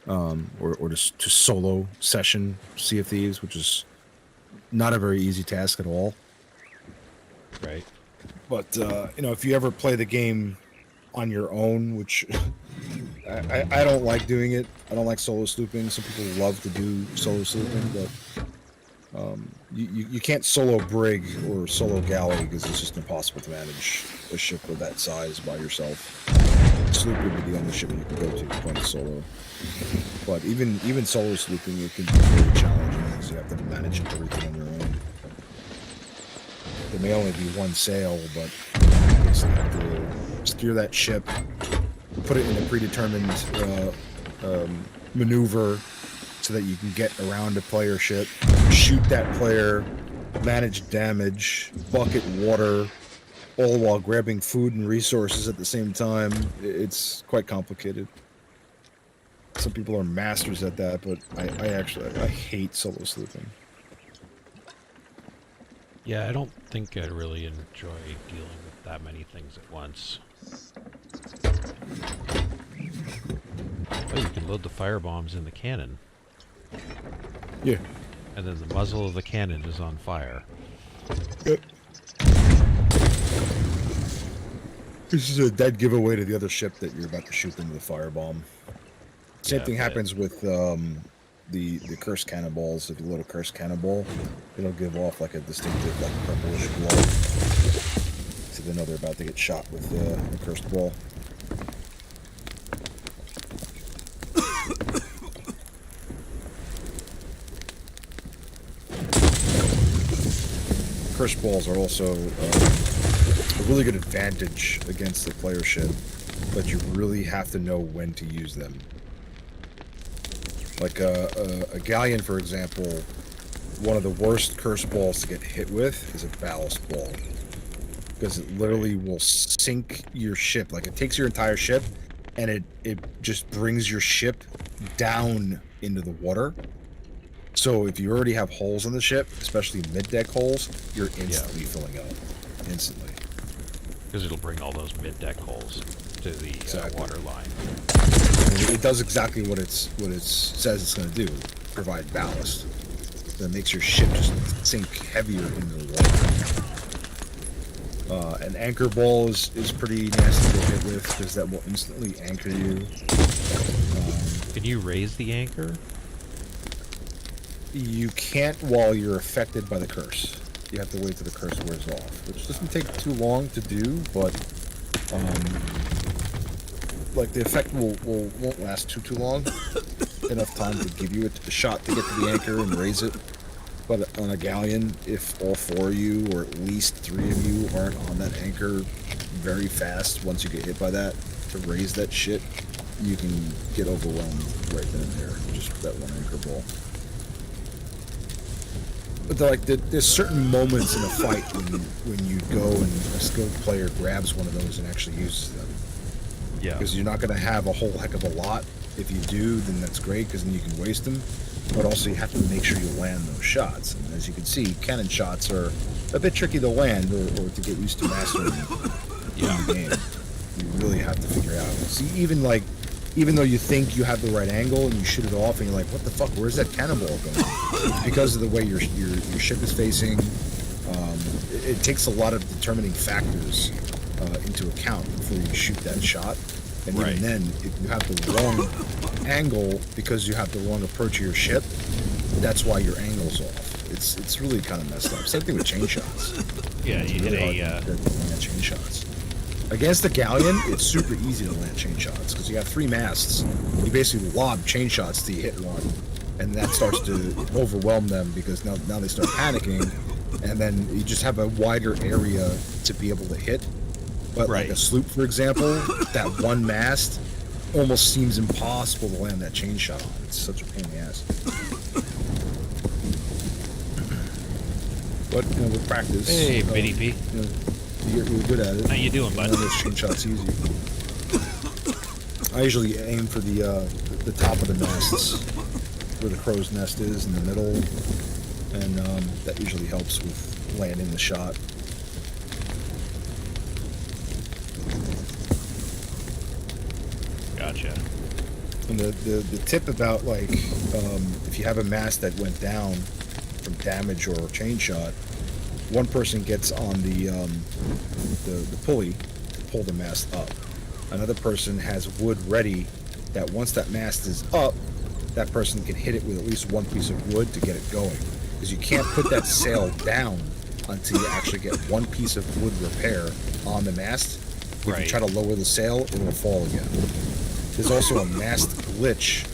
or to solo session Sea of Thieves, which is not a very easy task at all. Right. But if you ever play the game on your own, which I don't like doing it. I don't like solo slooping. Some people love to do solo slooping, but you can't solo brig or solo galley because it's just impossible to manage a ship of that size by yourself. Sloop would be the only ship you can go to playing solo. But even solo slooping, it can be very challenging because you have to manage everything on your own. There may only be one sail, but you basically have to steer that ship, put it in a predetermined maneuver so that you can get around a player ship, shoot that player, manage damage, bucket water, all while grabbing food and resources at the same time. It's quite complicated. Some people are masters at that, but I hate solo slooping. Yeah, I don't think I really enjoy dealing with that many things at once. Oh, you can load the firebombs in the cannon. Yeah. And then the muzzle of the cannon is on fire. Yep. This is a dead giveaway to the other ship that you're about to shoot into the firebomb. Same thing happens with the cursed cannonballs. If you load a cursed cannonball, it'll give off like a distinctive purplish glow. So they know they're about to get shot with the cursed ball. Cursed balls are also a really good advantage against the player ship, but you really have to know when to use them. Like a galleon, for example, one of the worst cursed balls to get hit with is a ballast ball. Because it literally will sink your ship. Like, it takes your entire ship, and it just brings your ship down into the water. So if you already have holes in the ship, especially mid-deck holes, you're instantly filling up. Instantly. Because it'll bring all those mid-deck holes to the water line. It does exactly what it says it's going to do, provide ballast. That makes your ship just sink heavier into the water. An anchor ball is pretty nasty to hit with, because that will instantly anchor you. Can you raise the anchor? You can't while you're affected by the curse. You have to wait till the curse wears off, which doesn't take too long to do, but like the effect won't last too long. Enough time to give you a shot to get to the anchor and raise it. But on a galleon, if all four of you or at least three of you aren't on that anchor very fast, once you get hit by that, to raise that shit, you can get overwhelmed right then and there. Just that one anchor ball. But there's certain moments in a fight when you go and a skilled player grabs one of those and actually uses them. Yeah. Because you're not going to have a whole heck of a lot. If you do, then that's great, because then you can waste them. But also you have to make sure you land those shots. And as you can see, cannon shots are a bit tricky to land or to get used to mastering in the game. You really have to figure out. See, even though you think you have the right angle and you shoot it off and you're like, what the fuck, where's that cannonball going? It's because of the way your ship is facing. It takes a lot of determining factors into account before you shoot that shot. And even then, if you have the wrong angle because you have the wrong approach of your ship, that's why your angle's off. It's really kind of messed up. Same thing with chain shots. Yeah, you hit land chain shots. Against the galleon, it's super easy to land chain shots because you have 3 masts. You basically lob chain shots till you hit one, and that starts to overwhelm them because now they start panicking, and then you just have a wider area to be able to hit. But like a sloop, for example, that one mast almost seems impossible to land that chain shot on. It's such a pain in the ass. But with practice, hey, BDP. You're good at it. How you doing, bud? Those chain shots easy. I usually aim for the top of the masts, where the crow's nest is in the middle, and that usually helps with landing the shot. Gotcha. And the tip about like if you have a mast that went down from damage or chain shot, one person gets on the pulley to pull the mast up. Another person has wood ready that once that mast is up, that person can hit it with at least one piece of wood to get it going. Because you can't put that sail down until you actually get one piece of wood repair on the mast. If you try to lower the sail, it will fall again. There's also a mast glitch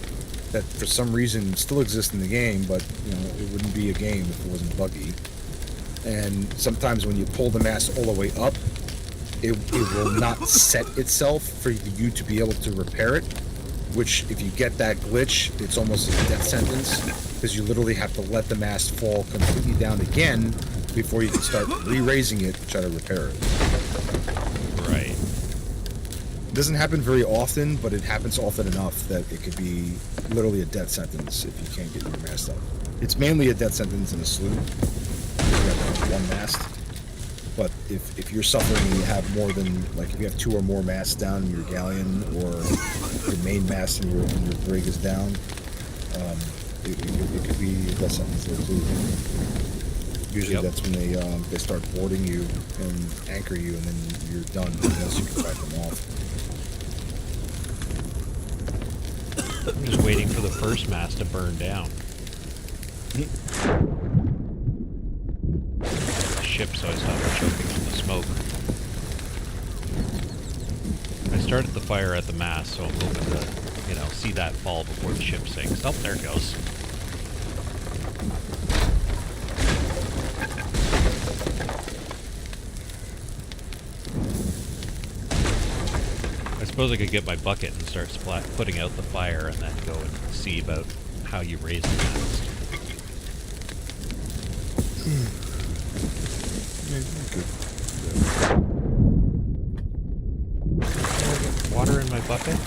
that for some reason still exists in the game, but it wouldn't be a game if it wasn't buggy. And sometimes when you pull the mast all the way up, it will not set itself for you to be able to repair it, which if you get that glitch, it's almost a death sentence, because you literally have to let the mast fall completely down again before you can start re-raising it to try to repair it. Right. It doesn't happen very often, but it happens often enough that it could be literally a death sentence if you can't get your mast up. It's mainly a death sentence in a sloop. You have one mast. But if you're suffering and you have more than, like if you have 2 or more masts down in your galleon, or your main mast in your brig is down, it could be a death sentence there too. Usually that's when they start boarding you and anchor you, and then you're done unless you can fight them off. I'm just waiting for the first mast to burn down. Ship, so I stopped choking on the smoke. I started the fire at the mast, so I'm hoping to, see that fall before the ship sinks. Oh, there it goes. I suppose I could get my bucket and start putting out the fire and then go and see about how you raise the mast. Water in my bucket?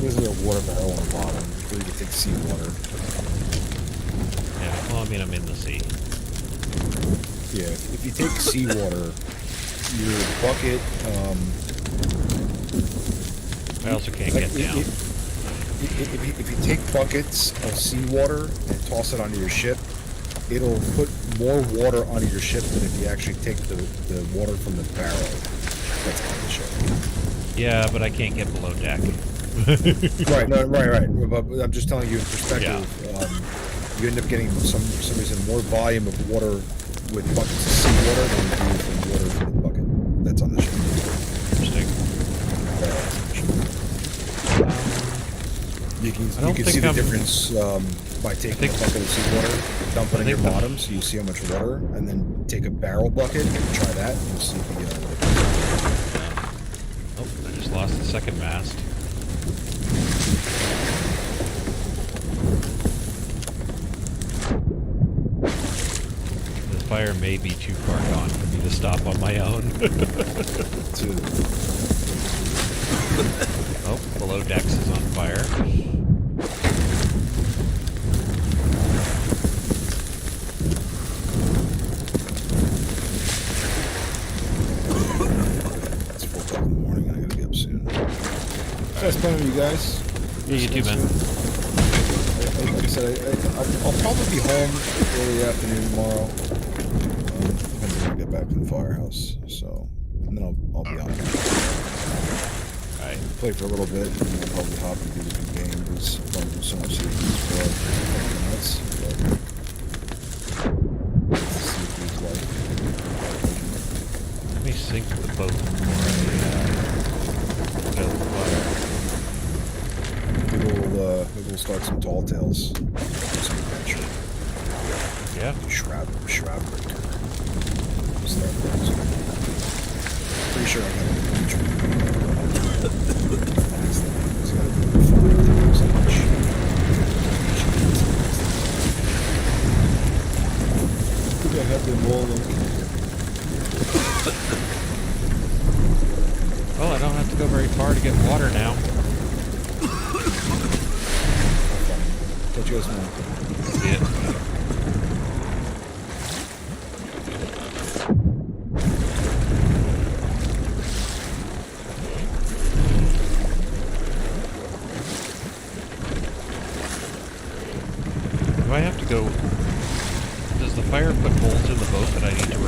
There's a water barrel on the bottom. Where you can take seawater. Yeah, well, I mean, I'm in the sea. Yeah, if you take seawater, your bucket, I also can't get down. If you take buckets of seawater and toss it onto your ship, it'll put more water onto your ship than if you actually take the water from the barrel that's on the ship. Yeah, but I can't get below deck. Right. But I'm just telling you in perspective. You end up getting for some reason more volume of water with buckets of seawater than you do from water from the bucket that's on the ship. Interesting. You can see the difference by taking a bucket of seawater, dump it in your bottom so you see how much water, and then take a barrel bucket and try that and you'll see the Oh, I just lost the second mast. The fire may be too far gone for me to stop on my own. Oh, below decks is on fire. It's 4 o'clock in the morning. I gotta get up soon. Nice playing with you guys. Yeah, you too, man. Like I said, I'll probably be home early afternoon tomorrow. Depends when I get back from the firehouse. So, and then I'll be on. Alright. Play for a little bit, and then I'll probably hop into the new game because I'm going to do so much Sea of Thieves for nuts. But Sea of Thieves life. Let me sink the boat before the fire. Maybe we'll start some tall tales. Some adventure. Yeah. Shroud breaker. Start those. Pretty sure I got an adventure. It's got to be so much. I think I have them all Well, I don't have to go very far to get water now. Catch you guys tomorrow. See ya.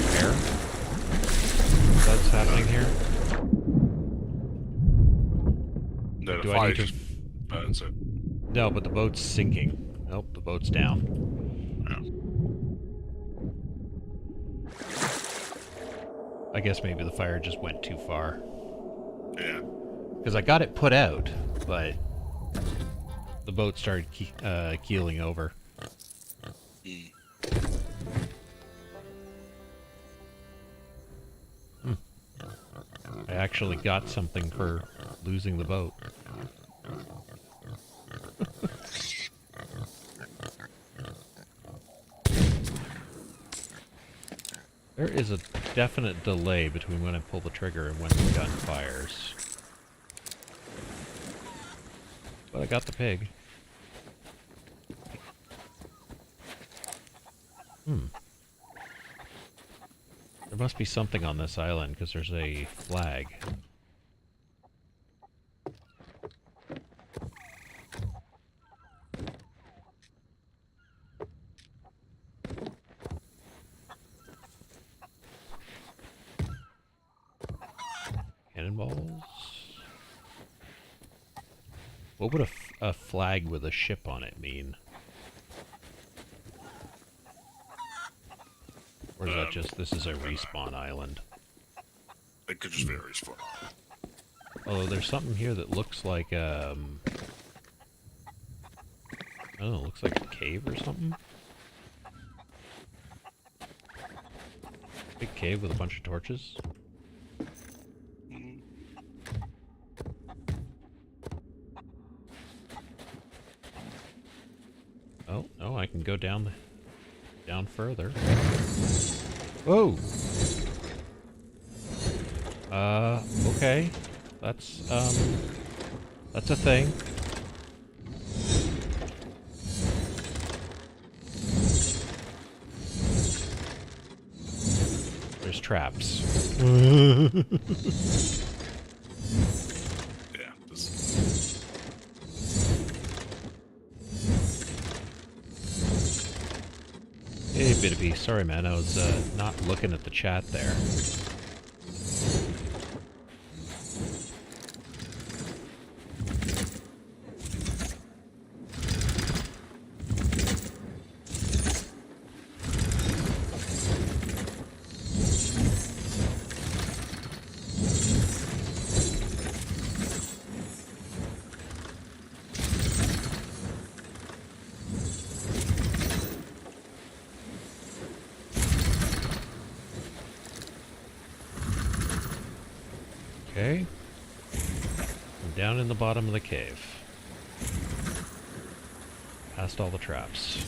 repair that's happening here? No, the Do I fire need to... just burns it. No, but the boat's sinking. Nope, the boat's down. I guess maybe the fire just went too far. Yeah. Because I got it put out, but the boat started keeling over. I actually got something for losing the boat. There is a definite delay between when I pull the trigger and when the gun fires. But I got the pig. There must be something on this island, because there's a flag. Cannonballs? What would a flag with a ship on it mean? Or is that just, this is a respawn island? It could just be a respawn. Oh, there's something here that looks like, I don't know, looks like a cave or something? Big cave with a bunch of torches? Oh, no, I can go down further. Whoa! Okay. That's a thing. There's traps. Yeah, Hey, Bitterby. Sorry, man. I was not looking at the chat there. Okay. I'm down in the bottom of the cave. Past all the traps.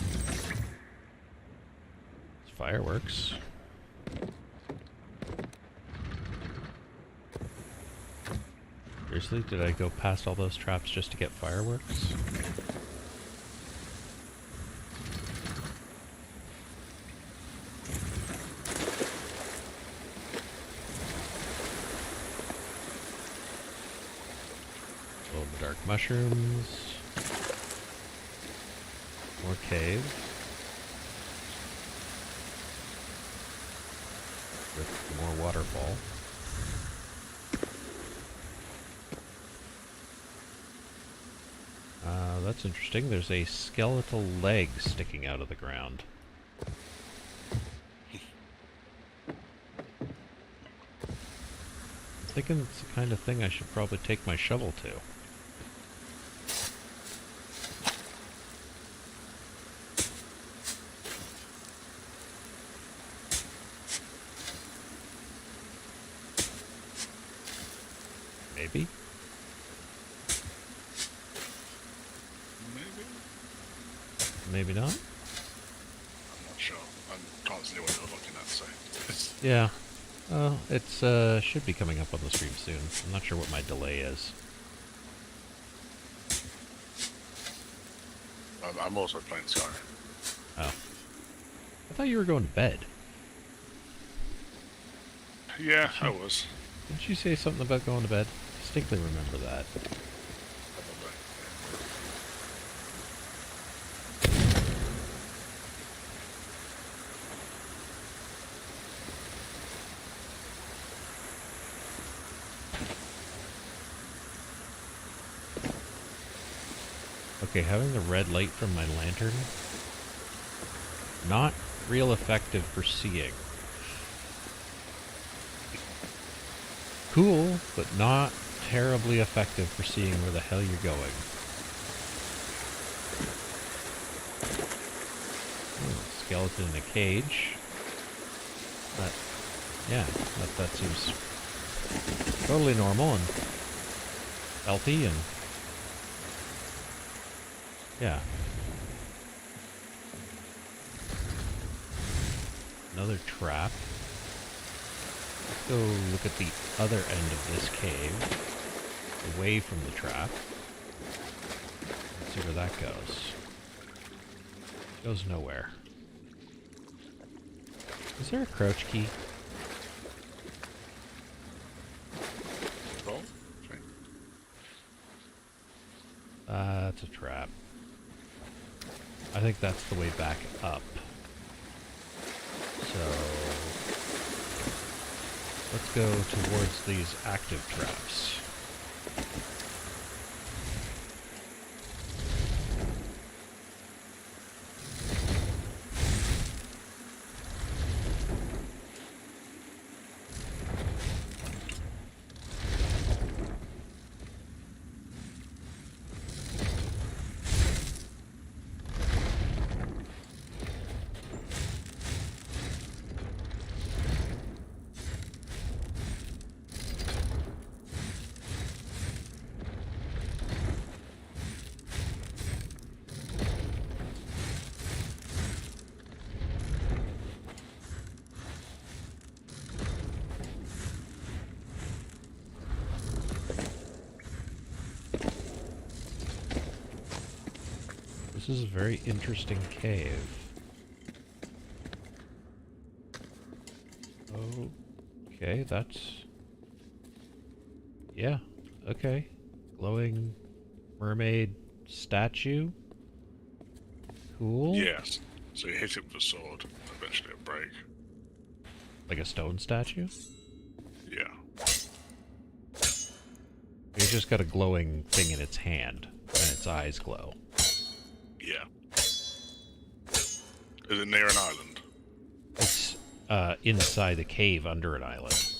It's fireworks. Seriously, did I go past all those traps just to get fireworks? Dark mushrooms. More cave. With more waterfall. That's interesting. There's a skeletal leg sticking out of the ground. I'm thinking it's the kind of thing I should probably take my shovel to. Maybe? Maybe not? I'm not sure. I'm constantly what you're looking at, so... Yeah. It's should be coming up on the stream soon. I'm not sure what my delay is. I'm also playing Skyrim. Oh. I thought you were going to bed. Yeah, I was. Didn't you say something about going to bed? I distinctly remember that. Okay, having the red light from my lantern, not real effective for seeing. Cool, but not terribly effective for seeing where the hell you're going. Oh, skeleton in a cage. Yeah, that seems totally normal and healthy and yeah. Another trap. Let's go look at the other end of this cave, away from the trap. Let's see where that goes. Goes nowhere. Is there a crouch key? That's a trap. I think that's the way back up. So let's go towards these active traps. This is a very interesting cave. Okay, that's... yeah, okay. Glowing mermaid statue. Cool. Yes. So you hit it with a sword, eventually it'll break. Like a stone statue? Yeah. It's just got a glowing thing in its hand, and its eyes glow. Yeah. Is it near an island? It's inside a cave under an island.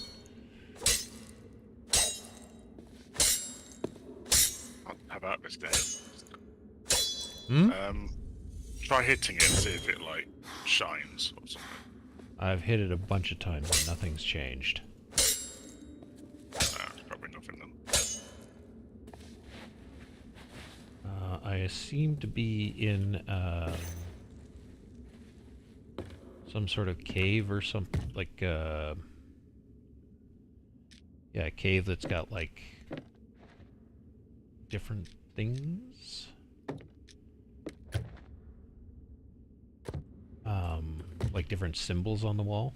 How about this then? Hmm? Try hitting it and see if it, like, shines or something. I've hit it a bunch of times and nothing's changed. It's probably nothing then. I seem to be in some sort of cave or something, like yeah, a cave that's got like different things. Like different symbols on the wall.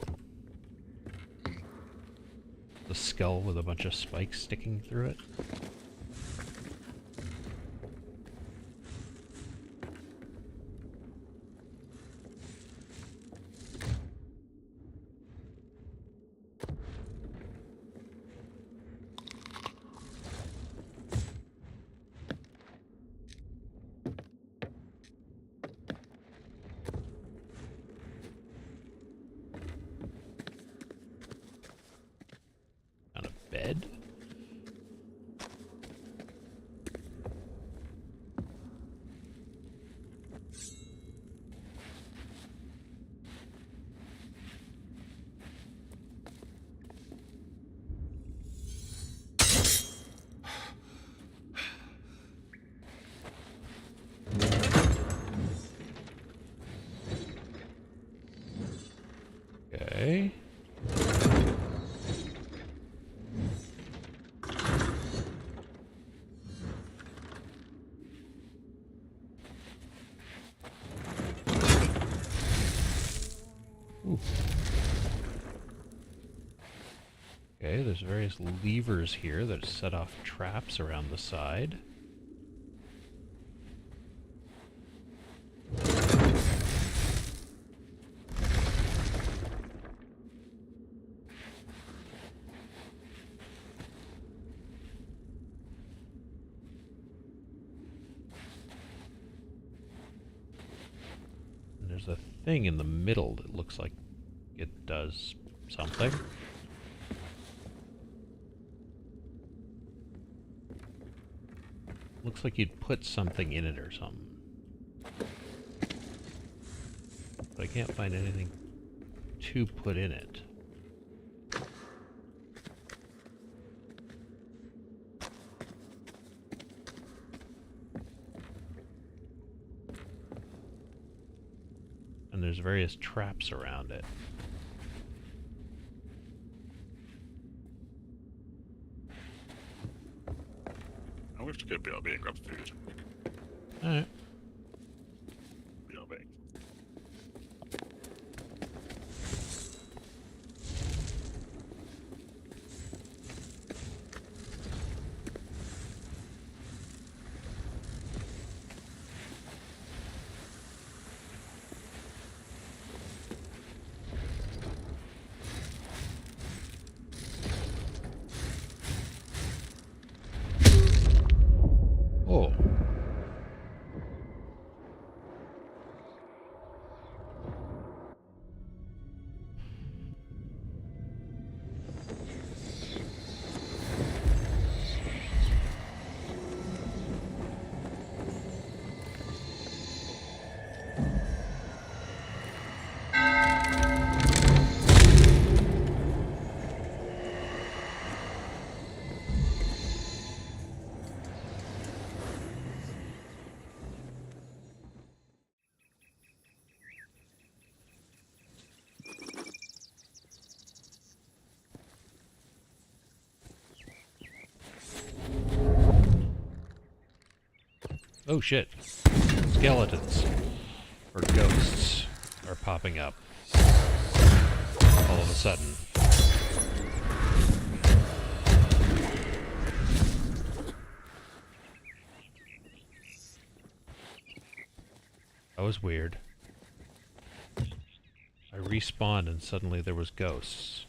The skull with a bunch of spikes sticking through it. Bed. Okay. Okay, there's various levers here that set off traps around the side. thing in the middle that looks like it does something. Looks like you'd put something in it or something. But I can't find anything to put in it. And there's various traps around it. I wish to go BRB and grab food. Alright. BRB. Oh. Oh shit. Skeletons. Or ghosts are popping up. All of a sudden. That was weird. I respawned and suddenly there was ghosts.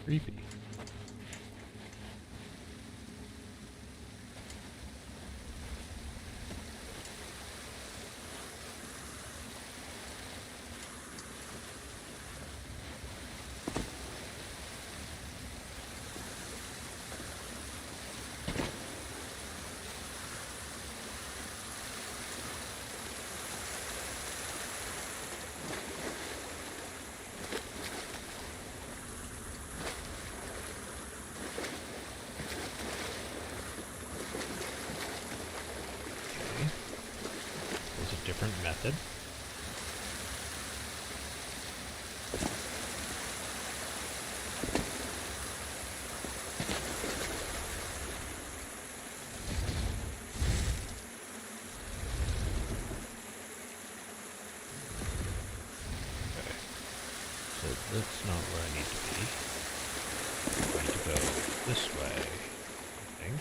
Creepy. Different method. Okay. So that's not where I need to be. I need to go this way, I think.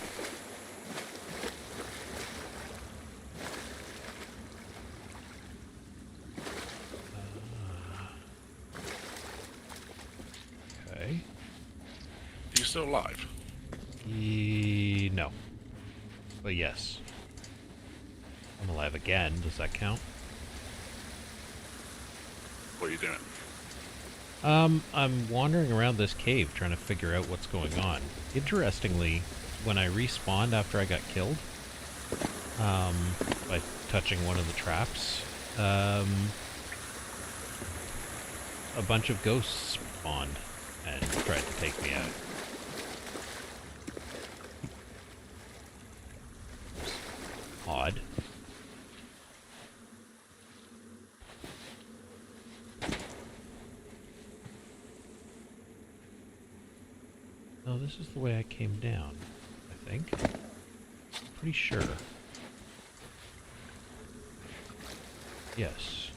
still alive? No. But yes. I'm alive again. Does that count? What are you doing? I'm wandering around this cave trying to figure out what's going on. Interestingly, when I respawned after I got killed, by touching one of the traps, a bunch of ghosts spawned and tried to take me out. Odd. No, this is the way I came down, I think. Pretty sure. Yes.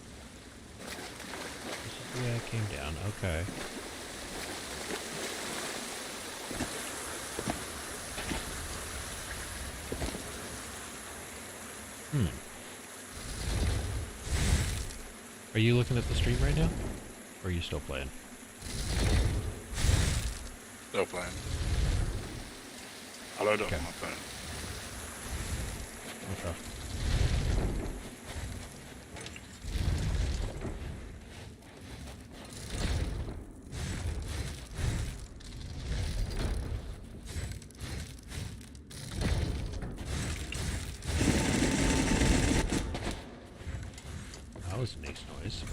This is the way I came down, okay. Are you looking at the stream right now? Or are you still playing? Still playing. I load up on my phone. Okay. That was a nice noise.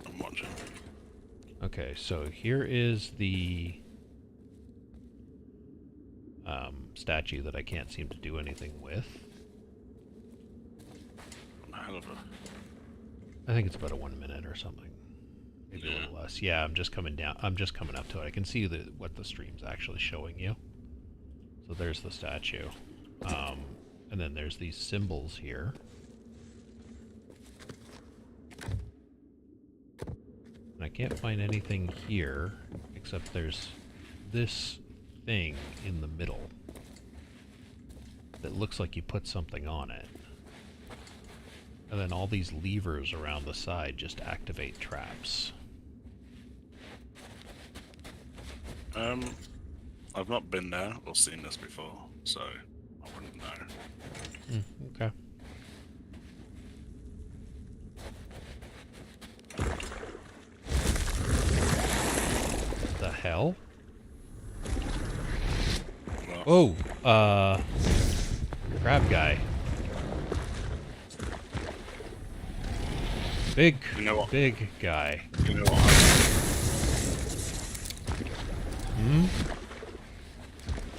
I'm watching. Okay, so here is the statue that I can't seem to do anything with. Hell of a... I think it's about a 1 minute or something. Maybe a little less. Yeah, I'm just coming down. I'm just coming up to it. I can see what the stream's actually showing you. So there's the statue. And then there's these symbols here. And I can't find anything here, except there's this thing in the middle that looks like you put something on it. And then all these levers around the side just activate traps. I've not been there or seen this before, so I wouldn't know. Okay. The hell? Well, Oh, crab guy. Big, you know what? big guy. You know what?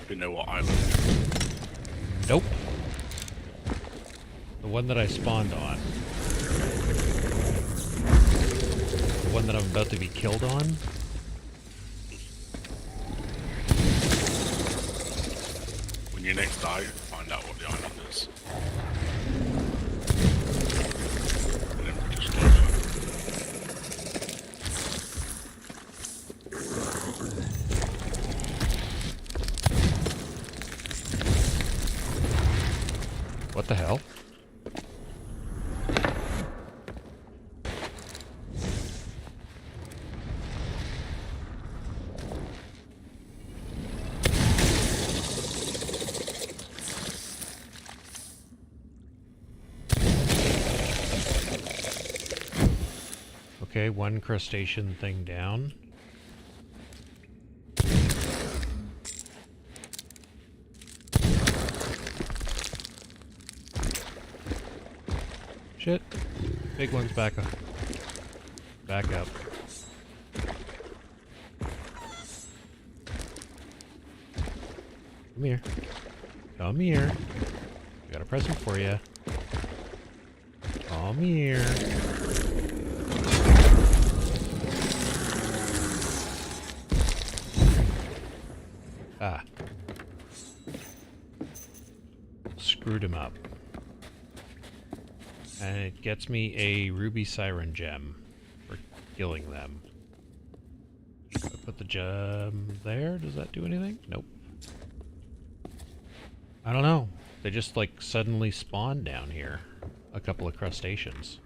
You know what island? Nope. The one that I spawned on. The one that I'm about to be killed on. When you next die, find out what the island is. And then just go there. What the hell? Okay, one crustacean thing down. Shit. Big one's back up. Back up. Come here. Come here. I got a present for you. Come here. Ah. Screwed him up. And it gets me a ruby siren gem for killing them. I put the gem there. Does that do anything? Nope. I don't know. They just like suddenly spawned down here. A couple of crustaceans.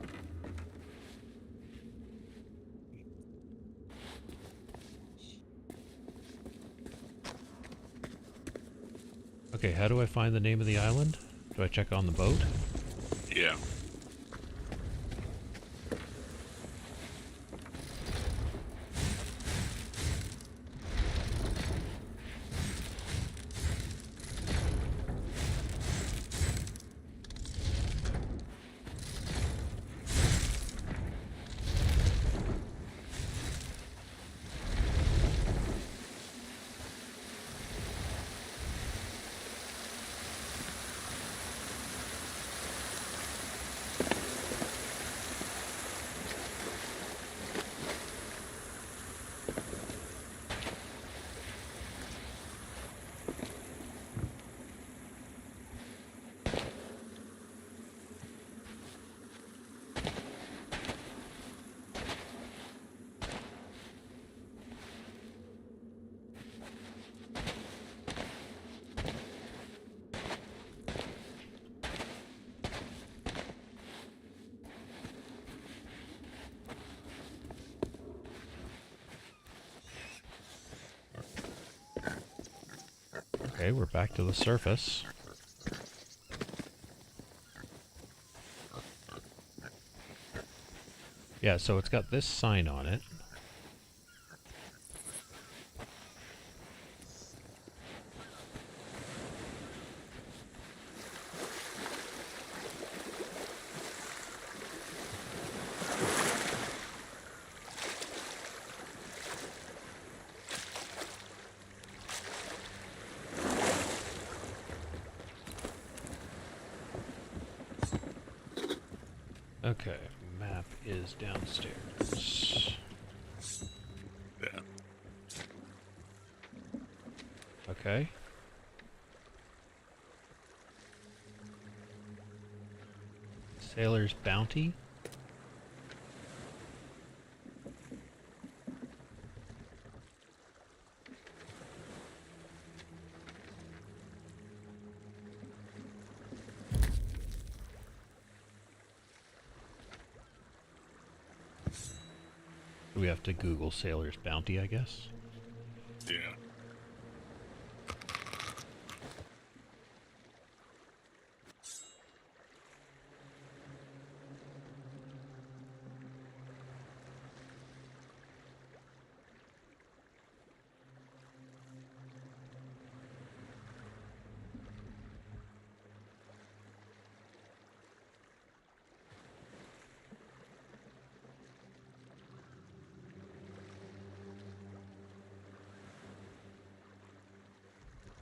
Okay, how do I find the name of the island? Do I check on the boat? Yeah. Okay, we're back to the surface. Yeah, so it's got this sign on it. Okay, map is downstairs. Yeah. Okay. Sailor's Bounty. We have to Google Sailor's Bounty, I guess. Yeah.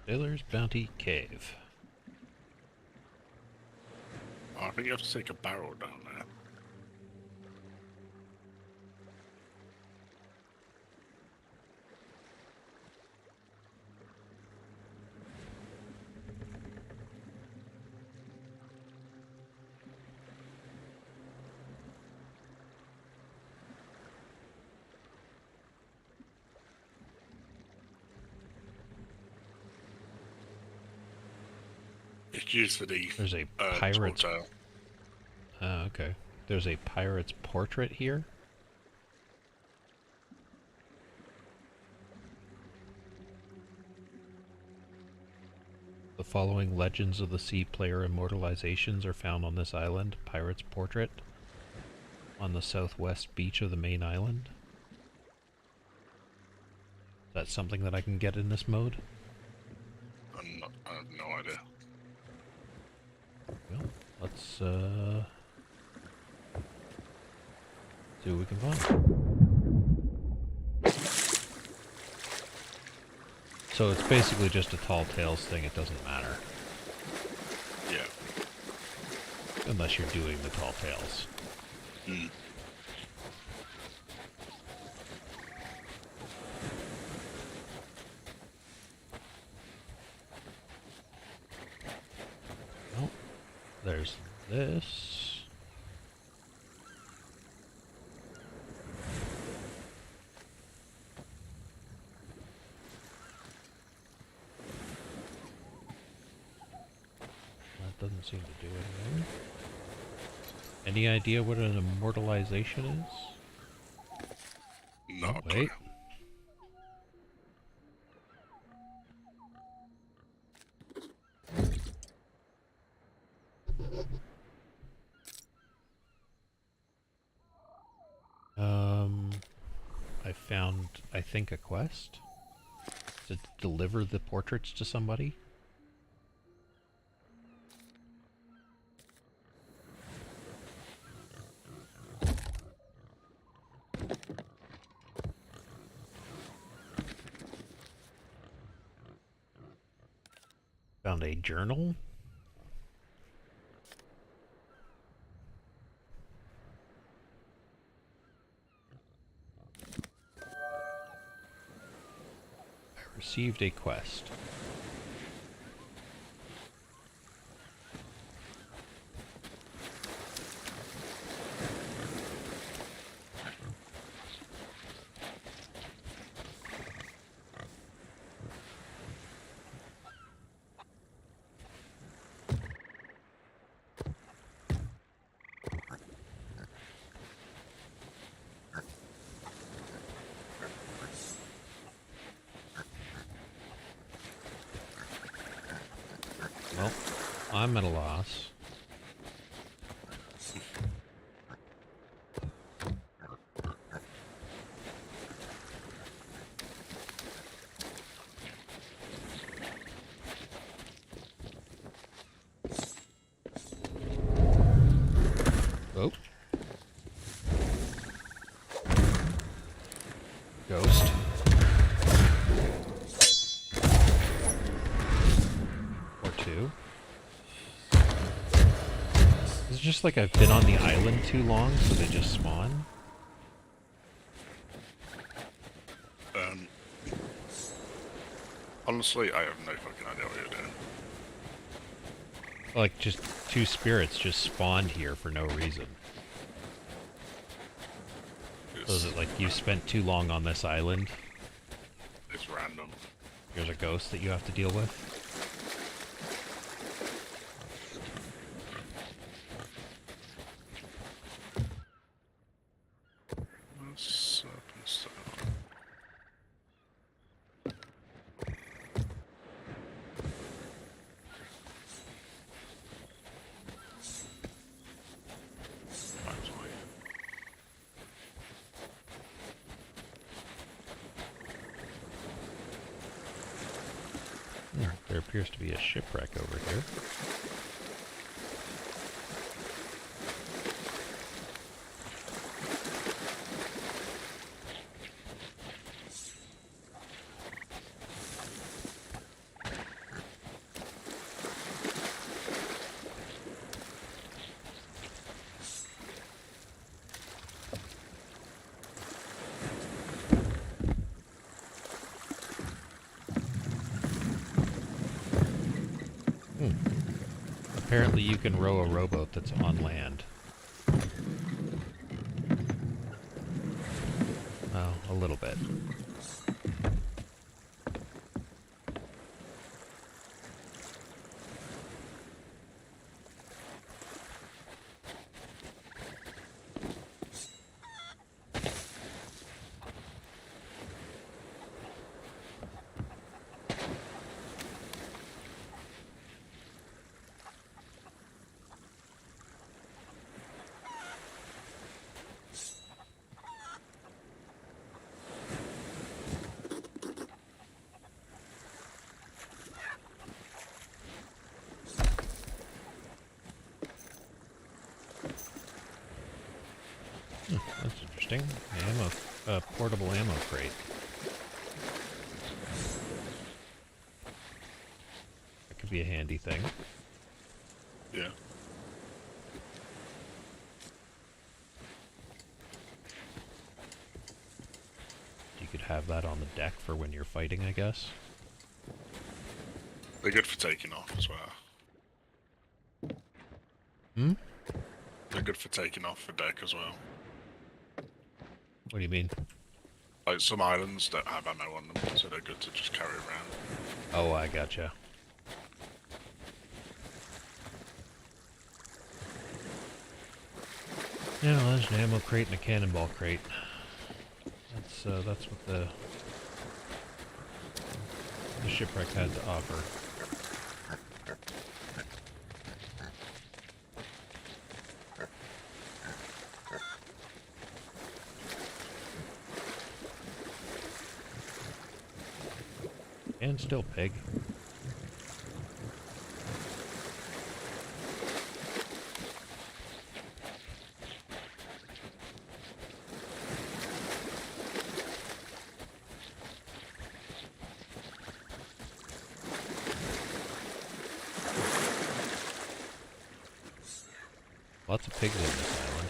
Sailor's Bounty Cave. Oh, I think you have to take a barrel down there. It's used for the There's a pirate's... okay. There's a pirate's portrait here. The following legends of the sea player immortalizations are found on this island. Pirate's portrait on the southwest beach of the main island. Is that something that I can get in this mode? I have no idea. Well, let's see what we can find. So it's basically just a Tall Tales thing, it doesn't matter. Yeah. Unless you're doing the Tall Tales. Mm. Well, there's this. Doesn't seem to do anything. Any idea what an immortalization is? No, oh, wait. found, I think, a quest to deliver the portraits to somebody. Found a journal. I received a quest. Well, I'm at a loss. Oh. Ghost. Or two. Is it just like I've been on the island too long, so they just spawn? Honestly, I have no fucking idea what you're doing. Like, just two spirits just spawned here for no reason. So is it like you spent too long on this island? It's random. There's a ghost that you have to deal with? There appears to be a shipwreck over here. Apparently you can row a rowboat that's on land. Oh, a little bit. That's interesting. Ammo, portable ammo crate. That could be a handy thing. Yeah. You could have that on the deck for when you're fighting, I guess. They're good for taking off as well. Hmm? They're good for taking off the deck as well. What do you mean? Like, some islands don't have ammo on them, so they're good to just carry around. Oh, I gotcha. Yeah, well, there's an ammo crate and a cannonball crate. That's what the shipwreck had to offer. Stand still, pig. Lots of pigs on this island.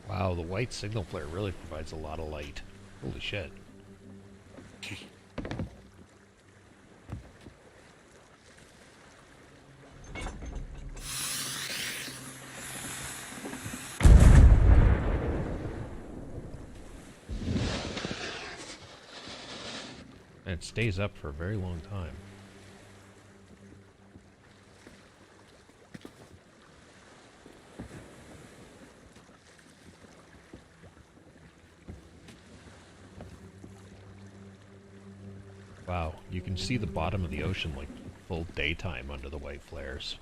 Wow, the white signal flare really provides a lot of light. Holy shit. And it stays up for a very long time. Wow, you can see the bottom of the ocean like full daytime under the white flares.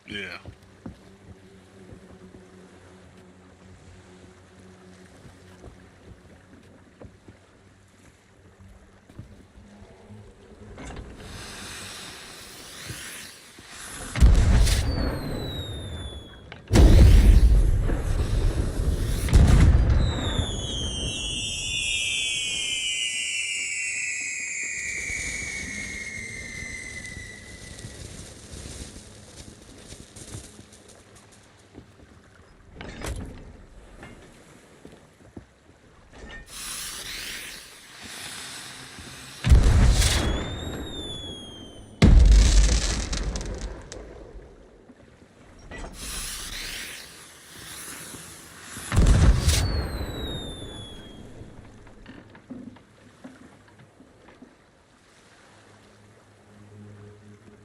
Yeah.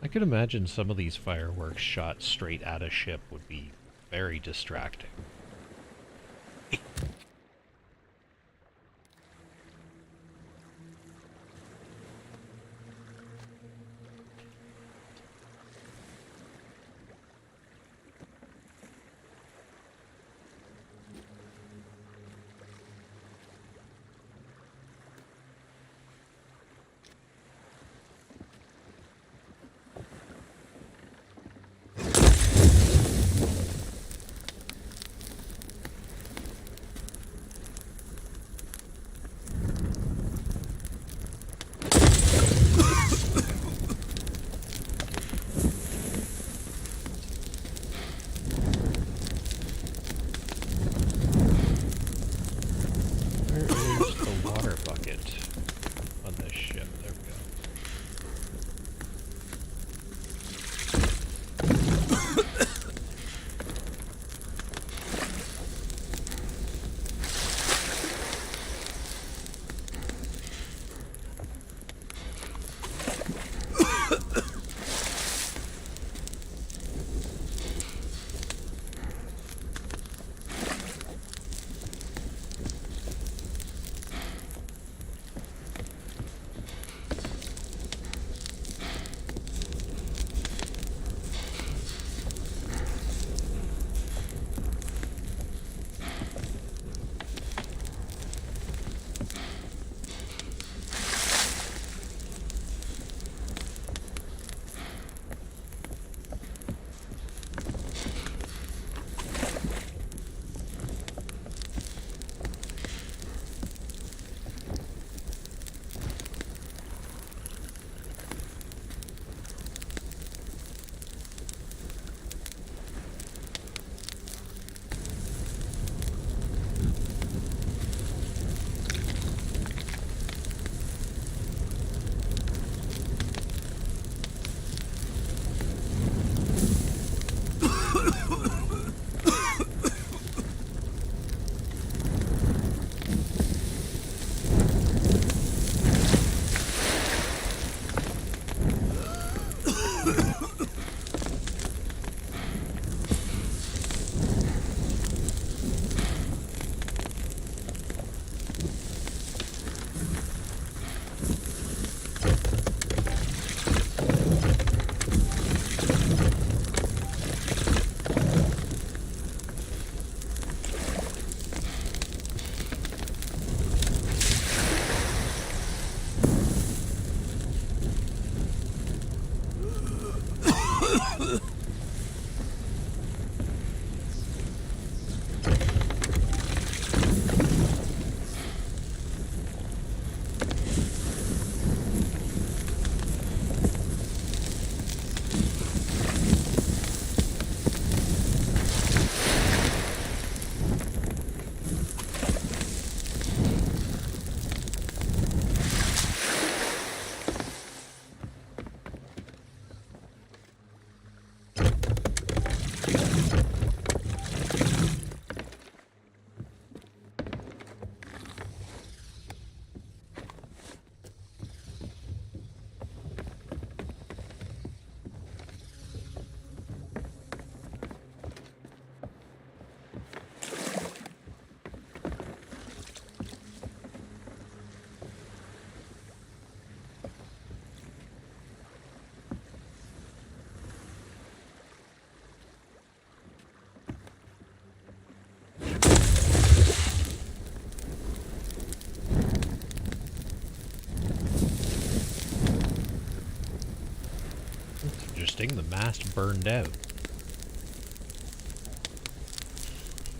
I could imagine some of these fireworks shot straight at a ship would be very distracting. Interesting, the mast burned out.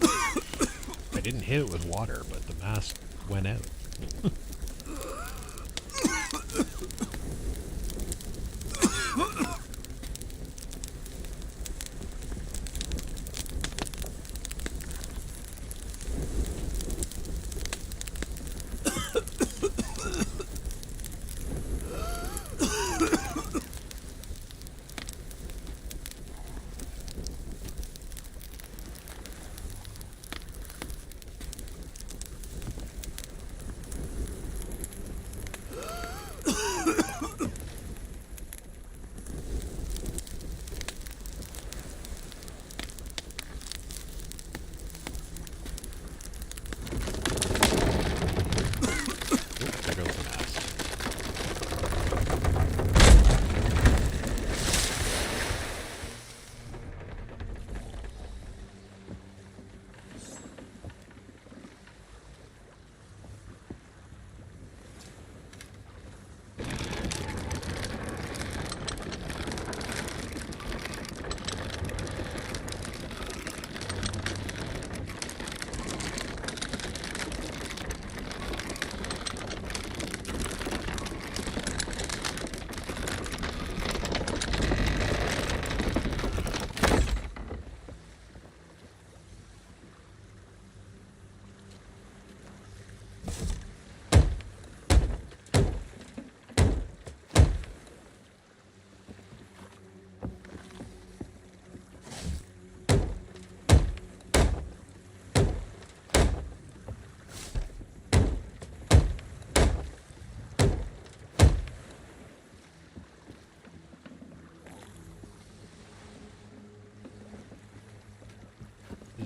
I didn't hit it with water, but the mast went out.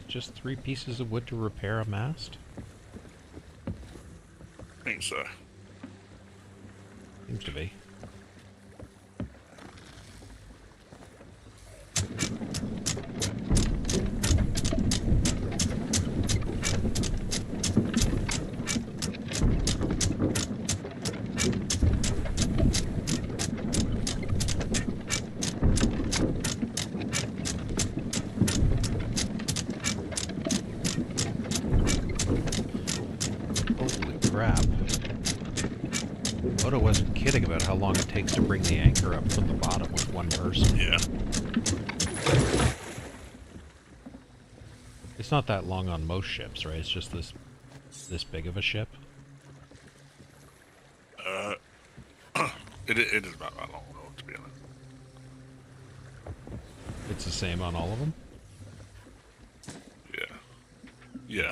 Just 3 pieces of wood to repair a mast? I think so. Seems to be. Oda wasn't kidding about how long it takes to bring the anchor up from the bottom with one person. Yeah. It's not that long on most ships, right? It's just this big of a ship. It is about that long, though, to be honest. It's the same on all of them? Yeah. Yeah.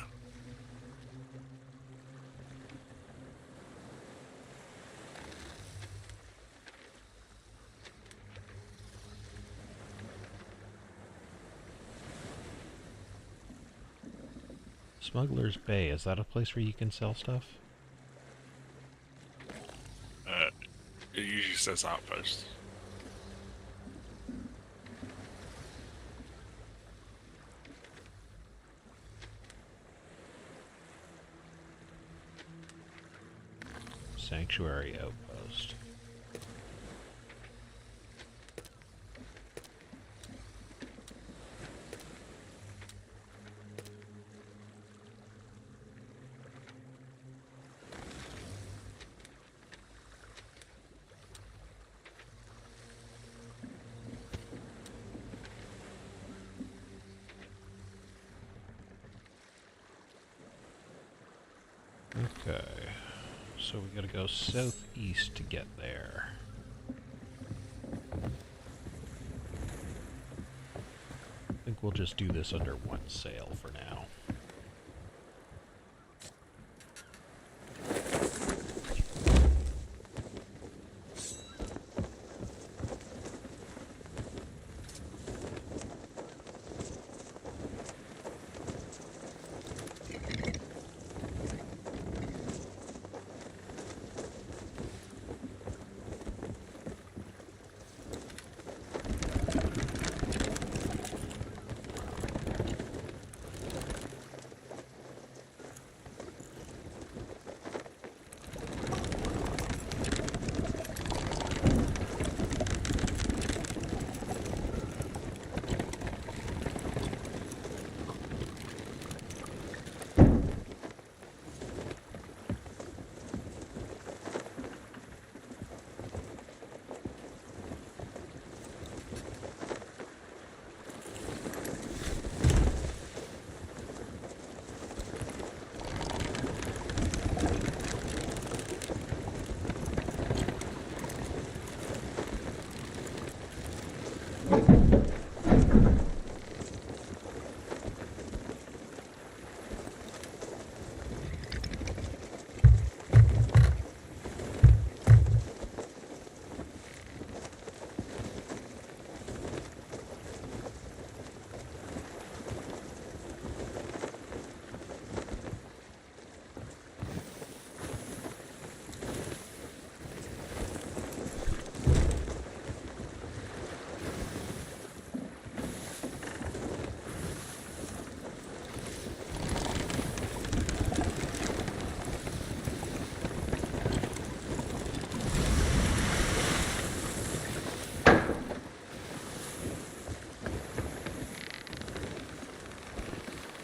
Smuggler's Bay, is that a place where you can sell stuff? It usually says outpost. Sanctuary outpost. Okay. So we gotta go southeast to get there. I think we'll just do this under one sail for now.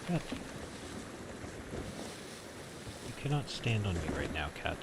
Cat. You cannot stand on me right now, Cat.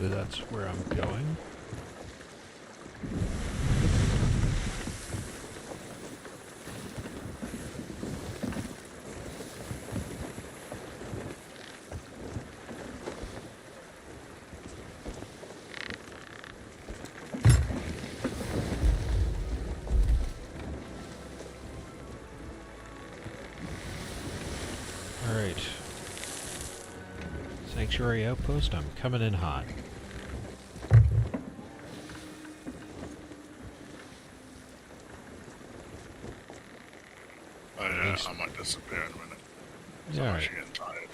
So that's where I'm going. Alright. Sanctuary outpost, I'm coming in hot. Oh yeah, I might disappear in a minute. Yeah, I'm alright. actually getting tired.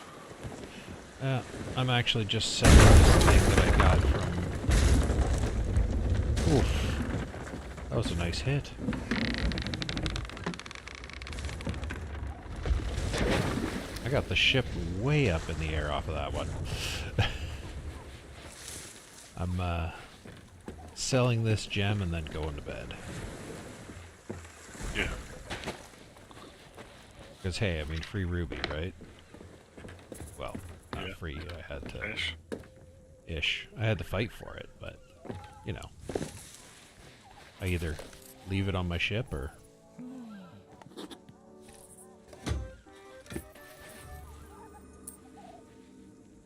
I'm actually just selling this thing that I got from... Oof. That was a nice hit. I got the ship way up in the air off of that one. I'm selling this gem and then going to bed. Yeah. Because, hey, I mean, free ruby, right? Well, not free. I had to... Ish. I had to fight for it, but, you know. I either leave it on my ship or...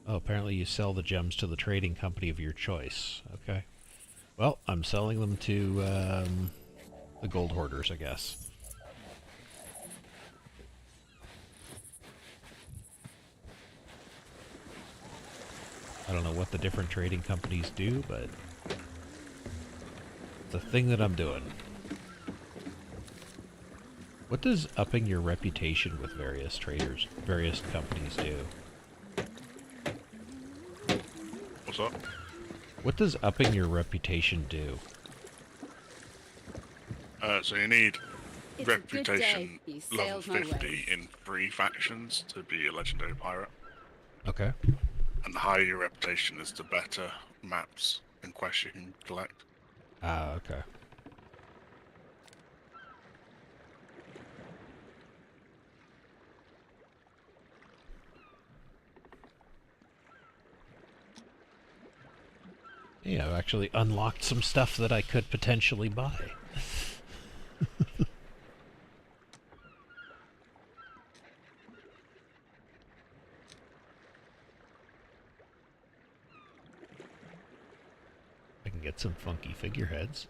Oh, apparently you sell the gems to the trading company of your choice. Okay. Well, I'm selling them to the gold hoarders, I guess. I don't know what the different trading companies do, but it's a thing that I'm doing. What does upping your reputation with various companies do? What's up? What does upping your reputation do? So you need reputation level 50 in 3 factions to be a legendary pirate. Okay. And the higher your reputation is, the better maps and quests you can collect. Ah, okay. Yeah, I've actually unlocked some stuff that I could potentially buy. I can get some funky figureheads.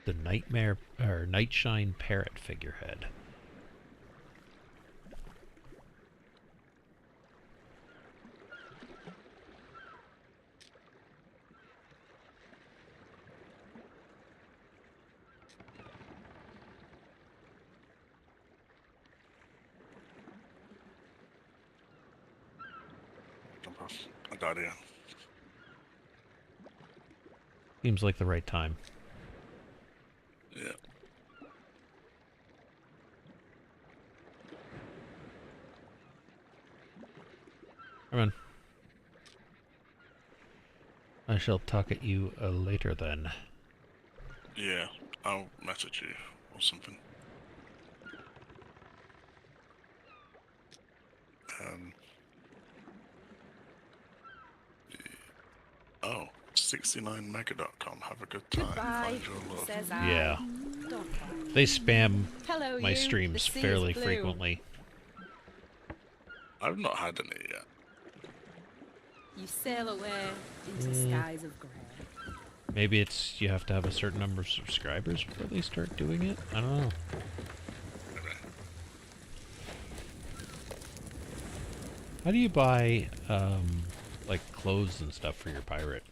The Nightshine Parrot figurehead. Jump off. I got it. Seems like the right time. Yeah. Come on. I shall talk at you later then. Yeah, I'll message you or something. Oh, 69mega.com. Have a good time. Goodbye, Find your love. says I. Yeah. Don't cry. They spam Hello, my you. streams The sea fairly is blue. frequently. I've not had any yet. You sail away into skies of grey. Maybe it's you have to have a certain number of subscribers before they start doing it? I don't know. How do you buy, like, clothes and stuff for your pirate?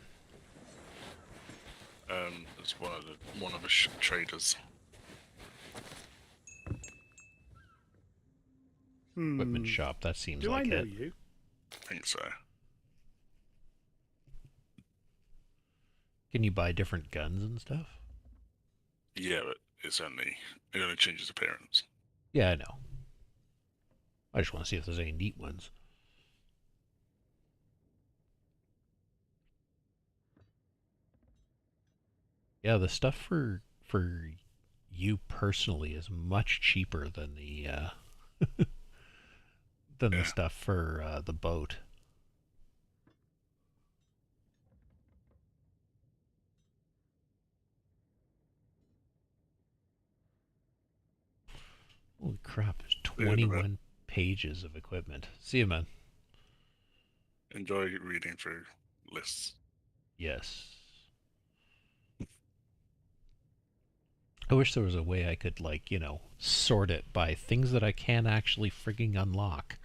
It's one of the traders. Equipment shop, that seems like it. Do I know you? I think so. Can you buy different guns and stuff? Yeah, but it only changes appearance. Yeah, I know. I just want to see if there's any neat ones. Yeah, the stuff for you personally is much cheaper than the the stuff for the boat. Holy crap, there's 21 pages of equipment. See you, man. Enjoy reading through lists. Yes. I wish there was a way I could, like, sort it by things that I can actually frigging unlock.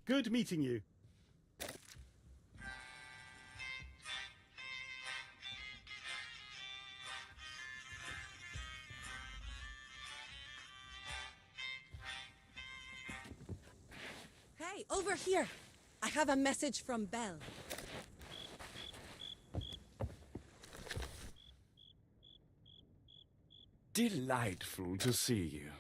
Good meeting you. Hey, over here. I have a message from Belle. Delightful to see you.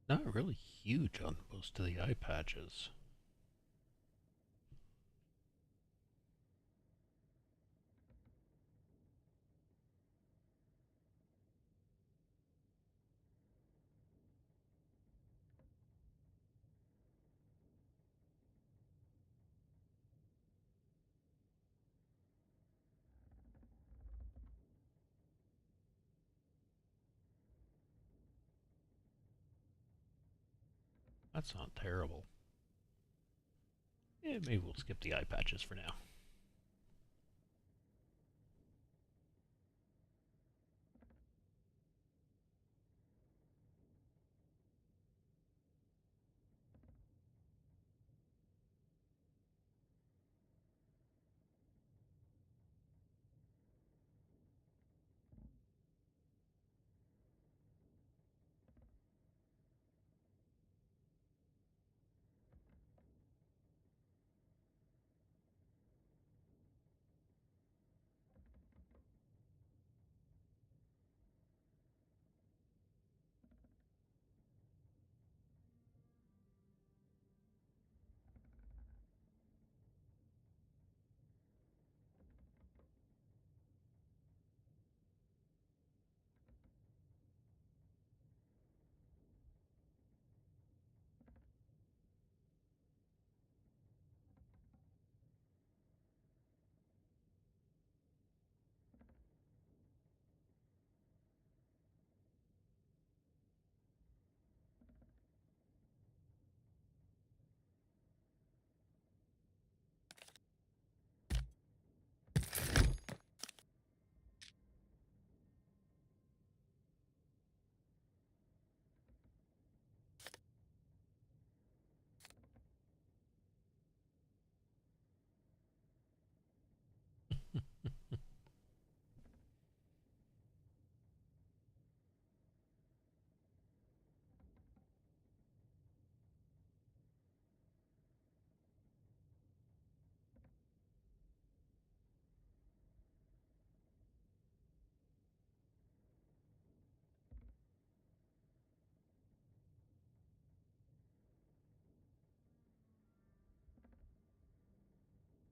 Not really huge on most of the eye patches. That's not terrible. Yeah, maybe we'll skip the eye patches for now.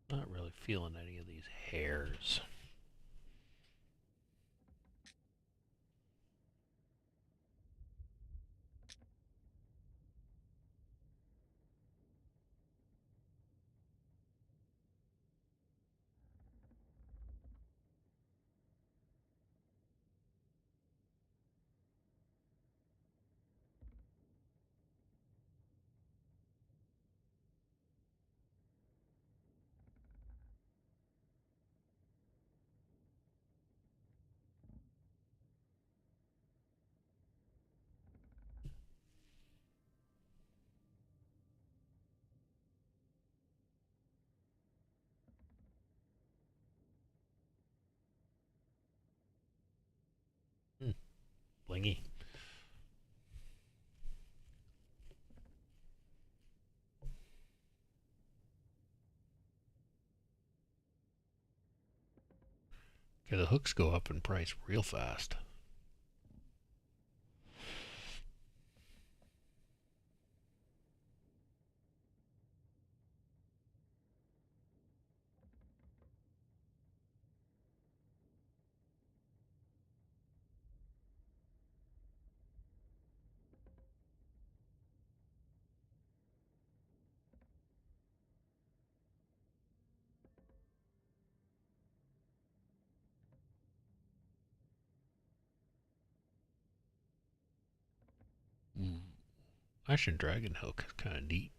Not really feeling any of these hairs. Blingy. Okay, the hooks go up in price real fast. Ashen Dragon hook is kind of neat.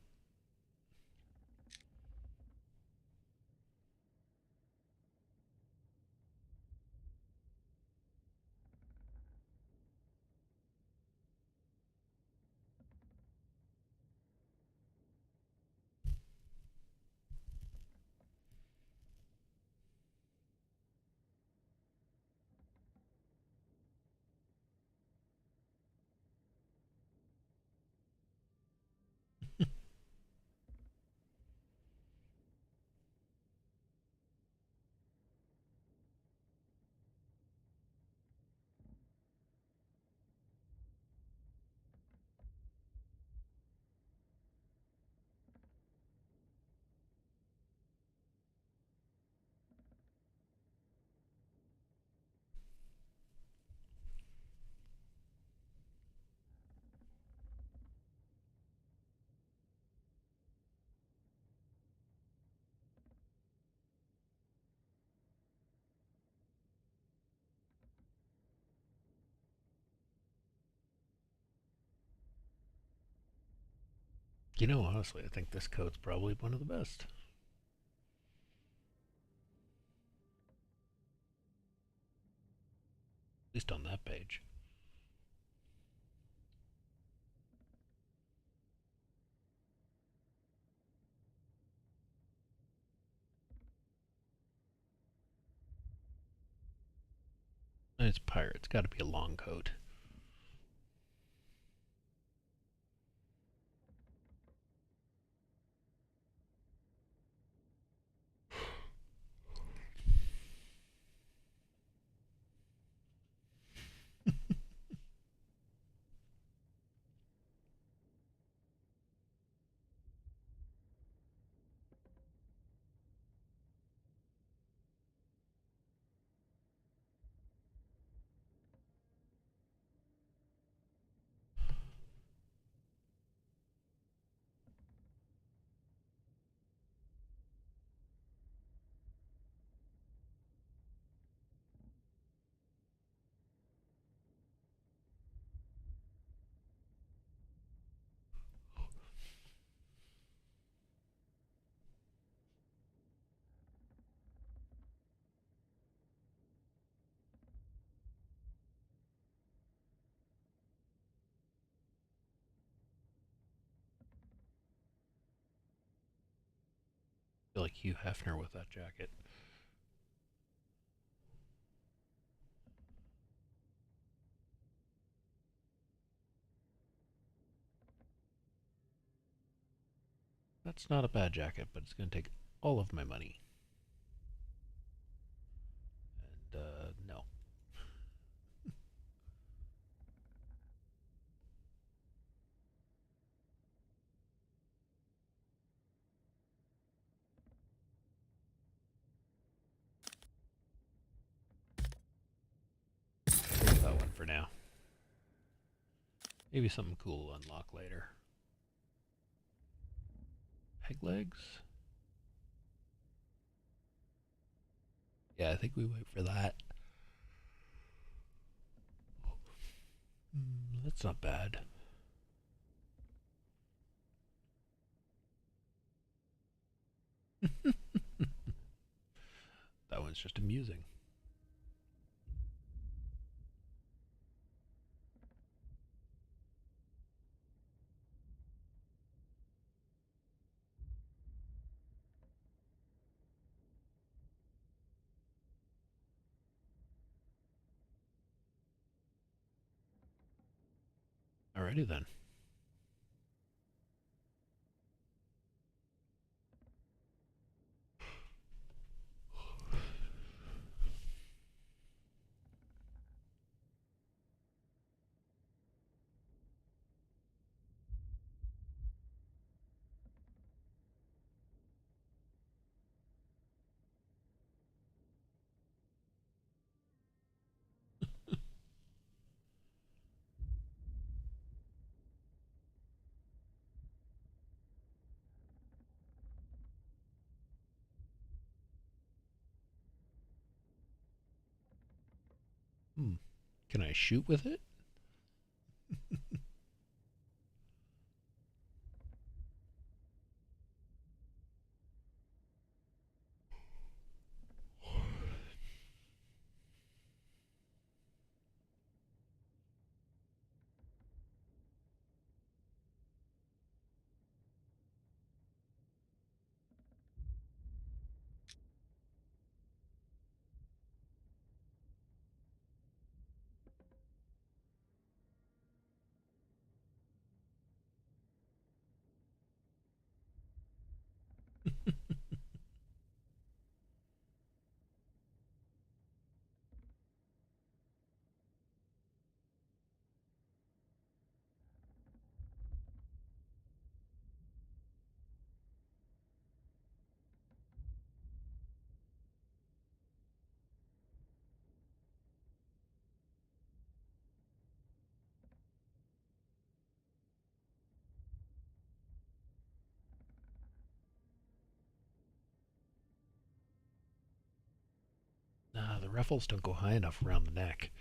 You know, honestly, I think this coat's probably one of the best. At least on that page. It's pirate. It's got to be a long coat. I feel like Hugh Hefner with that jacket. That's not a bad jacket, but it's going to take all of my money. And, no. Take that one for now. Maybe something cool will unlock later. Peg legs? Yeah, I think we wait for that. That's not bad. That one's just amusing. Alrighty then. Can I shoot with it? Nah, the ruffles don't go high enough around the neck.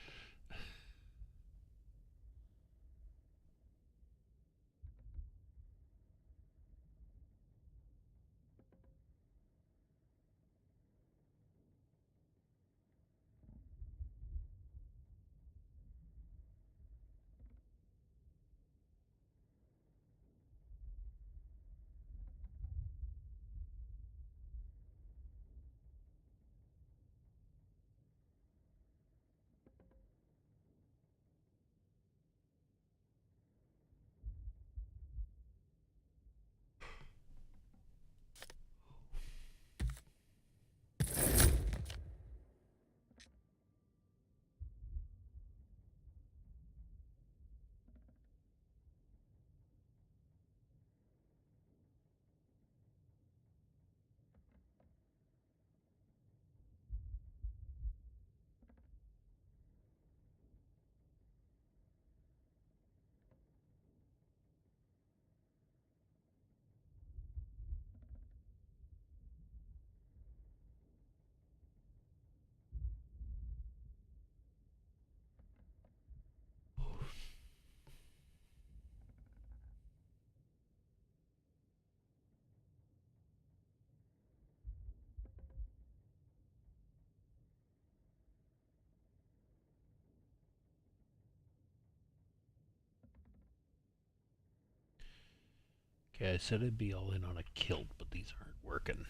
Okay, I said I'd be all in on a kilt, but these aren't working.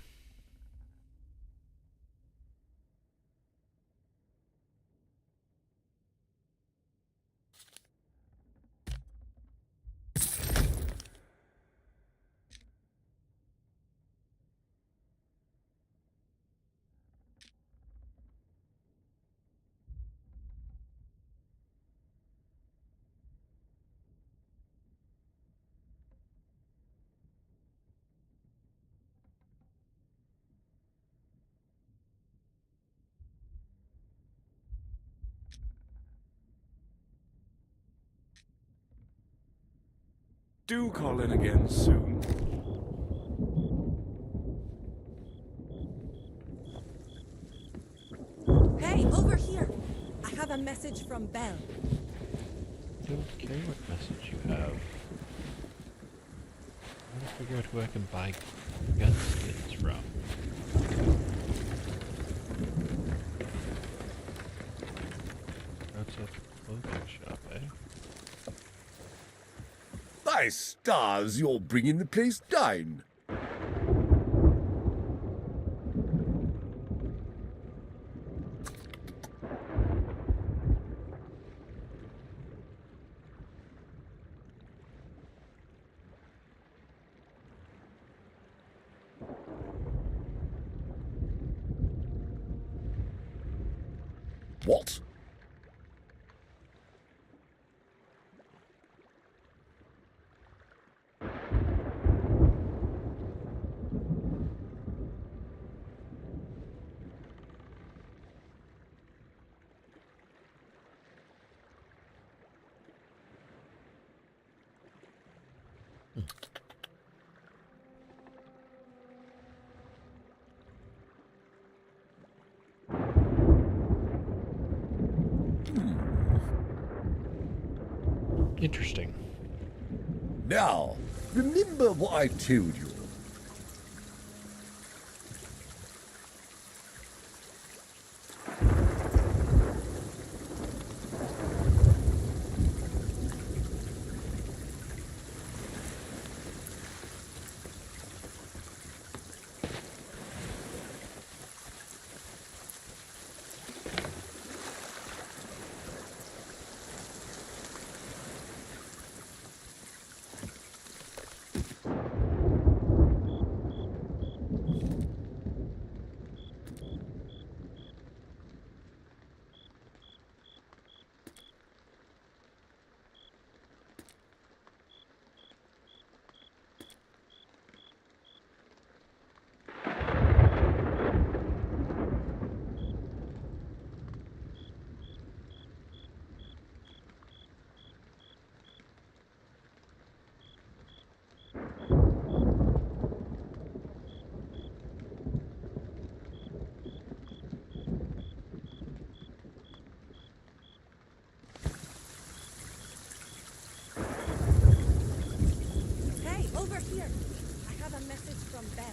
Do call in again soon. Hey, over here! I have a message from Belle. Don't care what message you have. I want to figure out who I can buy gun skins from. Outside the clothing shop, eh? By stars, you're bringing the place down. What? Interesting. Now, remember what I told you. Hey, over here! I have a message from Belle.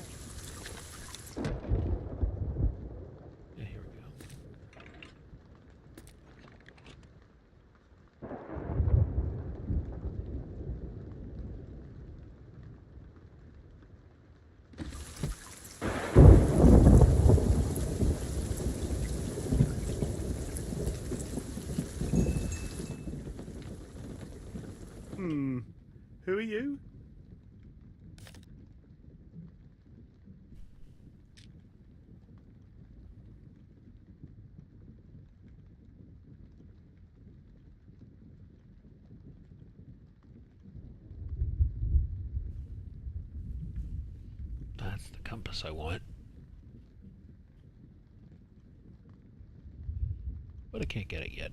Yeah, here we go. Who are you? That's the compass I want. But I can't get it yet.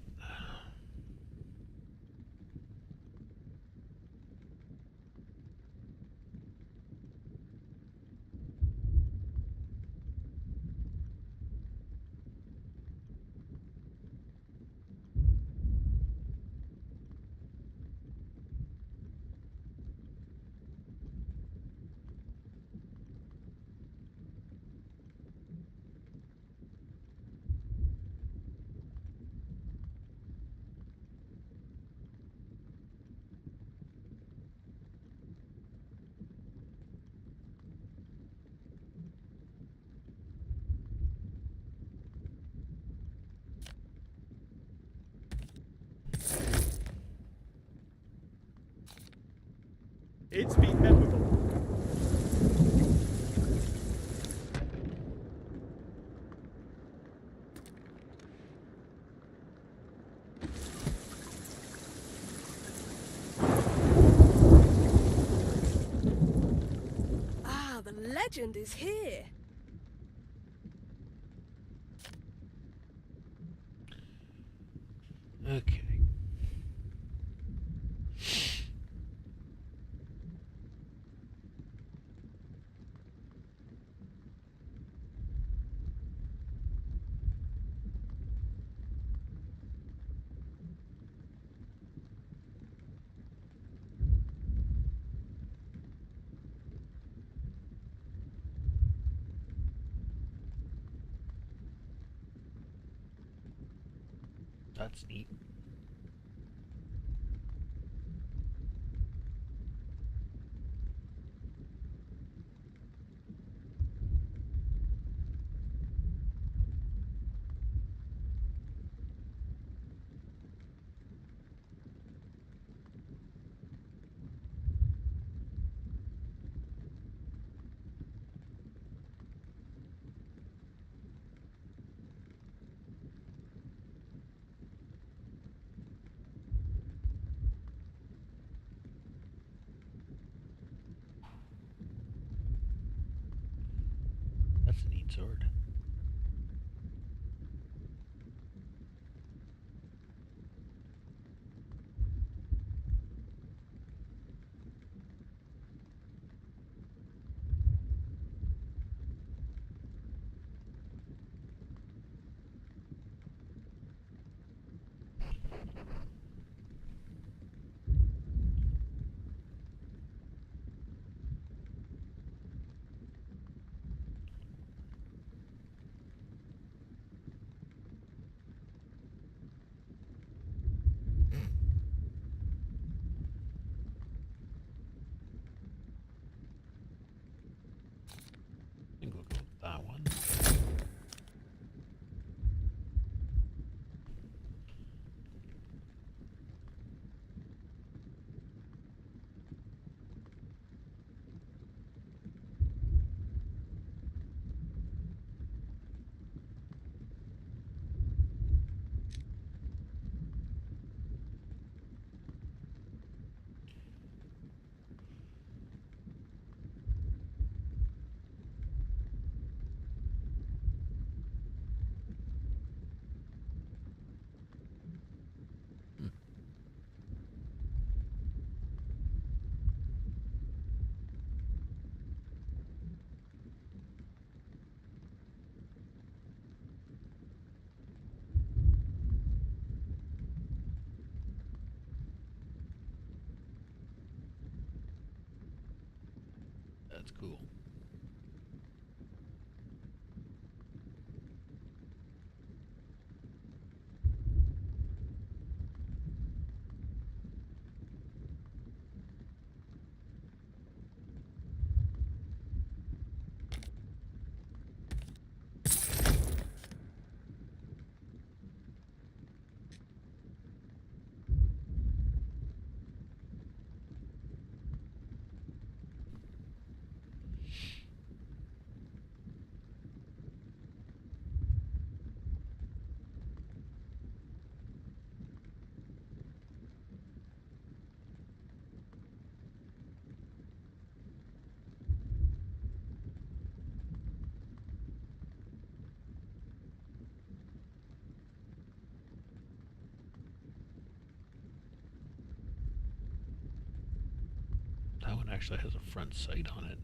It's been memorable. Ah, the legend is here. Okay. That's neat. That's a neat sword. I think we'll go with that one. That's cool. That one actually has a front sight on it.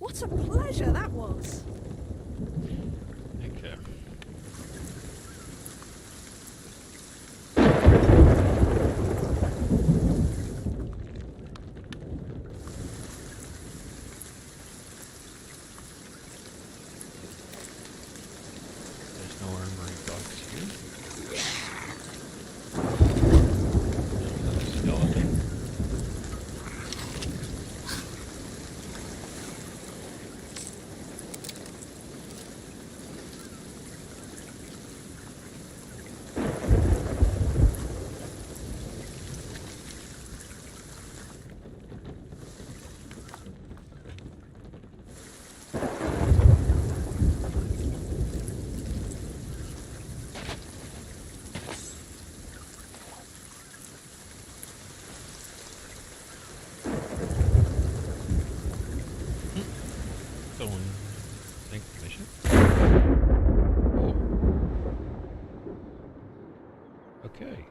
What a pleasure that was. Okay. There's no armory box here. Skeleton. Someone think mission? Oh. Okay.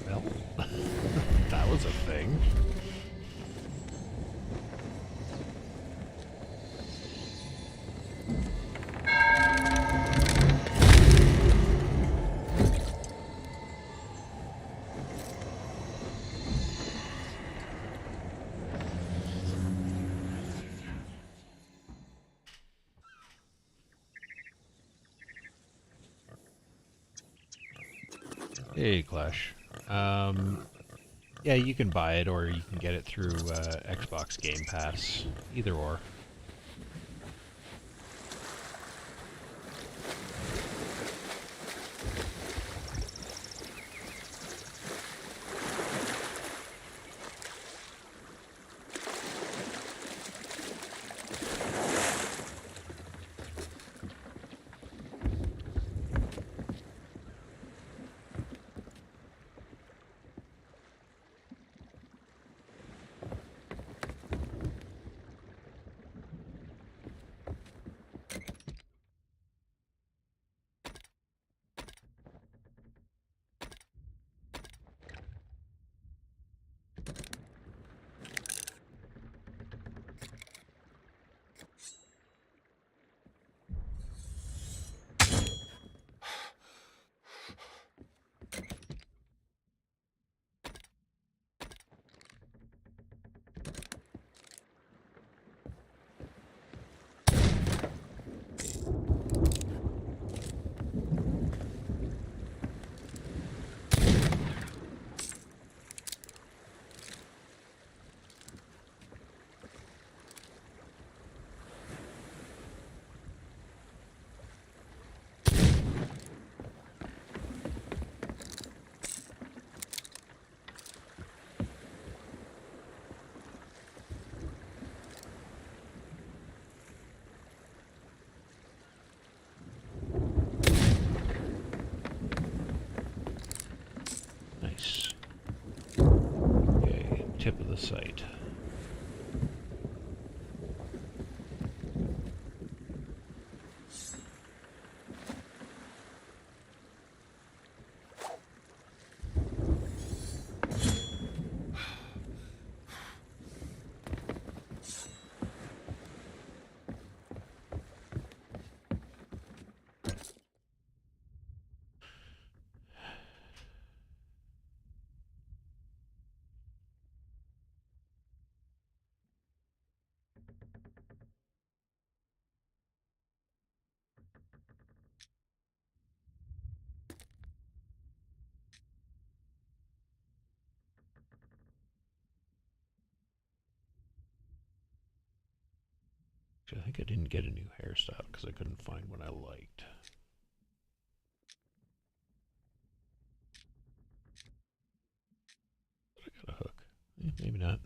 Well, that was a thing. Hey, Clash. Yeah, you can buy it or you can get it through Xbox Game Pass. Either or. Nice. Okay, tip of the site. I think I didn't get a new hairstyle because I couldn't find one I liked. I got a hook. Maybe not.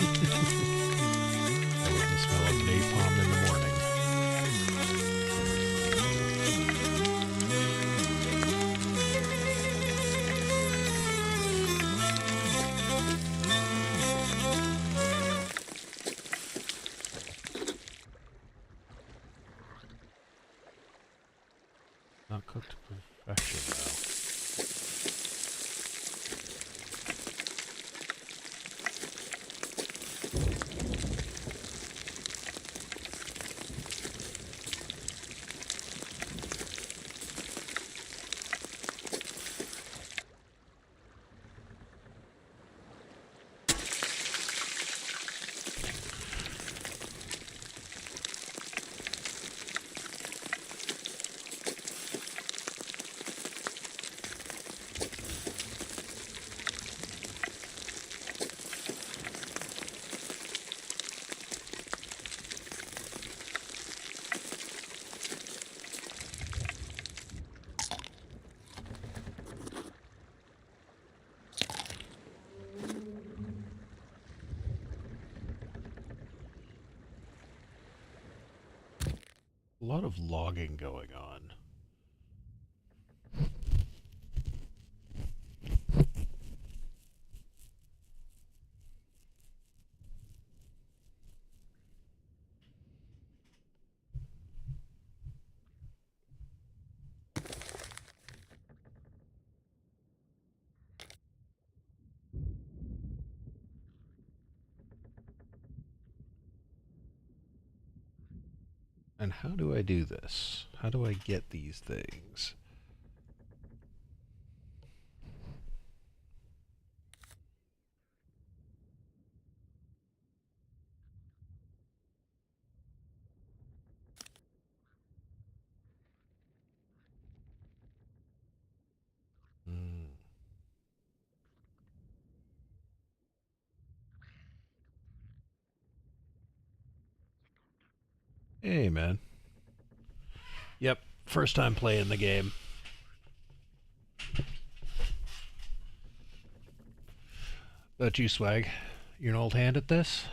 love the smell of napalm in the morning. Not cooked to perfection, though. A lot of logging going on. And how do I do this? How do I get these things? Hey, man. Yep, first time playing the game. About you, Swag? You're an old hand at this?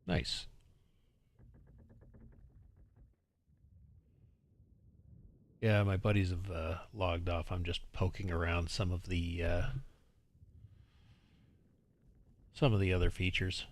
Nice. Yeah, my buddies have logged off. I'm just poking around some of the other features.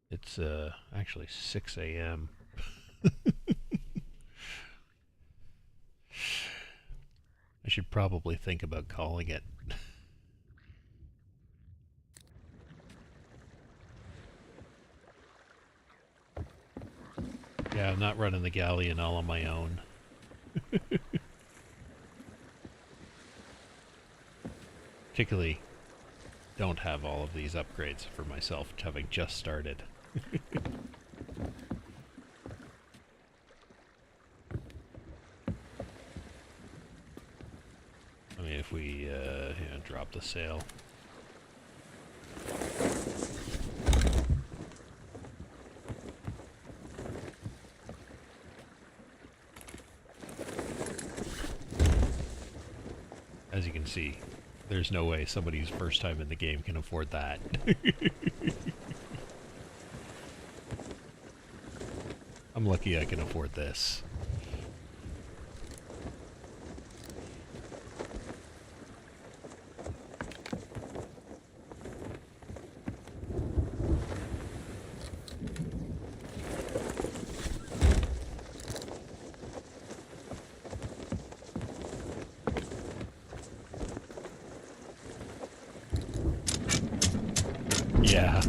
It's actually 6 a.m. I should probably think about calling it. Yeah, I'm not running the galleon all on my own. Particularly don't have all of these upgrades for myself, having just started. I mean, if we drop the sail. As you can see, there's no way somebody's first time in the game can afford that. I'm lucky I can afford this. Yeah.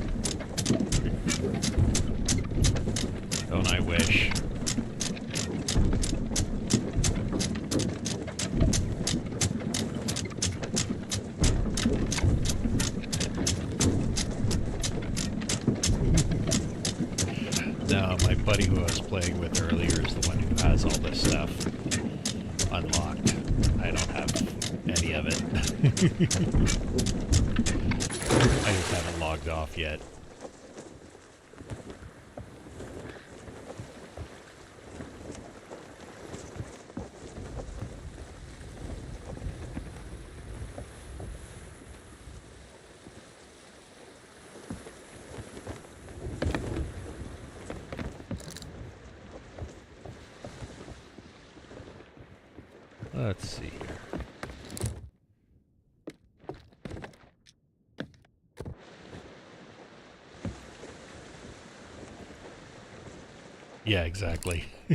Don't I wish? No, my buddy who I was playing with earlier is the one who has all this stuff unlocked. I don't have any of it. I just haven't logged off yet. Let's see here. Yeah, exactly. Are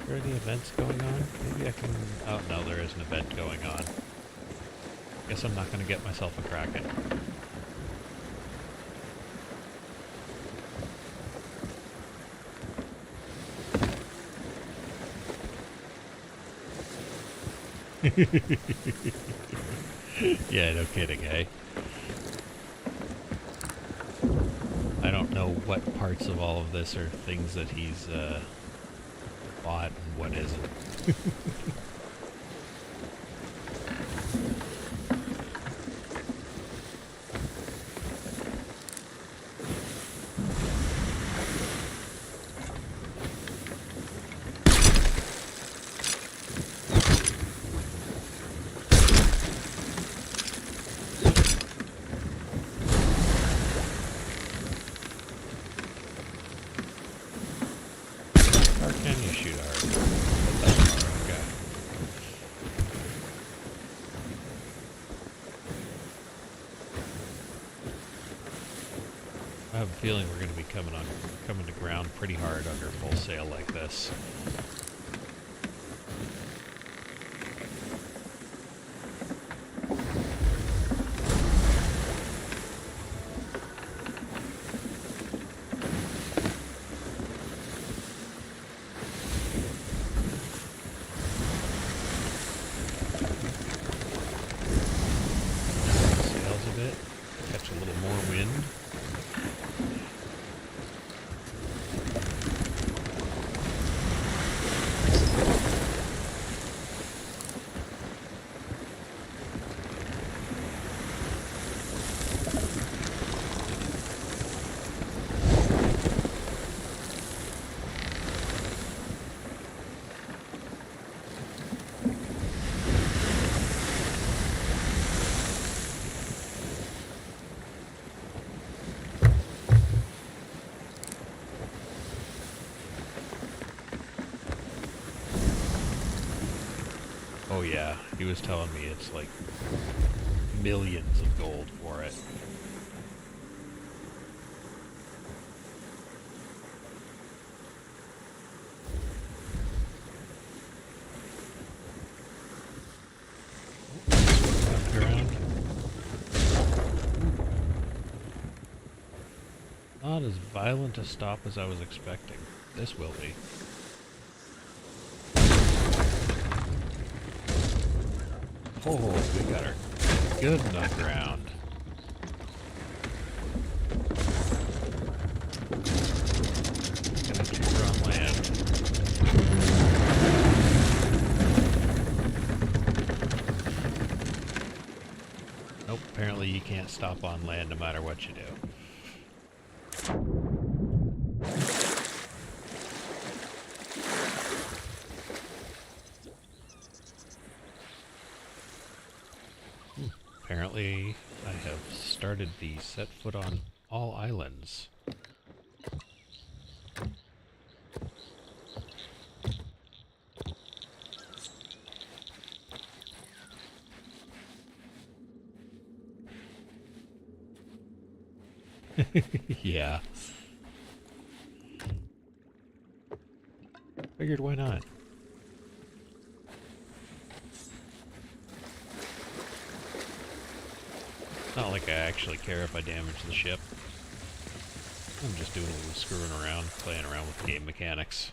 there any events going on? Maybe I can... Oh, no, there is an event going on. Guess I'm not going to get myself a Kraken. Yeah, no kidding, eh? I don't know what parts of all of this are things that he's bought and what isn't. Or can you shoot arc? Okay. I have a feeling we're going to be coming to ground pretty hard under full sail like this. Sails a bit, catch a little more wind. Oh yeah, he was telling me it's like millions of gold for it. Around. Not as violent a stop as I was expecting. This will be. Oh, we got her good enough ground. Gonna keep her on land. you can't stop on land no matter what you do. Apparently, I have started the set foot on all islands. Yeah. Figured why not? It's not like I actually care if I damage the ship. I'm just doing a little screwing around, playing around with game mechanics.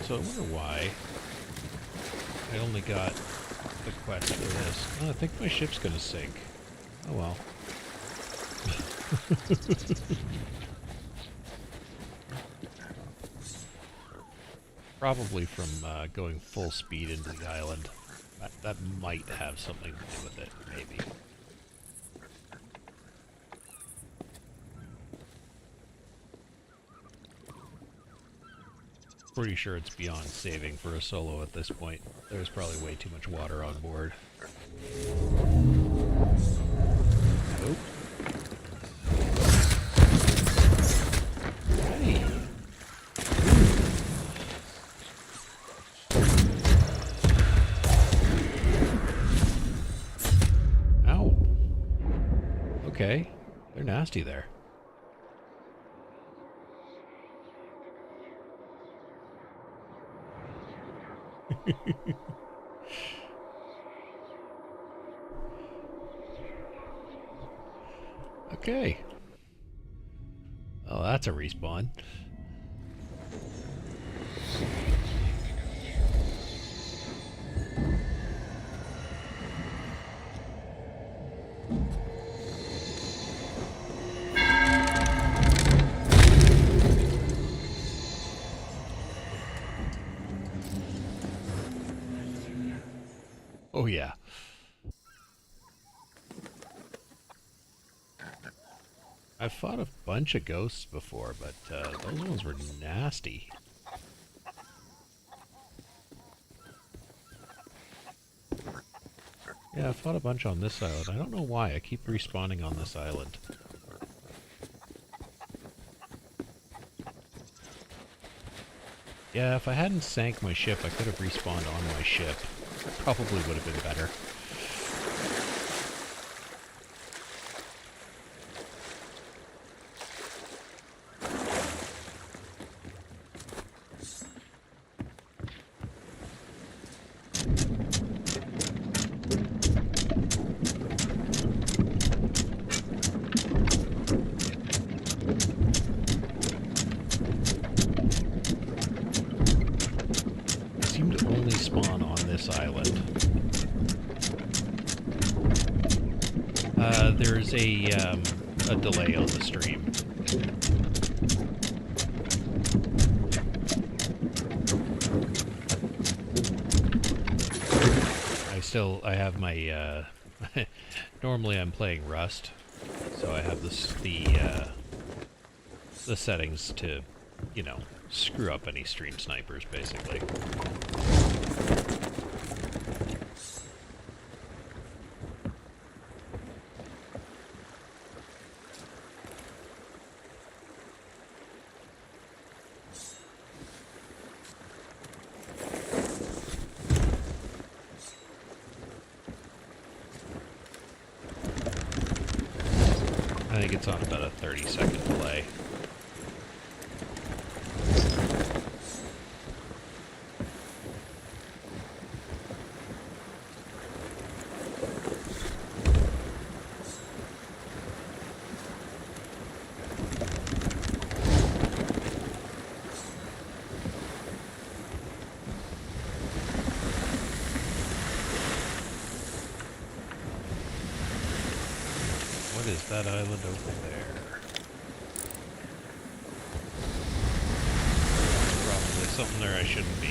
So I wonder why I only got the quest for this. Oh, I think my ship's gonna sink. Oh well. Probably from going full speed into the island. That might have something to do with it, maybe. Pretty sure it's beyond saving for a solo at this point. There's probably way too much water on board. Nope. Hey. Ow. Okay. They're nasty there. Okay. Oh, that's a respawn. Oh yeah. I've fought a bunch of ghosts before, but those ones were nasty. Yeah, I've fought a bunch on this island. I don't know why. I keep respawning on this island. Yeah, if I hadn't sank my ship, I could have respawned on my ship. Probably would have been better. There's a delay on the stream. I have my, normally I'm playing Rust, so I have the settings to, you know, screw up any stream snipers, basically. I think it's on about a 30-second delay. that island over there. Probably something there I shouldn't be.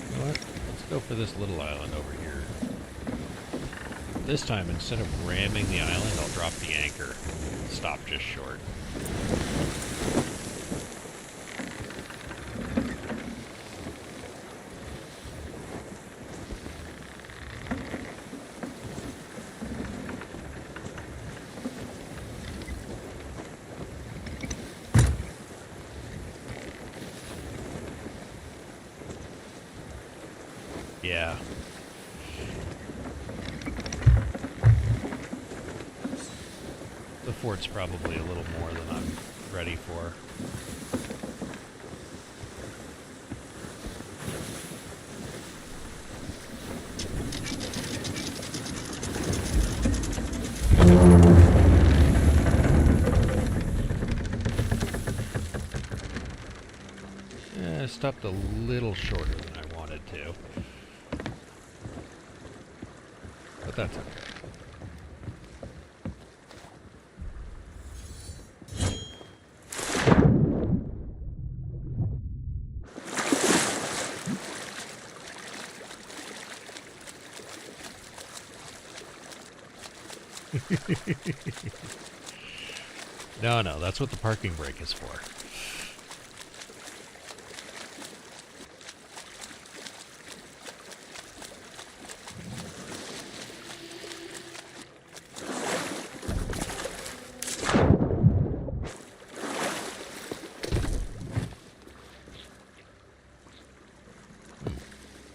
You know what? Let's go for this little island over here. This time, instead of ramming the island, I'll drop the anchor. Stop just short. Yeah. The fort's probably a little more than I'm ready for. Yeah, I stopped a little shorter than I wanted to. But that's okay. No, that's what the parking brake is for.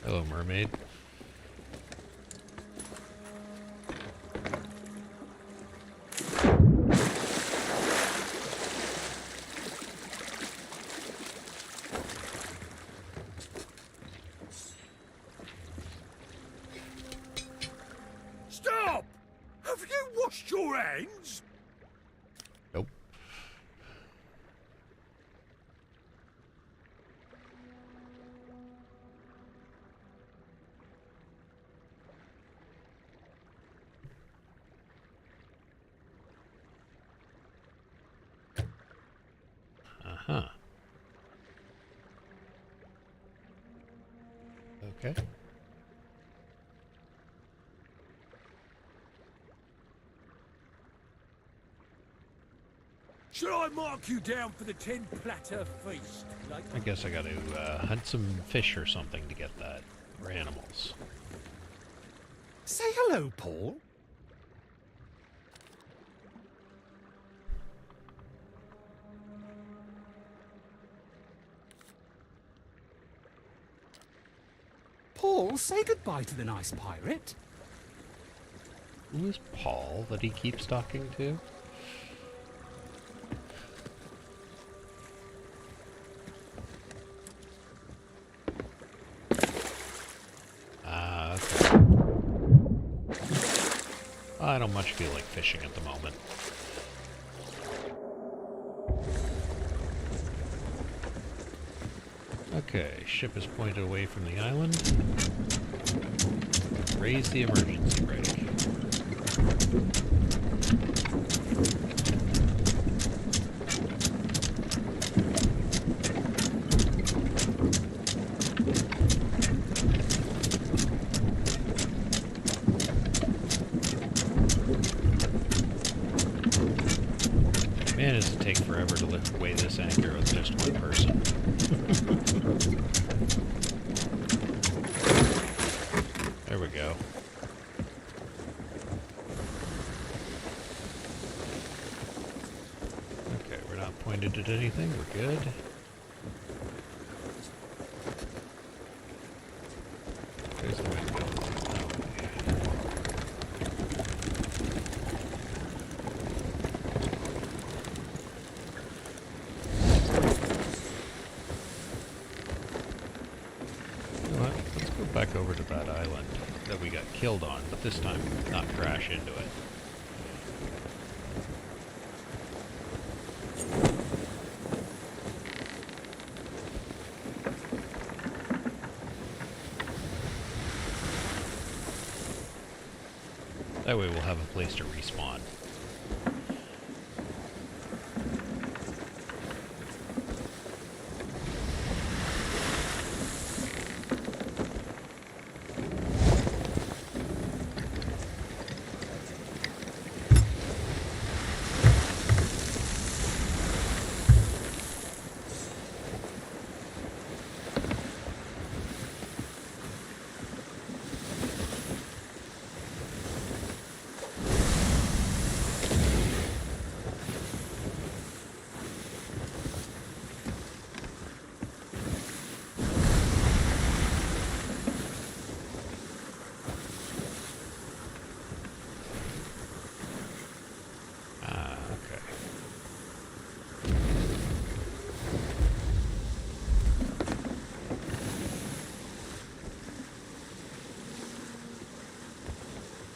Hello, mermaid. Stop! Have you washed your hands? Nope. Uh-huh. Okay. Should I mark you down for the 10 platter feast? I guess I gotta hunt some fish or something to get that, or animals. Say hello, Paul. Paul, say goodbye to the nice pirate. Who is Paul that he keeps talking to? Okay. I don't much feel like fishing at the moment. Okay, ship is pointed away from the island. Raise the emergency brake. Man, does it take forever to lift away this anchor with just one person. There we go. Okay, we're not pointed at anything. We're good. There's the wind going. Back over to that island that we got killed on, but this time not crash into it. That way we'll have a place to respawn.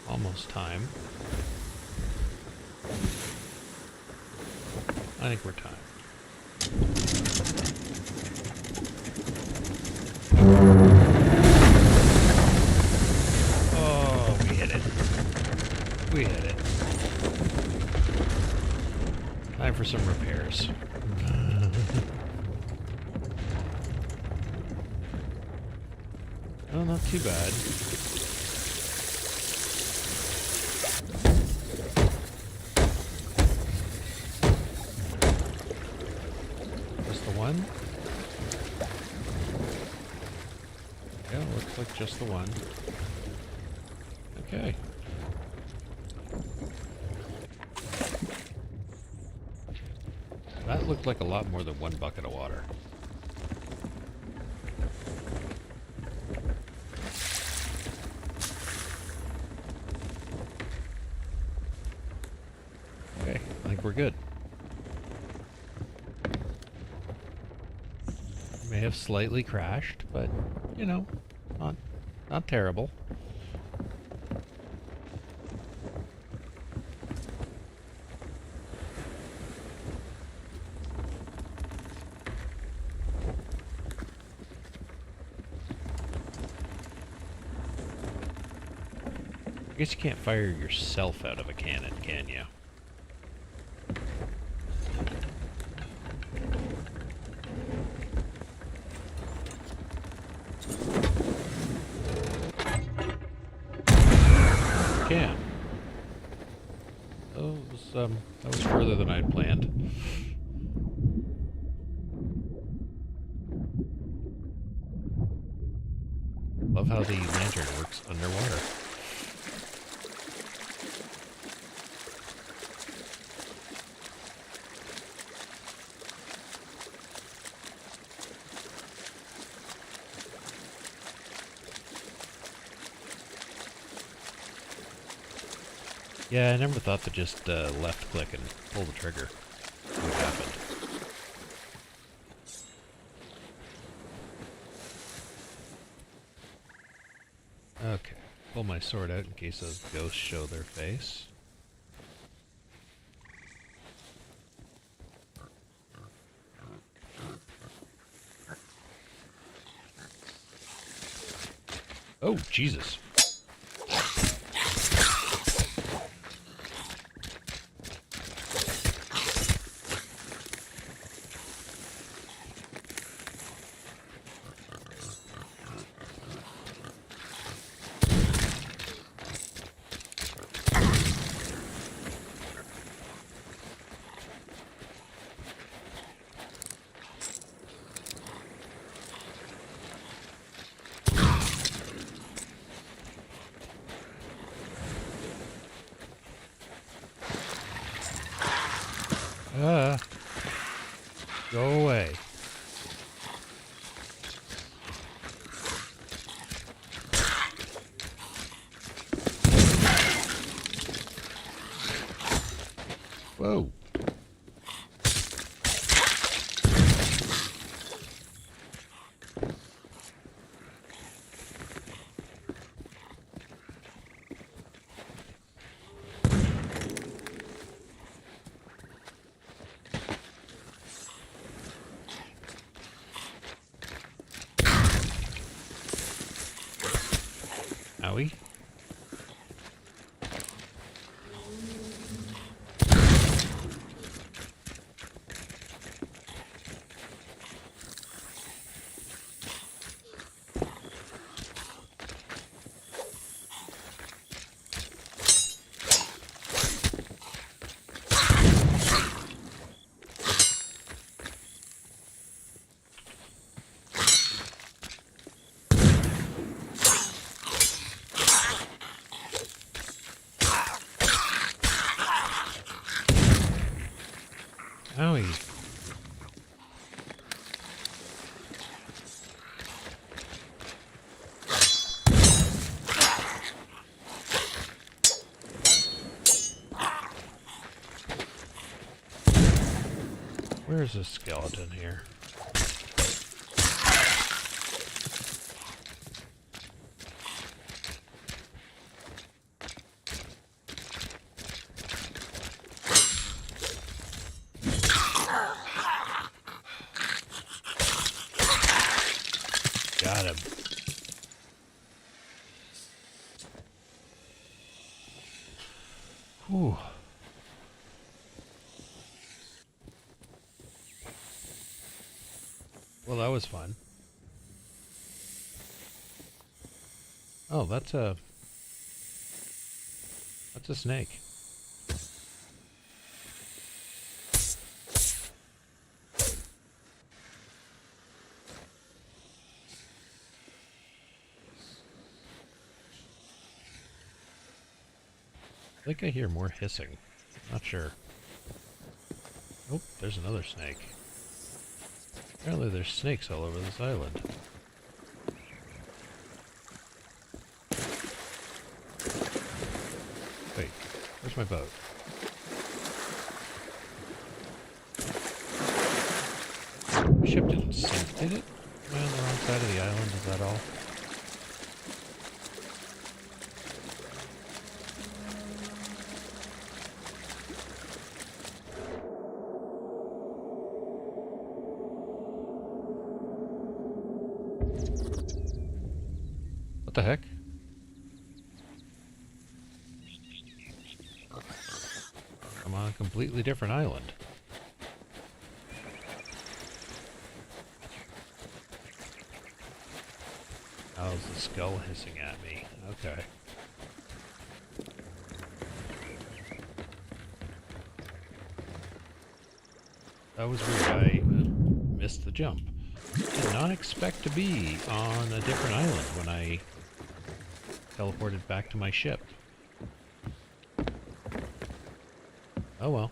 Almost time. I think we're time. Oh, we hit it. We hit it. Time for some repairs. Oh, not too bad. One? Yeah, looks like just the one. Okay. That looked like a lot more than one bucket of water. Okay, I think we're good. May have slightly crashed, but, you know, not terrible. I guess you can't fire yourself out of a cannon, can you? Can. Oh, that was further than I'd planned. Love how the lantern works underwater. Yeah, I never thought to just left click and pull the trigger. What happened? Okay, pull my sword out in case those ghosts show their face. Oh, Jesus. Go away. Whoa. Owie. Owie. Where's a skeleton here? Got him. Whew. Well, that was fun. Oh, that's a snake. I think I hear more hissing. Not sure. Oh, there's another snake. Apparently there's snakes all over this island. Wait, where's my boat? The ship didn't sink, did it? Am I on the wrong side of the island? Is that all? What the heck? I'm on a completely different island. How's the skull hissing at me? Okay. That was weird. I missed the jump. Did not expect to be on a different island when I teleported back to my ship. Oh well.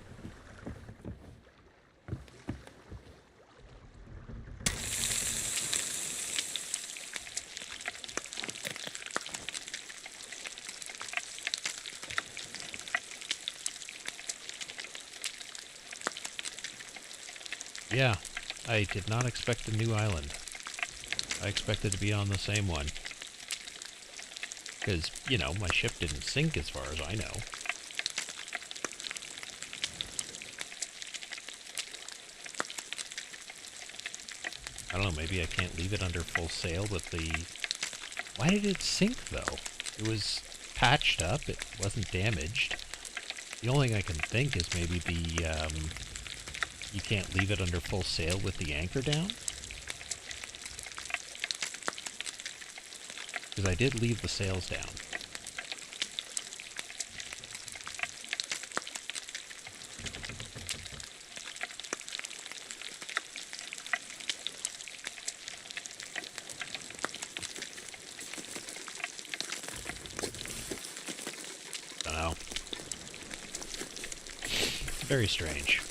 Yeah, I did not expect a new island. I expected to be on the same one. Because, you know, my ship didn't sink as far as I know. I don't know, maybe I can't leave it under full sail with the... Why did it sink, though? It was patched up, it wasn't damaged. The only thing I can think is maybe the, you can't leave it under full sail with the anchor down? Because I did leave the sails down. Dunno. Very strange.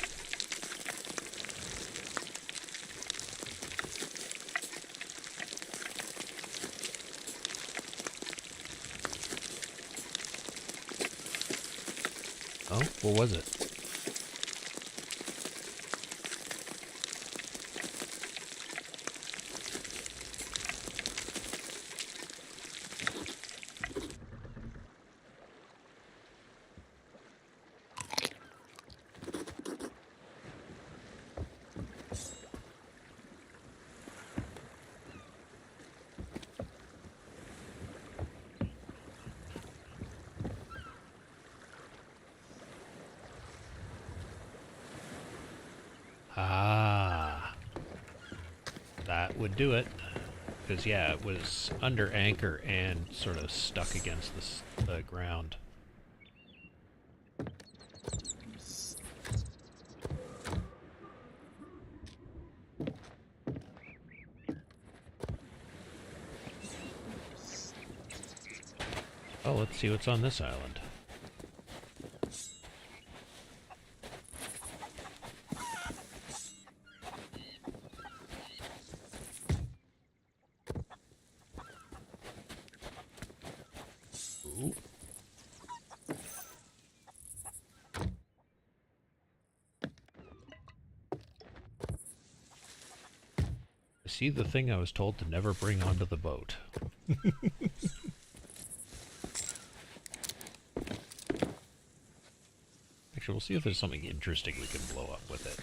Oh, what was it? Ah, that would do it. Because, yeah, it was under anchor and sort of stuck against the ground. Oh, let's see what's on this island. see the thing I was told to never bring onto the boat. Actually, we'll see if there's something interesting we can blow up with it.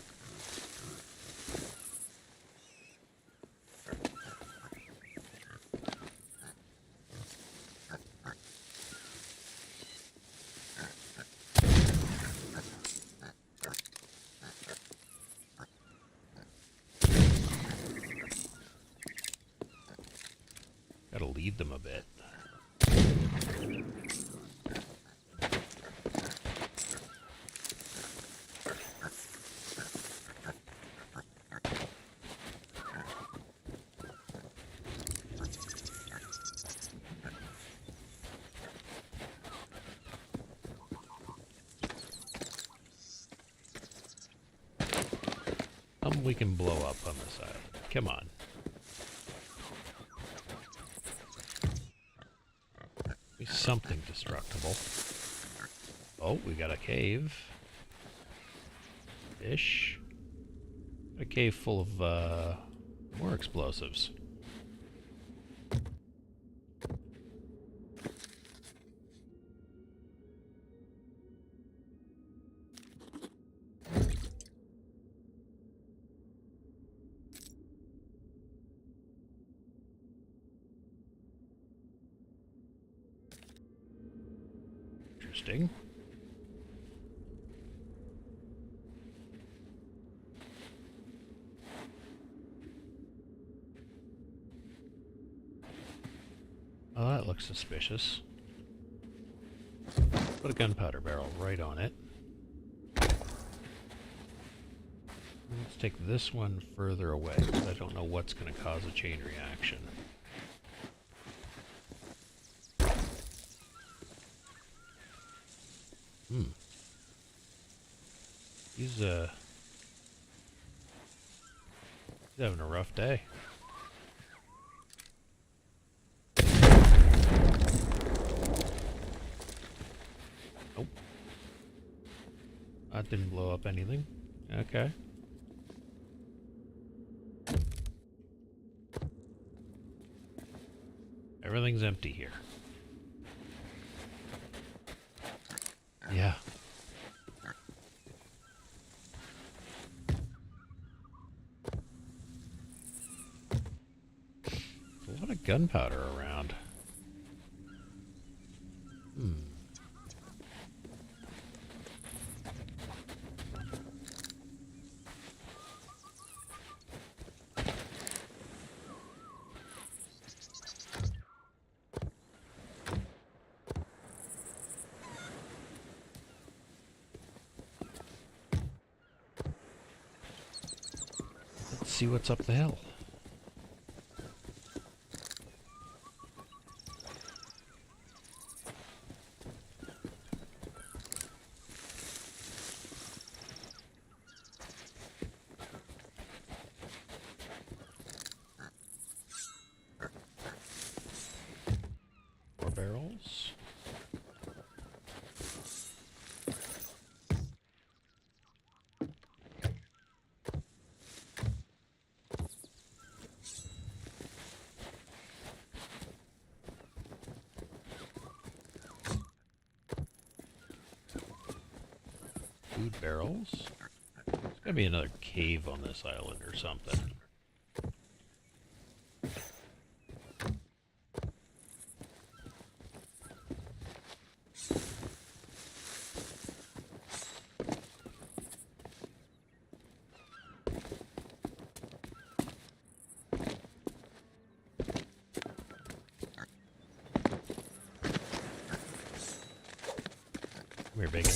Gotta lead them a bit. We can blow up on the side. Come on. Be something destructible. Oh, we got a cave. Fish. A cave full of more explosives. Interesting. Oh, that looks suspicious. Put a gunpowder barrel right on it. Let's take this one further away, because I don't know what's going to cause a chain reaction. He's having a rough day. Nope. That didn't blow up anything. Okay. Everything's empty here. Yeah. A lot of gunpowder around. Let's see what's up the hill. More barrels. Food barrels. There's gotta be another cave on this island or something. Come here, bacon.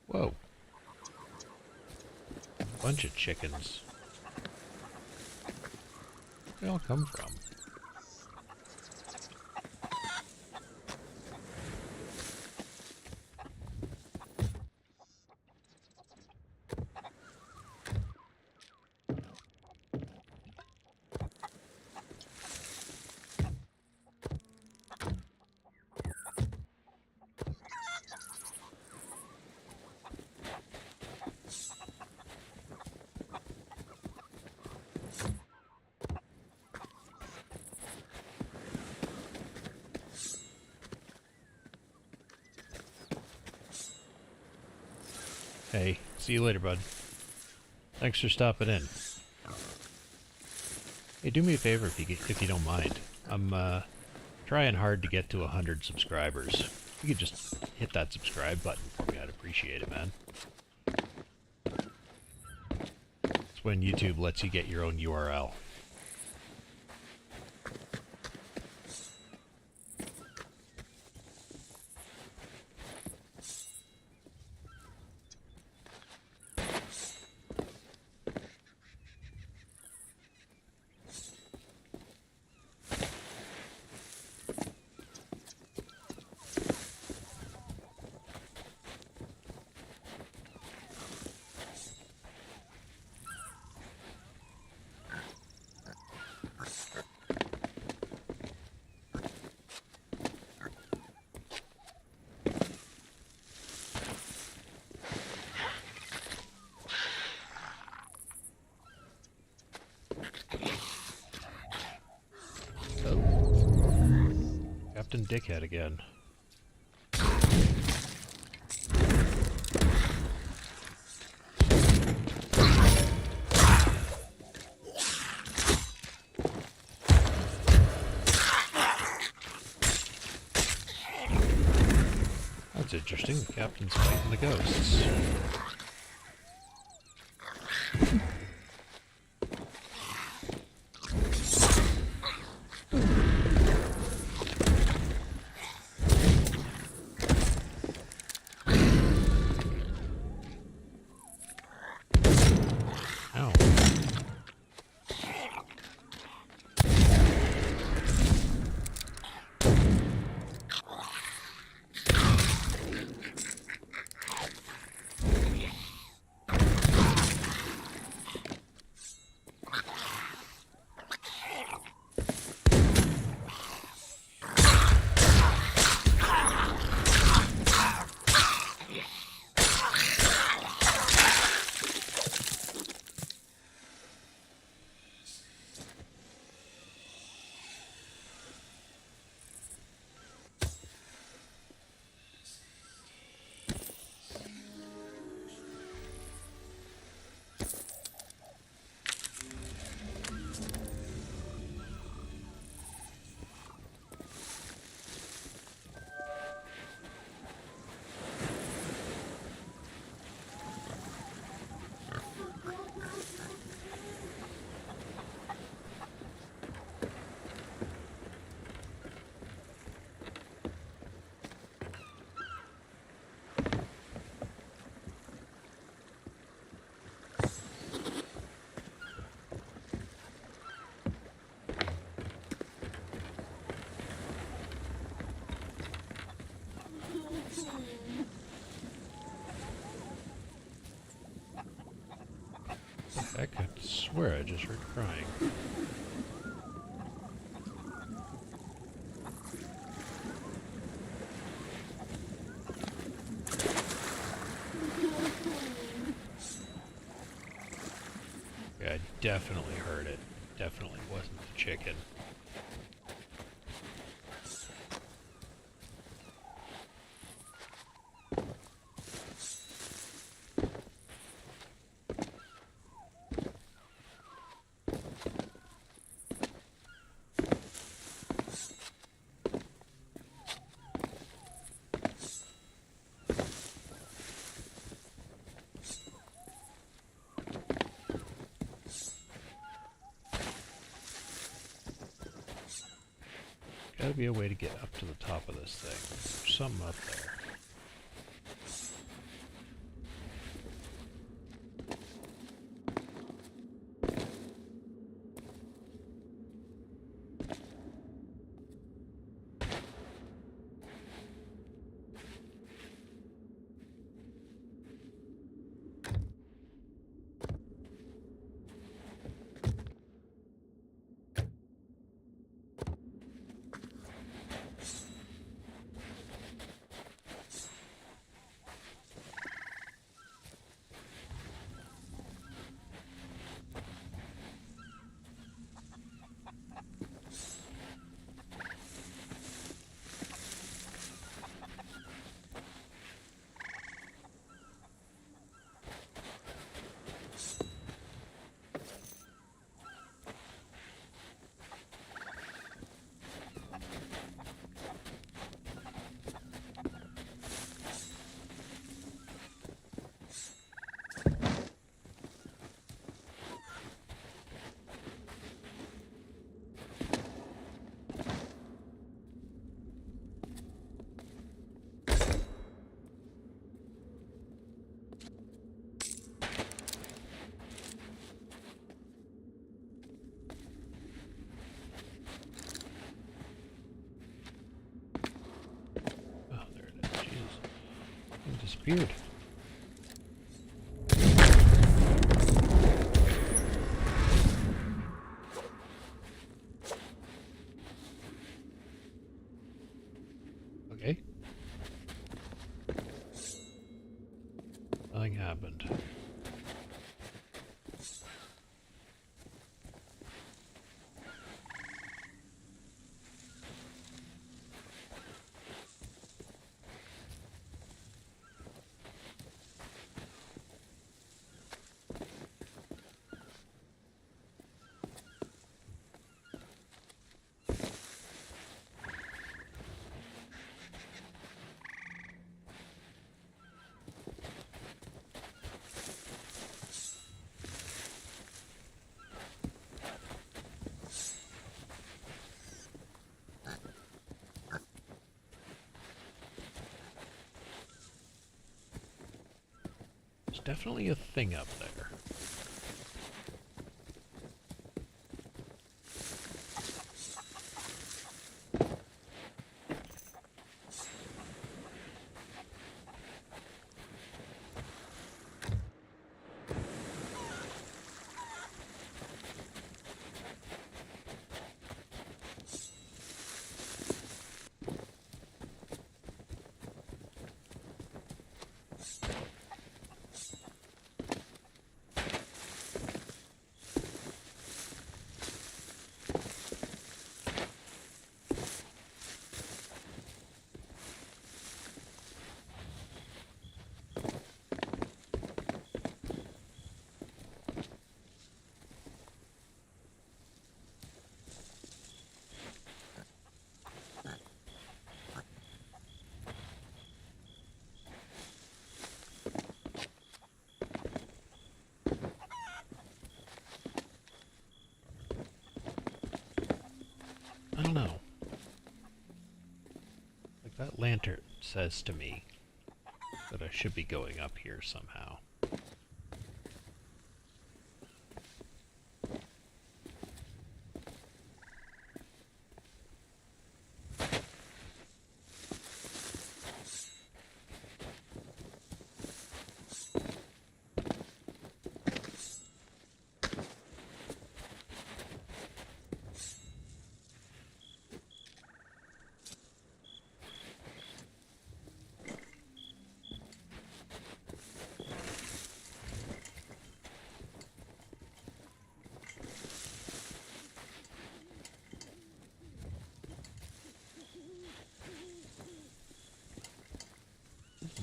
Whoa. Bunch of chickens. Where'd they all come from? Hey, see you later, bud. Thanks for stopping in. Hey, do me a favor if you don't mind. I'm trying hard to get to 100 subscribers. If you could just hit that subscribe button for me, I'd appreciate it, man. It's when YouTube lets you get your own URL. Captain Dickhead again. That's interesting. The captain's fighting the ghosts. I could swear I just heard crying. Yeah, I definitely heard it. Definitely wasn't the chicken. Gotta be a way to get up to the top of this thing. There's something up there. disappeared. Okay. Nothing happened. There's definitely a thing up there. I don't know. Like that lantern says to me that I should be going up here somehow.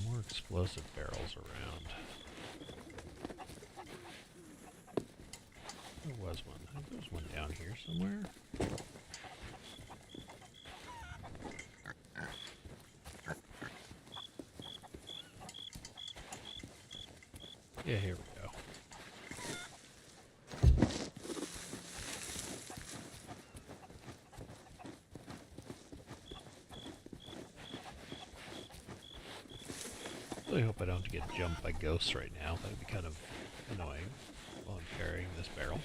More explosive barrels around. There was one. I think there's one down here somewhere. Yeah, here we go. I really hope I don't get jumped by ghosts right now. That would be kind of annoying while I'm carrying this barrel.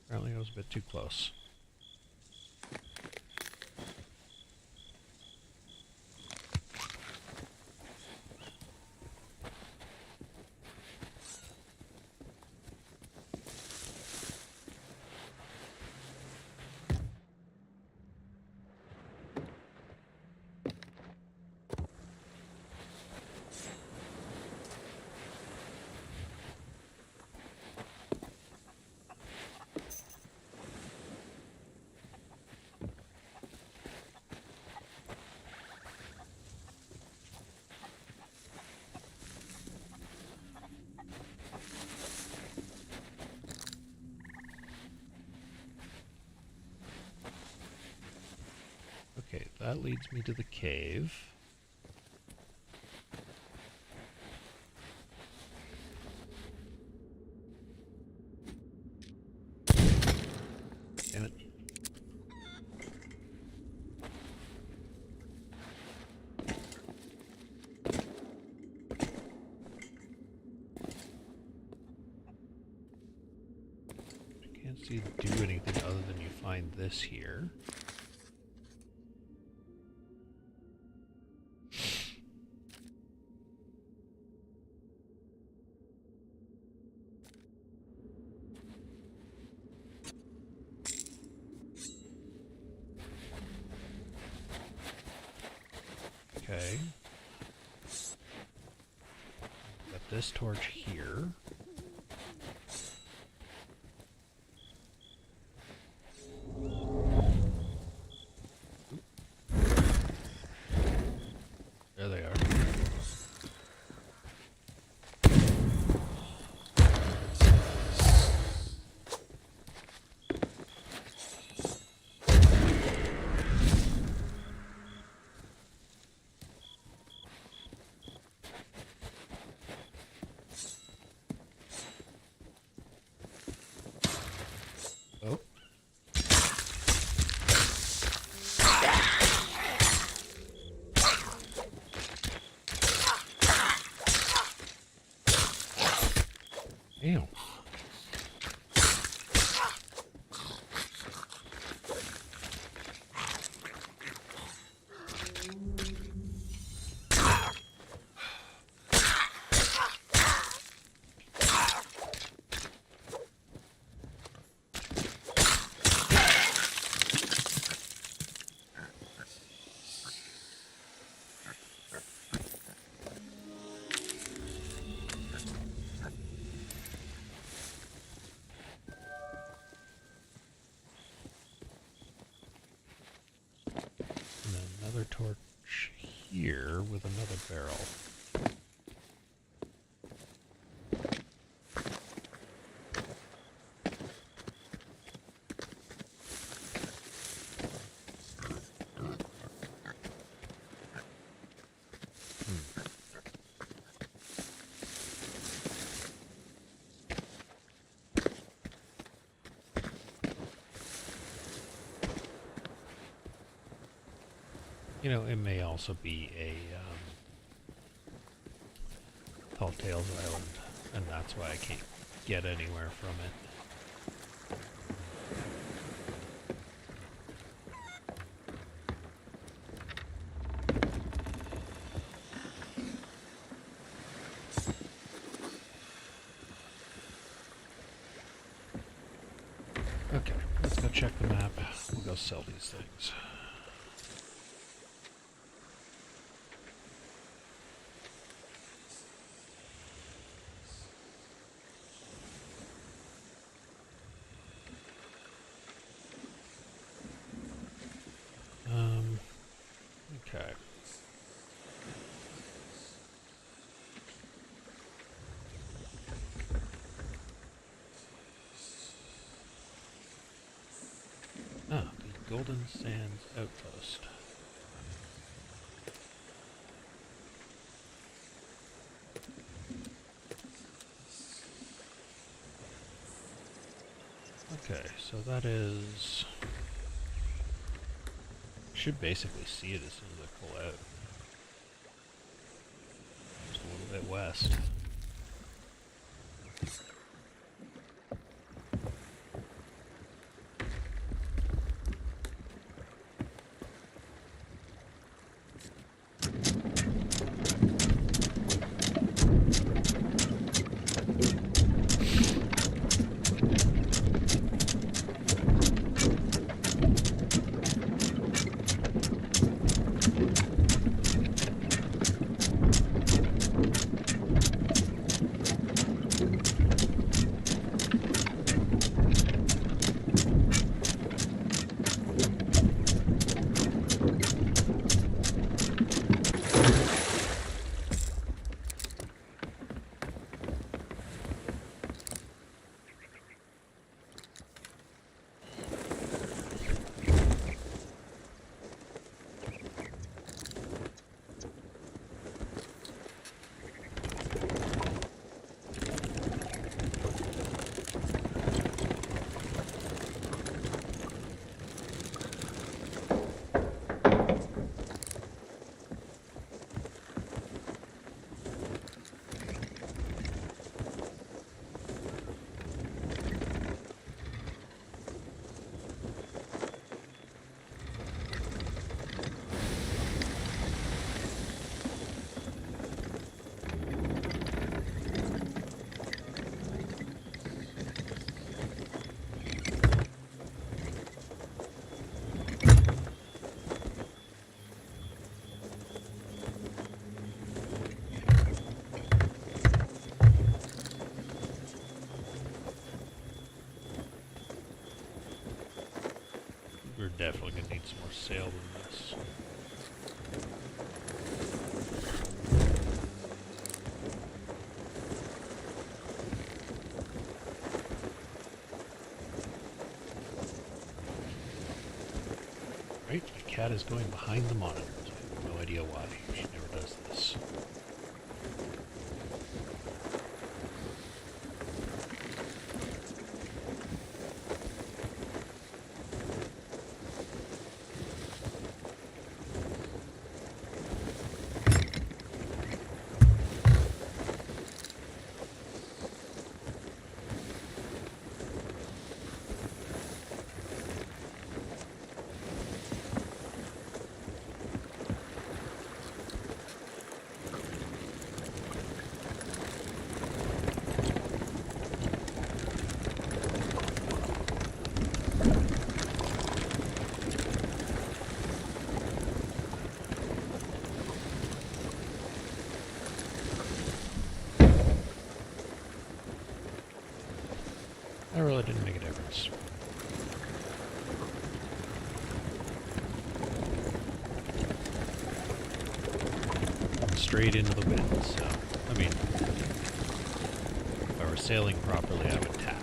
Apparently I was a bit too close. that leads me to the cave. Damn it. Can't see it do anything other than you find this here. Okay. Got this torch here. There they are. Oh. Ew. And then another torch here with another barrel. You know, it may also be a Tall Tales Island, and that's why I can't get anywhere from it. Okay, let's go check the map. We'll go sell these things. Okay. Ah, the Golden Sands Outpost. Okay, so that is... should basically see it as soon as I pull out. Just a little bit west. sail than this. Right, the cat is going behind the monitors. I have no idea why. She never does this. That really didn't make a difference. Straight into the wind, so, I mean, if I were sailing properly, I would tack.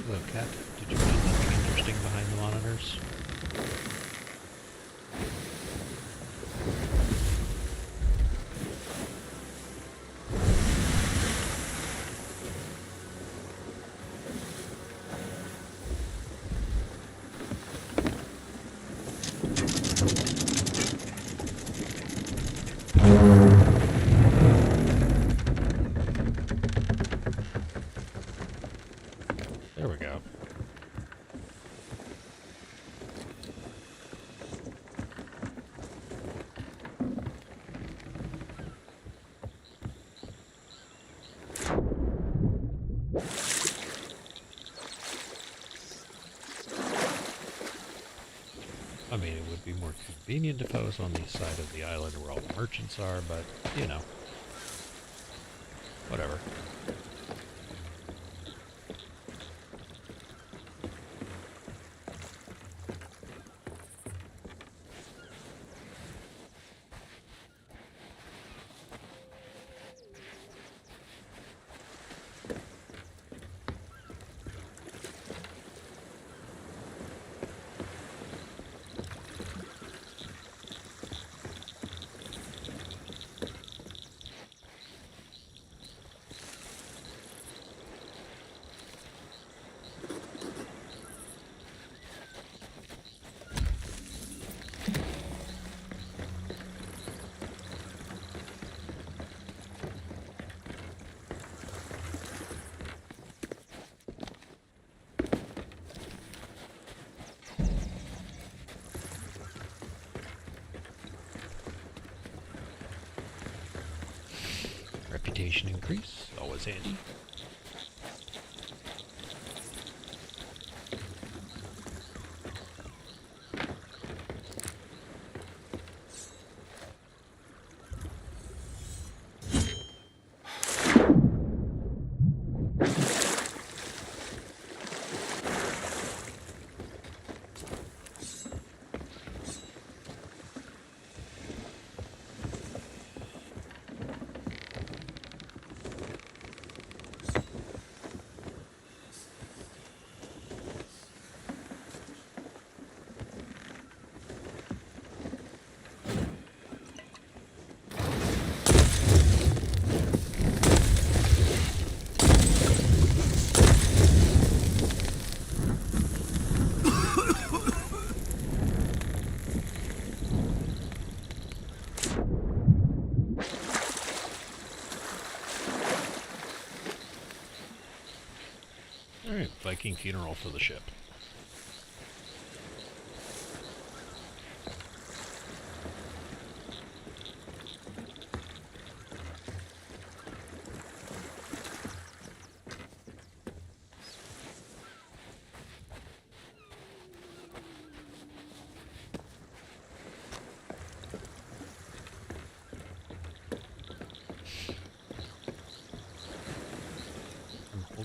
Hello, Cat. Did you find something interesting behind the monitors? There we go. I mean, it would be more convenient if I was on the side of the island where all the merchants are, but, you know, whatever. Reputation increase, always handy. Alright, Viking funeral for the ship.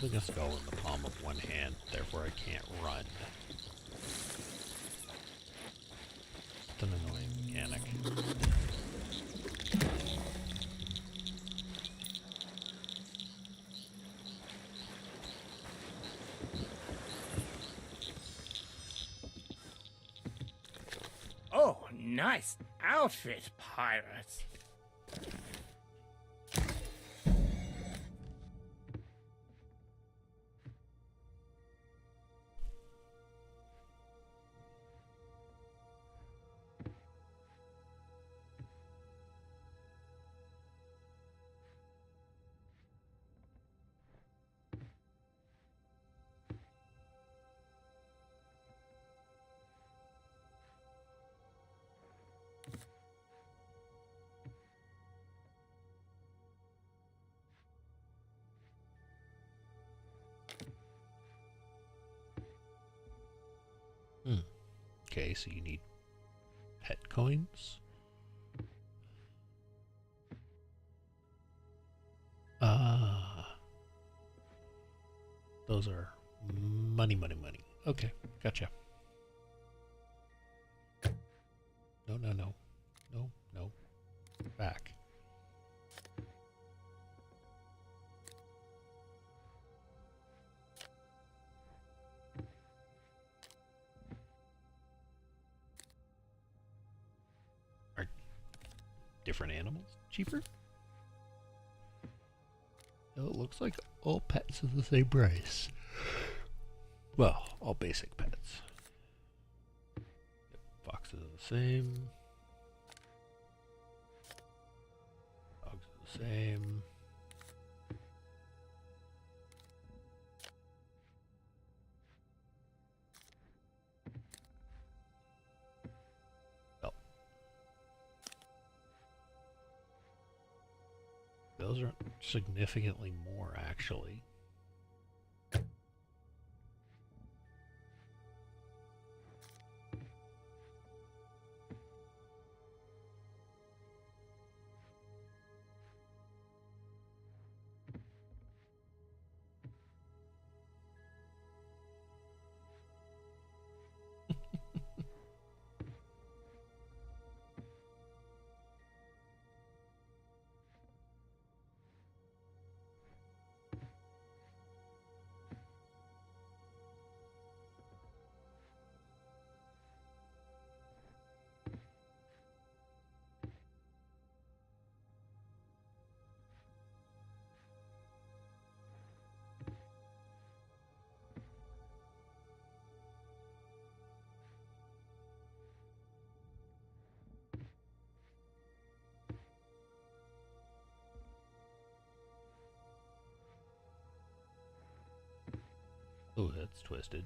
holding a skull in the palm of one hand, therefore I can't run. It's an annoying mechanic. Oh, nice outfit, pirates. Okay, so you need pet coins. Those are money. Okay, gotcha. No. Back. Are different animals cheaper? No, it looks like all pets are the same price. Well, all basic pets. Foxes are the same. Dogs are the same. Well, those are significantly more, actually. Oh, that's twisted.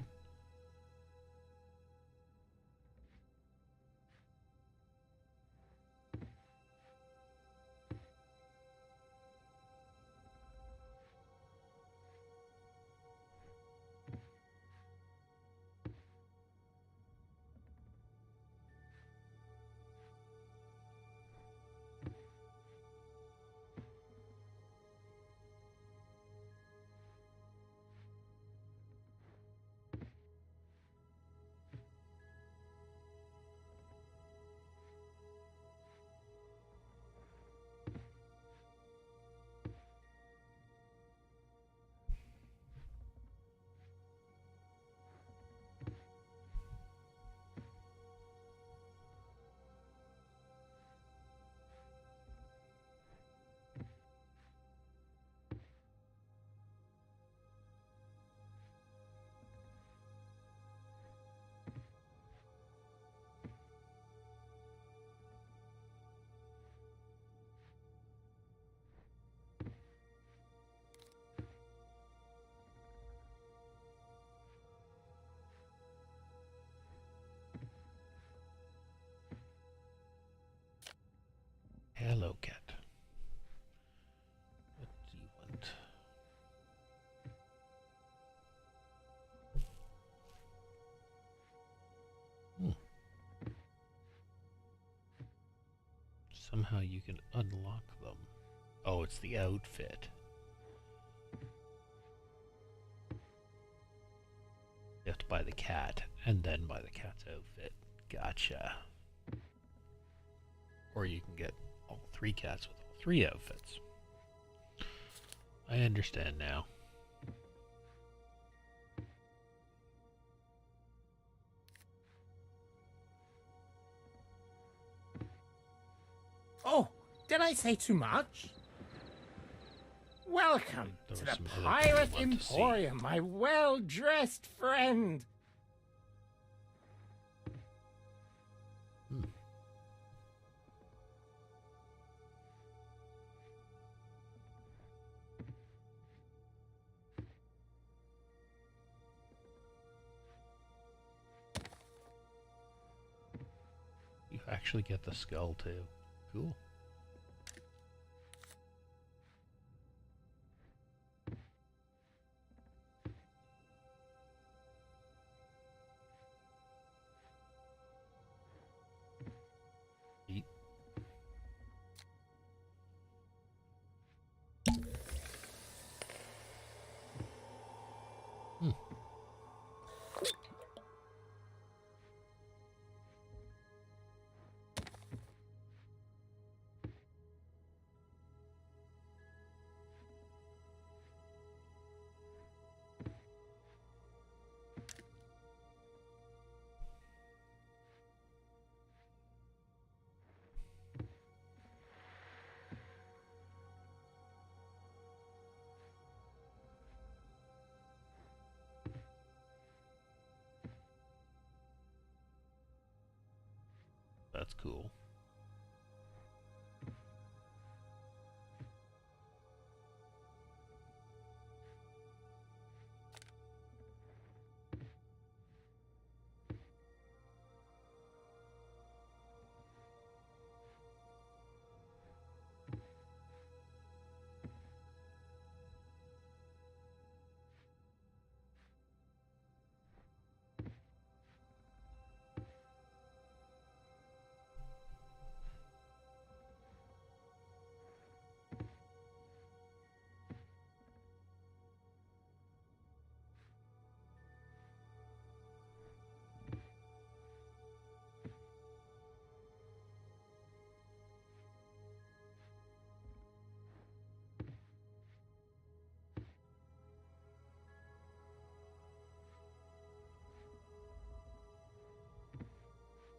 Hello, cat. What do you want? Somehow you can unlock them. Oh, it's the outfit. buy the cat and then buy the cat's outfit. Gotcha. Or you can get all 3 cats with all 3 outfits. I understand now. Oh, did I say too much? Welcome to the Pirate Emporium, my well-dressed friend. You actually get the skull too. Cool. That's cool.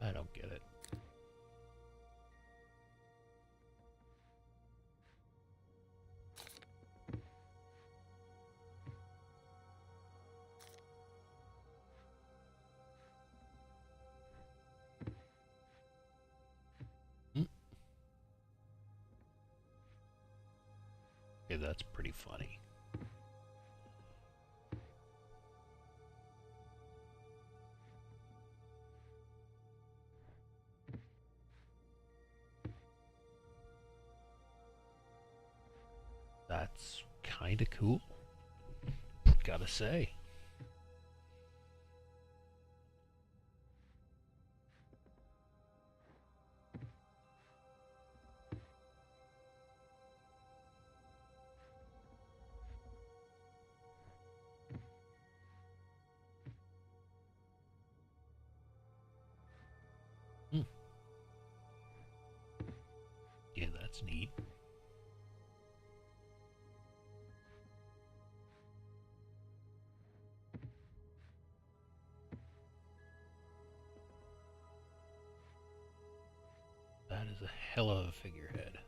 I don't get it. Okay, that's pretty funny. That's kind of cool, gotta say. Yeah, that's neat. That is a hell of a figurehead.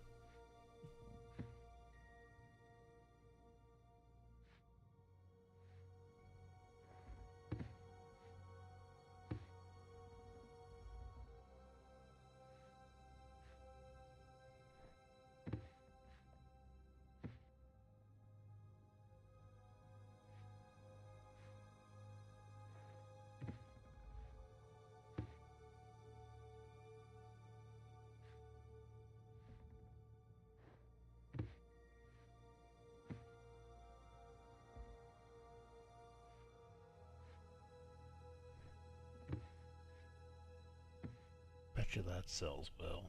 Betcha that sells well.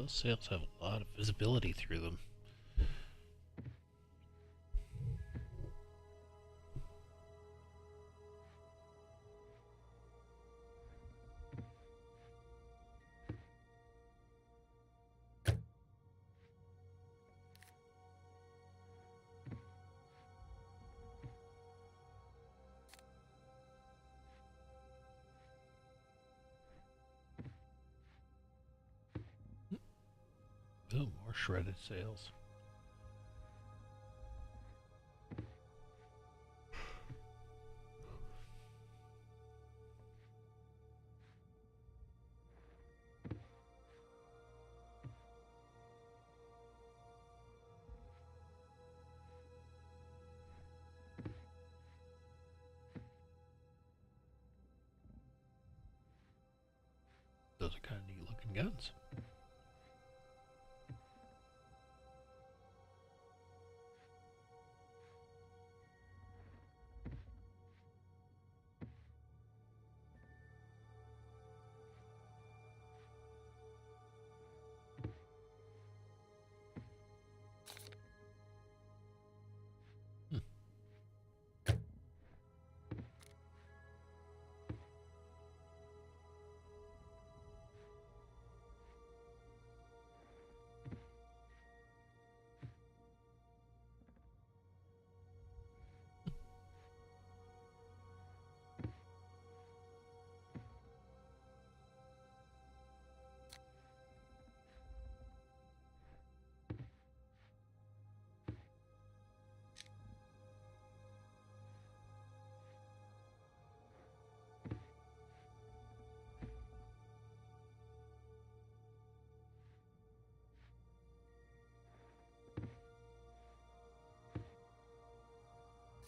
Those sails have a lot of visibility through them. Oh, more shredded sails. Those are kind of neat looking guns.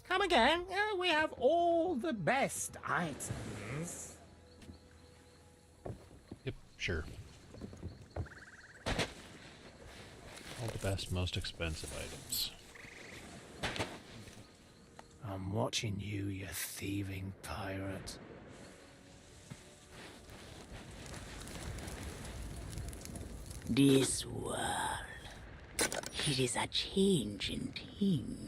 Come again. We have all the best items. Yep, sure. All the best, most expensive items. I'm watching you, you thieving pirate. This world, it is a changing thing.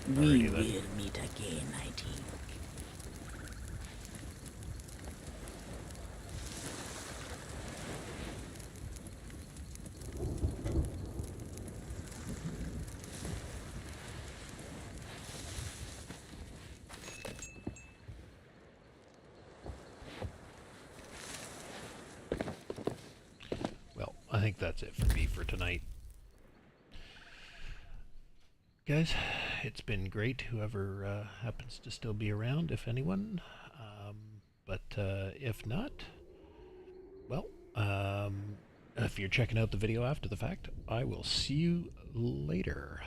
We will meet again, I think. Well, I think that's it for me for tonight. Guys, it's been great, whoever happens to still be around, if anyone. But if not, well, if you're checking out the video after the fact, I will see you later.